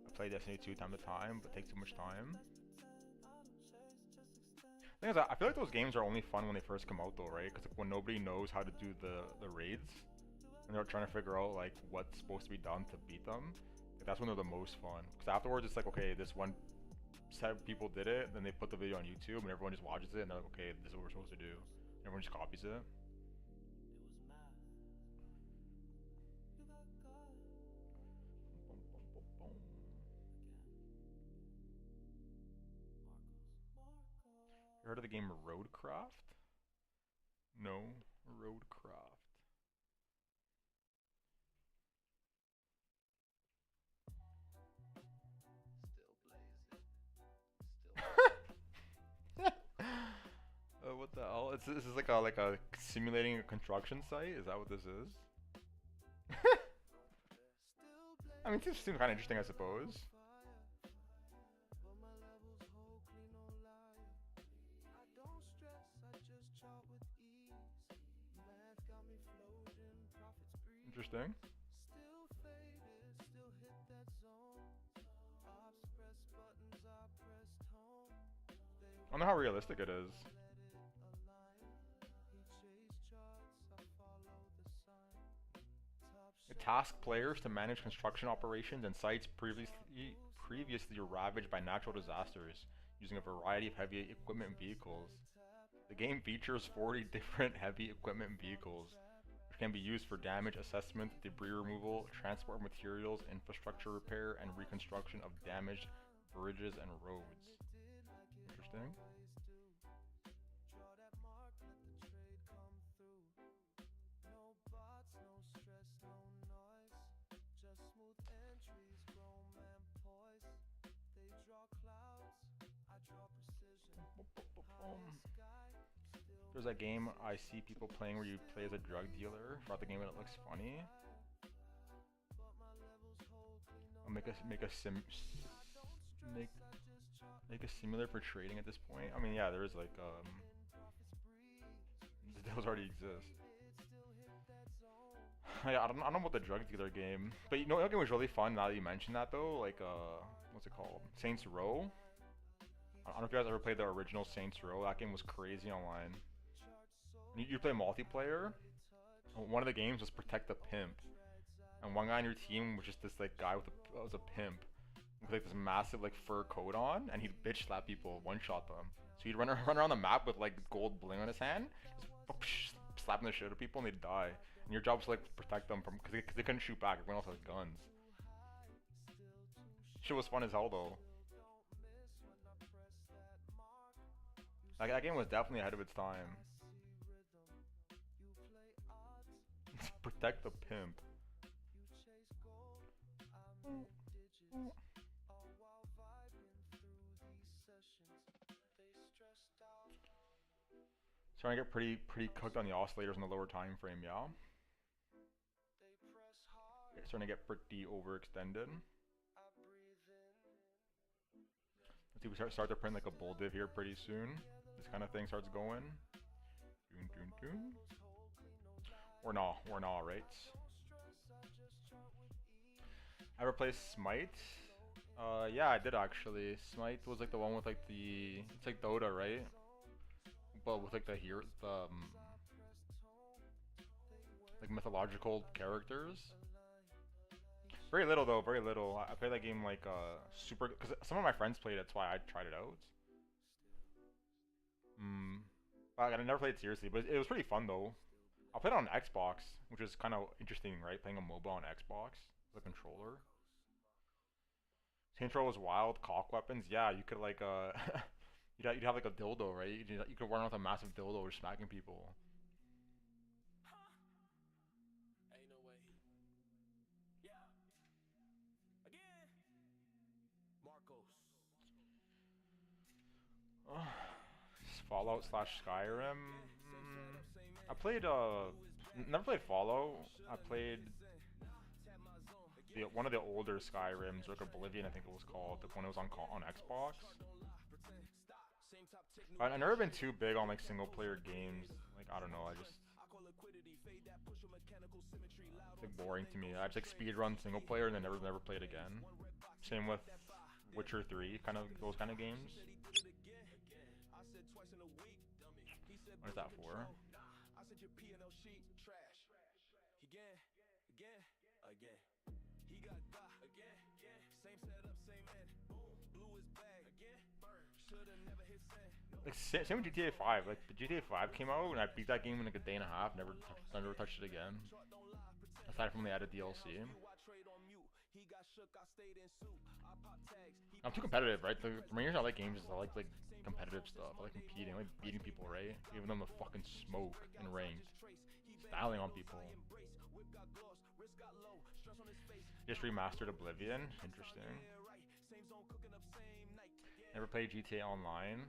I play Destiny 2 time to time, but it takes too much time. The thing is, I feel like those games are only fun when they first come out though, right? Because like, when nobody knows how to do the raids, and they're trying to figure out like what's supposed to be done to beat them, like, that's when they're the most fun. Because afterwards it's like, okay, this one set of people did it, then they put the video on YouTube and everyone just watches it and they're like, okay, this is what we're supposed to do. Everyone just copies it. You heard of the game Roadcraft? No, Roadcraft. What the hell? This is like a simulating a construction site? Is that what this is? I mean, it seems kind of interesting, I suppose. Interesting. I don't know how realistic it is. It tasks players to manage construction operations and sites previously ravaged by natural disasters using a variety of heavy equipment vehicles. The game features 40 different heavy equipment vehicles, which can be used for damage assessment, debris removal, transport of materials, infrastructure repair, and reconstruction of damaged bridges and roads. Interesting. There's a game I see people playing where you play as a drug dealer throughout the game and it looks funny. I'll make a simulator for trading at this point. I mean, yeah, there is like those already exist. I don't know about the drug dealer game, but you know what game was really fun now that you mentioned that though? Like what's it called? Saints Row. I don't know if you guys ever played the original Saints Row. That game was crazy online. You play multiplayer. One of the games was Protect the Pimp, and one guy on your team was just this like guy with was a pimp with like this massive like fur coat on, and he'd bitch slap people, one shot them. So he'd run around the map with like gold bling on his hand, just slapping the shit out of people, and they'd die. And your job was to like protect them from because they couldn't shoot back. Everyone else had guns. Shit was fun as hell though. Like that game was definitely ahead of its time. Protect the Pimp. Starting to get pretty cooked on the oscillators in the lower time frame, yeah. It's starting to get pretty overextended. Let's see, we start to print like a bull div here pretty soon. This kind of thing starts going. Or not, right? Ever play Smite? Yeah, I did actually. Smite was like the one with like it's like Dota, right? But with like like mythological characters. Very little though, very little. I played that game like super, because some of my friends played it, that's why I tried it out. I never played it seriously, but it was pretty fun though. I played it on Xbox, which is kind of interesting, right? Playing a MOBA on Xbox with a controller. Saints Row was wild. Cock weapons, yeah. You could like you'd have like a dildo, right? You could run with a massive dildo or smacking people. Ain't no way. Yeah. Again. Marcos. Fallout / Skyrim. I played never played Fallout. I played one of the older Skyrims, like Oblivion, I think it was called, when it was on Xbox. I've never been too big on like single player games. Like I don't know, it's like boring to me. I just like speedrun single player and then never play it again. Same with Witcher 3, kind of those kind of games. What is that for? Like same with GTA 5. Like the GTA 5 came out and I beat that game in like a day and a half. Never touched it again. Aside from the added DLC. I'm too competitive, right? The main reason I like games is I like competitive stuff. I like competing, I like beating people, right? Giving them the fucking smoke in ranked. Styling on people. Just remastered Oblivion. Interesting. Never played GTA Online.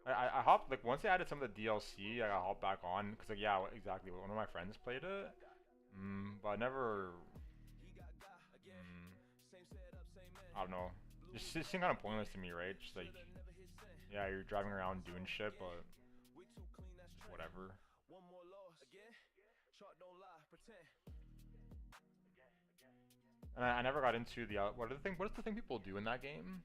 I hopped, like, once they added some of the DLC, I hopped back on, because, like, yeah, exactly, one of my friends played it, but I never, I don't know, just seemed kind of pointless to me, right? Just, like, yeah, you're driving around doing shit, but, whatever. And I never got into the, what is the thing people do in that game?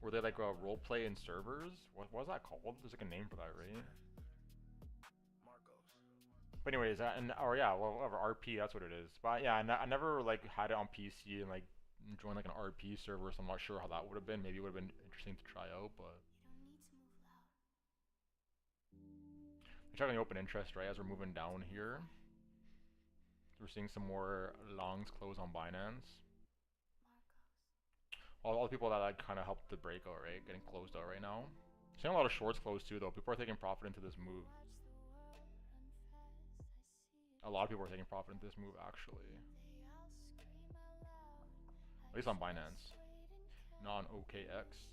Were they like roleplay in servers? What was that called? There's like a name for that, right? But anyways, whatever, RP, that's what it is. But yeah, I never like had it on PC and like joined like an RP server, so I'm not sure how that would have been. Maybe it would have been interesting to try out, but I'm checking the open interest, right, as we're moving down here. So we're seeing some more longs close on Binance. All the people that like kind of helped the breakout, right, getting closed out right now. Seeing a lot of shorts closed too, though. People are taking profit into this move. A lot of people are taking profit into this move, actually. At least on Binance, not on OKX.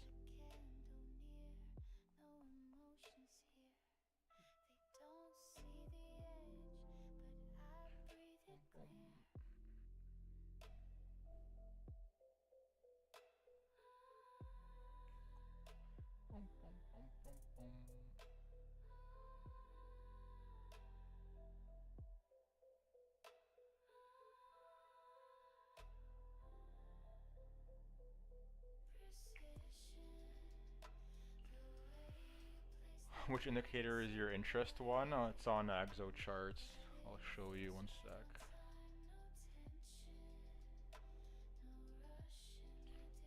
Which indicator is your interest one? It's on Exo charts. I'll show you one sec.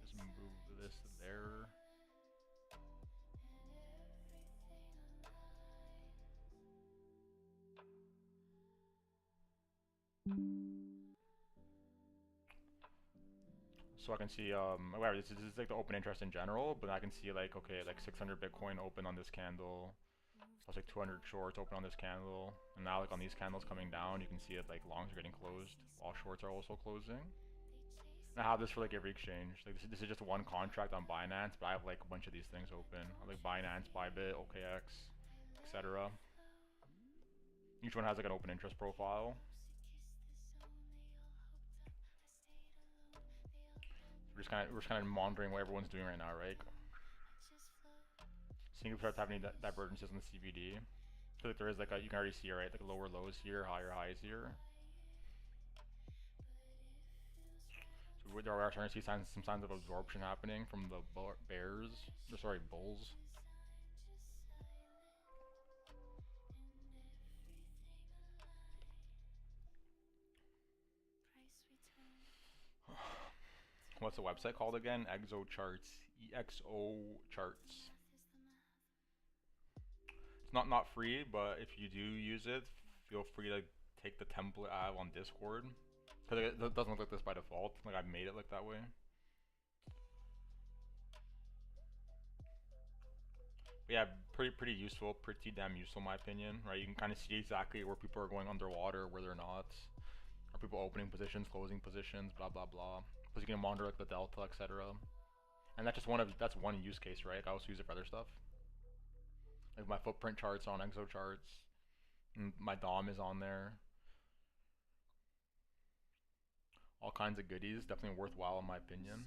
Just move this there. So I can see, whatever, this is like the open interest in general, but I can see like, okay, like 600 Bitcoin open on this candle, plus like 200 shorts open on this candle, and now like on these candles coming down, you can see that like longs are getting closed, while shorts are also closing. And I have this for like every exchange. Like this is just one contract on Binance, but I have like a bunch of these things open, like Binance, Bybit, OKX, etc. Each one has like an open interest profile. We're just kind of monitoring what everyone's doing right now, right? Seeing if we start having any divergences in the CBD. So like there is like you can already see, right? Like lower lows here, higher highs here. So we are starting to see some signs of absorption happening from the bulls. What's the website called again? Exo Charts. EXO Charts. It's not free, but if you do use it, feel free to take the template I have on Discord. Because it doesn't look like this by default. Like I made it look that way. But yeah, pretty useful, pretty damn useful in my opinion. Right? You can kind of see exactly where people are going underwater, where they're not. Are people opening positions, closing positions, blah blah blah. Because you can monitor like the delta, etc. And that's just one use case, right? I also use it for other stuff. Like my footprint charts on Exo Charts, and my DOM is on there. All kinds of goodies, definitely worthwhile in my opinion.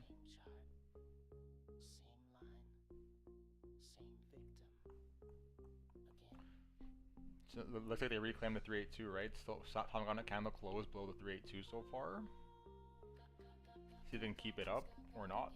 So it looks like they reclaimed the 382, right? Still haven't gotten a candle close below the 382 so far. See if they can keep it up or not.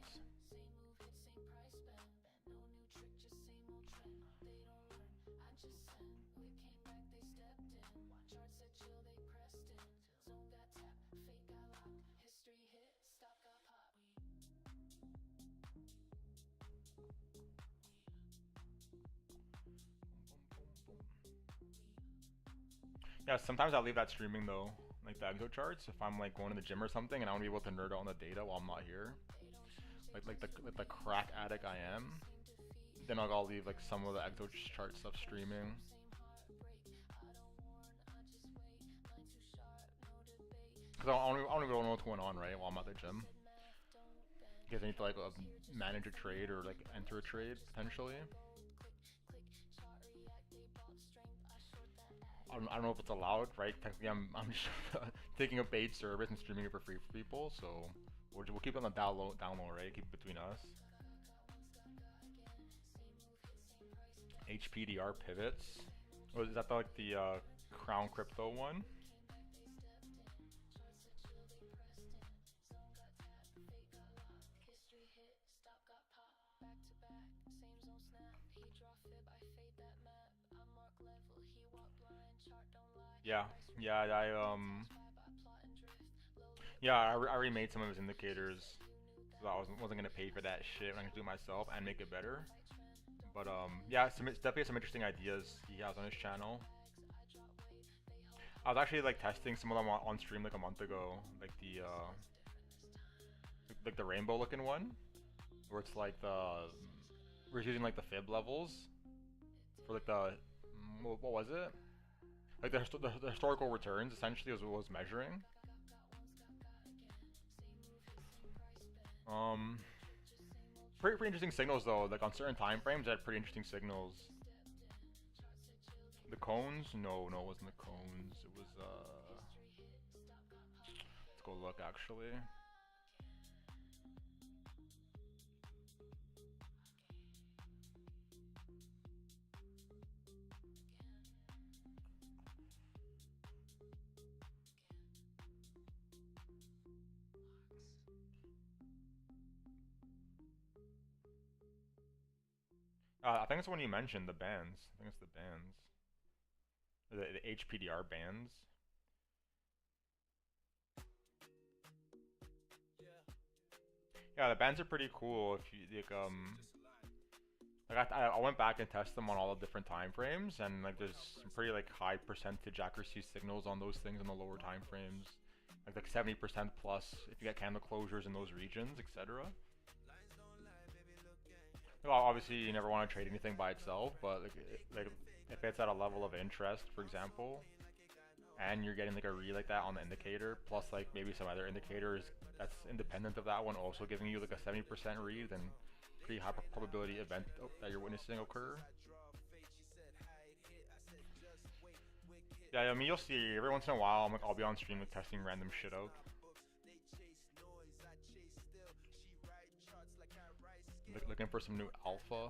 Yeah, sometimes I'll leave that streaming though, like the Exo charts, if I'm like going to the gym or something and I want to be able to nerd out on the data while I'm not here. Like the crack addict I am. Then I'll leave like some of the Exo chart stuff streaming. Because I don't even know what's going on, right, while I'm at the gym. Because I need to like manage a trade or like enter a trade potentially. I don't know if it's allowed, right? Technically, I'm just taking a paid service and streaming it for free for people, so we'll keep it on the down low, right? Keep it between us. HPDR pivots. Oh, is that like the Crown Crypto one? I already made some of his indicators. So I wasn't gonna pay for that shit. I'm gonna do it myself and make it better. But yeah, it's definitely some interesting ideas he has on his channel. I was actually like testing some of them on stream like a month ago, like the rainbow looking one, where it's like we're using like the fib levels for like the what was it? Like the historical returns essentially was measuring. Pretty interesting signals though. Like on certain time frames, I had pretty interesting signals. The cones? No, it wasn't the cones. It was let's go look actually. I think it's the one you mentioned, the bands. I think it's the bands. The HPDR bands. Yeah, the bands are pretty cool. If you like I went back and tested them on all the different time frames, and like there's some pretty like high percentage accuracy signals on those things in the lower time frames, like 70% plus if you get candle closures in those regions, etc. Well, obviously you never want to trade anything by itself, but like if it's at a level of interest, for example, and you're getting like a read like that on the indicator, plus like maybe some other indicators that's independent of that one also giving you like a 70% read, then pretty high probability event that you're witnessing occur. Yeah, I mean you'll see every once in a while. I'll be on stream like testing random shit out. Looking for some new alpha.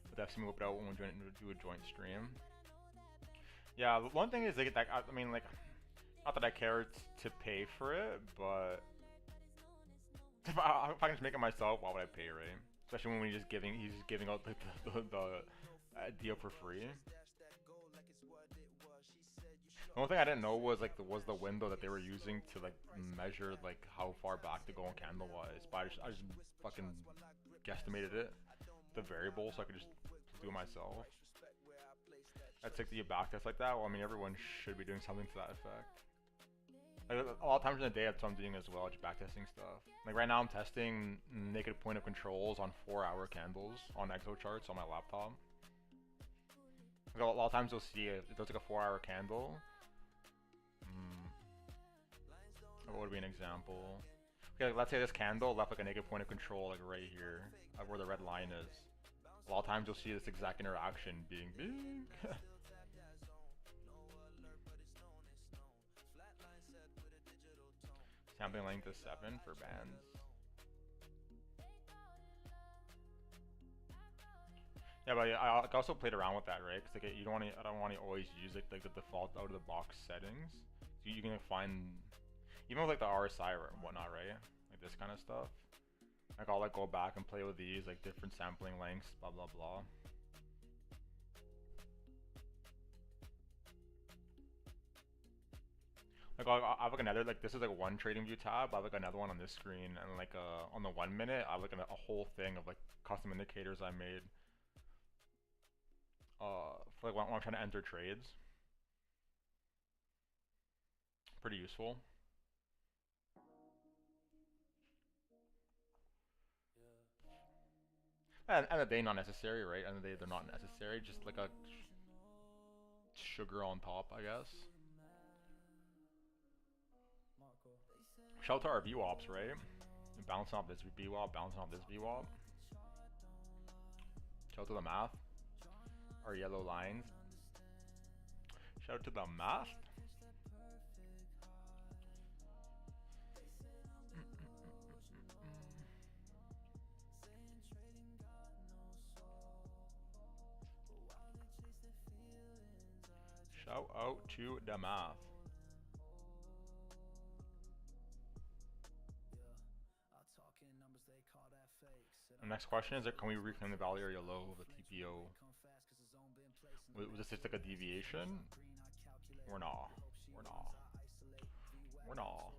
But definitely whip it out when we do a joint stream. Yeah, one thing is like I mean like, not that I care to pay for it, but if I can just make it myself, why would I pay, right? Especially when he's just giving out the idea for free. The only thing I didn't know was like was the window that they were using to like measure like how far back to go on candle wise. But I just fucking guesstimated it, the variable, so I could just do it myself. That's like the back test like that. Well, I mean everyone should be doing something to that effect. Like, a lot of times in the day that's what I'm doing as well, just backtesting stuff. Like right now I'm testing naked point of controls on 4-hour candles on ExoCharts on my laptop. Like a lot of times you'll see it does like a 4-hour candle. What would be an example? Okay, like let's say this candle left like a naked point of control like right here, where the red line is. A lot of times you'll see this exact interaction being big. Sampling length is 7 for bands. Yeah, but I also played around with that, right? Cause like you don't want to, I don't want to always use like the default out of the box settings. So you can find, even with like the RSI or whatnot, right? Like this kind of stuff. Like I'll like go back and play with these like different sampling lengths, blah blah blah. Like I have like another, like this is like one trading view tab. I have like another one on this screen, and like on the 1 minute, I have like a whole thing of like custom indicators I made. For like when I'm trying to enter trades. Pretty useful. And the day not necessary, right? And the day they're not necessary, just like a sugar on top, I guess. Shout out to our VWAPs, right? Bouncing off this VWAP, bouncing off this VWAP. Shout out to the math. Our yellow lines. Shout out to the math. Shout out to the math. The next question is, can we reclaim the value area low of a TPO? Was this just like a deviation? Or nah? Or nah? Or nah?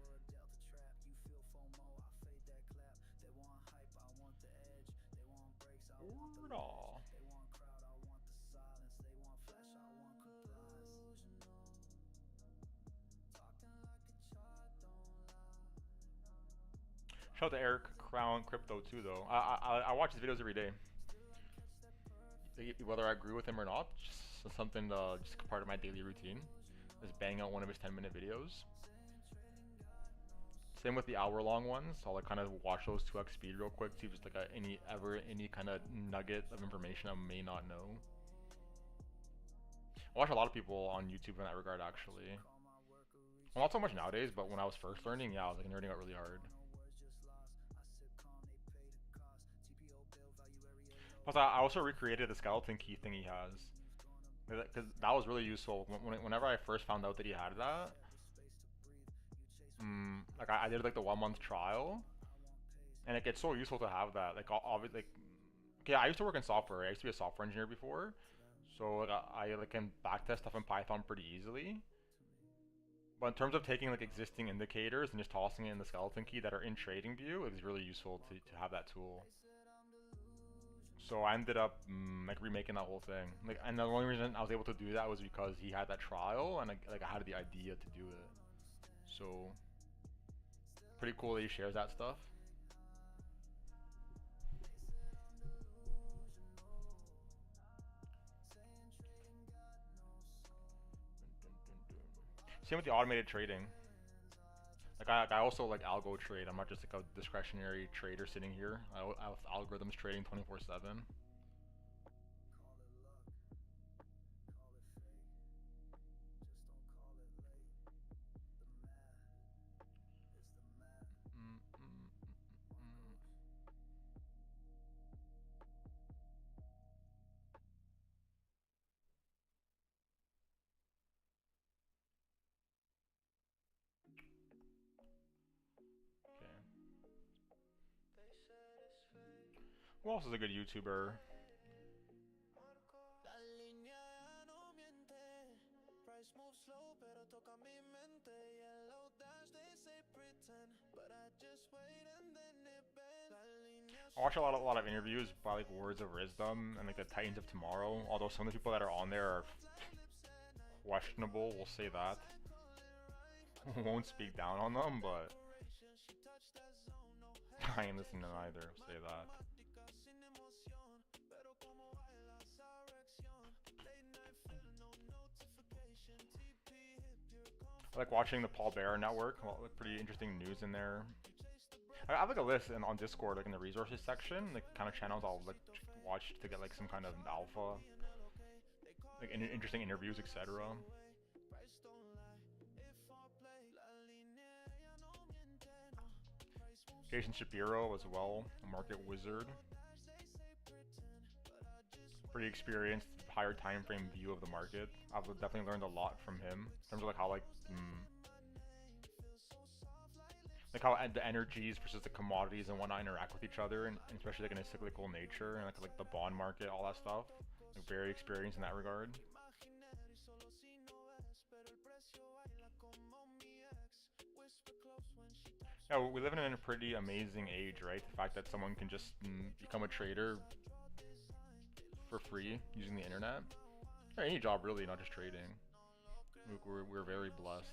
Or nah? Shout out to Eric Crown Crypto too, though. I watch his videos every day. Whether I agree with him or not, just something just part of my daily routine. Just bang out one of his 10-minute videos. Same with the hour-long ones. I'll like kind of watch those 2x speed real quick, see if just like any kind of nugget of information I may not know. I watch a lot of people on YouTube in that regard, actually. Well, not so much nowadays, but when I was first learning, yeah, I was like nerding out really hard. Plus, I also recreated the skeleton key thing he has, because that was really useful. Whenever I first found out that he had that, like I did like the 1 month trial, and it gets so useful to have that. Like obviously, like, okay, I used to work in software. Right? I used to be a software engineer before, so like I like can backtest stuff in Python pretty easily. But in terms of taking like existing indicators and just tossing it in the skeleton key that are in TradingView, it's really useful to have that tool. So I ended up like remaking that whole thing. Like, and the only reason I was able to do that was because he had that trial, and like I had the idea to do it. So pretty cool that he shares that stuff. Same with the automated trading. Like I also like algo trade. I'm not just like a discretionary trader sitting here. I have algorithms trading 24/7. Who else is a good YouTuber? I watch a lot of interviews by like Words of Wisdom and like the Titans of Tomorrow. Although some of the people that are on there are questionable, we'll say that. Won't speak down on them, but I ain't listening to either. Say that. I like watching the Paul Bearer Network. Well, pretty interesting news in there. I have like a list on Discord, like in the resources section, like kind of channels I'll like watch to get like some kind of alpha, like interesting interviews, etc. Jason Shapiro as well, a market wizard. Pretty experienced, higher time frame view of the market. I've definitely learned a lot from him in terms of like how like how the energies versus the commodities and whatnot interact with each other, and especially like in a cyclical nature, and like the bond market, all that stuff. Like very experienced in that regard. Yeah, we live in a pretty amazing age, right? The fact that someone can just become a trader for free using the internet, or any job really, not just trading. We're very blessed.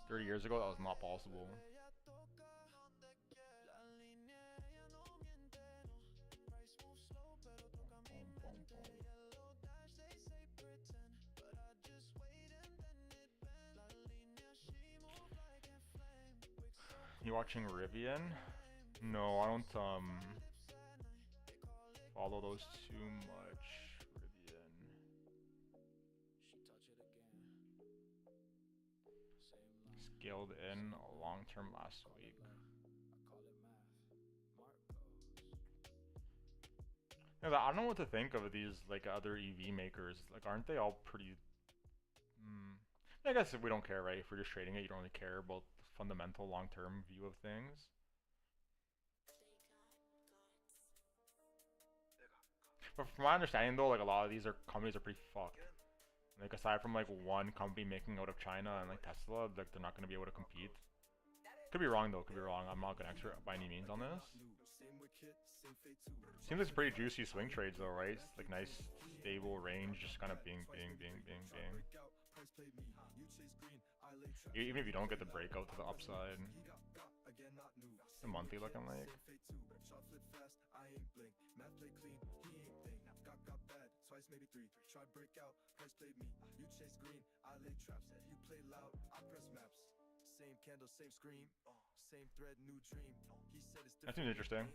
30 years ago, that was not possible. You watching Rivian? No, I don't follow those too much. Rivian. Scaled in long term last week. Yeah, I don't know what to think of these like other EV makers. Like, aren't they all pretty? I guess if we don't care, right? If we're just trading it, you don't really care about the fundamental long term view of things. But from my understanding though, like a lot of these companies are pretty fucked. Like aside from like one company making out of China and like Tesla, like they're not gonna be able to compete. Could be wrong though, could be wrong. I'm not an expert by any means on this. Seems like it's pretty juicy swing trades though, right? It's like nice stable range, just kind of bing. Even if you don't get the breakout to the upside. The monthly looking like. Maybe three, try break out, price played me, you chase green, I lay traps, you play loud, I press maps, same candle, same scream, same thread, new dream, he said it's different. That seems interesting.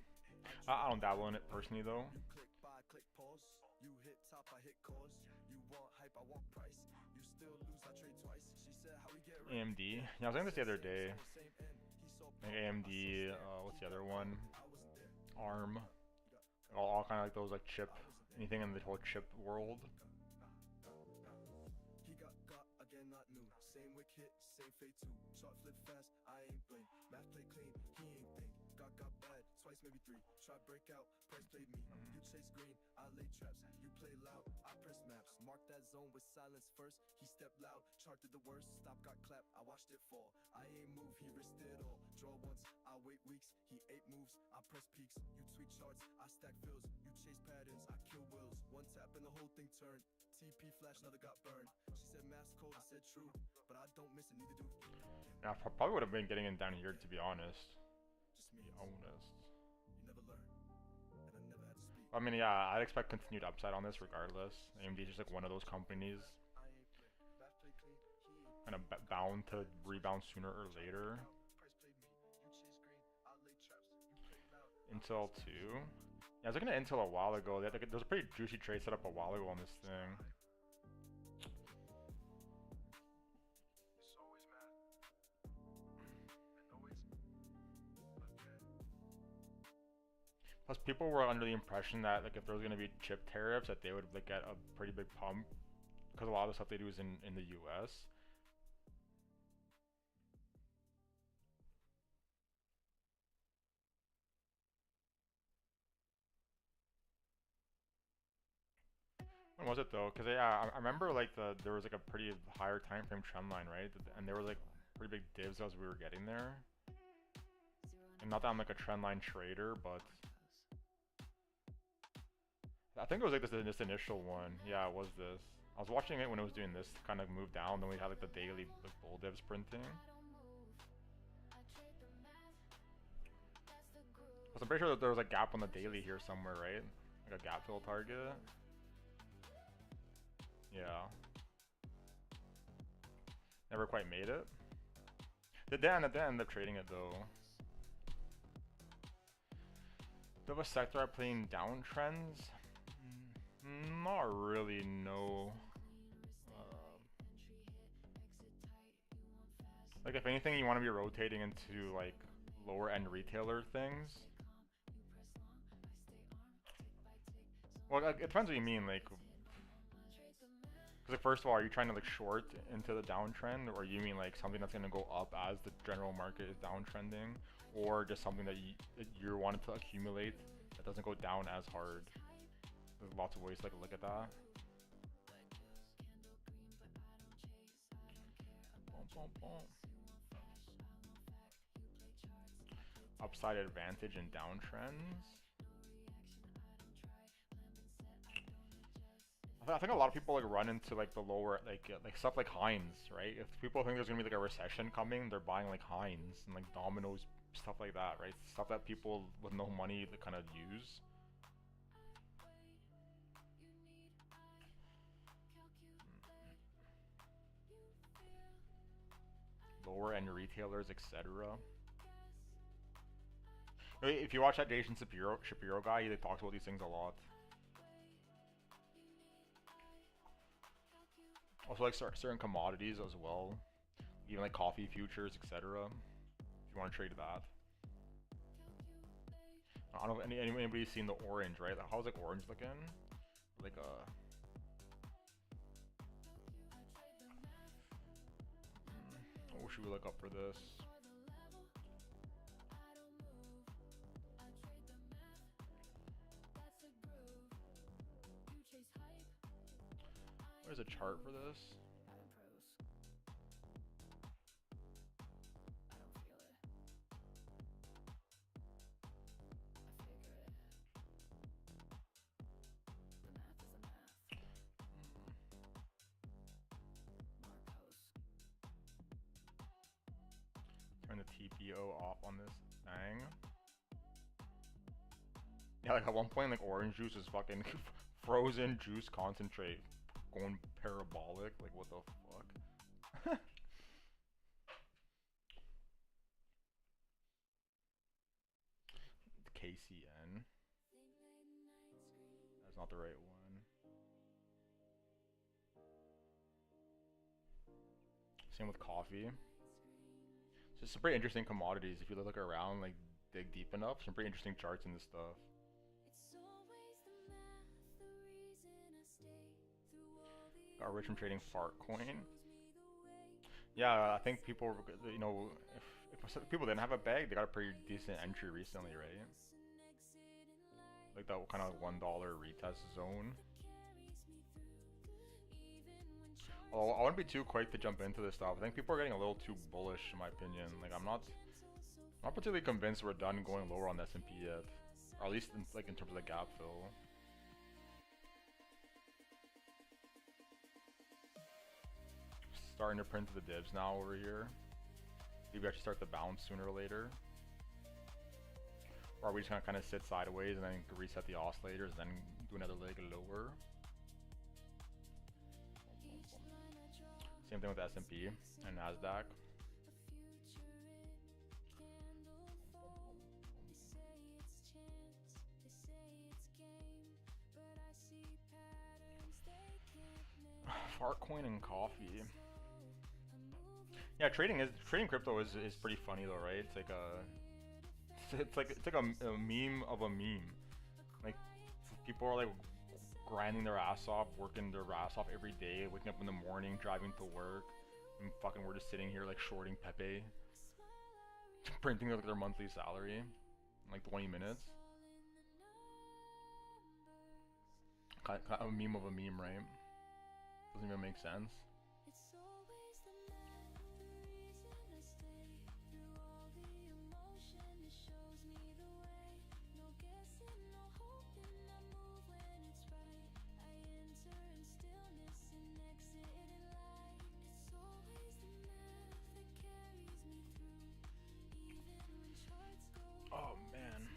I don't dabble in it personally though. You click buy, click pause, you hit top, I hit cause, you want hype, I want price, you still lose, I trade twice, she said how we get AMD, yeah I was saying this the other day, like AMD, what's the other one, ARM, all kind of like those like chip, anything in the whole chip world. He got again, not new. Same wick hit, same fate too. Chart flip fast, I ain't blame. Math play clean, he ain't think. Got bad, twice maybe three. Try break out, price played me. You chase green, I lay traps. You play loud, I press maps. Mark that zone with silence first. He stepped loud, chart did the worst. Stop got clapped, I watched it fall. I ain't move, he risked it all. Draw once, I wait weeks. He 8 moves, I press peaks. You tweak charts, I stack fills. You chase patterns, I kill wills. One tap and the whole thing turned. TP flash, another got burned. She said math's cold, I said true. But I don't miss it, neither do you. Yeah, I probably would have been getting in down here, to be honest. Just me, Be honest. you never learn. And I never had to speak. I mean, yeah, I'd expect continued upside on this regardless. AMD is just like one of those companies I ain't play. Math play clean, he ain't kind of bound to rebound sooner or later. price played me. You chase green, I lay traps. You play loud. Intel 2. Yeah, I was looking at Intel a while ago. There was a pretty juicy trade set up a while ago on this thing. It's always mad. And always okay. Plus, people were under the impression that like if there was gonna be chip tariffs, that they would like get a pretty big pump because a lot of the stuff they do is in the U.S. When was it though? Because yeah, I remember like there was like a pretty higher time frame trend line, right? And there was like pretty big divs as we were getting there. And not that I'm like a trend line trader, but I think it was like this initial one. Yeah, it was this. I was watching it when it was doing this kind of move down. Then we had like the daily like bull divs printing. But I'm pretty sure that there was a gap on the daily here somewhere, right? Like a gap fill target. Yeah. Never quite made it. Did they end up trading it though? Do you have a sector I'm playing downtrends? Not really, no. Like if anything, you want to be rotating into like lower end retailer things. Well, like, it depends what you mean, like. Because like, first of all, are you trying to like short into the downtrend, or you mean like something that's gonna go up as the general market is downtrending, or just something that you're wanting to accumulate that doesn't go down as hard? There's lots of ways to like look at that. Upside advantage in downtrends. I think a lot of people like run into like the lower like stuff like Heinz, right? If people think there's gonna be like a recession coming, they're buying like Heinz and like Domino's, stuff like that, right? Stuff that people with no money kind of use. Lower end retailers, etc. If you watch that Jason Shapiro guy, he like, talks about these things a lot. Also like certain commodities as well, even like coffee futures, etc. If you want to trade that. I don't know if anybody's seen the orange, right? Like, how's like orange looking? Like what should we look up for this? There's a chart for this. Turn the TPO off on this thing. Yeah, like at one point, like orange juice is fucking frozen juice concentrate going parabolic. Like what the fuck? KCN. That's not the right one. Same with coffee. So some pretty interesting commodities. If you look around, like dig deep enough, some pretty interesting charts in this stuff. Got rich from trading Fartcoin. Yeah, I think people, you know, if people didn't have a bag, they got a pretty decent entry recently, right? Like that kind of $1 retest zone. Oh, I wouldn't be too quick to jump into this stuff. I think people are getting a little too bullish, in my opinion. Like I'm not particularly convinced we're done going lower on the S&P yet, or at least in terms of the gap fill. Starting to print the divs now over here. Maybe I should start the bounce sooner or later. Or are we just gonna kind of sit sideways and then reset the oscillators, then do another leg lower? Same thing with the S&P and Nasdaq. Fartcoin and coffee. Yeah, trading crypto is pretty funny though, right? It's like a meme of a meme. Like people are like grinding their ass off, working their ass off every day, waking up in the morning, driving to work, and fucking we're just sitting here like shorting Pepe, printing like their monthly salary in like 20 minutes. Kind of a meme of a meme, right? Doesn't even make sense. Oh man.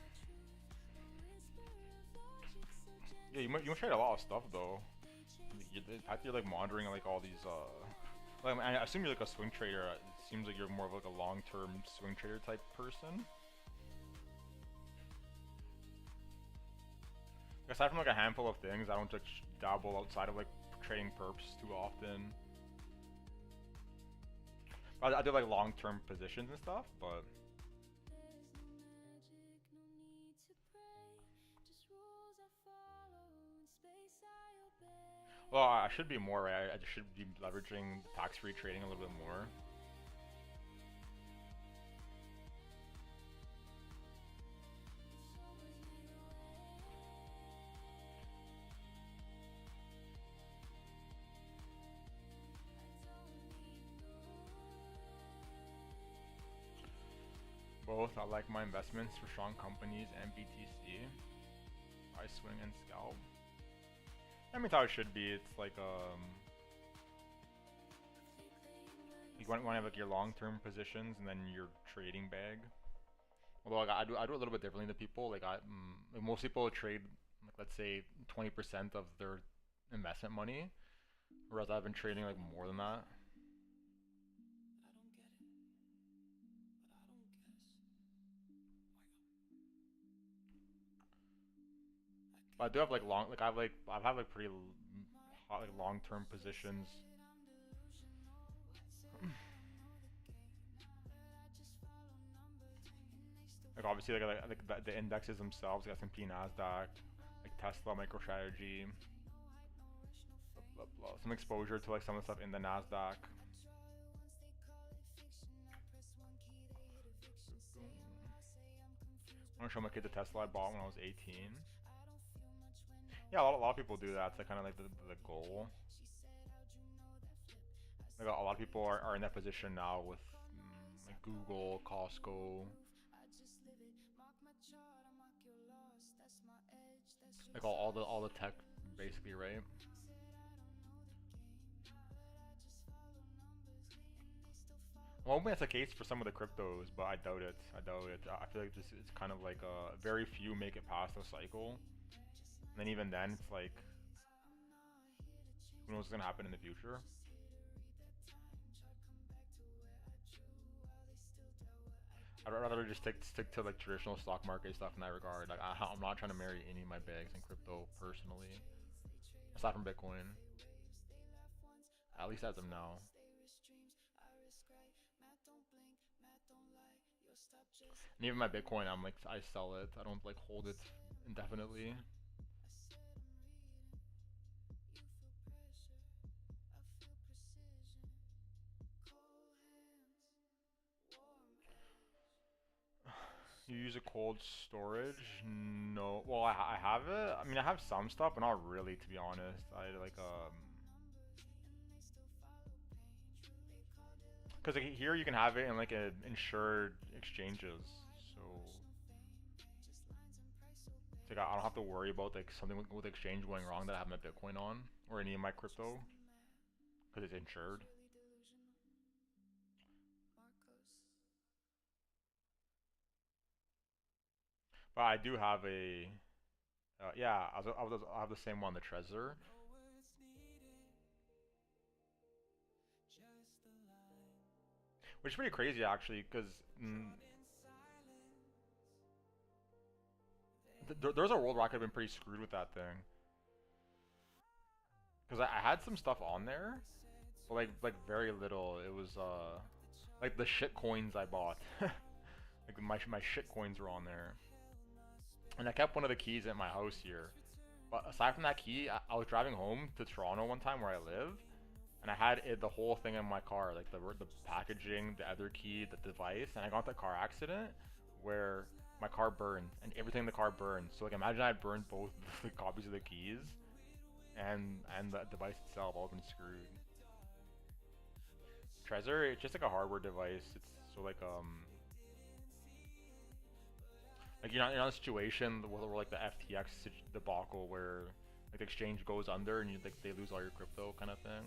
Yeah, you must trade a lot of stuff though. After you're like monitoring like all these like, I assume you're like a swing trader. It seems like you're more of like a long-term swing trader type person. Aside from like a handful of things, I don't like dabble outside of like trading perps too often. I do like long-term positions and stuff, but well, I should be more, right? I just should be leveraging tax-free trading a little bit more. Both. I like my investments for strong companies and BTC. I swing and scalp. I mean, it's how it should be. It's like you want to have like your long-term positions and then your trading bag. Although like, I do a little bit differently than people. Like like most people trade like let's say 20% of their investment money, whereas I've been trading like more than that. But I do have like I've had like pretty hot like long-term positions. Like obviously like the indexes themselves, like S&P, Nasdaq, like Tesla, MicroStrategy, blah, blah, blah. Some exposure to like some of the stuff in the Nasdaq. I'm gonna show my kid the Tesla I bought when I was 18. Yeah, a lot of people do that. It's like kind of like the goal. Like a lot of people are in that position now with like Google, Costco, like all the tech basically, right? Well, hoping that's the case for some of the cryptos, but I doubt it. I doubt it. I feel like this is kind of like very few make it past the cycle. And then even then, it's like, who knows what's gonna happen in the future? I'd rather just stick to like traditional stock market stuff in that regard. Like I'm not trying to marry any of my bags in crypto personally, aside from Bitcoin. At least as of now. And even my Bitcoin, I'm like I sell it. I don't like hold it indefinitely. You use a cold storage? No. Well, I have it. I mean, I have some stuff, but not really, to be honest. I like because like, here you can have it in like insured exchanges, so it's like I don't have to worry about like something with exchange going wrong that I have my Bitcoin on or any of my crypto because it's insured. But I do have a yeah, I have the same one, the Trezor. Which is pretty crazy actually, because there's a world where I could have been pretty screwed with that thing. Because I had some stuff on there, but like very little. It was like the shit coins I bought. Like my shit coins were on there. And I kept one of the keys at my house here. But aside from that key, I was driving home to Toronto one time where I live, and I had the whole thing in my car, like the packaging, the other key, the device, and I got into a car accident where my car burned and everything in the car burned. So like imagine I burned both the copies of the keys and the device itself. All been screwed. Trezor, it's just like a hardware device. It's so like you're not in a situation where like the FTX debacle where like the exchange goes under and you like they lose all your crypto kind of thing.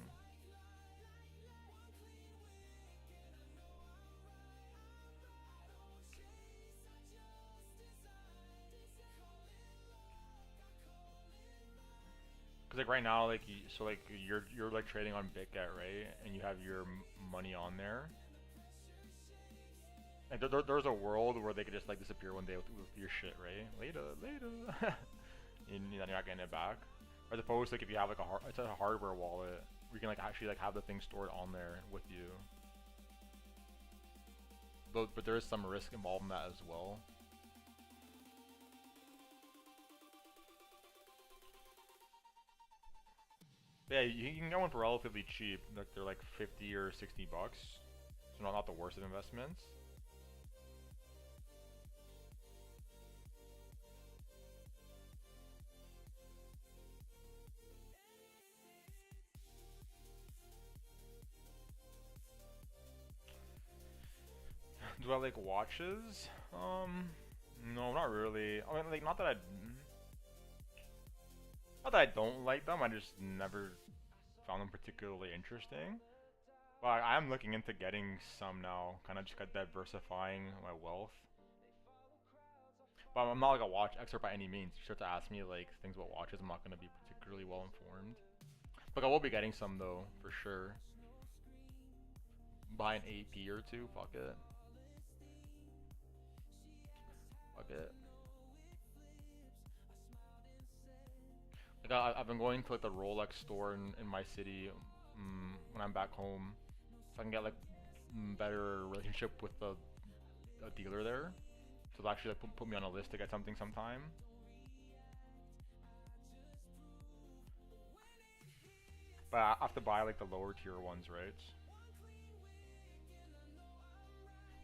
Cause like right now, like so like you're like trading on BitGet, right? And you have your money on there. Like there's a world where they could just like disappear one day with your shit, right? Later, later. You're not getting it back. As opposed to like if you have like it's a hardware wallet, where you can like actually like have the thing stored on there with you. But there is some risk involved in that as well. But yeah, you can get one for relatively cheap. Like they're like 50 or 60 bucks. So not the worst of investments. Do I like watches? No, not really. I mean, like, not that I don't like them. I just never found them particularly interesting. But I am looking into getting some now, kind of just diversifying my wealth. But I'm not like a watch expert by any means. You start to ask me like things about watches, I'm not gonna be particularly well informed. But I will be getting some though, for sure. Buy an AP or two, fuck it. Fuck it. Like I've been going to like the Rolex store in my city when I'm back home, so I can get like better relationship with a dealer there. So they'll actually like, put me on a list to get something sometime. But I have to buy like the lower tier ones, right?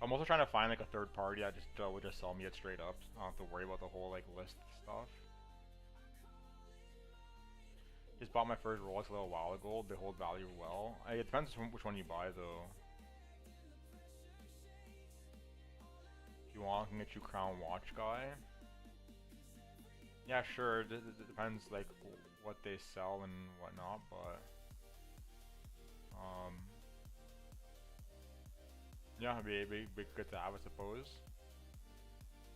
I'm also trying to find like a third party that just would just sell me it straight up. I don't have to worry about the whole like list stuff. Just bought my first Rolex a little while ago. They hold value well. It depends on which one you buy though. If you want, I can get you Crown Watch guy. Yeah, sure. It depends like what they sell and whatnot, but yeah, it'd be good to have, I suppose.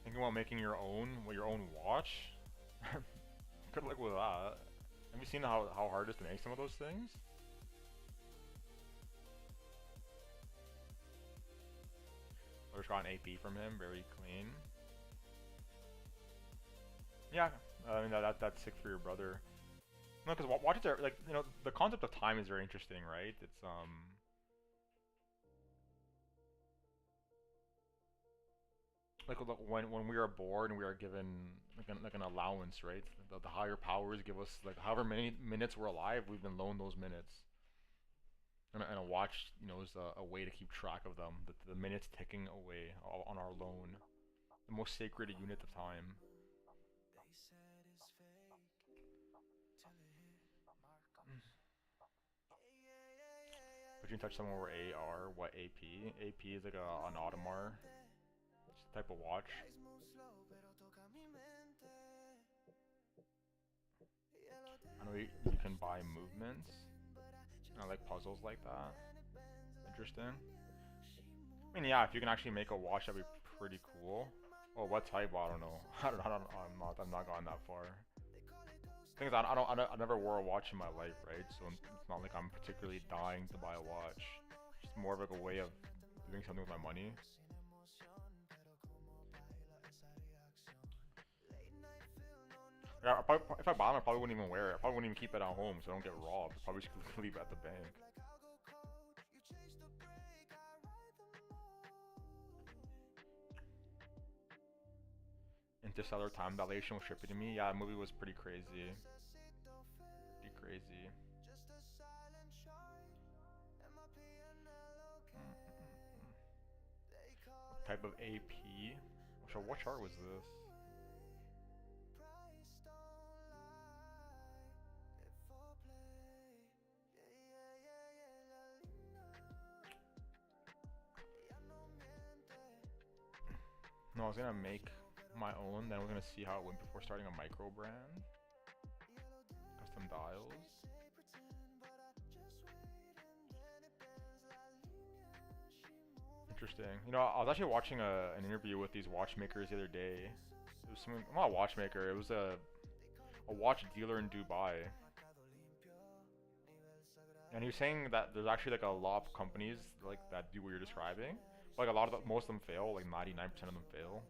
Thinking about making your own watch. Good luck with that. Have you seen how hard it is to make some of those things? I just got an AP from him, very clean. Yeah, I mean that's sick for your brother. No, because watches are like, you know, the concept of time is very interesting, right? It's like when we are bored and we are given like an allowance, right? The higher powers give us like however many minutes we're alive, we've been loaned those minutes. And a watch, you know, is a way to keep track of them. The minutes ticking away on our loan. The most sacred unit of time. They said it's fake till it hit Marcos. But you can touch someone over AR. What AP? AP is like an Audemars. It's a type of watch. I know you can buy movements. I like puzzles like that. Interesting. I mean, yeah, if you can actually make a watch, that'd be pretty cool. Oh, what type? I don't know. I'm not gone that far. Thing is, I never wore a watch in my life, right? So it's not like I'm particularly dying to buy a watch. It's just more of like a way of doing something with my money. Yeah, if I buy them, I probably wouldn't even wear it. I probably wouldn't even keep it at home so I don't get robbed. Probably just leave it at the bank. Interstellar time dilation was trippy to me. Yeah, the movie was pretty crazy. Pretty crazy. What type of AP? What chart was this? No, I was gonna make my own, then we're gonna see how it went before starting a micro brand. Custom dials. Interesting. You know, I was actually watching an interview with these watchmakers the other day. It was some, not a watchmaker, it was a watch dealer in Dubai. And he was saying that there's actually like a lot of companies like that do what you're describing. Like a lot of most of them fail, like 99% of them fail.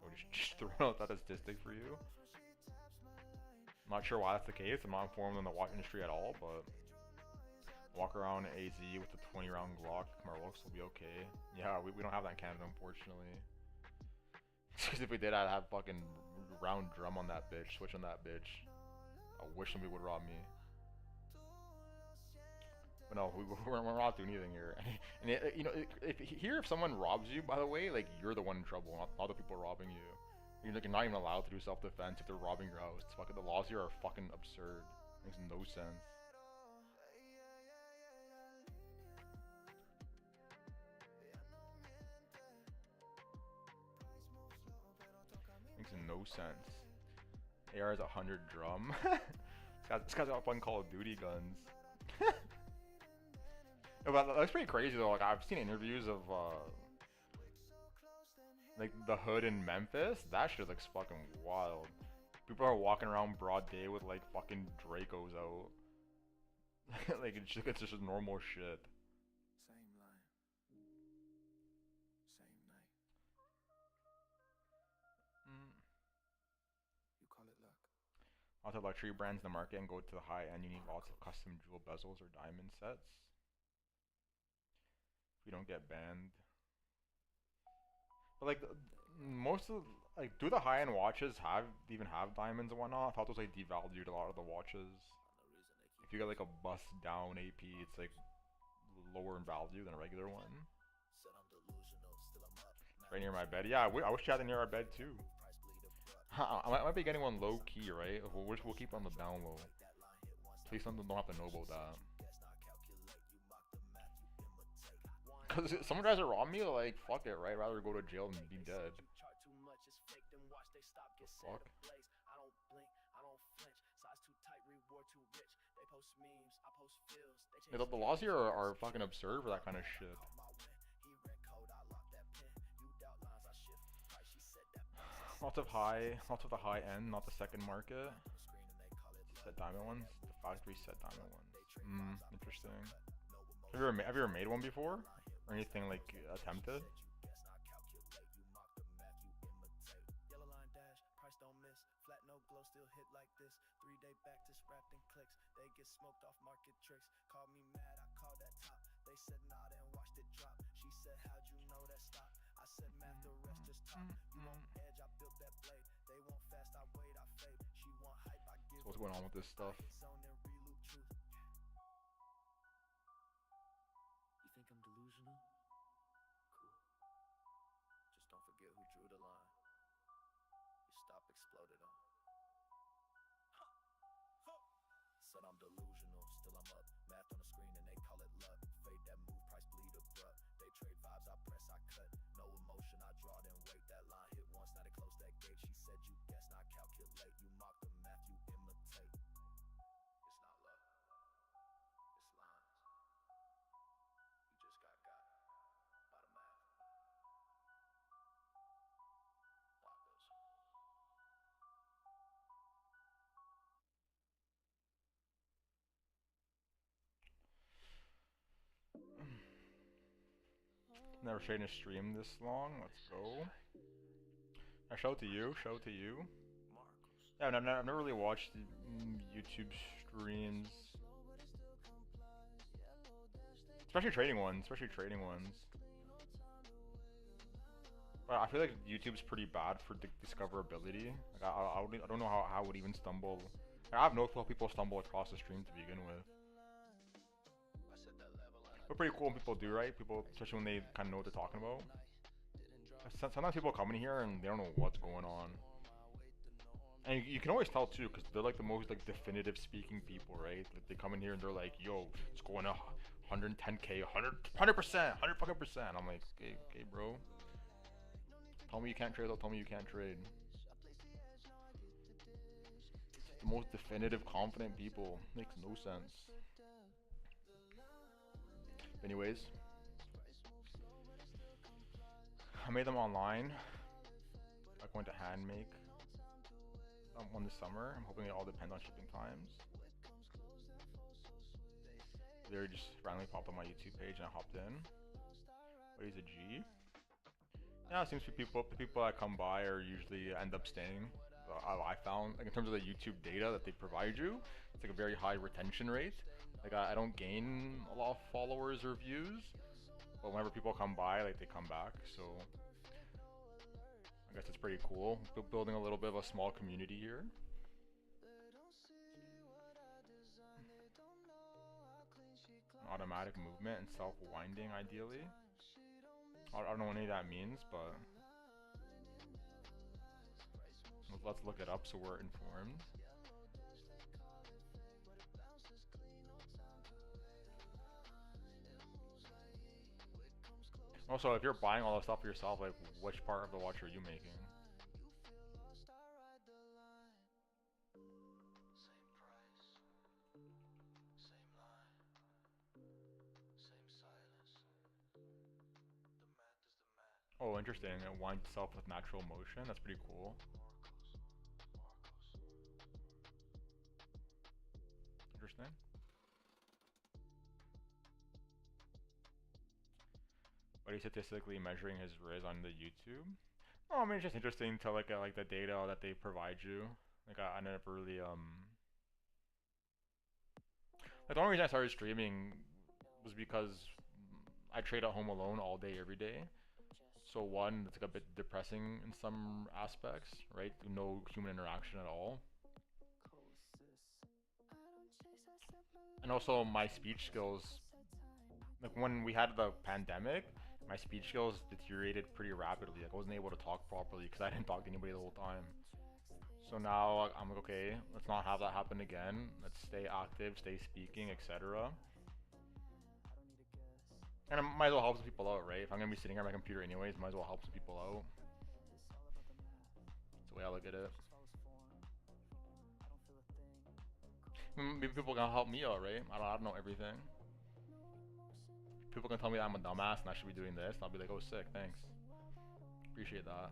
So just throwing out that statistic for you. I'm not sure why that's the case. I'm not informed in the watch industry at all, but walk around AZ with a 20 round Glock, Marlux will be okay. Yeah, we don't have that in Canada, unfortunately. Because if we did, I'd have fucking round drum on that bitch, switch on that bitch. I wish somebody would rob me. But no, we're not doing anything here. And you know, if someone robs you, by the way, like you're the one in trouble, not the people robbing you. You're like, you're not even allowed to do self-defense if they're robbing your house. It's fucking, the laws here are fucking absurd. Makes no sense. Makes no sense. AR is 100 drum. This guy's got a fun Call of Duty guns. But that's pretty crazy though. Like I've seen interviews of like the hood in Memphis. That shit looks fucking wild. People are walking around broad day with like fucking Dracos out. Like it's just normal shit. Same line, same night. You call it luck. Lots of luxury brands in the market and go to the high end. You need lots of custom jewel bezels or diamond sets. If you don't get banned. But like most of like, do the high end watches even have diamonds and whatnot? I thought those like devalued a lot of the watches. If you get like a bust down AP, it's like lower in value than a regular one. Right near my bed. Yeah, I wish you had it near our bed too. I might be getting one low key, right? We'll keep it on the down low. Please don't have to know about that. Cause some guys are robbing me, like fuck it, right? Rather go to jail than be dead. Fuck. Yeah, the laws here are fucking absurd for that kind of shit. Lots of the high end, not the second market. Set diamond ones, the factory set diamond ones. Interesting. Have you ever made one before? Or anything like attempted? Yellow line dash, price don't miss. Flat no glow, still hit like this. 3-day backtist wrapped in clicks. They get smoked off market tricks. Called me mad, I called that top. They said nah, then watched it drop. She said, how'd you know that stop? I said math, the rest just talk. You want edge, I built that blade. They want fast, I wait, I fade. She want hype, I give. So what's going on with this stuff? You think I'm delusional? Cool. Just don't forget who drew the line. Never stayed in a stream this long. Let's go. Shout to you. Shout to you. Yeah, I've never really watched YouTube streams. Especially trading ones. But I feel like YouTube's pretty bad for discoverability. Like I don't know how I would even stumble. Like, I have no clue how people stumble across the stream to begin with. But pretty cool when people do, right? People, especially when they kind of know what they're talking about. Sometimes people come in here and they don't know what's going on. And you can always tell too, because they're like the most like definitive speaking people, right? Like, they come in here and they're like, yo, it's going to 110k, 100%, 100%. I'm like, okay, bro. Tell me you can't trade, don't tell me you can't trade. The most definitive, confident people. Makes no sense. Anyways, I made them online. I'm going to hand make one this summer. I'm hoping it all depends on shipping times. They just randomly popped on my YouTube page and I hopped in. What is a G? Yeah, it seems to be the people that come by are usually end up staying. I found, like in terms of the YouTube data that they provide you, it's like a very high retention rate. Like I don't gain a lot of followers or views, but whenever people come by, like they come back. So I guess it's pretty cool. Building a little bit of a small community here. Automatic movement and self-winding, ideally. I don't know what any of that means, but let's look it up so we're informed. Also, if you're buying all this stuff for yourself, like which part of the watch are you making? Oh, interesting. It winds itself with natural motion. That's pretty cool. Interesting. But he's statistically measuring his riz on the YouTube. Oh, I mean, it's just interesting to look at like the data that they provide you. Like I never really like the only reason I started streaming was because I trade at home alone all day, every day. So one, it's like a bit depressing in some aspects, right? No human interaction at all. And also my speech skills, like when we had the pandemic, my speech skills deteriorated pretty rapidly. Like I wasn't able to talk properly because I didn't talk to anybody the whole time. So now I'm like, okay, let's not have that happen again. Let's stay active, stay speaking, etc. And I might as well help some people out, right? If I'm gonna be sitting here on my computer anyways, might as well help some people out. That's the way I look at it. Maybe people can help me out, right? I don't know everything. People can tell me that I'm a dumbass and I should be doing this, and I'll be like, oh sick, thanks. Appreciate that.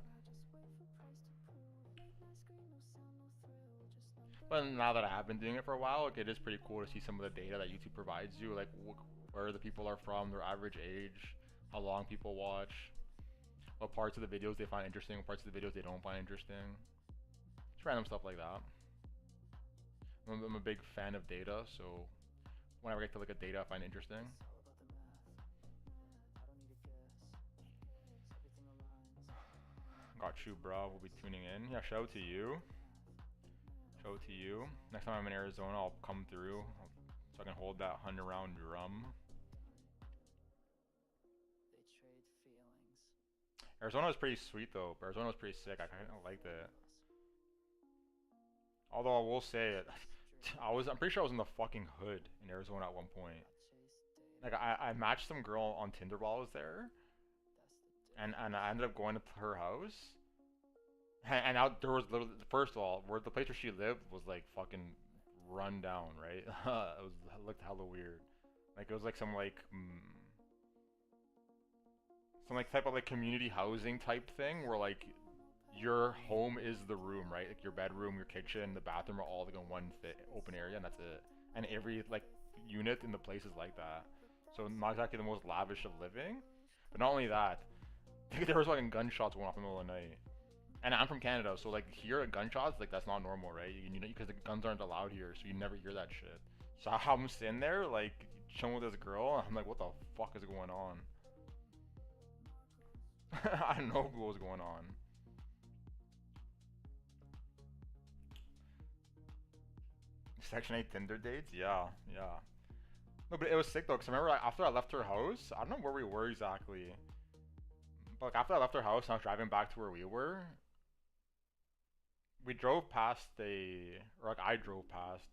But now that I have been doing it for a while, like, it is pretty cool to see some of the data that YouTube provides you, like where the people are from, their average age, how long people watch, what parts of the videos they find interesting, what parts of the videos they don't find interesting. Just random stuff like that. I'm a big fan of data, so whenever I get to look at data I find interesting. Got you, bro. We'll be tuning in. Yeah, shout out to you. Shout out to you. Next time I'm in Arizona, I'll come through so I can hold that 100 round drum. Arizona was pretty sweet though. Arizona was pretty sick. I kind of liked it. Although I will say it, I'm pretty sure I was in the fucking hood in Arizona at one point. Like I matched some girl on Tinder while I was there, and I ended up going to her house. And out there was literally, first of all, where the place where she lived was like fucking run down, right? It looked hella weird. Like it was like some type of like community housing type thing where like your home is the room, right? Like your bedroom, your kitchen, the bathroom are all like in one open area, and that's it. And every like unit in the place is like that. So not exactly the most lavish of living, But not only that, there was fucking gunshots going off in the middle of the night. And I'm from Canada, so like here gunshots, like that's not normal, right? You know, because the guns aren't allowed here, so you never hear that shit. So I'm sitting there like chilling with this girl, and I'm like, what the fuck is going on? I had no clue what was going on. Section 8 Tinder dates? Yeah, yeah. No, but it was sick though, because I remember like, after I left her house, I don't know where we were exactly. But like, after I left her house and I was driving back to where we were, we drove past or like I drove past,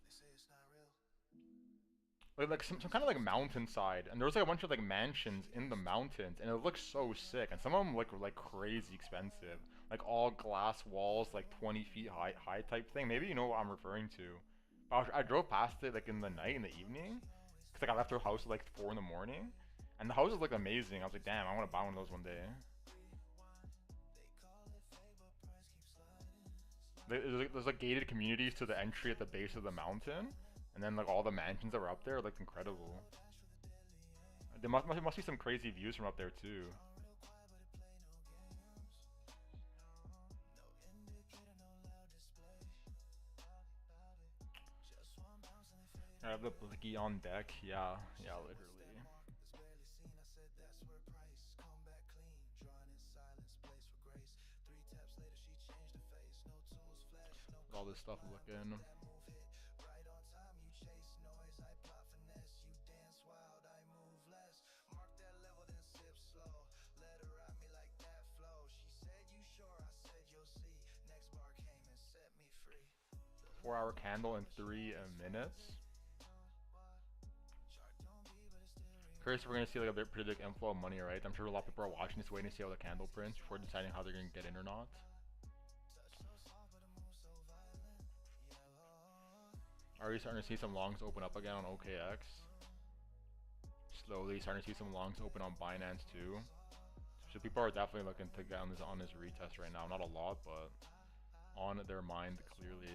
like some kind of like mountainside, and there was like a bunch of like mansions in the mountains, and it looked so sick, and some of them like were like crazy expensive, like all glass walls, like 20 feet high type thing. Maybe you know what I'm referring to. I drove past it like in the night, in the evening, cause like I left her house at like 4 in the morning, and the houses look amazing. I was like, damn, I want to buy one of those one day. There's like gated communities to the entry at the base of the mountain, and then like all the mansions that were up there looked incredible. There must be some crazy views from up there too. I have the blicky on deck. Yeah, literally. All this stuff looking. Four-hour candle in 3 minutes. Curious if we're gonna see like a pretty big inflow of money, right? I'm sure a lot of people are watching this, waiting to see all the candle prints before deciding how they're gonna get in or not. Are you starting to see some longs open up again on OKX? Slowly starting to see some longs open on Binance too. So people are definitely looking to get on this retest right now. Not a lot, but on their mind clearly.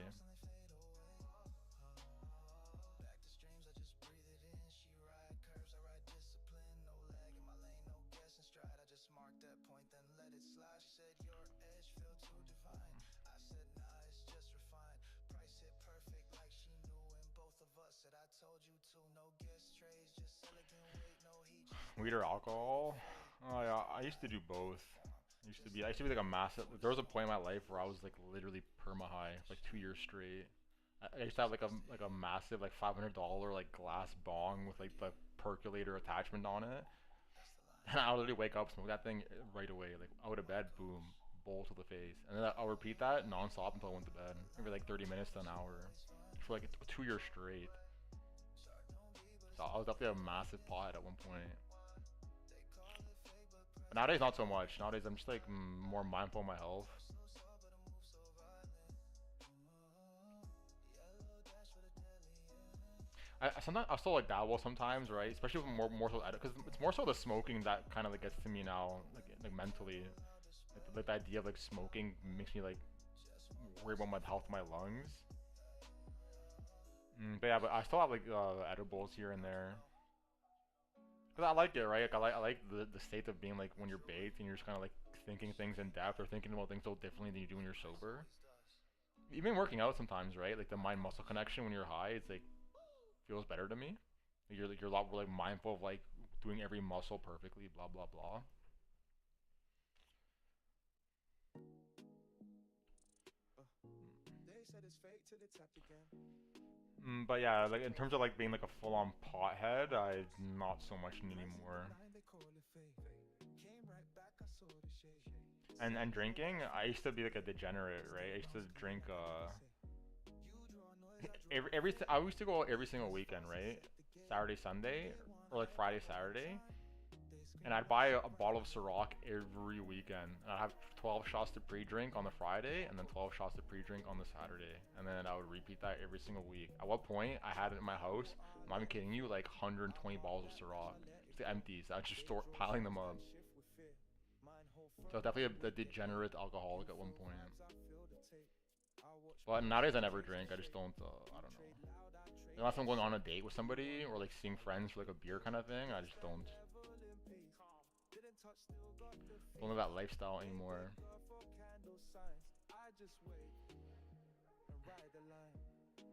Weed or alcohol? Oh yeah, I used to do both. I used to be like a massive. There was a point in my life where I was like literally perma high, like 2 years straight. I used to have like a massive like $500 like glass bong with like the percolator attachment on it, and I would literally wake up, smoke that thing right away, like out of bed, boom, bowl to the face, and then I'll repeat that non-stop until I went to bed, every like 30 minutes to an hour, for like 2 years straight. So I was definitely a massive pothead at one point. But nowadays, not so much. Nowadays, I'm just like more mindful of my health. I still like dabble sometimes, right? Especially with more so because it's more so the smoking that kind of like gets to me now, like mentally. Like the idea of like smoking makes me like worry about my health, my lungs. But yeah, but I still have like edibles here and there. Cause I like it, right? Like I like the state of being like when you're baked and you're just kind of like thinking things in depth or thinking about things so differently than you do when you're sober. Even working out sometimes, right? Like the mind-muscle connection when you're high, it's like feels better to me. Like you're a lot more like mindful of like doing every muscle perfectly, blah blah blah. They said it's fake till they tapped again. But yeah, like in terms of like being like a full-on pothead, I not so much anymore. And drinking, I used to be like a degenerate, right? I used to drink I used to go every single weekend, right? Saturday, Sunday, or like Friday, Saturday. And I'd buy a bottle of Ciroc every weekend. And I'd have 12 shots to pre-drink on the Friday, and then 12 shots to pre-drink on the Saturday. And then I would repeat that every single week. At what point, I had it in my house, I'm not even kidding you, like 120 bottles of Ciroc. Just empties. I would just start piling them up. So I was definitely a degenerate alcoholic at one point. But nowadays I never drink, I just don't, I don't know. Unless I'm going on a date with somebody, or like seeing friends for like a beer kind of thing, I just don't. touch still got the Don't live that lifestyle anymore. for candle signs. I just wait and ride the line.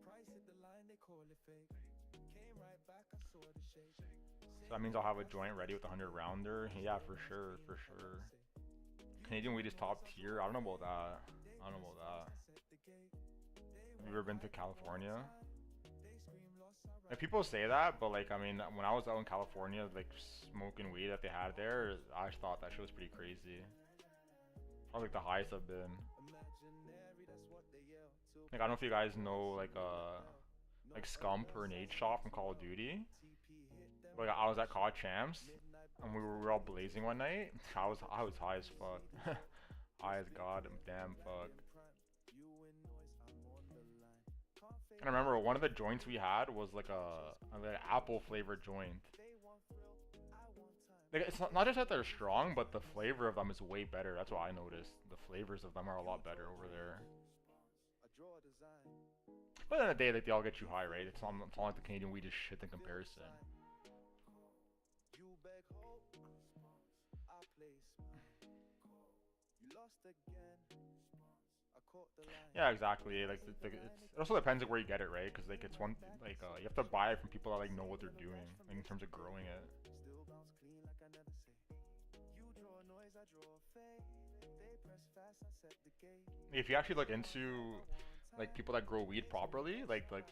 Price hit the line, they call it fake. Came right back, I saw the shake. So that means I'll have a joint ready with a 100 rounder. Yeah, for sure, for sure. Canadian weed is top tier. I don't know about that. I don't know about that. Have you ever been to California? Like, people say that, but like, I mean, when I was out in California, like smoking weed that they had there, I just thought that shit was pretty crazy. Probably like the highest I've been. Like, I don't know if you guys know like Scump or Nade Shot from Call of Duty. Like, I was at COD Champs, and we were all blazing one night. I was high as fuck. High as god damn fuck. And I remember one of the joints we had was like an apple flavored joint. Like, it's not just that they're strong, but the flavor of them is way better. That's what I noticed. The flavors of them are a lot better over there. But at the end of the day, like, they all get you high, right? It's not like the Canadian weed is shit in comparison. Yeah, exactly. Like, it also depends on where you get it, right? Because like, it's one like you have to buy it from people that like know what they're doing, like in terms of growing it. If you actually look into like people that grow weed properly, like the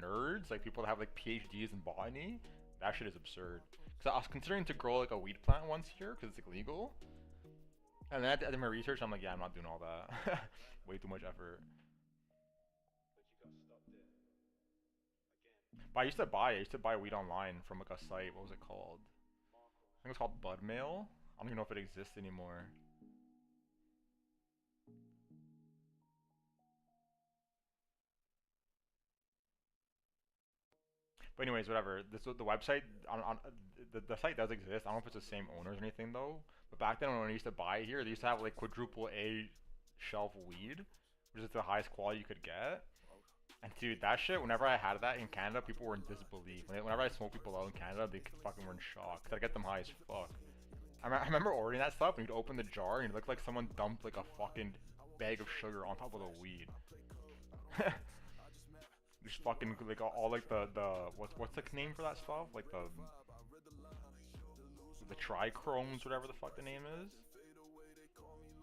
nerds, like people that have like PhDs in botany, that shit is absurd. Because I was considering to grow like a weed plant once here because it's like legal. And then I did my research, I'm like, yeah, I'm not doing all that. Way too much effort. But I used to buy weed online from like a site. What was it called? I think it's called Budmail. I don't even know if it exists anymore. But anyways, whatever. The website the site does exist. I don't know if it's the same owners or anything though. But back then when I used to buy here, they used to have like quadruple A shelf weed, which is the highest quality you could get. And dude, that shit, whenever I had that in Canada, people were in disbelief. Whenever I smoked people out in Canada, they fucking were in shock. Cause I get them high as fuck. I remember ordering that stuff, and you'd open the jar, and it looked like someone dumped like a fucking bag of sugar on top of the weed. Just fucking like all like the what's the name for that stuff? Like the trichromes, whatever the fuck the name is.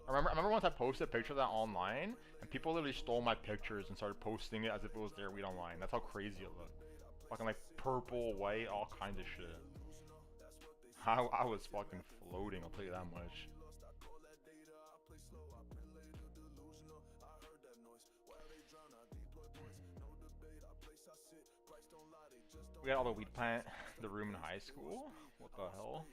I remember once I posted a picture of that online, and people literally stole my pictures and started posting it as if it was their weed online. That's how crazy it looked. Fucking like purple, white, all kinds of shit. I was fucking floating, I'll tell you that much. We got all the weed plant, the room in high school. What the hell?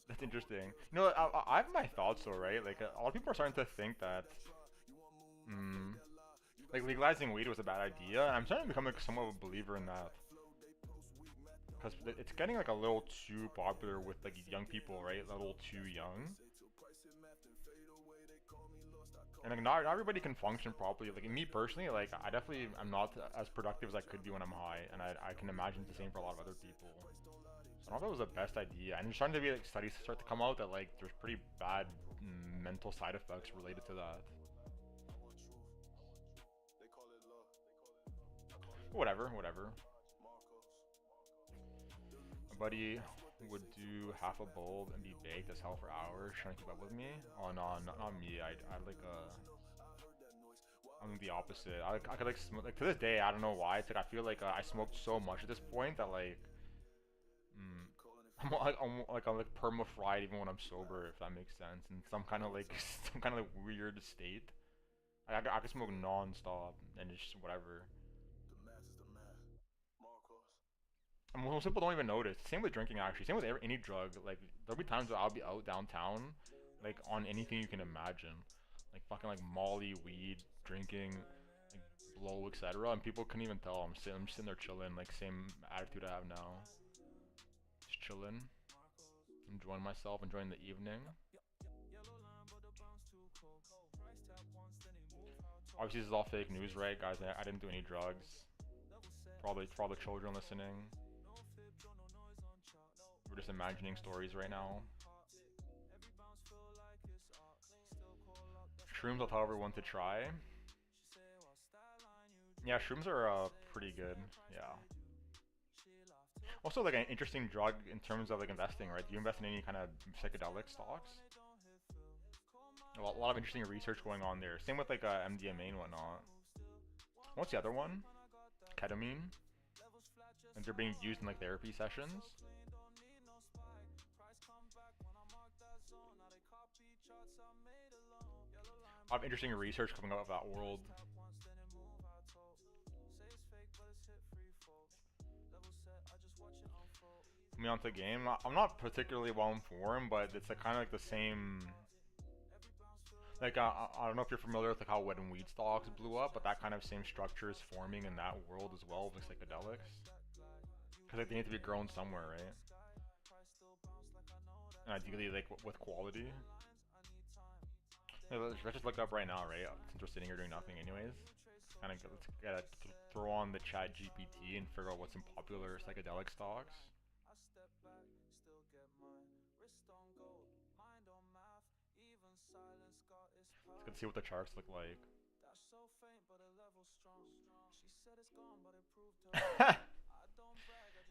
That's interesting. You know, I have my thoughts though, right? Like, a lot of people are starting to think that, like, legalizing weed was a bad idea, and I'm starting to become like somewhat of a believer in that. Because it's getting like a little too popular with like young people, right? A little too young. And like not everybody can function properly. Like me personally, like I definitely am not as productive as I could be when I'm high, and I can imagine the same for a lot of other people. So I don't know if that was the best idea. And there's starting to be like studies start to come out that like there's pretty bad mental side effects related to that. Whatever. My buddy would do half a bowl and be baked as hell for hours trying to keep up with me. Oh no, not me. I like I'm the opposite. I could like smoke, like to this day. I don't know why. It's like I feel like I smoked so much at this point that like I'm like perma fried even when I'm sober, if that makes sense. In some kind of like weird state. I can smoke non-stop and it's just whatever. And most people don't even notice. Same with drinking, actually. Same with any drug. Like, there'll be times where I'll be out downtown, like, on anything you can imagine. Like, fucking, like, Molly, weed, drinking, like, blow, etc. And people couldn't even tell. I'm just sitting there chilling, like, same attitude I have now. Just chilling. Enjoying myself, enjoying the evening. Obviously, this is all fake news, right, guys? I didn't do any drugs. For all the children listening. We're just imagining stories right now. Shrooms, I'll tell everyone to try. Yeah, shrooms are pretty good. Yeah. Also, like an interesting drug in terms of like investing, right? Do you invest in any kind of psychedelic stocks? A lot of interesting research going on there. Same with like MDMA and whatnot. What's the other one? Ketamine. And they're being used in like therapy sessions. A lot of interesting research coming out of that world. Coming onto the game, I'm not particularly well informed, but it's like kind of like the same. Like I don't know if you're familiar with like how wet and weed stocks blew up, but that kind of same structure is forming in that world as well with psychedelics. Because like, they need to be grown somewhere, right? And ideally like with quality. Yeah, let's just look it up right now, right? Since we're sitting here doing nothing anyways. Kind of let's throw on the chat GPT and figure out what's some popular psychedelic stocks. Let's get to see what the charts look like.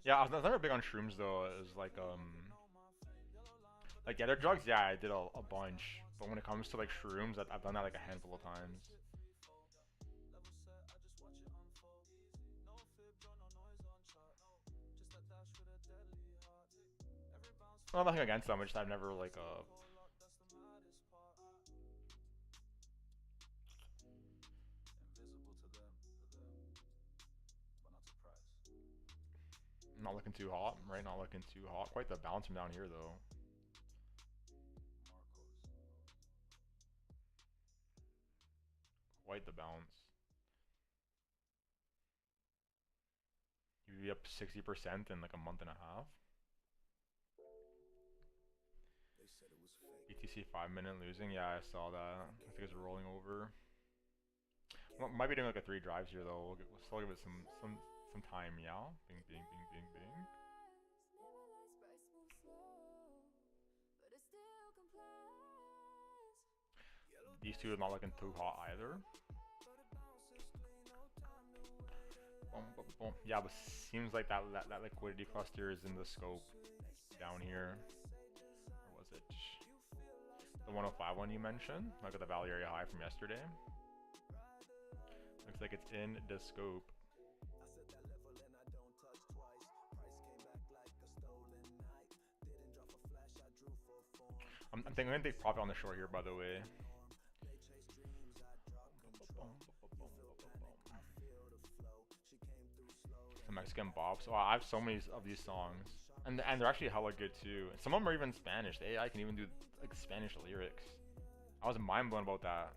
Yeah, I was never big on shrooms though. It was like the other drugs, yeah, I did a bunch. But when it comes to like shrooms, I've done that like a handful of times. Well, nothing against them, just I've never like not looking too hot, right? Not looking too hot. Quite the bounce from down here though. Quite the bounce. You'd be up 60% in like a month and a half. BTC 5-minute losing, yeah, I saw that. I think it's rolling over. Well, might be doing like a 3 drives here though. We'll still give it some time, yeah. Bing, bing, bing, bing, bing. These two are not looking too hot either. Boom, boom, boom. Yeah, but seems like that liquidity cluster is in the scope down here. Or was it the 105 one you mentioned? Look at the value area high from yesterday. Looks like it's in the scope. I'm thinking I'm gonna take profit on the short here, by the way. The Mexican bops. Oh, I have so many of these songs, and they're actually hella good too. Some of them are even Spanish. The AI can even do like Spanish lyrics. I was mind blown about that.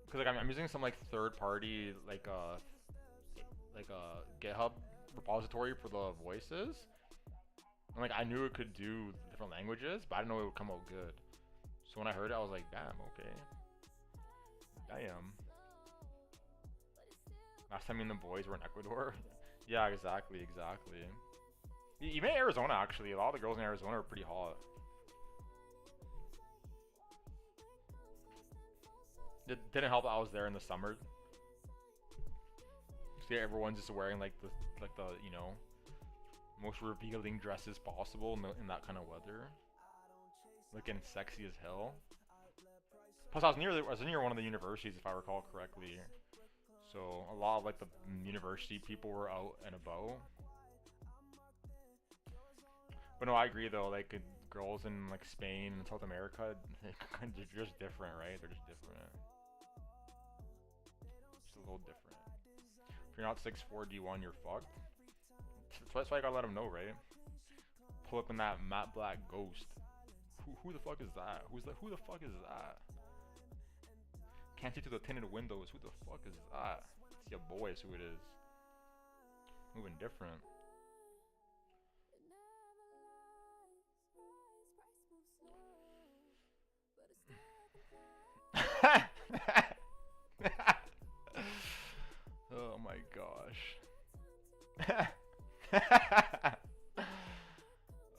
Cause like I'm using some like third party like GitHub repository for the voices. And like I knew it could do different languages, but I didn't know it would come out good. So when I heard it, I was like, damn, okay. Damn. Last time me and the boys were in Ecuador. Yeah, exactly. Even Arizona, actually, a lot of the girls in Arizona are pretty hot. It didn't help that I was there in the summer. See, everyone's just wearing like the you know, most revealing dresses possible in that kind of weather. Looking sexy as hell. Plus, I was near one of the universities, if I recall correctly. So a lot of like the university people were out and about. But no, I agree though. Like girls in like Spain and South America, they're just different, right? They're just different. Just a little different. If you're not 6'4" D1, you're fucked. That's why I gotta let them know, right? Pull up in that matte black ghost. Who the fuck is that? Who the fuck is that? Can't see through the tinted windows. Who the fuck is that? It's your boy, is who it is. Moving different. Oh my gosh.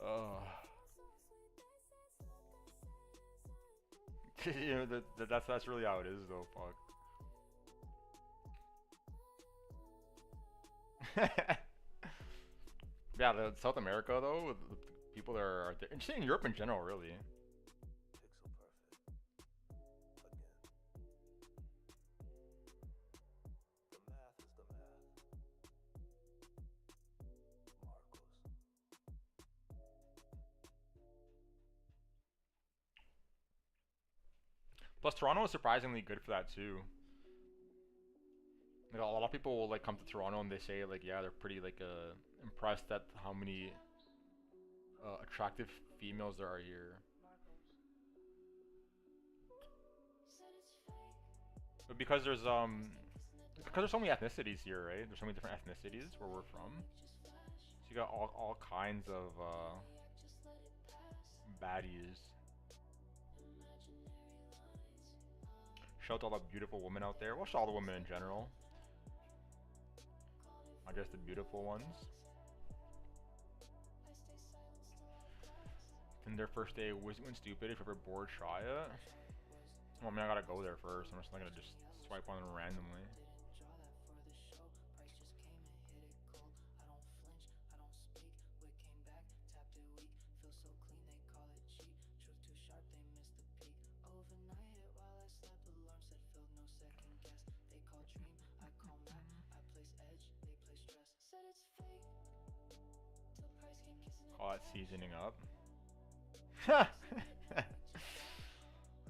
Oh. You know, that's really how it is though, fuck. Yeah, the South America though, the people there are there. And just in Europe in general, really. Pixel perfect. Again. The math is the math. Marcos. Plus, Toronto is surprisingly good for that too. Like, a lot of people will like come to Toronto and they say like, yeah, they're pretty like impressed at how many attractive females there are here. But because there's so many ethnicities here, right? There's so many different ethnicities where we're from. So you got all kinds of baddies. Shout out to all the beautiful women out there. Well, shout out all the women in general. I guess the beautiful ones. And their first day was went stupid. If you're ever bored, try it. Well, I mean, I gotta go there first. I'm just not gonna just swipe on them randomly. Call it seasoning up.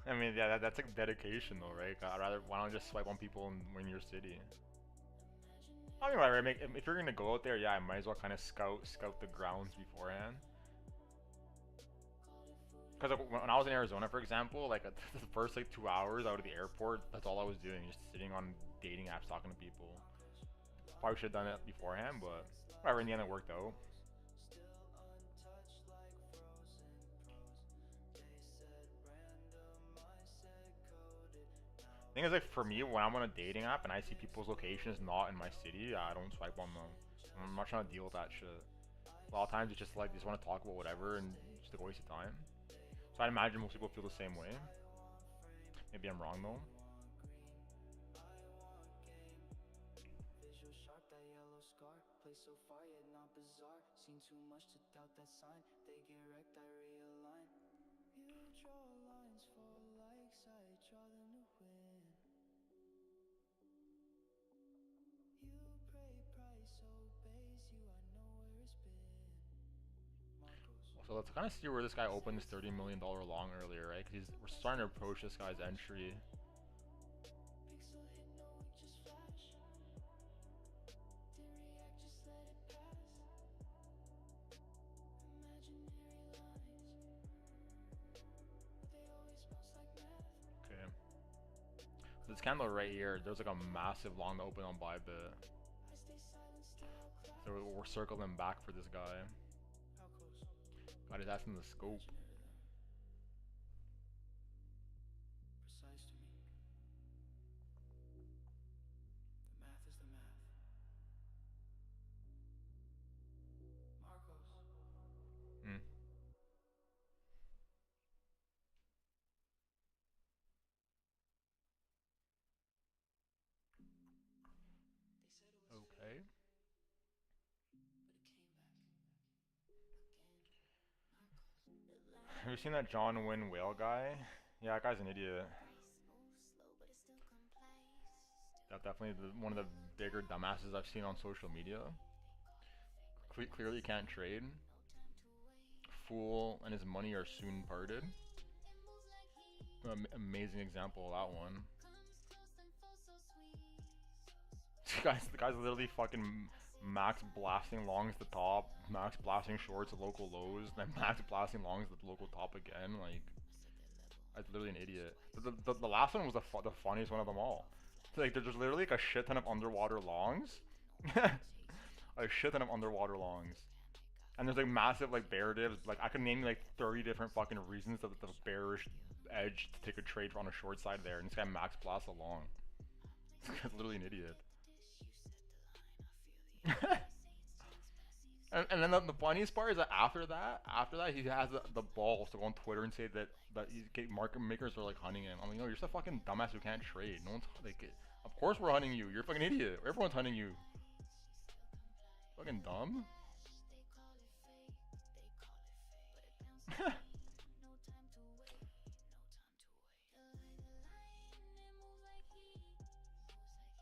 I mean, yeah, that's like dedication though, right? Why don't just swipe on people in your city? I mean, right, if you're gonna go out there, yeah, I might as well kind of scout the grounds beforehand. Because like, when I was in Arizona, for example, like the first like 2 hours out of the airport, that's all I was doing, just sitting on dating apps talking to people. Probably should have done it beforehand, but whatever, in the end it worked out. Thing is, like, for me, when I'm on a dating app and I see people's locations not in my city, I don't swipe on them. I'm not trying to deal with that shit. A lot of times it's just like, they just want to talk about whatever and just like a waste of time. So I'd imagine most people feel the same way. Maybe I'm wrong though. So let's kind of see where this guy opened his $30 million long earlier, right? Because we're starting to approach this guy's entry. Okay. So this candle right here, there's like a massive long to open on Bybit. So we're circling back for this guy. Got his ass in the scope. Okay. Have you seen that John Wynn whale guy? Yeah, that guy's an idiot. That's definitely one of the bigger dumbasses I've seen on social media. Clearly can't trade. Fool and his money are soon parted. Amazing example of that one. The guy's literally fucking max blasting longs the top, max blasting shorts at local lows, then max blasting longs at the local top again. Like, that's literally an idiot. The last one was the funniest one of them all. Like, there's literally like a shit ton of underwater longs. A shit ton of underwater longs. And there's like massive like bear divs. Like, I could name you like 30 different fucking reasons that the bearish edge to take a trade on a short side there, and this guy max blasts a long. This guy's literally an idiot. And then the funniest part is that after that, he has the balls to go on Twitter and say that market makers are like hunting him. I'm like, no, you're just a fucking dumbass who can't trade. No one's like, of course we're hunting you. You're a fucking idiot. Everyone's hunting you. Fucking dumb.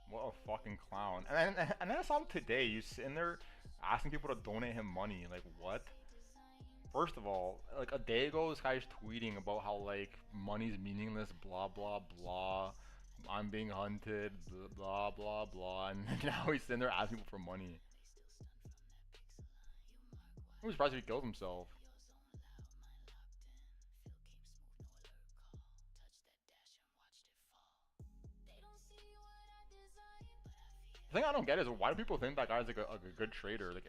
What a fucking clown. And then I saw him today. You sitting there asking people to donate him money. Like, what? First of all, like a day ago, this guy's tweeting about how like money's meaningless, blah blah blah. I'm being hunted, blah blah blah. And now he's sitting there asking people for money. I'm surprised if he killed himself. The thing I don't get is why do people think that guy's like a good trader? Like,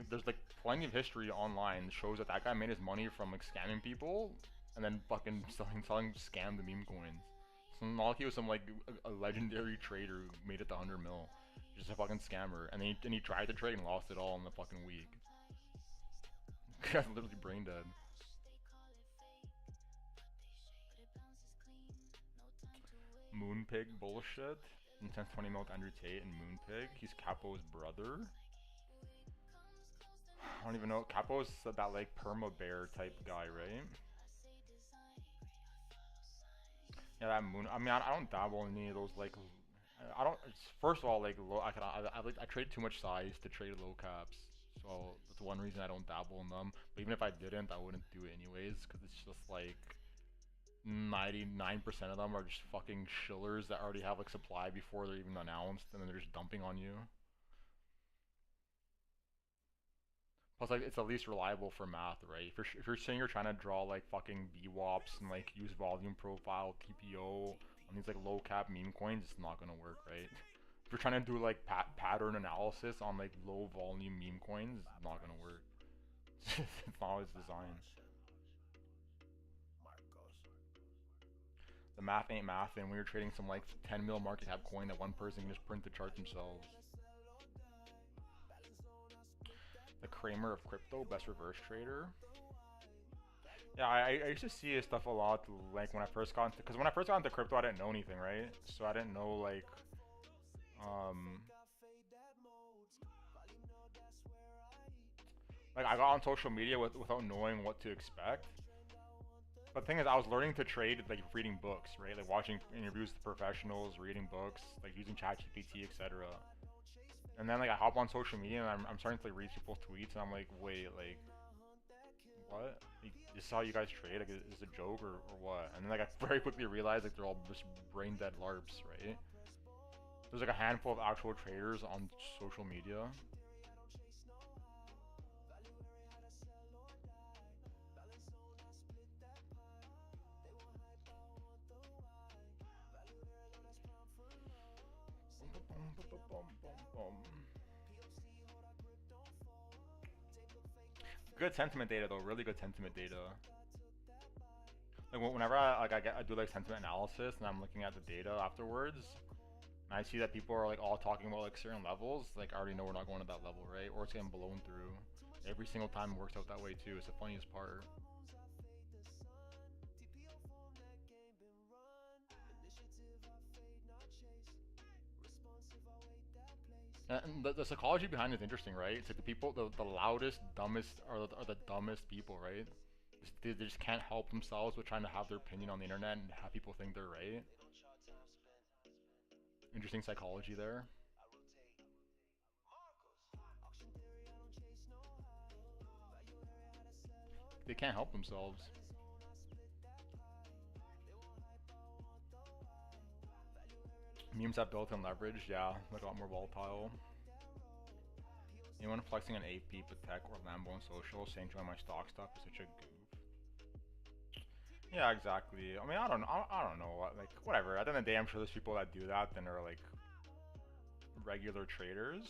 there's like plenty of history online that shows that that guy made his money from like scamming people and then fucking selling scammed meme coins. So not like he was some like a legendary trader who made it to 100 mil. Just a fucking scammer, and he tried to trade and lost it all in the fucking week. Guy's literally brain dead. Moonpig bullshit. Intense 20 mil to Andrew Tate and Moonpig. He's Capo's brother. I don't even know. Capo's that like perma bear type guy, right? Yeah, that moon. I mean, I don't dabble in any of those like. I don't. First of all, like low. I trade too much size to trade low caps. So that's one reason I don't dabble in them. But even if I didn't, I wouldn't do it anyways, because it's just like 99% of them are just fucking shillers that already have like supply before they're even announced, and then they're just dumping on you. Plus, like, it's the least reliable for math, right? If you're saying you're trying to draw like fucking VWAPs and like use volume profile, TPO on these like low cap meme coins, it's not gonna work, right? If you're trying to do like pattern analysis on like low volume meme coins, it's not gonna work. It's not its design. The math ain't math, and we were trading some like 10 mil market cap coin that one person can just print the chart themselves. The Kramer of crypto, best reverse trader. Yeah, I used to see his stuff a lot, like when I first got into, because when I first got into crypto, I didn't know anything, right? So I didn't know like, like I got on social media without knowing what to expect. But the thing is, I was learning to trade like reading books, right? Like watching interviews with professionals, reading books, like using ChatGPT, etc. And then like I hop on social media and I'm starting to like read people's tweets, and I'm like, wait, like, what? This is how you guys trade? Like, is it a joke or what? And then like I very quickly realized like they're all just brain dead LARPs, right? There's like a handful of actual traders on social media. Good sentiment data though, really good sentiment data. Like whenever I do like sentiment analysis and I'm looking at the data afterwards, and I see that people are like all talking about like certain levels, like I already know we're not going to that level, right? Or it's getting blown through. Every single time it works out that way too. It's the funniest part. And the psychology behind it is interesting, right? It's like the people, the loudest, dumbest are the dumbest people, right? They just can't help themselves with trying to have their opinion on the internet and have people think they're right. Interesting psychology there. They can't help themselves. Memes have built-in leverage, yeah, like a lot more volatile. Anyone flexing on AP, Patek, or Lambo on social, saying join my stock stuff is such a goof. Yeah, exactly. I mean, I don't know. Like, whatever. At the end of the day, I'm sure there's people that do that and are like regular traders.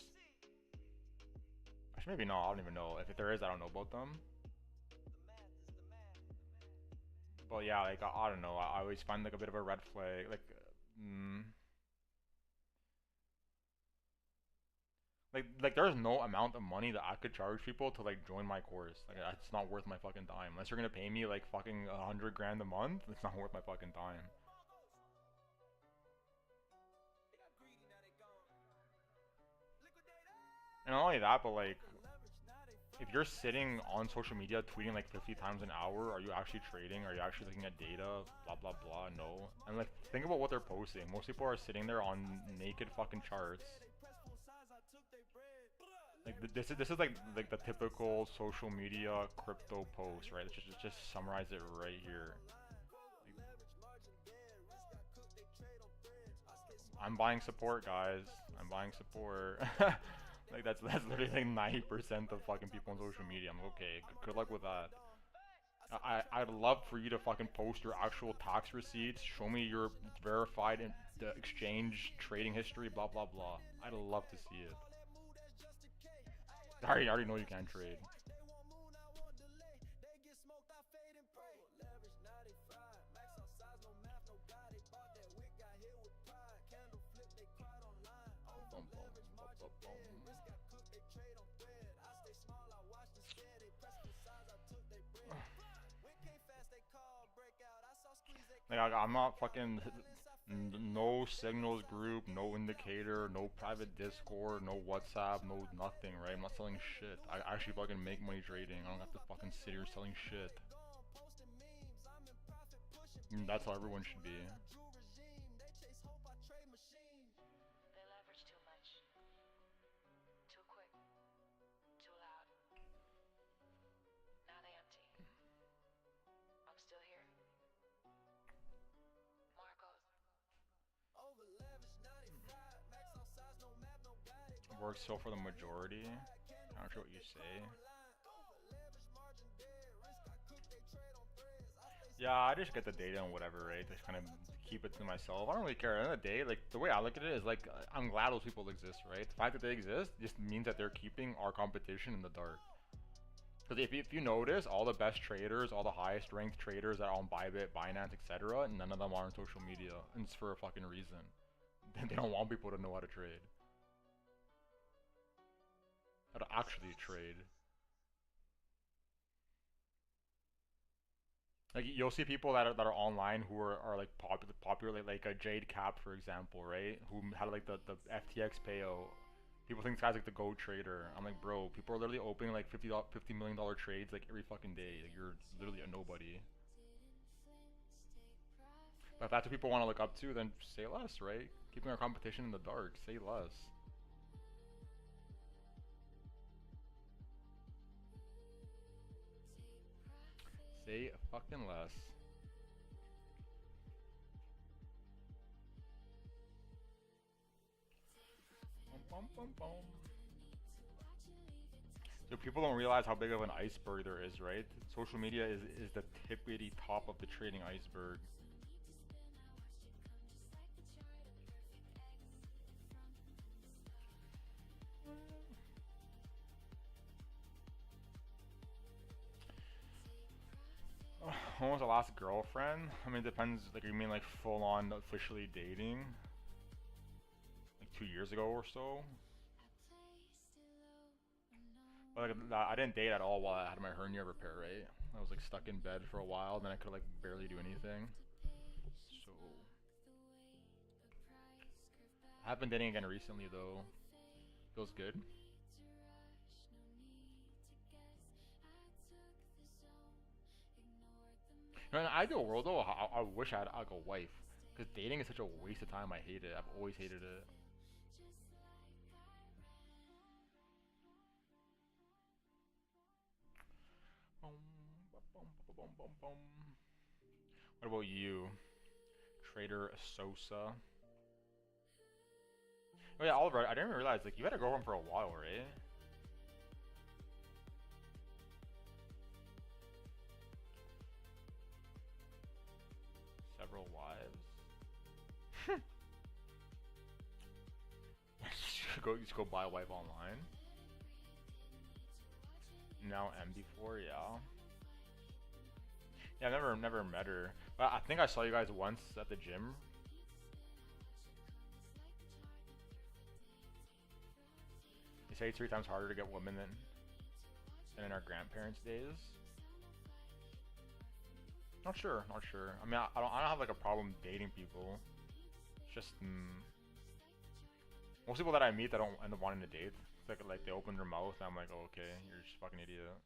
Actually, maybe not. I don't even know. If there is, I don't know about them. But yeah, like I don't know. I always find like a bit of a red flag. Like, Like there's no amount of money that I could charge people to like join my course. Like it's not worth my fucking time. Unless you're gonna pay me like fucking 100 grand a month, it's not worth my fucking time. And not only that, but like, if you're sitting on social media tweeting like 50 times an hour, are you actually trading? Are you actually looking at data? Blah blah blah. No. And like, think about what they're posting. Most people are sitting there on naked fucking charts. Like this is like the typical social media crypto post, right? Just summarize it right here. I'm buying support, guys. I'm buying support. Like that's literally like 90% of fucking people on social media. I'm okay. Good luck with that. I'd love for you to fucking post your actual tax receipts. Show me your verified in the exchange trading history. Blah blah blah. I'd love to see it. I already know you can't trade. Like I'm not fucking no signals group, no indicator, no private Discord, no WhatsApp, no nothing, right? I'm not selling shit. I actually fucking make money trading. I don't have to fucking sit here selling shit. And that's how everyone should be. They leverage too much. Too quick. Too loud. Now they empty. I'm still here. Marcos. Works so for the majority. I'm not sure what you say. Yeah, I just get the data and whatever, right? Just kind of keep it to myself. I don't really care. At the end of the day, like the way I look at it is like I'm glad those people exist, right? The fact that they exist just means that they're keeping our competition in the dark. Because if you notice, all the best traders, all the highest ranked traders that are on Bybit, Binance, etc., none of them are on social media, and it's for a fucking reason. They don't want people to know how to trade. How to actually trade. Like you'll see people that are online who are like popular like a Jade Cap, for example, right? Who had like the FTX payout. People think this guy's like the GOAT trader. I'm like, bro, people are literally opening like $50 million trades like every fucking day. Like you're literally a nobody. But if that's what people want to look up to, then say less, right? Keeping our competition in the dark. Say less. Say fucking less. Bum, bum, bum. So people don't realize how big of an iceberg there is, right? Social media is the tippity top of the trading iceberg. When was the last girlfriend? I mean, it depends. Like, you mean like full on officially dating? Like 2 years ago or so? But like, I didn't date at all while I had my hernia repair, right? I was like stuck in bed for a while, then I could like barely do anything. So I have been dating again recently though. Feels good. In an ideal world though, I wish I had like a wife. Because dating is such a waste of time, I hate it. I've always hated it. What about you? Trader Sosa? Oh yeah, Oliver, I didn't realize, like, you had a girlfriend for a while, right? Several wives? Just go buy a wife online? Now MD4, yeah. Yeah, I've never met her. But I think I saw you guys once at the gym. say it's 3 times harder to get women than in our grandparents' days. Not sure, not sure. I mean, I don't have like a problem dating people. It's just most people that I meet that don't end up wanting to date. It's like they open their mouth and I'm like, oh, okay, you're just a fucking idiot.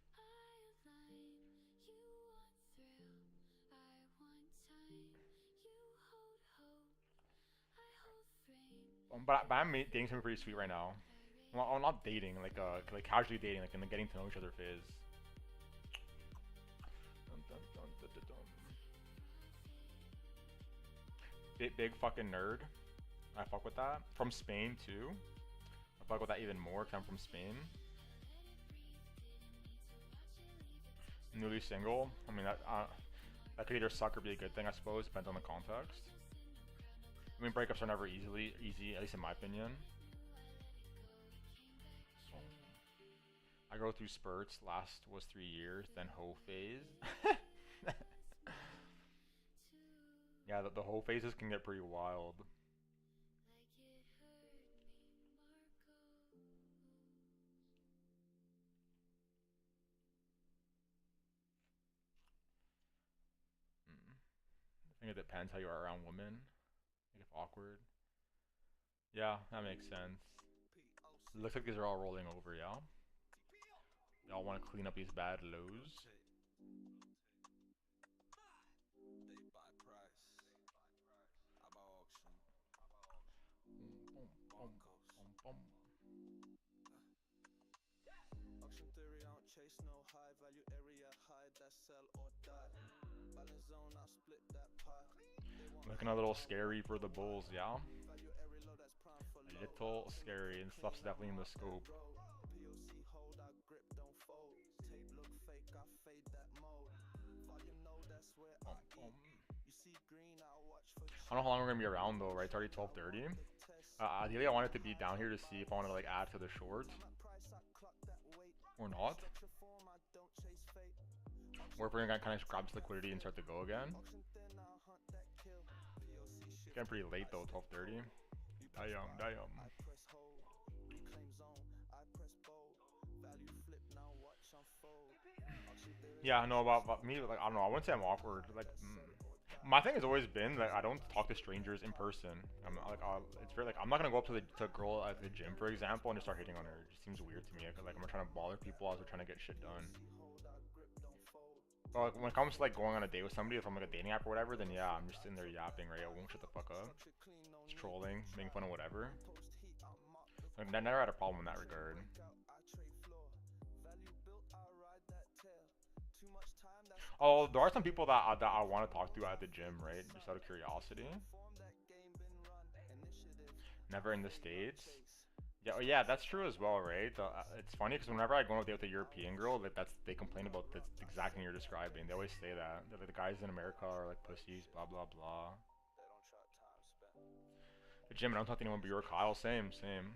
But I'm dating somebody pretty sweet right now. Well, I'm not dating, like casually dating, like in the getting to know each other phase. Big fucking nerd. I fuck with that. From Spain too. I fuck with that even more because I'm from Spain. Newly single. I mean that could either suck or be a good thing, I suppose. Depends on the context. I mean, breakups are never easy, at least in my opinion. So, I go through spurts. Last was 3 years, then hoe phase. Yeah, the hoe phases can get pretty wild. I think it depends how you are around women. Like if awkward. Yeah, that makes sense. It looks like these are all rolling over, yeah? Y'all want to clean up these bad lows? Auction theory, I don't chase no high value area, high that sell or die. Balance zone, I split that pie. Looking a little scary for the Bulls, yeah? A little scary, and stuff's definitely in the scope. POC hold, I grip, don't fold. Tape look fake, I fade that mode. Volume know that's where I eat. You see green, I watch for. I don't know how long we're gonna be around though, right? It's already 12:30. Ideally, I wanted to be down here to see if I wanted to like add to the short. Or not. Or if we're gonna kind of grab some liquidity and start to go again. It's getting pretty late though, 12:30. Damn. Yeah, no, about me, like, I don't know, I wouldn't say I'm awkward, like, my thing has always been that I don't talk to strangers in person. I'm like, it's very, like, I'm not gonna go up to a girl at the gym, for example, and just start hitting on her. It just seems weird to me, like, I'm not trying to bother people as we're trying to get shit done. But like, when it comes to, like, going on a date with somebody, if I'm, like, a dating app or whatever, then yeah, I'm just sitting there yapping, right? I won't shut the fuck up. Just trolling, making fun of whatever. Like, I never had a problem in that regard. Oh, there are some people that I want to talk to at the gym, right? Just out of curiosity. Never in the States. Yeah, yeah, that's true as well, right? It's funny because whenever I go on a date with a European girl, like they complain about this exact thing you're describing. They always say that. They're like, the guys in America are like pussies, blah blah blah. The gym, I don't talk to anyone but your Kyle. Same. Same.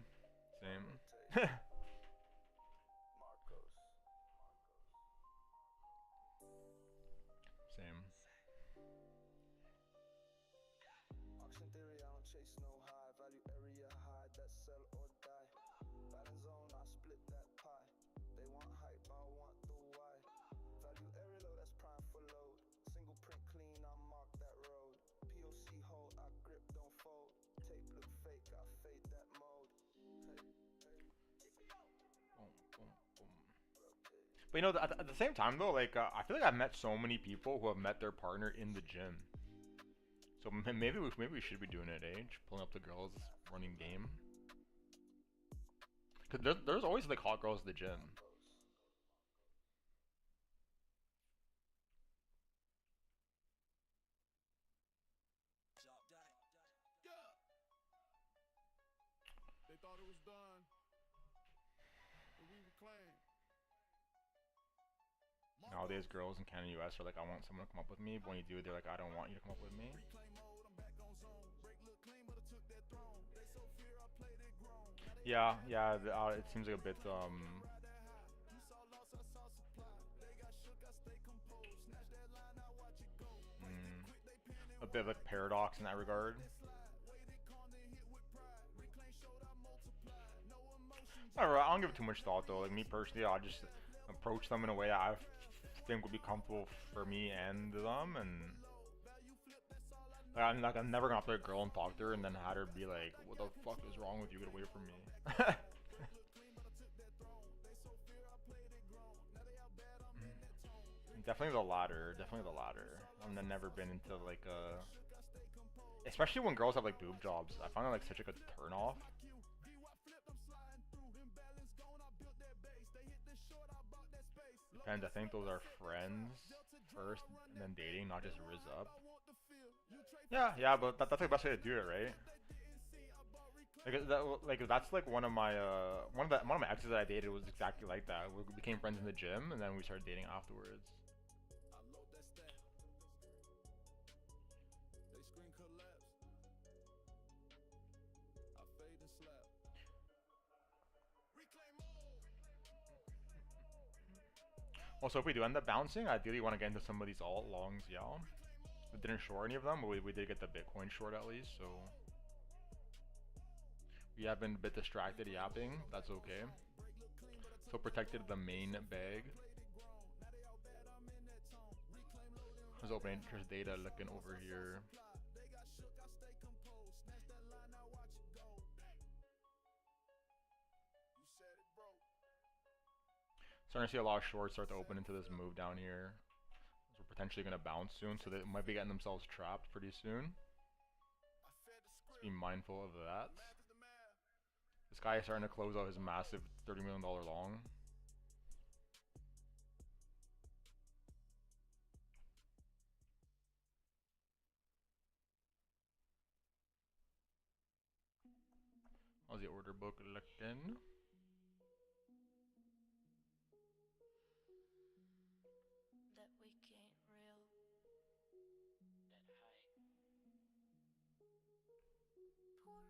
Auction theory, I don't chase no high value area, high that sell or die. Balance zone, I split that pie. They want hype, I want the why. Value area low, that's prime for load. Single print clean, I mark that road. POC hold, I grip, don't fold. Tape look fake, I fade that mode. But you know, at the same time though, like I feel like I've met so many people who have met their partner in the gym. So maybe we should be doing it, Age, pulling up the girls, running game. Cause there's always like hot girls at the gym. They thought it was done, but we reclaimed. Nowadays, girls in Canada and US are like, I want someone to come up with me, but when you do, they're like, I don't want you to come up with me. Yeah, it seems like a bit, a bit of a paradox in that regard. I don't give it too much thought though. Like me personally, I just approach them in a way that I think would be comfortable for me and them, and like, I'm never gonna up to a girl and talk to her and then had her be like, "What the fuck is wrong with you? Get away from me." Definitely the latter. Definitely the latter. I've never been into like especially when girls have like boob jobs. I find it like such a good turn off. Depends. I think those are friends first and then dating, not just rizz up. Yeah, yeah, but that's like the best way to do it, right? Like that's like one of my one of my exes that I dated was exactly like that. We became friends in the gym and then we started dating afterwards. Also, if we do end up bouncing, I ideally want to get into some of these alt longs, yeah. We didn't short any of them, but we did get the Bitcoin short at least, so we have been a bit distracted yapping. That's okay. So protected the main bag. There's open interest data looking over here. Starting to see a lot of shorts start to open into this move down here. So we're potentially going to bounce soon, so they might be getting themselves trapped pretty soon. Let's be mindful of that. This guy is starting to close out his massive $30 million long. How's the order book looking? That week ain't real. That high. Poor.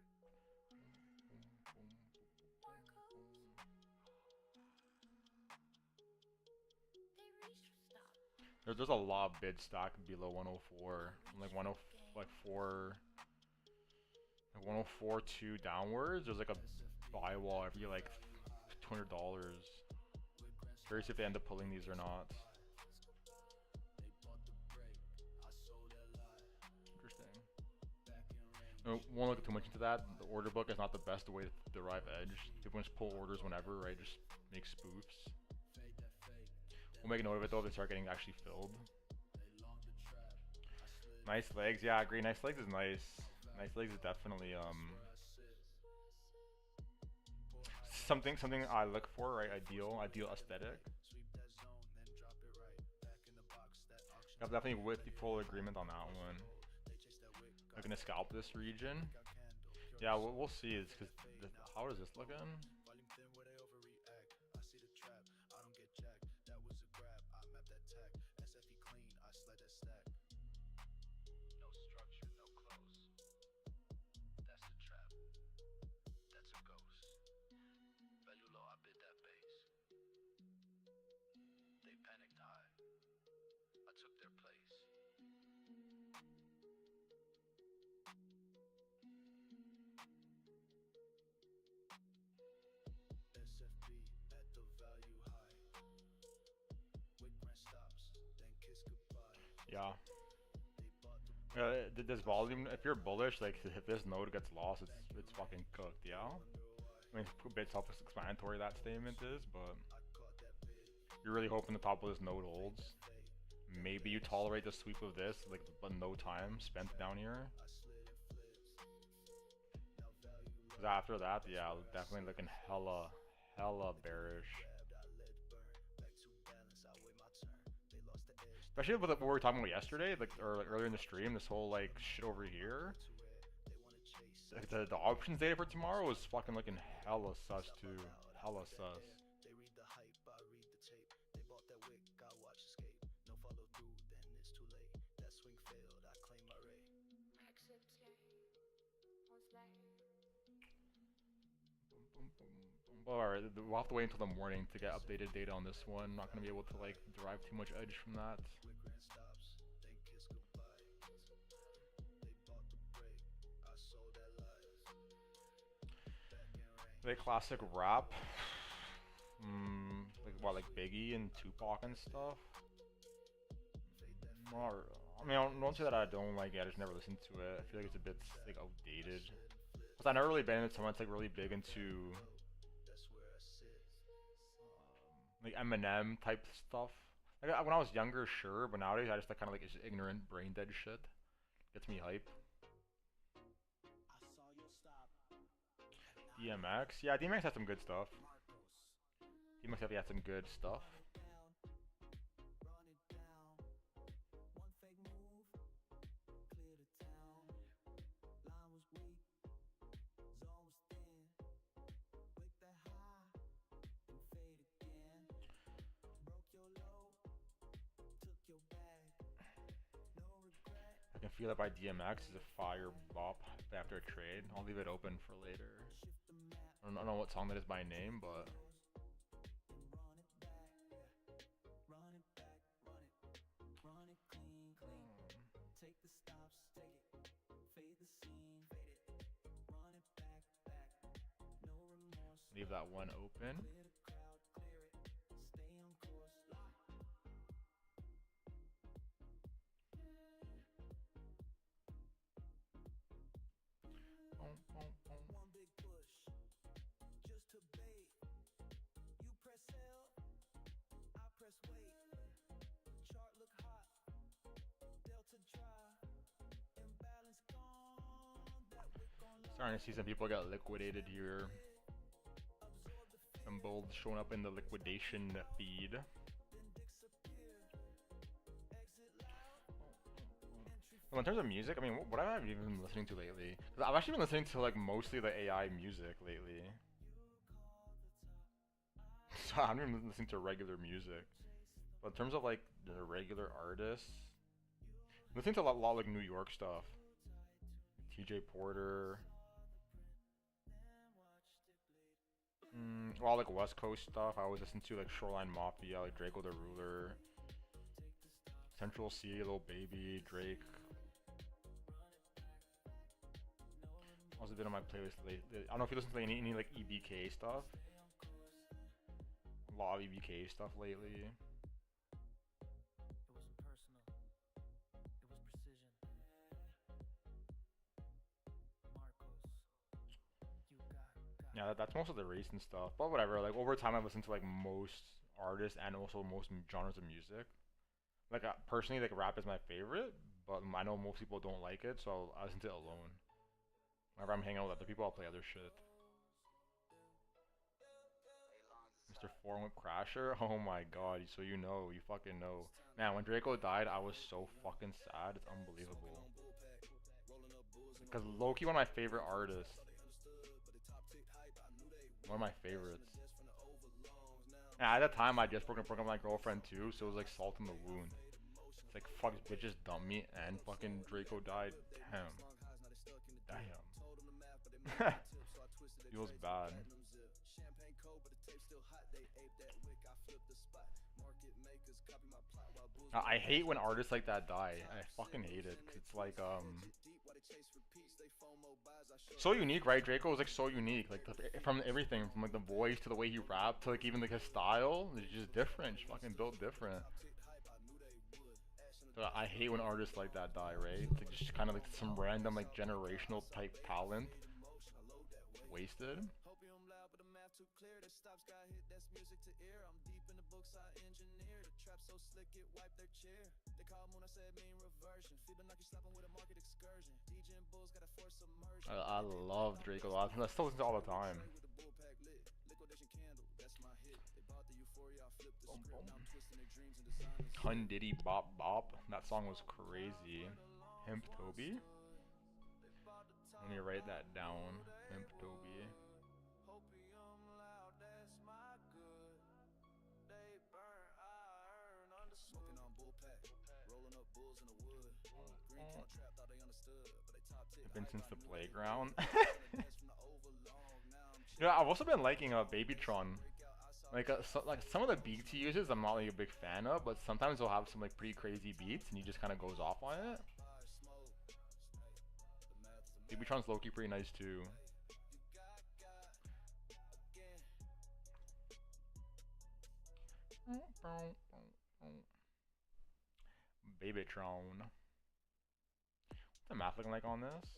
More coats. They reached stop. There's a lot of bid stock below 104, like 10, like 104.2 downwards. There's like a buy wall every like $200. Curious if they end up pulling these or not. Interesting. No, won't look too much into that. The order book is not the best way to derive edge. People just pull orders whenever, right? Just make spoofs. We'll make a note of it though if they start getting actually filled. Nice legs, yeah, I agree. Nice legs is nice. Nice legs is definitely something I look for, right? Ideal aesthetic. I'm definitely with the full agreement on that one. I'm gonna scalp this region. Yeah, we'll see. It's because how is this looking? Yeah. This volume, if you're bullish, like if this node gets lost, it's fucking cooked, yeah? I mean, it's a bit self-explanatory that statement is, but you're really hoping the top of this node holds. Maybe you tolerate the sweep of this, like, but no time spent down here. Cause after that, yeah, definitely looking hella bearish. Especially with what we were talking about yesterday, like, or like earlier in the stream, this whole like shit over here. Like the options data for tomorrow was fucking looking hella sus too. Hella sus. Alright, we'll have to wait until the morning to get updated data on this one. Not gonna be able to like derive too much edge from that. Like classic rap. Like what, like Biggie and Tupac and stuff. Or, I mean, don't say that I don't like it. I just never listened to it. I feel like it's a bit like outdated. Cause I never really been into someone that's like really big into like Eminem type stuff. Like when I was younger, sure, but nowadays I just like kind of like it's ignorant, brain dead shit. Gets me hype. DMX, yeah, DMX has some good stuff. DMX definitely has some good stuff. I Can Feel It by DMX is a fire bop after a trade. I'll leave it open for later. I don't know what song that is by name, but leave that one open. Starting to see some people got liquidated here. Some bold showing up in the liquidation feed. Well, in terms of music, I mean, what have I even been listening to lately? 'Cause I've actually been listening to like mostly the AI music lately. So I haven't even been listening to regular music. But in terms of like the regular artists, I'm listening to a lot like New York stuff. TJ Porter. A lot like West Coast stuff. I always listen to like Shoreline Mafia, like Draco the Ruler, Central C, Lil Baby, Drake. Also been on my playlist lately. I don't know if you listen to any like EBK stuff. A lot of EBK stuff lately. Yeah, that's most of the recent stuff. But whatever, like over time I've listened to like most artists and also most genres of music. Like personally, like rap is my favorite, but I know most people don't like it, so I listen to it alone. Whenever I'm hanging out with other people, I'll play other shit. Mr. Four Whip Crasher, oh my god, so you know, you fucking know. Man, when Draco died, I was so fucking sad, it's unbelievable. Because Loki, one of my favorite artists. One of my favorites. And at the time, I just broke up with my girlfriend too, so it was like salt in the wound. It's like, fuck, bitches dumped me and fucking Draco died. Damn. Damn. Feels bad. I hate when artists like that die. I fucking hate it. 'Cause it's like, so unique, right? Draco was like so unique, like from everything, from like the voice to the way he rapped to like even like his style. It's just different, just fucking built different. So I hate when artists like that die, right? It's like just kind of like some random like generational type talent wasted. I love Draco. I still listen to all the time. Hun Diddy Bop Bop. That song was crazy. Hemp Toby. Let me write that down. Hemp Toby. I've been since the playground. You know, I've also been liking Babytron. Like, like some of the beats he uses, I'm not like a big fan of, but sometimes he'll have some like pretty crazy beats, and he just kind of goes off on it. Babytron's low-key pretty nice too. Babytron. What's the math looking like on this?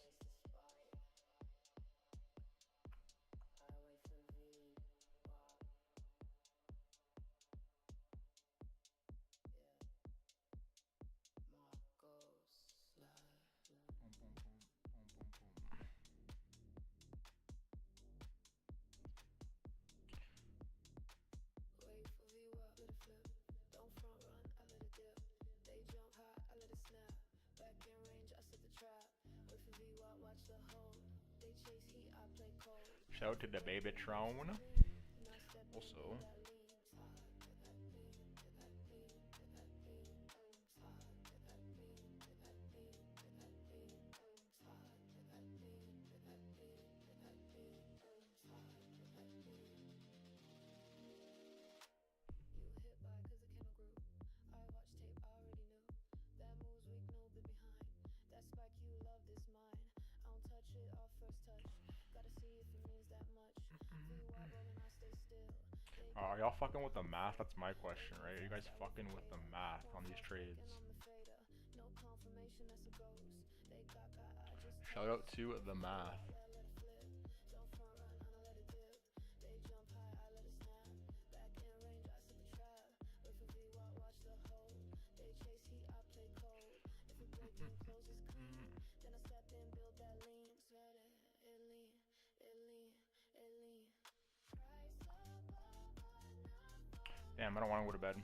Shout out to the Babytron. Also, are y'all fucking with the math? That's my question, right? Are you guys fucking with the math on these trades? Shout out to the math. Damn, I don't want to go to bed.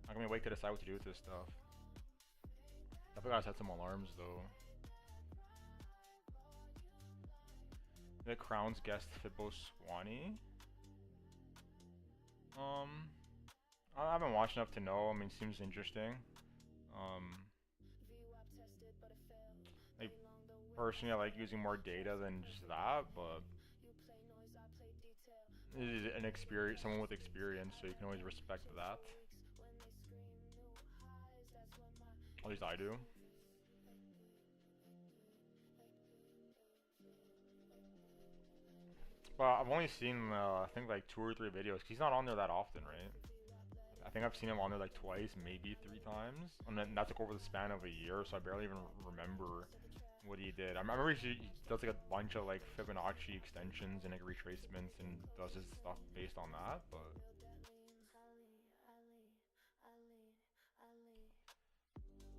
I'm gonna wait to decide what to do with this stuff. I forgot I set some alarms though. The Crown's guest Fibbo Swanee. I haven't watched enough to know. I mean, seems interesting. Like personally, I like using more data than just that, but it is an experience, someone with experience, so you can always respect that. At least I do. But I've only seen, I think like 2 or 3 videos. 'Cause he's not on there that often, right? I think I've seen him on there like twice, maybe 3 times. And then that took over the span of a year, so I barely even remember what he did. I remember he does like a bunch of like Fibonacci extensions and like retracements and does his stuff based on that, but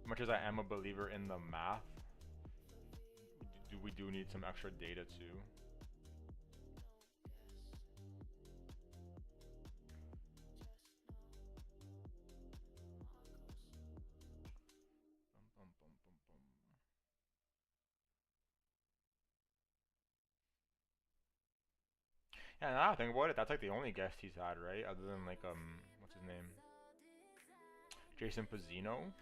as much as I am a believer in the math, we do need some extra data too. Yeah, now I think about it, that's like the only guest he's had, right? Other than like what's his name? Jason Pizzino.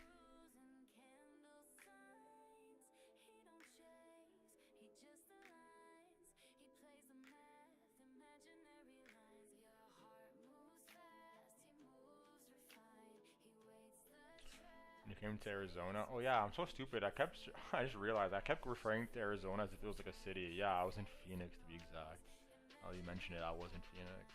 You came to Arizona? Oh yeah, I'm so stupid. I just realized I kept referring to Arizona as if it was like a city. Yeah, I was in Phoenix to be exact. Oh, you mentioned it, I was in Phoenix.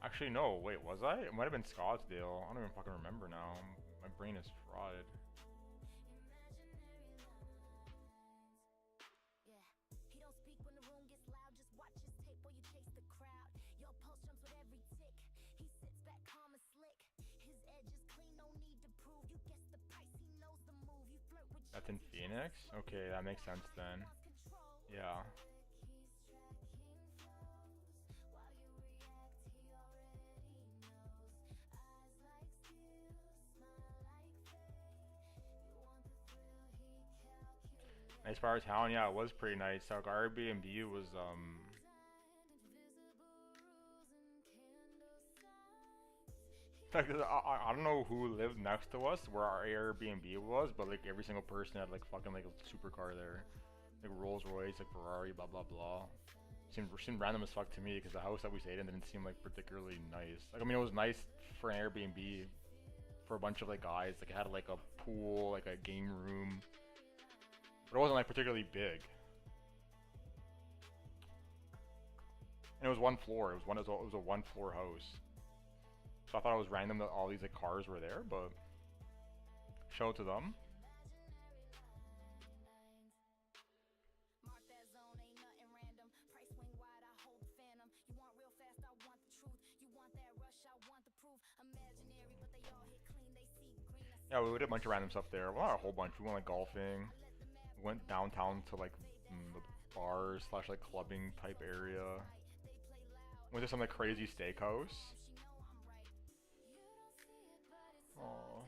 Actually, no, wait, was I? It might have been Scottsdale. I don't even fucking remember now. My brain is fried. That's in Phoenix? Okay, that makes sense then. Yeah. Nice part of town, yeah, it was pretty nice. Our Airbnb was like, I don't know who lived next to us where our Airbnb was, but like every single person had like fucking like a supercar there, like Rolls Royce, like Ferrari, blah blah blah. Seemed random as fuck to me because the house that we stayed in didn't seem like particularly nice. Like I mean, it was nice for an Airbnb for a bunch of like guys. Like it had like a pool, like a game room, but it wasn't like particularly big. And it was one floor. It was a one floor house. So I thought it was random that all these like cars were there, but show it to them. Mark that zone, ain't nothing random. Price swing wide, I hold the phantom. You want real fast, I want the truth. You want that rush, I want the proof. Imaginary, but they all hit clean, they see green. Yeah, we did a bunch of random stuff there. Well, not a whole bunch. We went like golfing. We went downtown to like the bars slash like clubbing type area. Went to some like crazy steakhouse. Oh.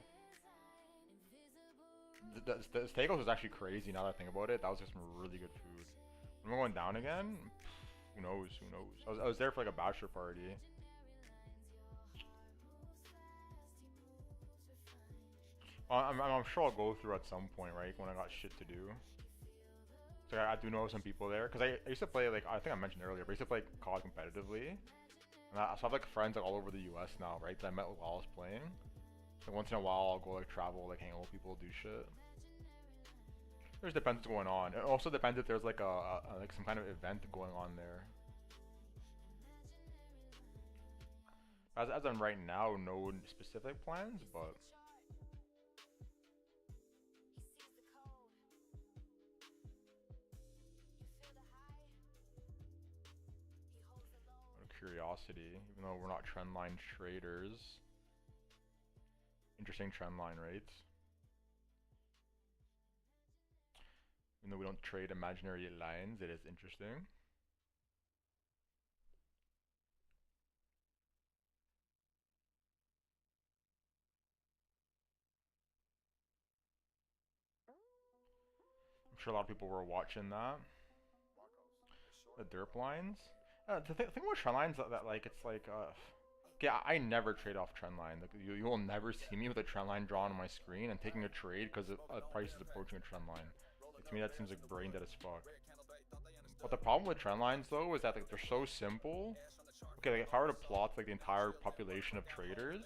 The steakhouse was actually crazy now that I think about it. That was just some really good food. When we're going down again, who knows? Who knows? I was there for like a bachelor party. I'm sure I'll go through at some point, right? When I got shit to do. So I do know some people there, cause I used to play like I think I mentioned earlier, but I used to play COD competitively, and so I have like friends like all over the U.S. now, right? That I met while I was playing. So once in a while I'll go like travel, like hang out with people, do shit. It just depends what's going on. It also depends if there's like a like some kind of event going on there. As of right now, no specific plans, but. Curiosity, even though we're not trendline traders. Interesting trendline rates. Even though we don't trade imaginary lines, it is interesting. I'm sure a lot of people were watching that. The derp lines. The thing with trend lines that like it's like okay, I never trade off trend line. Like you will never see me with a trend line drawn on my screen and taking a trade because a price is approaching a trend line. Like, to me that seems like brain dead as fuck. But the problem with trend lines though is that like they're so simple. Okay, like if I were to plot like the entire population of traders,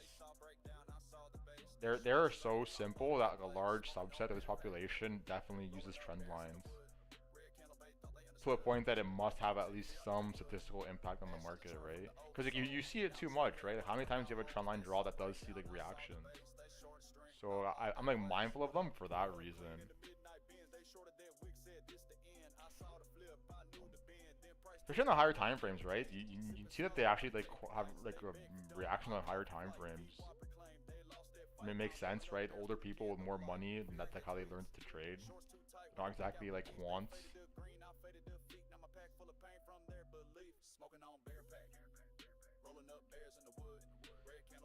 they're so simple that like, a large subset of this population definitely uses trend lines. To a point that it must have at least some statistical impact on the market, right? Because like, you see it too much, right? Like, how many times do you have a trendline draw that does see like reactions? So I'm like mindful of them for that reason. Especially in the higher time frames, right? You see that they actually like have like a reaction on higher time frames. I mean, it makes sense, right? Older people with more money, and that's like how they learn to trade. Not exactly like quants.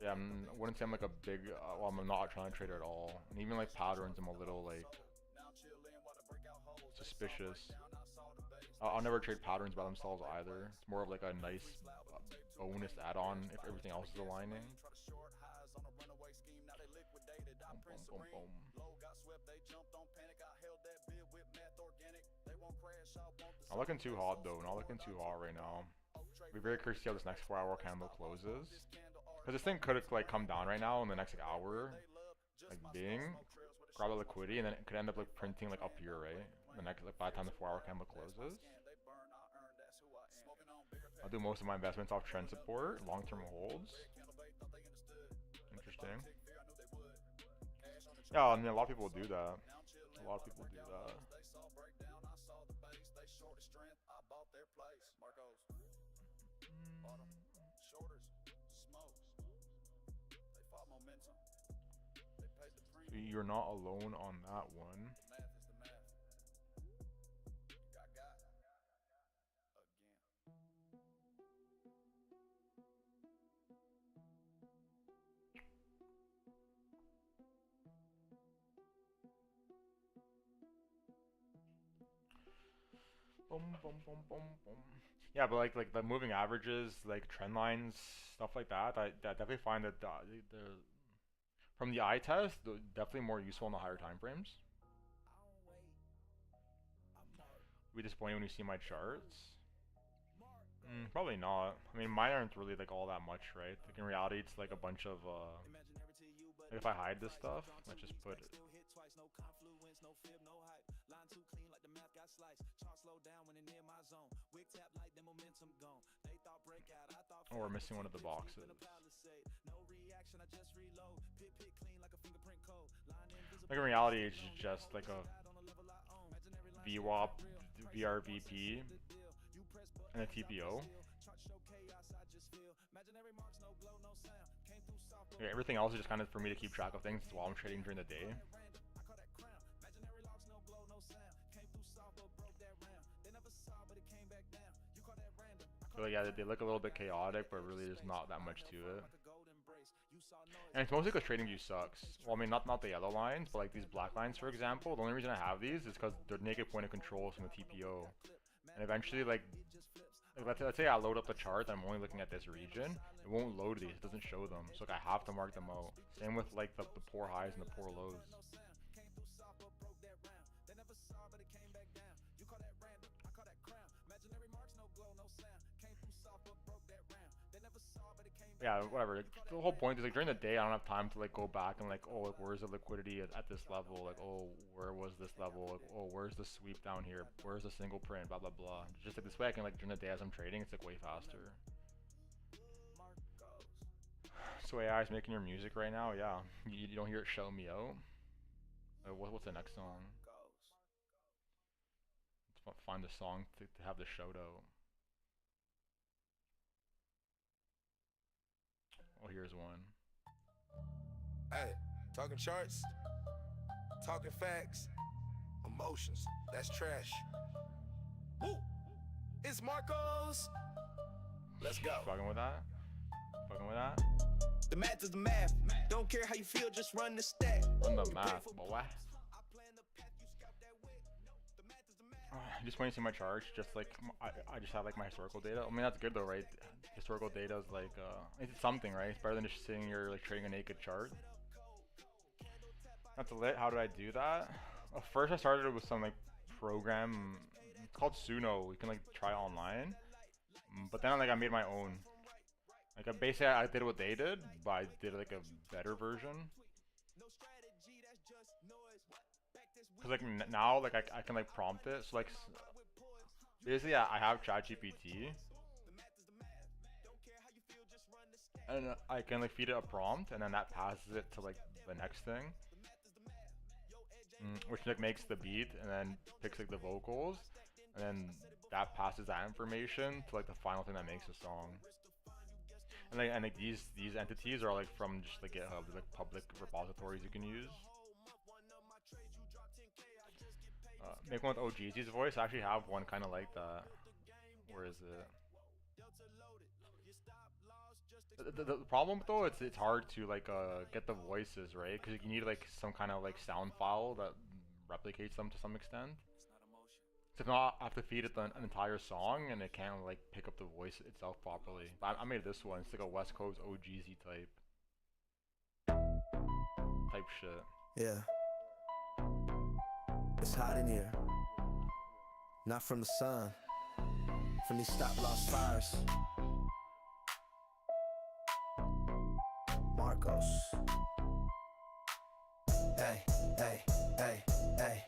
Yeah, I wouldn't say I'm like a big, well, I'm not a trend trader at all. And even like patterns, I'm a little like suspicious. I'll never trade patterns by themselves either. It's more of like a nice bonus add-on if everything else is aligning. Boom, boom, boom. Not looking too hot though, not looking too hot right now. We're very curious to see how this next 4-hour candle closes. Because this thing could like come down right now in the next like, hour, like grab the liquidity, and then it could end up like printing like up here, right? The next like by the time the 4-hour candle closes. I'll do most of my investments off trend support, long-term holds. Interesting. Yeah, I mean a lot of people do that. A lot of people do that. So you're not alone on that one. Boom, boom, boom, boom, boom. Yeah, but like the moving averages, like trend lines, stuff like that. I definitely find that the from the eye test, definitely more useful in the higher time frames. Be disappointed when you see my charts. Probably not. I mean, mine aren't really like all that much, right? Like in reality, it's like a bunch of like if I hide this stuff, let's just put it. Oh, we're missing one of the boxes. Like in reality, it's just like a VWAP, VRVP, and a TPO. Yeah, everything else is just kind of for me to keep track of things while I'm trading during the day. So yeah, they look a little bit chaotic, but really there's not that much to it. And it's mostly because trading view sucks. Well, I mean, not the yellow lines, but like these black lines, for example. The only reason I have these is because they're naked point of control from the TPO. And eventually, like let's say I load up the chart, I'm only looking at this region. It won't load these, it doesn't show them. So like, I have to mark them out. Same with like the poor highs and the poor lows. Yeah, whatever. The whole point is like during the day I don't have time to like go back and like, oh, like, where's the liquidity at this level? Like, oh, where was this level? Like, oh, where's the sweep down here? Where's the single print? Blah blah blah. Just like this way I can like during the day as I'm trading, it's like way faster. So AI is making your music right now, yeah. You don't hear it show me out. What's the next song? Let's find the song to have the shout out. Oh, here's one. Hey, talking charts, talking facts, emotions, that's trash. Woo! It's Marcos! Let's go. Fucking with that? Fucking with that? The math is the math. Don't care how you feel, just run the stat. Run the math, boy. Just when you see my charts, just like I just have like my historical data. I mean that's good though, right? Historical data is like it's something, right? It's better than just sitting here like trading a naked chart. That's lit. How do I do that? First I started with some like program. It's called Suno. You can like try online. But then like I made my own. Like basically I did what they did, but I did like a better version. Cause like now like I can like prompt it. So like basically I have ChatGPT, and I can like feed it a prompt, and then that passes it to like the next thing, which like makes the beat, and then picks like the vocals, and then that passes that information to like the final thing that makes a song. And like these entities are like from just like GitHub, like public repositories you can use. Make one with OGZ's voice. I actually have one kind of like that. Where is it? The problem though, it's hard to like get the voices right, because you need like some kind of like sound file that replicates them to some extent. So if not, I have to feed it an entire song, and it can't like pick up the voice itself properly. I made this one. It's like a West Coast OGZ type shit. Yeah. It's hot in here. Not from the sun. From these stop-loss fires. Marcos. Hey, hey, hey, hey.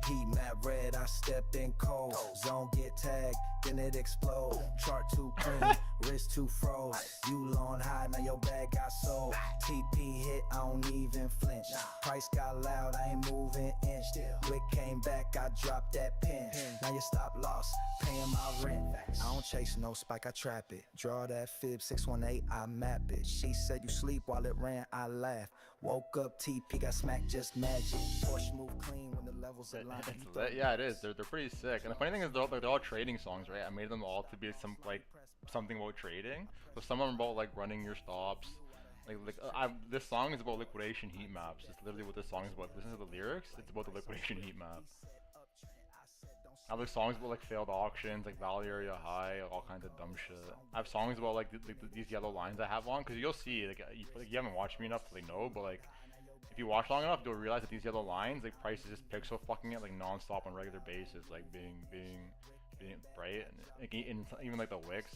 Heat map red, I step in cold. Zone get tagged, then it explode. Chart too clean, wrist too froze. You on high, now your bag got sold. TP hit, I don't even flinch. Price got loud, I ain't moving inch. Wick came back, I dropped that pin. Now you stop loss, paying my rent. I don't chase no spike, I trap it. Draw that fib 618, I map it. She said you sleep while it ran, I laugh. Woke up, TP got smacked, just magic. Porsche move clean when the levels align. Yeah, it is. They're pretty sick. And the funny thing is, they're all trading songs, right? I made them all to be some like something about trading. So some of them about like running your stops. This song is about liquidation heat maps. It's literally what this song is about. Listen to the lyrics. It's about the liquidation heat map. I have like songs about like failed auctions, like value area high, all kinds of dumb shit. I have songs about like these yellow lines I have on, because you'll see like you haven't watched me enough to like know, but like if you watch long enough, you'll realize that these yellow lines, like prices just pixel fucking it like non-stop on a regular basis, like being bright, and like, even like the wicks.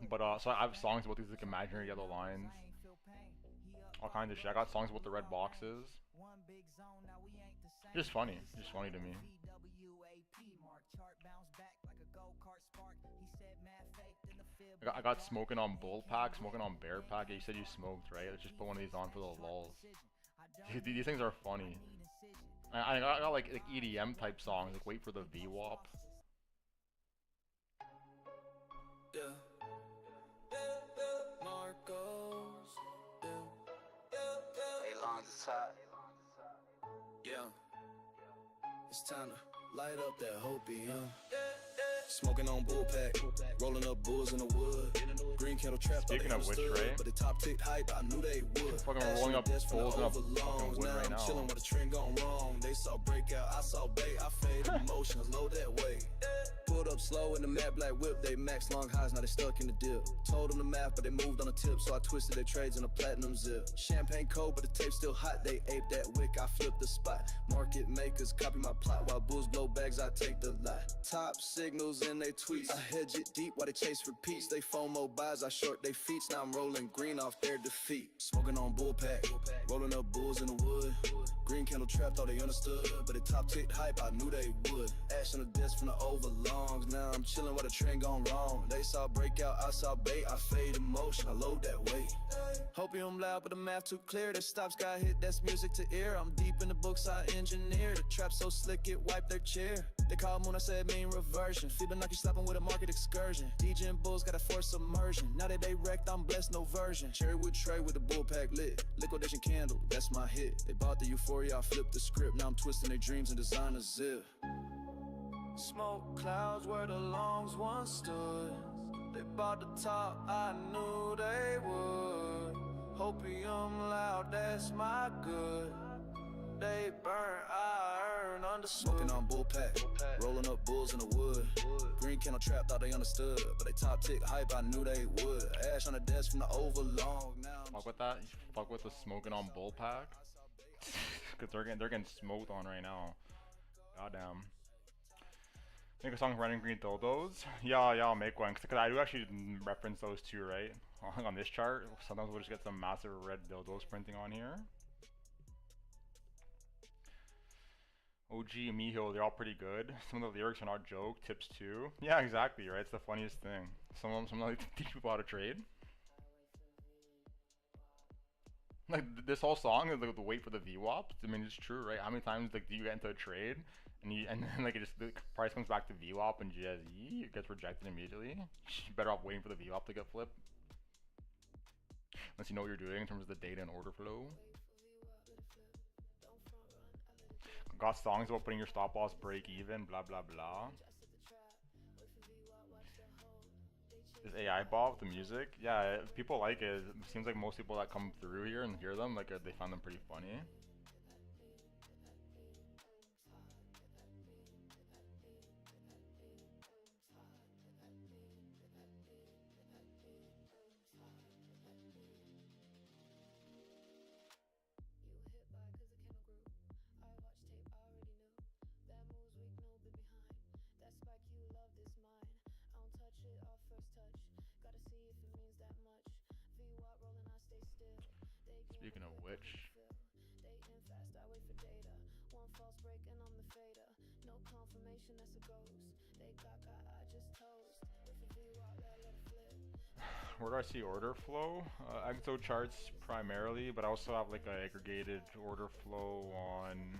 But so I have songs about these like imaginary yellow lines, all kinds of shit. I got songs about the red boxes. Just funny to me. I got smoking on bull pack, smoking on bear pack. Yeah, you said you smoked, right? Let's just put one of these on for the lulls. Dude, these things are funny. I got like EDM type songs, like wait for the VWAP. Yeah. Marcos. Hey, long as hot. Yeah. It's time to light up that hopium. Smoking on bull pack, rolling up bulls in the wood. Green kettle trap, Speaking of which, Ray, but the top tick hype, I knew they would. Fucking rolling up bulls in a fucking wood right now. I'm chilling with a trend gone wrong. They saw breakout, I saw bait, I faded emotions, low that way. Pulled up slow in the matte black whip, they max long highs, now they stuck in the dip. Told them the math, but they moved on the tip, so I twisted their trades in a platinum zip. Champagne cold, but the tape's still hot, they aped that wick, I flipped the spot. Market makers copy my plot, while bulls blow bags, I take the lot. Top signals in they tweets, I hedge it deep while they chase repeats. They FOMO buys, I short they feet, now I'm rolling green off their defeat. Smoking on bull pack, rolling up bulls in the wood. Green candle trap, thought they understood, but the top ticked hype, I knew they would. Ash on the desk from the overlongs, now I'm chilling while the trend gone wrong. They saw breakout, I saw bait, I fade emotion, I load that weight. Hopium loud, but the math too clear. The stops got hit, that's music to ear. I'm deep in the books, I engineer. The trap so slick, it wiped their chair. They call when I said mean reversion. Fibonacci slapping with a market excursion. DJ and Bulls gotta force immersion. Now that they wrecked, I'm blessed, no version. Cherry wood tray with the bull pack lit. Liquidation candle, that's my hit. They bought the euphoria, I flipped the script. Now I'm twisting their dreams and design a zip. Smoke clouds where the longs once stood. They bought the top, I knew they would. Hopium loud, that's my good. They burn, I earn, understood. Smoking on bull pack, rolling up bulls in the wood. Green candle trap, thought they understood, but they top tick hype, I knew they would. Ash on the desk from the overlong. Now fuck with that. You fuck with the smoking on bull pack, cause they're getting smoked on right now. Goddamn. Make a song running green dildos. Yeah, I'll make one. Cause I do actually reference those two, right? On this chart. Sometimes we'll just get some massive red dildos printing on here. OG and Miho, they're all pretty good. Some of the lyrics are not joke. Tips too. Yeah, exactly, right? It's the funniest thing. Some of them like teach people how to trade. Like this whole song is like the wait for the VWAP. I mean, it's true, right? How many times like do you get into a trade and then like it just the price comes back to VWAP and GSE it gets rejected immediately? You're better off waiting for the VWAP to get flipped. Unless you know what you're doing in terms of the data and order flow. Got songs about putting your stop loss break even, blah blah blah. Is AI bot with the music? Yeah, people like it. It seems like most people that come through here and hear them, like they find them pretty funny. Speaking of which, where do I see order flow? Exo charts primarily, but I also have like an aggregated order flow on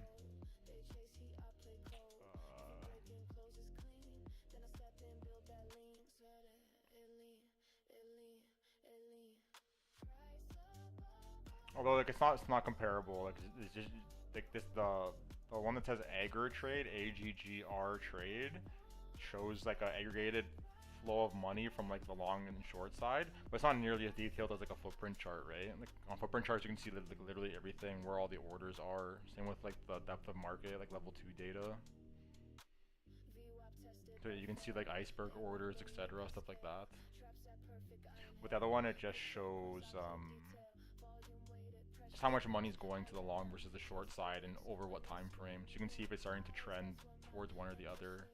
although like it's not comparable. Like it's just like this the one that says Aggr trade, AGGR trade, shows like an aggregated flow of money from like the long and short side, but it's not nearly as detailed as like a footprint chart, right? Like on footprint charts you can see like literally everything, where all the orders are. Same with like the depth of market, like level 2 data. So you can see like iceberg orders, etc., stuff like that. With the other one, it just shows just how much money is going to the long versus the short side and over what time frame. So you can see if it's starting to trend towards one or the other.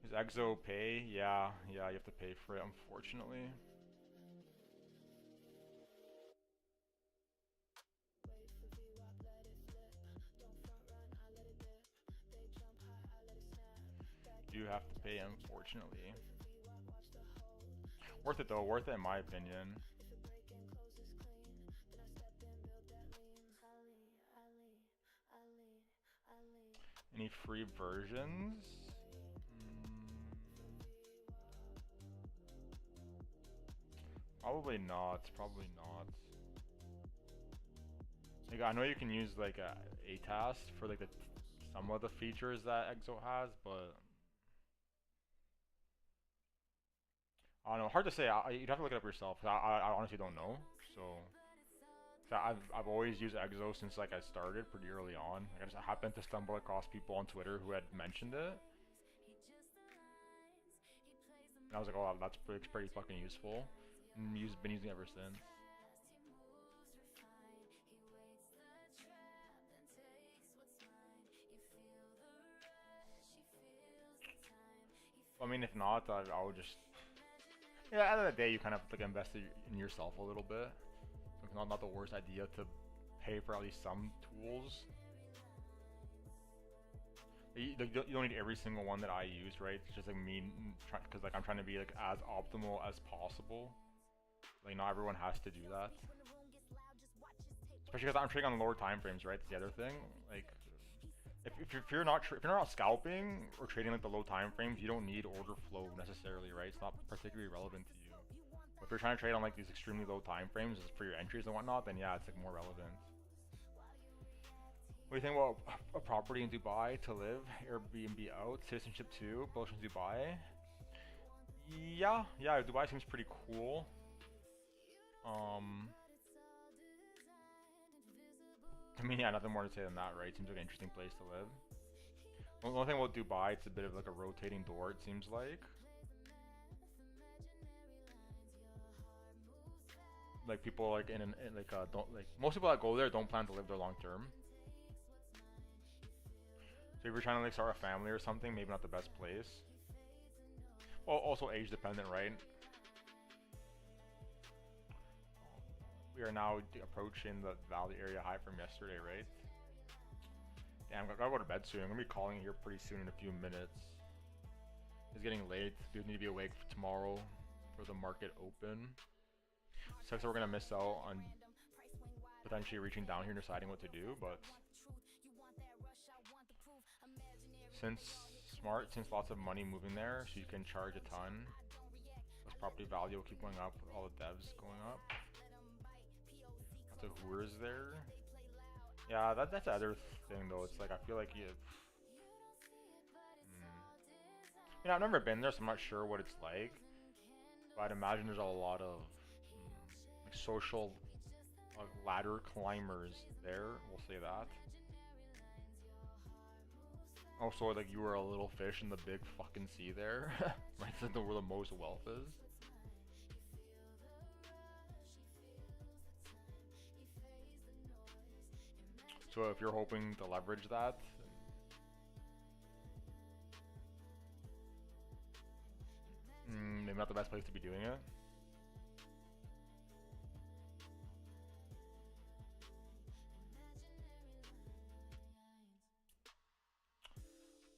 Is Exo pay? Yeah, you have to pay for it, unfortunately. You have to pay, unfortunately. Worth it though, worth it in my opinion. Any free versions? Probably not. Probably not. Like I know you can use like a ATAS for like some of the features that Exo has, but I don't know. Hard to say. You'd have to look it up yourself. I honestly don't know. So I've always used Exo since like I started pretty early on. Like, I just happened to stumble across people on Twitter who had mentioned it, and I was like, oh, that's pretty fucking useful. And been using it ever since. I mean, if not, I would just, yeah, at the end of the day, you kind of like invest in yourself a little bit. So it's not the worst idea to pay for at least some tools. You don't need every single one that I use, right? It's just like me, because like I'm trying to be like as optimal as possible. Like not everyone has to do that. Especially because I'm trading on lower time frames, right? That's the other thing. Like, if you're not scalping or trading like the low time frames, you don't need order flow necessarily, right? It's not particularly relevant to you. But if you're trying to trade on like these extremely low time frames for your entries and whatnot, then yeah, it's like more relevant. What do you think about a property in Dubai to live? Airbnb out, citizenship 2, both in Dubai. Yeah, Dubai seems pretty cool. I mean, yeah, nothing more to say than that, right? Seems like an interesting place to live. The only thing about Dubai, it's a bit of like a rotating door, it seems like. Like people like don't like most people that go there don't plan to live there long term. So if you're trying to like start a family or something, maybe not the best place. Well, also age dependent, right? We are now approaching the valley area high from yesterday, right? Damn, I gotta go to bed soon. I'm gonna be calling here pretty soon in a few minutes. It's getting late. Dude, need to be awake for tomorrow for the market open. Sucks that we're gonna miss out on potentially reaching down here and deciding what to do, but since lots of money moving there, so you can charge a ton. This property value will keep going up with all the devs going up. So who is there? Yeah, that's the other thing though. It's like I feel like you. You know, I've never been there, so I'm not sure what it's like. But I'd imagine there's a lot of like social ladder climbers there. We'll say that. Also, like you were a little fish in the big fucking sea there, right? That's where the most wealth is. So if you're hoping to leverage that, maybe not the best place to be doing it.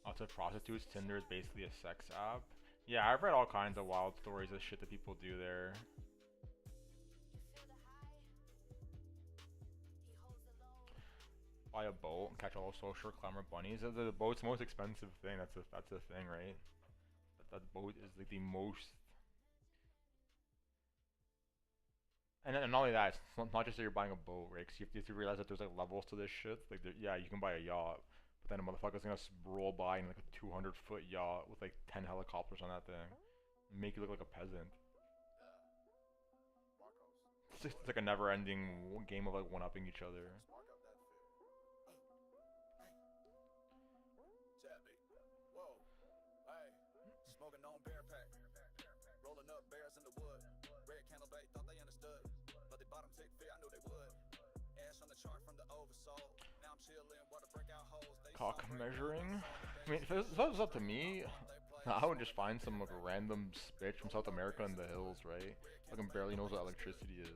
Lots of prostitutes. Tinder is basically a sex app. Yeah, I've read all kinds of wild stories of shit that people do there. Buy a boat and catch all those social climber bunnies. The boat's the most expensive thing. That's the thing, right? That boat is like the most. And not only that, it's not just that you're buying a boat, right? Because you have to realize that there's like levels to this shit. Like, yeah, you can buy a yacht, but then a motherfucker's gonna roll by in like a 200-foot yacht with like 10 helicopters on that thing, make you look like a peasant. It's like a never-ending game of like one-upping each other. Cock measuring? I mean, if it was up to me, I would just find some like random bitch from South America in the hills, right? Fucking barely knows what electricity is.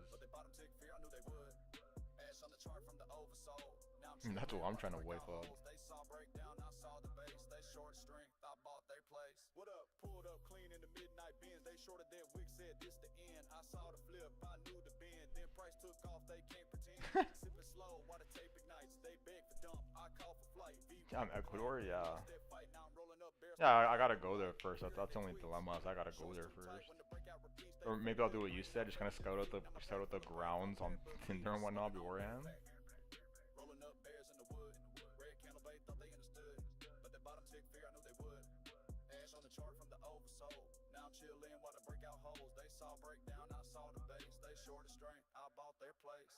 I mean, that's what I'm trying to wipe up. What up? Pulled up clean in the midnight bins. They shorter than Wix said this the end. I saw the flip, I knew the bend. Then Price took off, they can't pretend. Sipping slow while the tape ignites. They beg for dump, I call for flight. I'm Ecuador, yeah. Yeah, I gotta go there first. That's the only dilemma. Is I gotta go there first. Or maybe I'll do what you said, just kind of scout out the grounds on Tinder and whatnot beforehand. Rolling up bears in the wood. Red candle bait thought they understood, but the bottom tick fear I knew they would. Ash on the chart from the oversold. Now I'm chillin' while the breakout holes. They saw breakdown, I saw the base. They short of strength, I bought their place.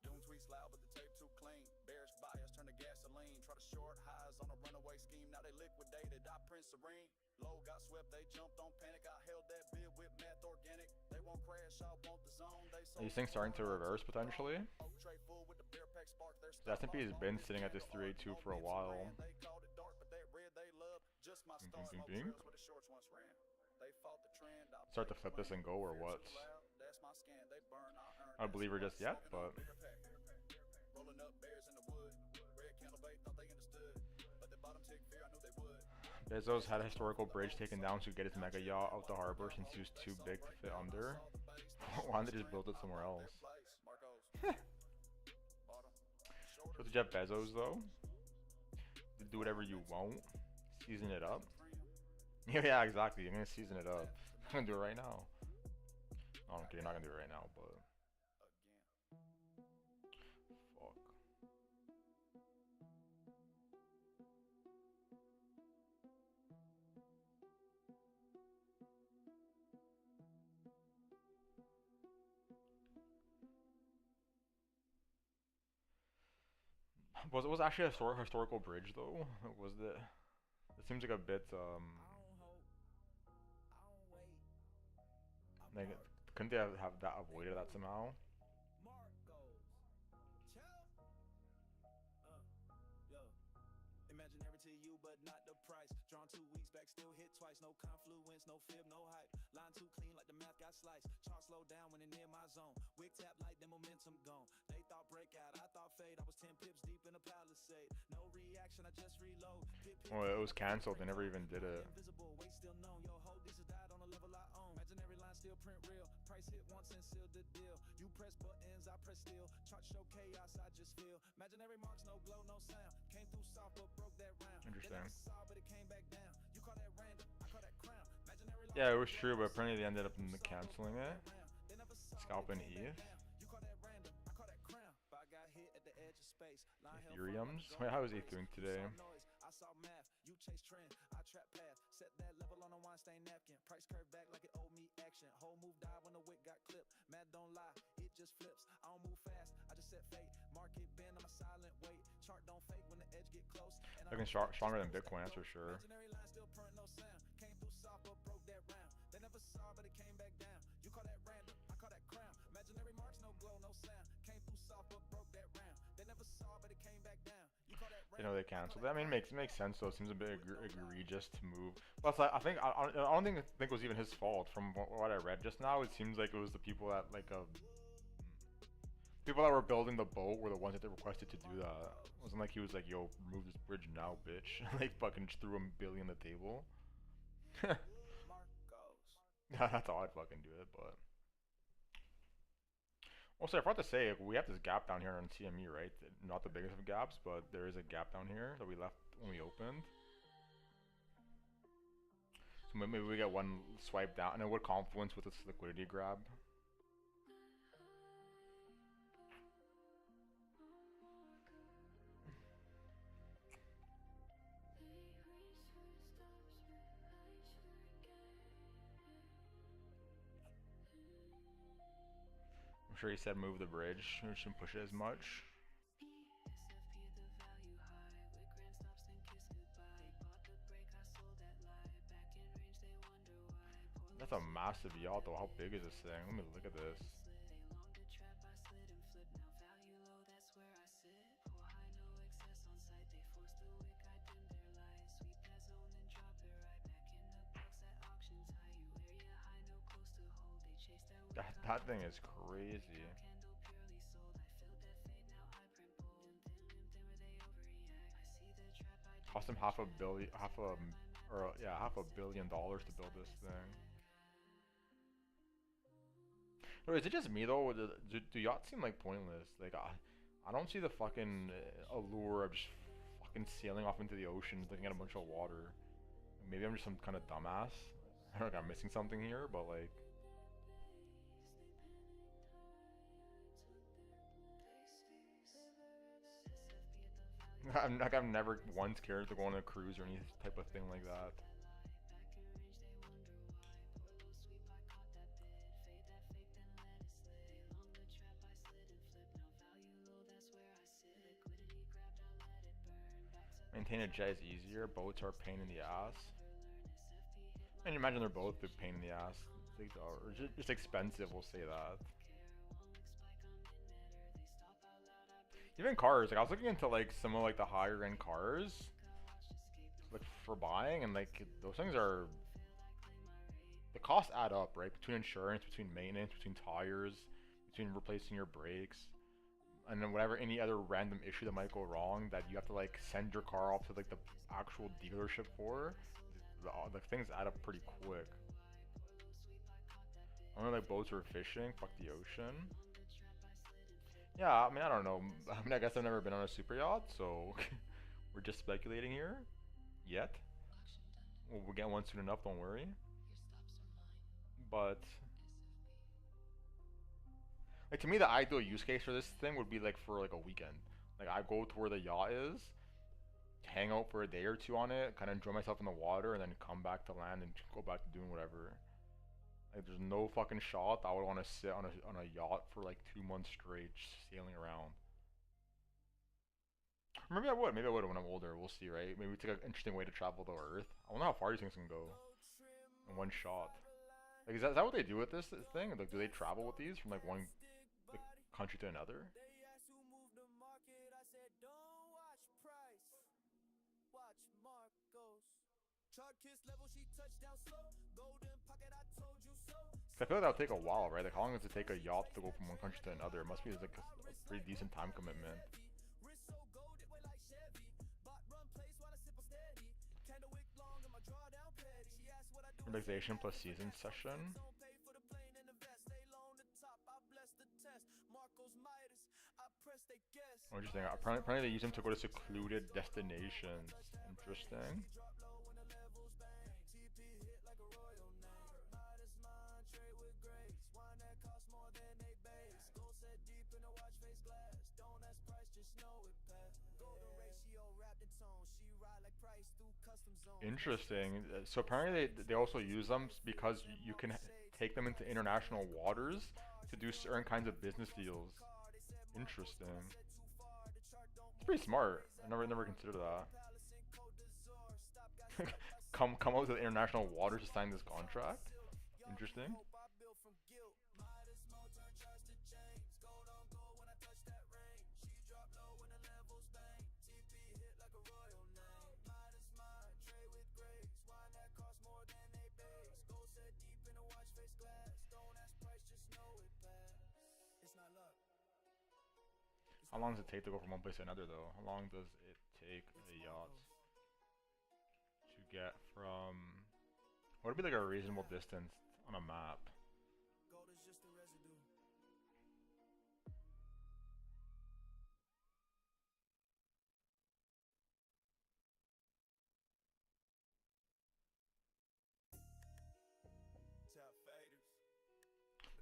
Doom tweets loud, but the tape too clean. Bearish bias turn to gasoline. Try to short highs on a runaway scheme. Now they liquidated. I print serene. Low got swept, they jumped on panic. I held that bid with math organic. They won't crash, I want the zone. Are these things starting to reverse potentially? The S&P has been sitting at this 382 for a while. Bing, bing, bing. Start to flip this and go or what? I don't believe her just yet, but Bezos had a historical bridge taken down to get his mega yacht out the harbor since he was too big to fit under. Why didn't they just build it somewhere else? Shout to Jeff Bezos though. Do whatever you want. Season it up. Yeah, exactly. I'm gonna season it up. I'm gonna do it right now. No, I'm kidding. I'm not gonna do it right now, but fuck. Was it actually a historical bridge though? Was it? It seems like a bit like couldn't they have that avoided that somehow? Imaginary to you, but not the price. Drawn 2 weeks back, still hit twice. No confluence, no fib, no hype. Line too clean, like the math got sliced. Chart slow down when it near my zone. Wig tap light, then momentum gone. They thought breakout, I thought fade. I was 10 pips deep in a palisade. No reaction, I just reload. Well, it was cancelled. They never even did it. Invisible, weight still known. Yo, hold these died on a level I own. Imaginary line still print real. Price hit once and sealed the deal. You press buttons, I press steel. Chart show chaos, I just feel. Imaginary marks, no glow, no sound. Came through soft, but broke that round. Interesting. Saw, but it came back down. You call that random, I call that crown. Imaginary Yeah, it was true, but apparently they ended up canceling it. Scalp and Eve. You call that random, I call that crown. I got hit at the edge of space. Ethereums? Wait, how is he doing today? I saw math, you chase trend, I trap path. Set that level on a Weinstein napkin. Price curve back like it owed me action. Whole move died when the wick got clipped. Mad don't lie, it just flips. I don't move fast, I just set fate. Market bend on my silent weight. Chart don't fake when the edge get close. Looking stronger than Bitcoin, that's for sure. Imaginary line still print no sound. Came through soft but broke that round. They never saw but it came back down. You call that random, I call that crown. Imaginary marks, no glow, no sound. Came through soft but broke that round. They never saw but it came back down. You call that You know they canceled that. I mean, it makes sense though. It seems a bit egregious to move. Plus, I don't think it was even his fault. From what I read just now, it seems like it was the people that people that were building the boat were the ones that they requested to do that. It wasn't like he was like, "Yo, remove this bridge now, bitch." Like fucking just threw $1 billion on the table. That's how I'd fucking do it, but. Also, I forgot to say, we have this gap down here on CME, right? Not the biggest of gaps, but there is a gap down here that we left when we opened. So maybe we get one swipe down, and it would confluence with this liquidity grab. I'm sure he said move the bridge, we shouldn't push it as much. That's a massive yacht though. How big is this thing? Let me look at this. That thing is crazy. Cost him half a billion dollars to build this thing. Or is it just me though? Do yachts seem like pointless? Like I don't see the fucking allure of just fucking sailing off into the ocean, looking at a bunch of water. Maybe I'm just some kind of dumbass. I don't know if I'm missing something here, but like. I've never once cared to go on a cruise or any type of thing like that. Maintain a jet is easier. Boats are a pain in the ass. And you imagine they're both a pain in the ass. Or just expensive, we'll say that. Even cars, like I was looking into like some of like the higher end cars, like for buying, and like those things are, the costs add up, right? Between insurance, between maintenance, between tires, between replacing your brakes, and then whatever any other random issue that might go wrong that you have to like send your car off to like the actual dealership for. The things add up pretty quick. Only like boats or fishing, fuck the ocean. Yeah, I mean, I don't know. I mean, I guess I've never been on a super yacht, so we're just speculating here. Yet. We'll get one soon enough, don't worry. But like to me, the ideal use case for this thing would be like for like a weekend. Like I go to where the yacht is, hang out for a day or two on it, kind of enjoy myself in the water, and then come back to land and go back to doing whatever. Like there's no fucking shot I would want to sit on a yacht for like 2 months straight, just sailing around. Or maybe I would when I'm older. We'll see, right? Maybe it's like an interesting way to travel the Earth. I wonder how far these things can go in one shot. Like is that what they do with this thing? Like do they travel with these from like one country to another? I feel like that would take a while, right? Like how long does it take a yacht to go from one country to another? It must be like a pretty decent time commitment. Relaxation plus season session. Oh, interesting. Apparently they use them to go to secluded destinations. Interesting. Interesting. So apparently they also use them because you can take them into international waters to do certain kinds of business deals. Interesting. It's pretty smart. I never considered that. come out to the international waters to sign this contract. Interesting. How long does it take to go from one place to another though? How long does it take a yacht to get from... What would be like a reasonable distance on a map?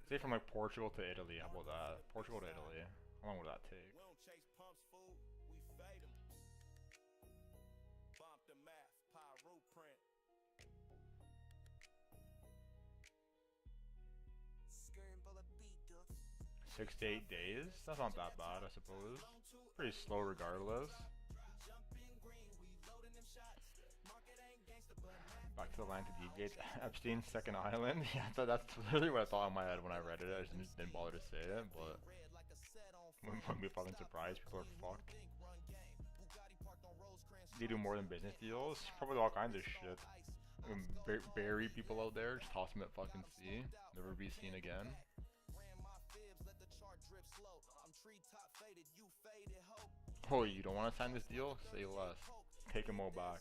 Say from like Portugal to Italy, how about that? Portugal to Italy, how long would that take? 6 to 8 days? That's not that bad, I suppose. Pretty slow regardless. Back to the land to deviate. Epstein's second island? Yeah, that's literally what I thought in my head when I read it. I just didn't bother to say it, but... Wouldn't be fucking surprised, people are fucked. They do more than business deals? Probably all kinds of shit. Bury people out there, just toss them at fucking sea. Never be seen again. Oh, you don't want to sign this deal? Say less. Take them all back.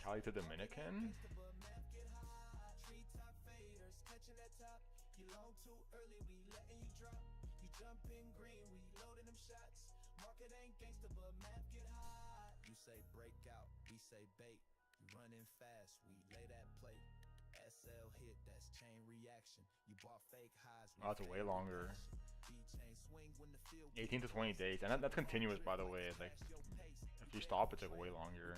Cali to Dominican. You say breakout, we say bait. You running fast, we lay that plate. SL hit, that's chain reaction. You bought fake highs. Oh, that's way longer. 18 to 20 days, and that's continuous, by the way. Like, if you stop, it's like way longer.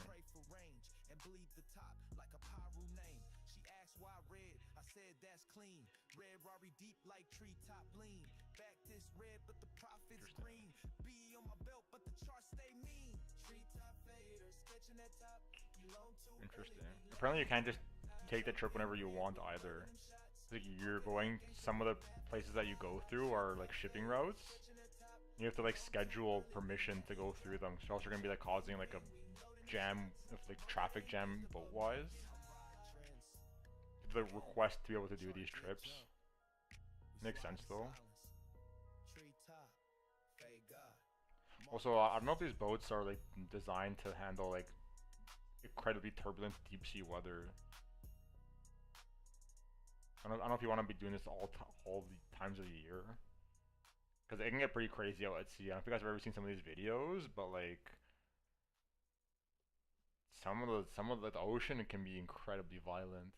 And bleed the top like a Paru name. She asked why red, I said that's clean. Red Rari deep like treetop lean. Back this red, but the profit's green. B on my belt, but the charts stay mean. Treetop fader, sketching that top. You loan too. Interesting. Apparently, you can't just take the trip whenever you want either. Like, you're going, some of the places that you go through are like shipping routes. You have to like schedule permission to go through them, so else you're gonna be like causing like a jam, like traffic jam boat wise. The request to be able to do these trips makes sense though. Also, I don't know if these boats are like designed to handle like incredibly turbulent deep sea weather. I don't know if you want to be doing this all the times of the year, because it can get pretty crazy out at sea. I don't know if you guys have ever seen some of these videos, but like some of the ocean, it can be incredibly violent.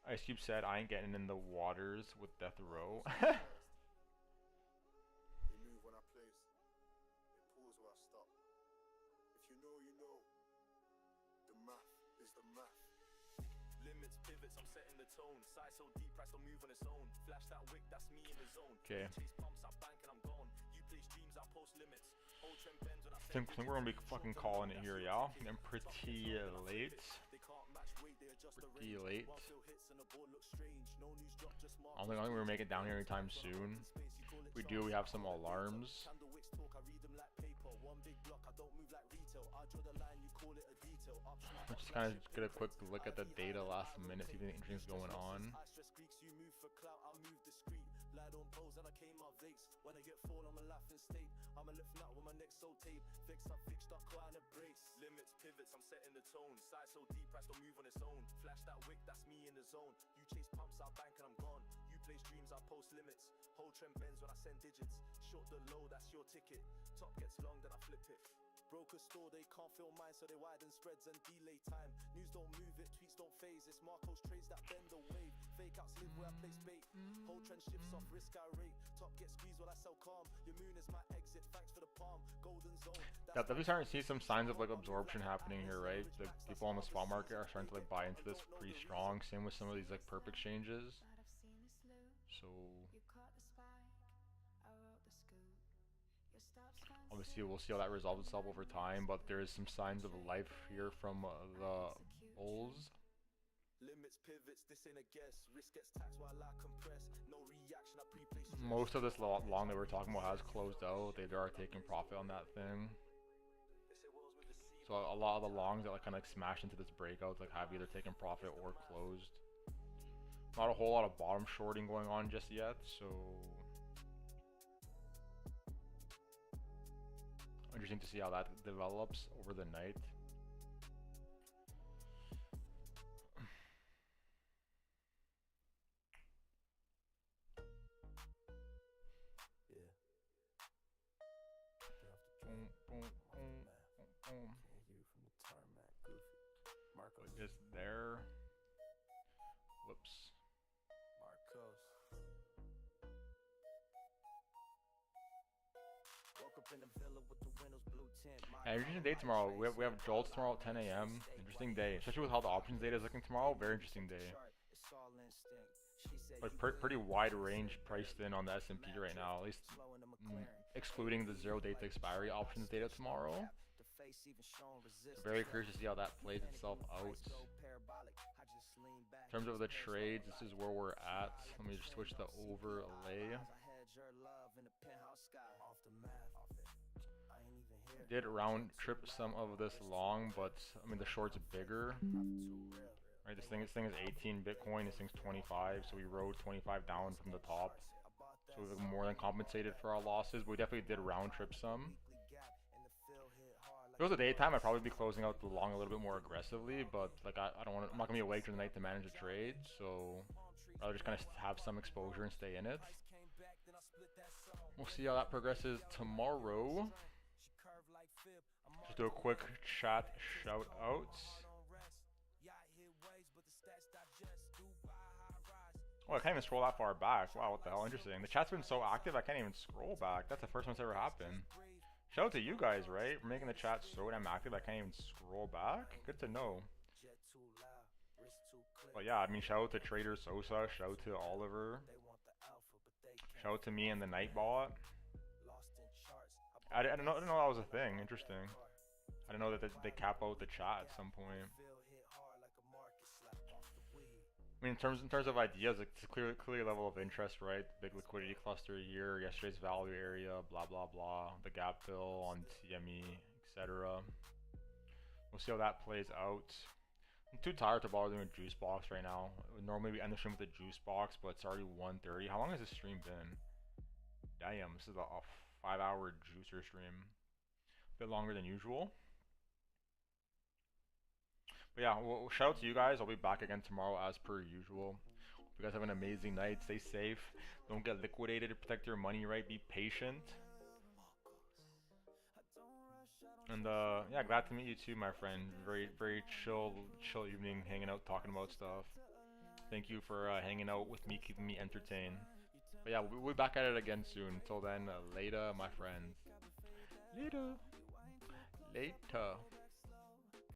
Ice Cube said, "I ain't getting in the waters with Death Row." They move when I place. They pause where I stop. If you know, you know. The math is the math. Limits, pivots, I'm setting the tone. Size so deep, price don't move on its own. Flash that wick, that's me in the zone. Okay. Chase pumps, I bank and I'm gone. You play streams, I post limits. Whole trend bends when I I think we're gonna be fucking calling it here, y'all. I'm pretty late. They can't match weight, they adjust the Pretty rate. late. One fill hits and the board looks strange. No news drop, just mark. I don't think we're making it down here anytime soon. If we do, we have some alarms. Candlewicks talk, I read them like paper. One big block, I don't move like retail. I draw the line, you call it a detail. Let's just kind of get a quick look at the data last minute, see if anything interesting is going on. I stress Greeks, you move for clout, I move discreet. Lied on pose and I came out vapes. When I get fall, I'm a laughing state. I'm a left nut with my neck so tape. Fix up, fixed up, quite a brace. Limits, pivots, I'm setting the tone. Size so deep, price don't move on its own. Flash that wick, that's me in the zone. You chase pumps, I bank and I'm gone. You play streams, I post limits. Whole trend bends when I send digits. Short the low, that's your ticket. Top gets long, then I flip it. Broker store, they can't feel mine, so they widen spreads and delay time. News don't move it, tweets don't phase. It's Marco's trades that bend the wave. Fake outs live where I place bait. Whole trend shifts off, risk I rate. Top gets squeezed while I sell calm. Your moon is my exit, thanks for the palm. Golden zone. Yeah, definitely starting to see some signs of like absorption happening here, right? The people on the spot market are starting to like buy into this pretty strong. Same with some of these like perp exchanges. So obviously we'll see how that resolves itself over time, but there is some signs of life here from the bulls. Limits, pivots, this ain't a guess. Risk gets taxed while I compress. No reaction, I pre-place stress. Most of this long that we're talking about has closed out. They are taking profit on that thing. So a lot of the longs that like kind of like smash into this breakout like have either taken profit or closed. Not a whole lot of bottom shorting going on just yet, so interesting to see how that develops over the night. Just there. Whoops. Marcos. Woke up in the villa with the windows blue tint. Interesting day tomorrow. We have jolts tomorrow at 10 a.m. Interesting day, especially with how the options data is looking tomorrow. Very interesting day. Like pretty wide range priced in on the S&P right now, at least excluding the 0 date to expiry options data tomorrow. Very curious to see how that plays itself out. In terms of the trades, this is where we're at. Let me just switch the overlay. Did round trip some of this long, but I mean the short's bigger. Right, this thing is 18 Bitcoin. This thing's 25, so we rode 25 down from the top. So we've more than compensated for our losses. But we definitely did round trip some. If it was a daytime, I'd probably be closing out the long a little bit more aggressively, but like I don't want to, I'm not gonna be awake during the night to manage a trade, so I'd rather just kind of have some exposure and stay in it. We'll see how that progresses tomorrow. Just do a quick chat shout outs. Oh, I can't even scroll that far back. Wow, what the hell, interesting. The chat's been so active, I can't even scroll back. That's the first time it's ever happened. Shout out to you guys, right? For making the chat so damn active, I can't even scroll back. Good to know. But yeah, I mean, shout out to Trader Sosa, shout out to Oliver. Shout out to me and the Nightbot. I didn't know that was a thing. Interesting. I didn't know that they cap out the chat at some point. I mean, in terms of ideas, like, it's a clear level of interest, right? Big liquidity cluster here, yesterday's value area, blah blah blah, the gap fill on CME, etc. We'll see how that plays out. I'm too tired to bother doing a juice box right now. Normally we end the stream with a juice box, but it's already 1:30. How long has this stream been? Damn, this is a 5-hour juicer stream. A bit longer than usual. But yeah, well, shout out to you guys. I'll be back again tomorrow as per usual. Hope you guys have an amazing night. Stay safe. Don't get liquidated. Protect your money, right? Be patient. And yeah, glad to meet you too, my friend. Very chill evening, hanging out, talking about stuff. Thank you for hanging out with me, keeping me entertained. But yeah, we'll be back at it again soon. Until then, later, my friends. Later.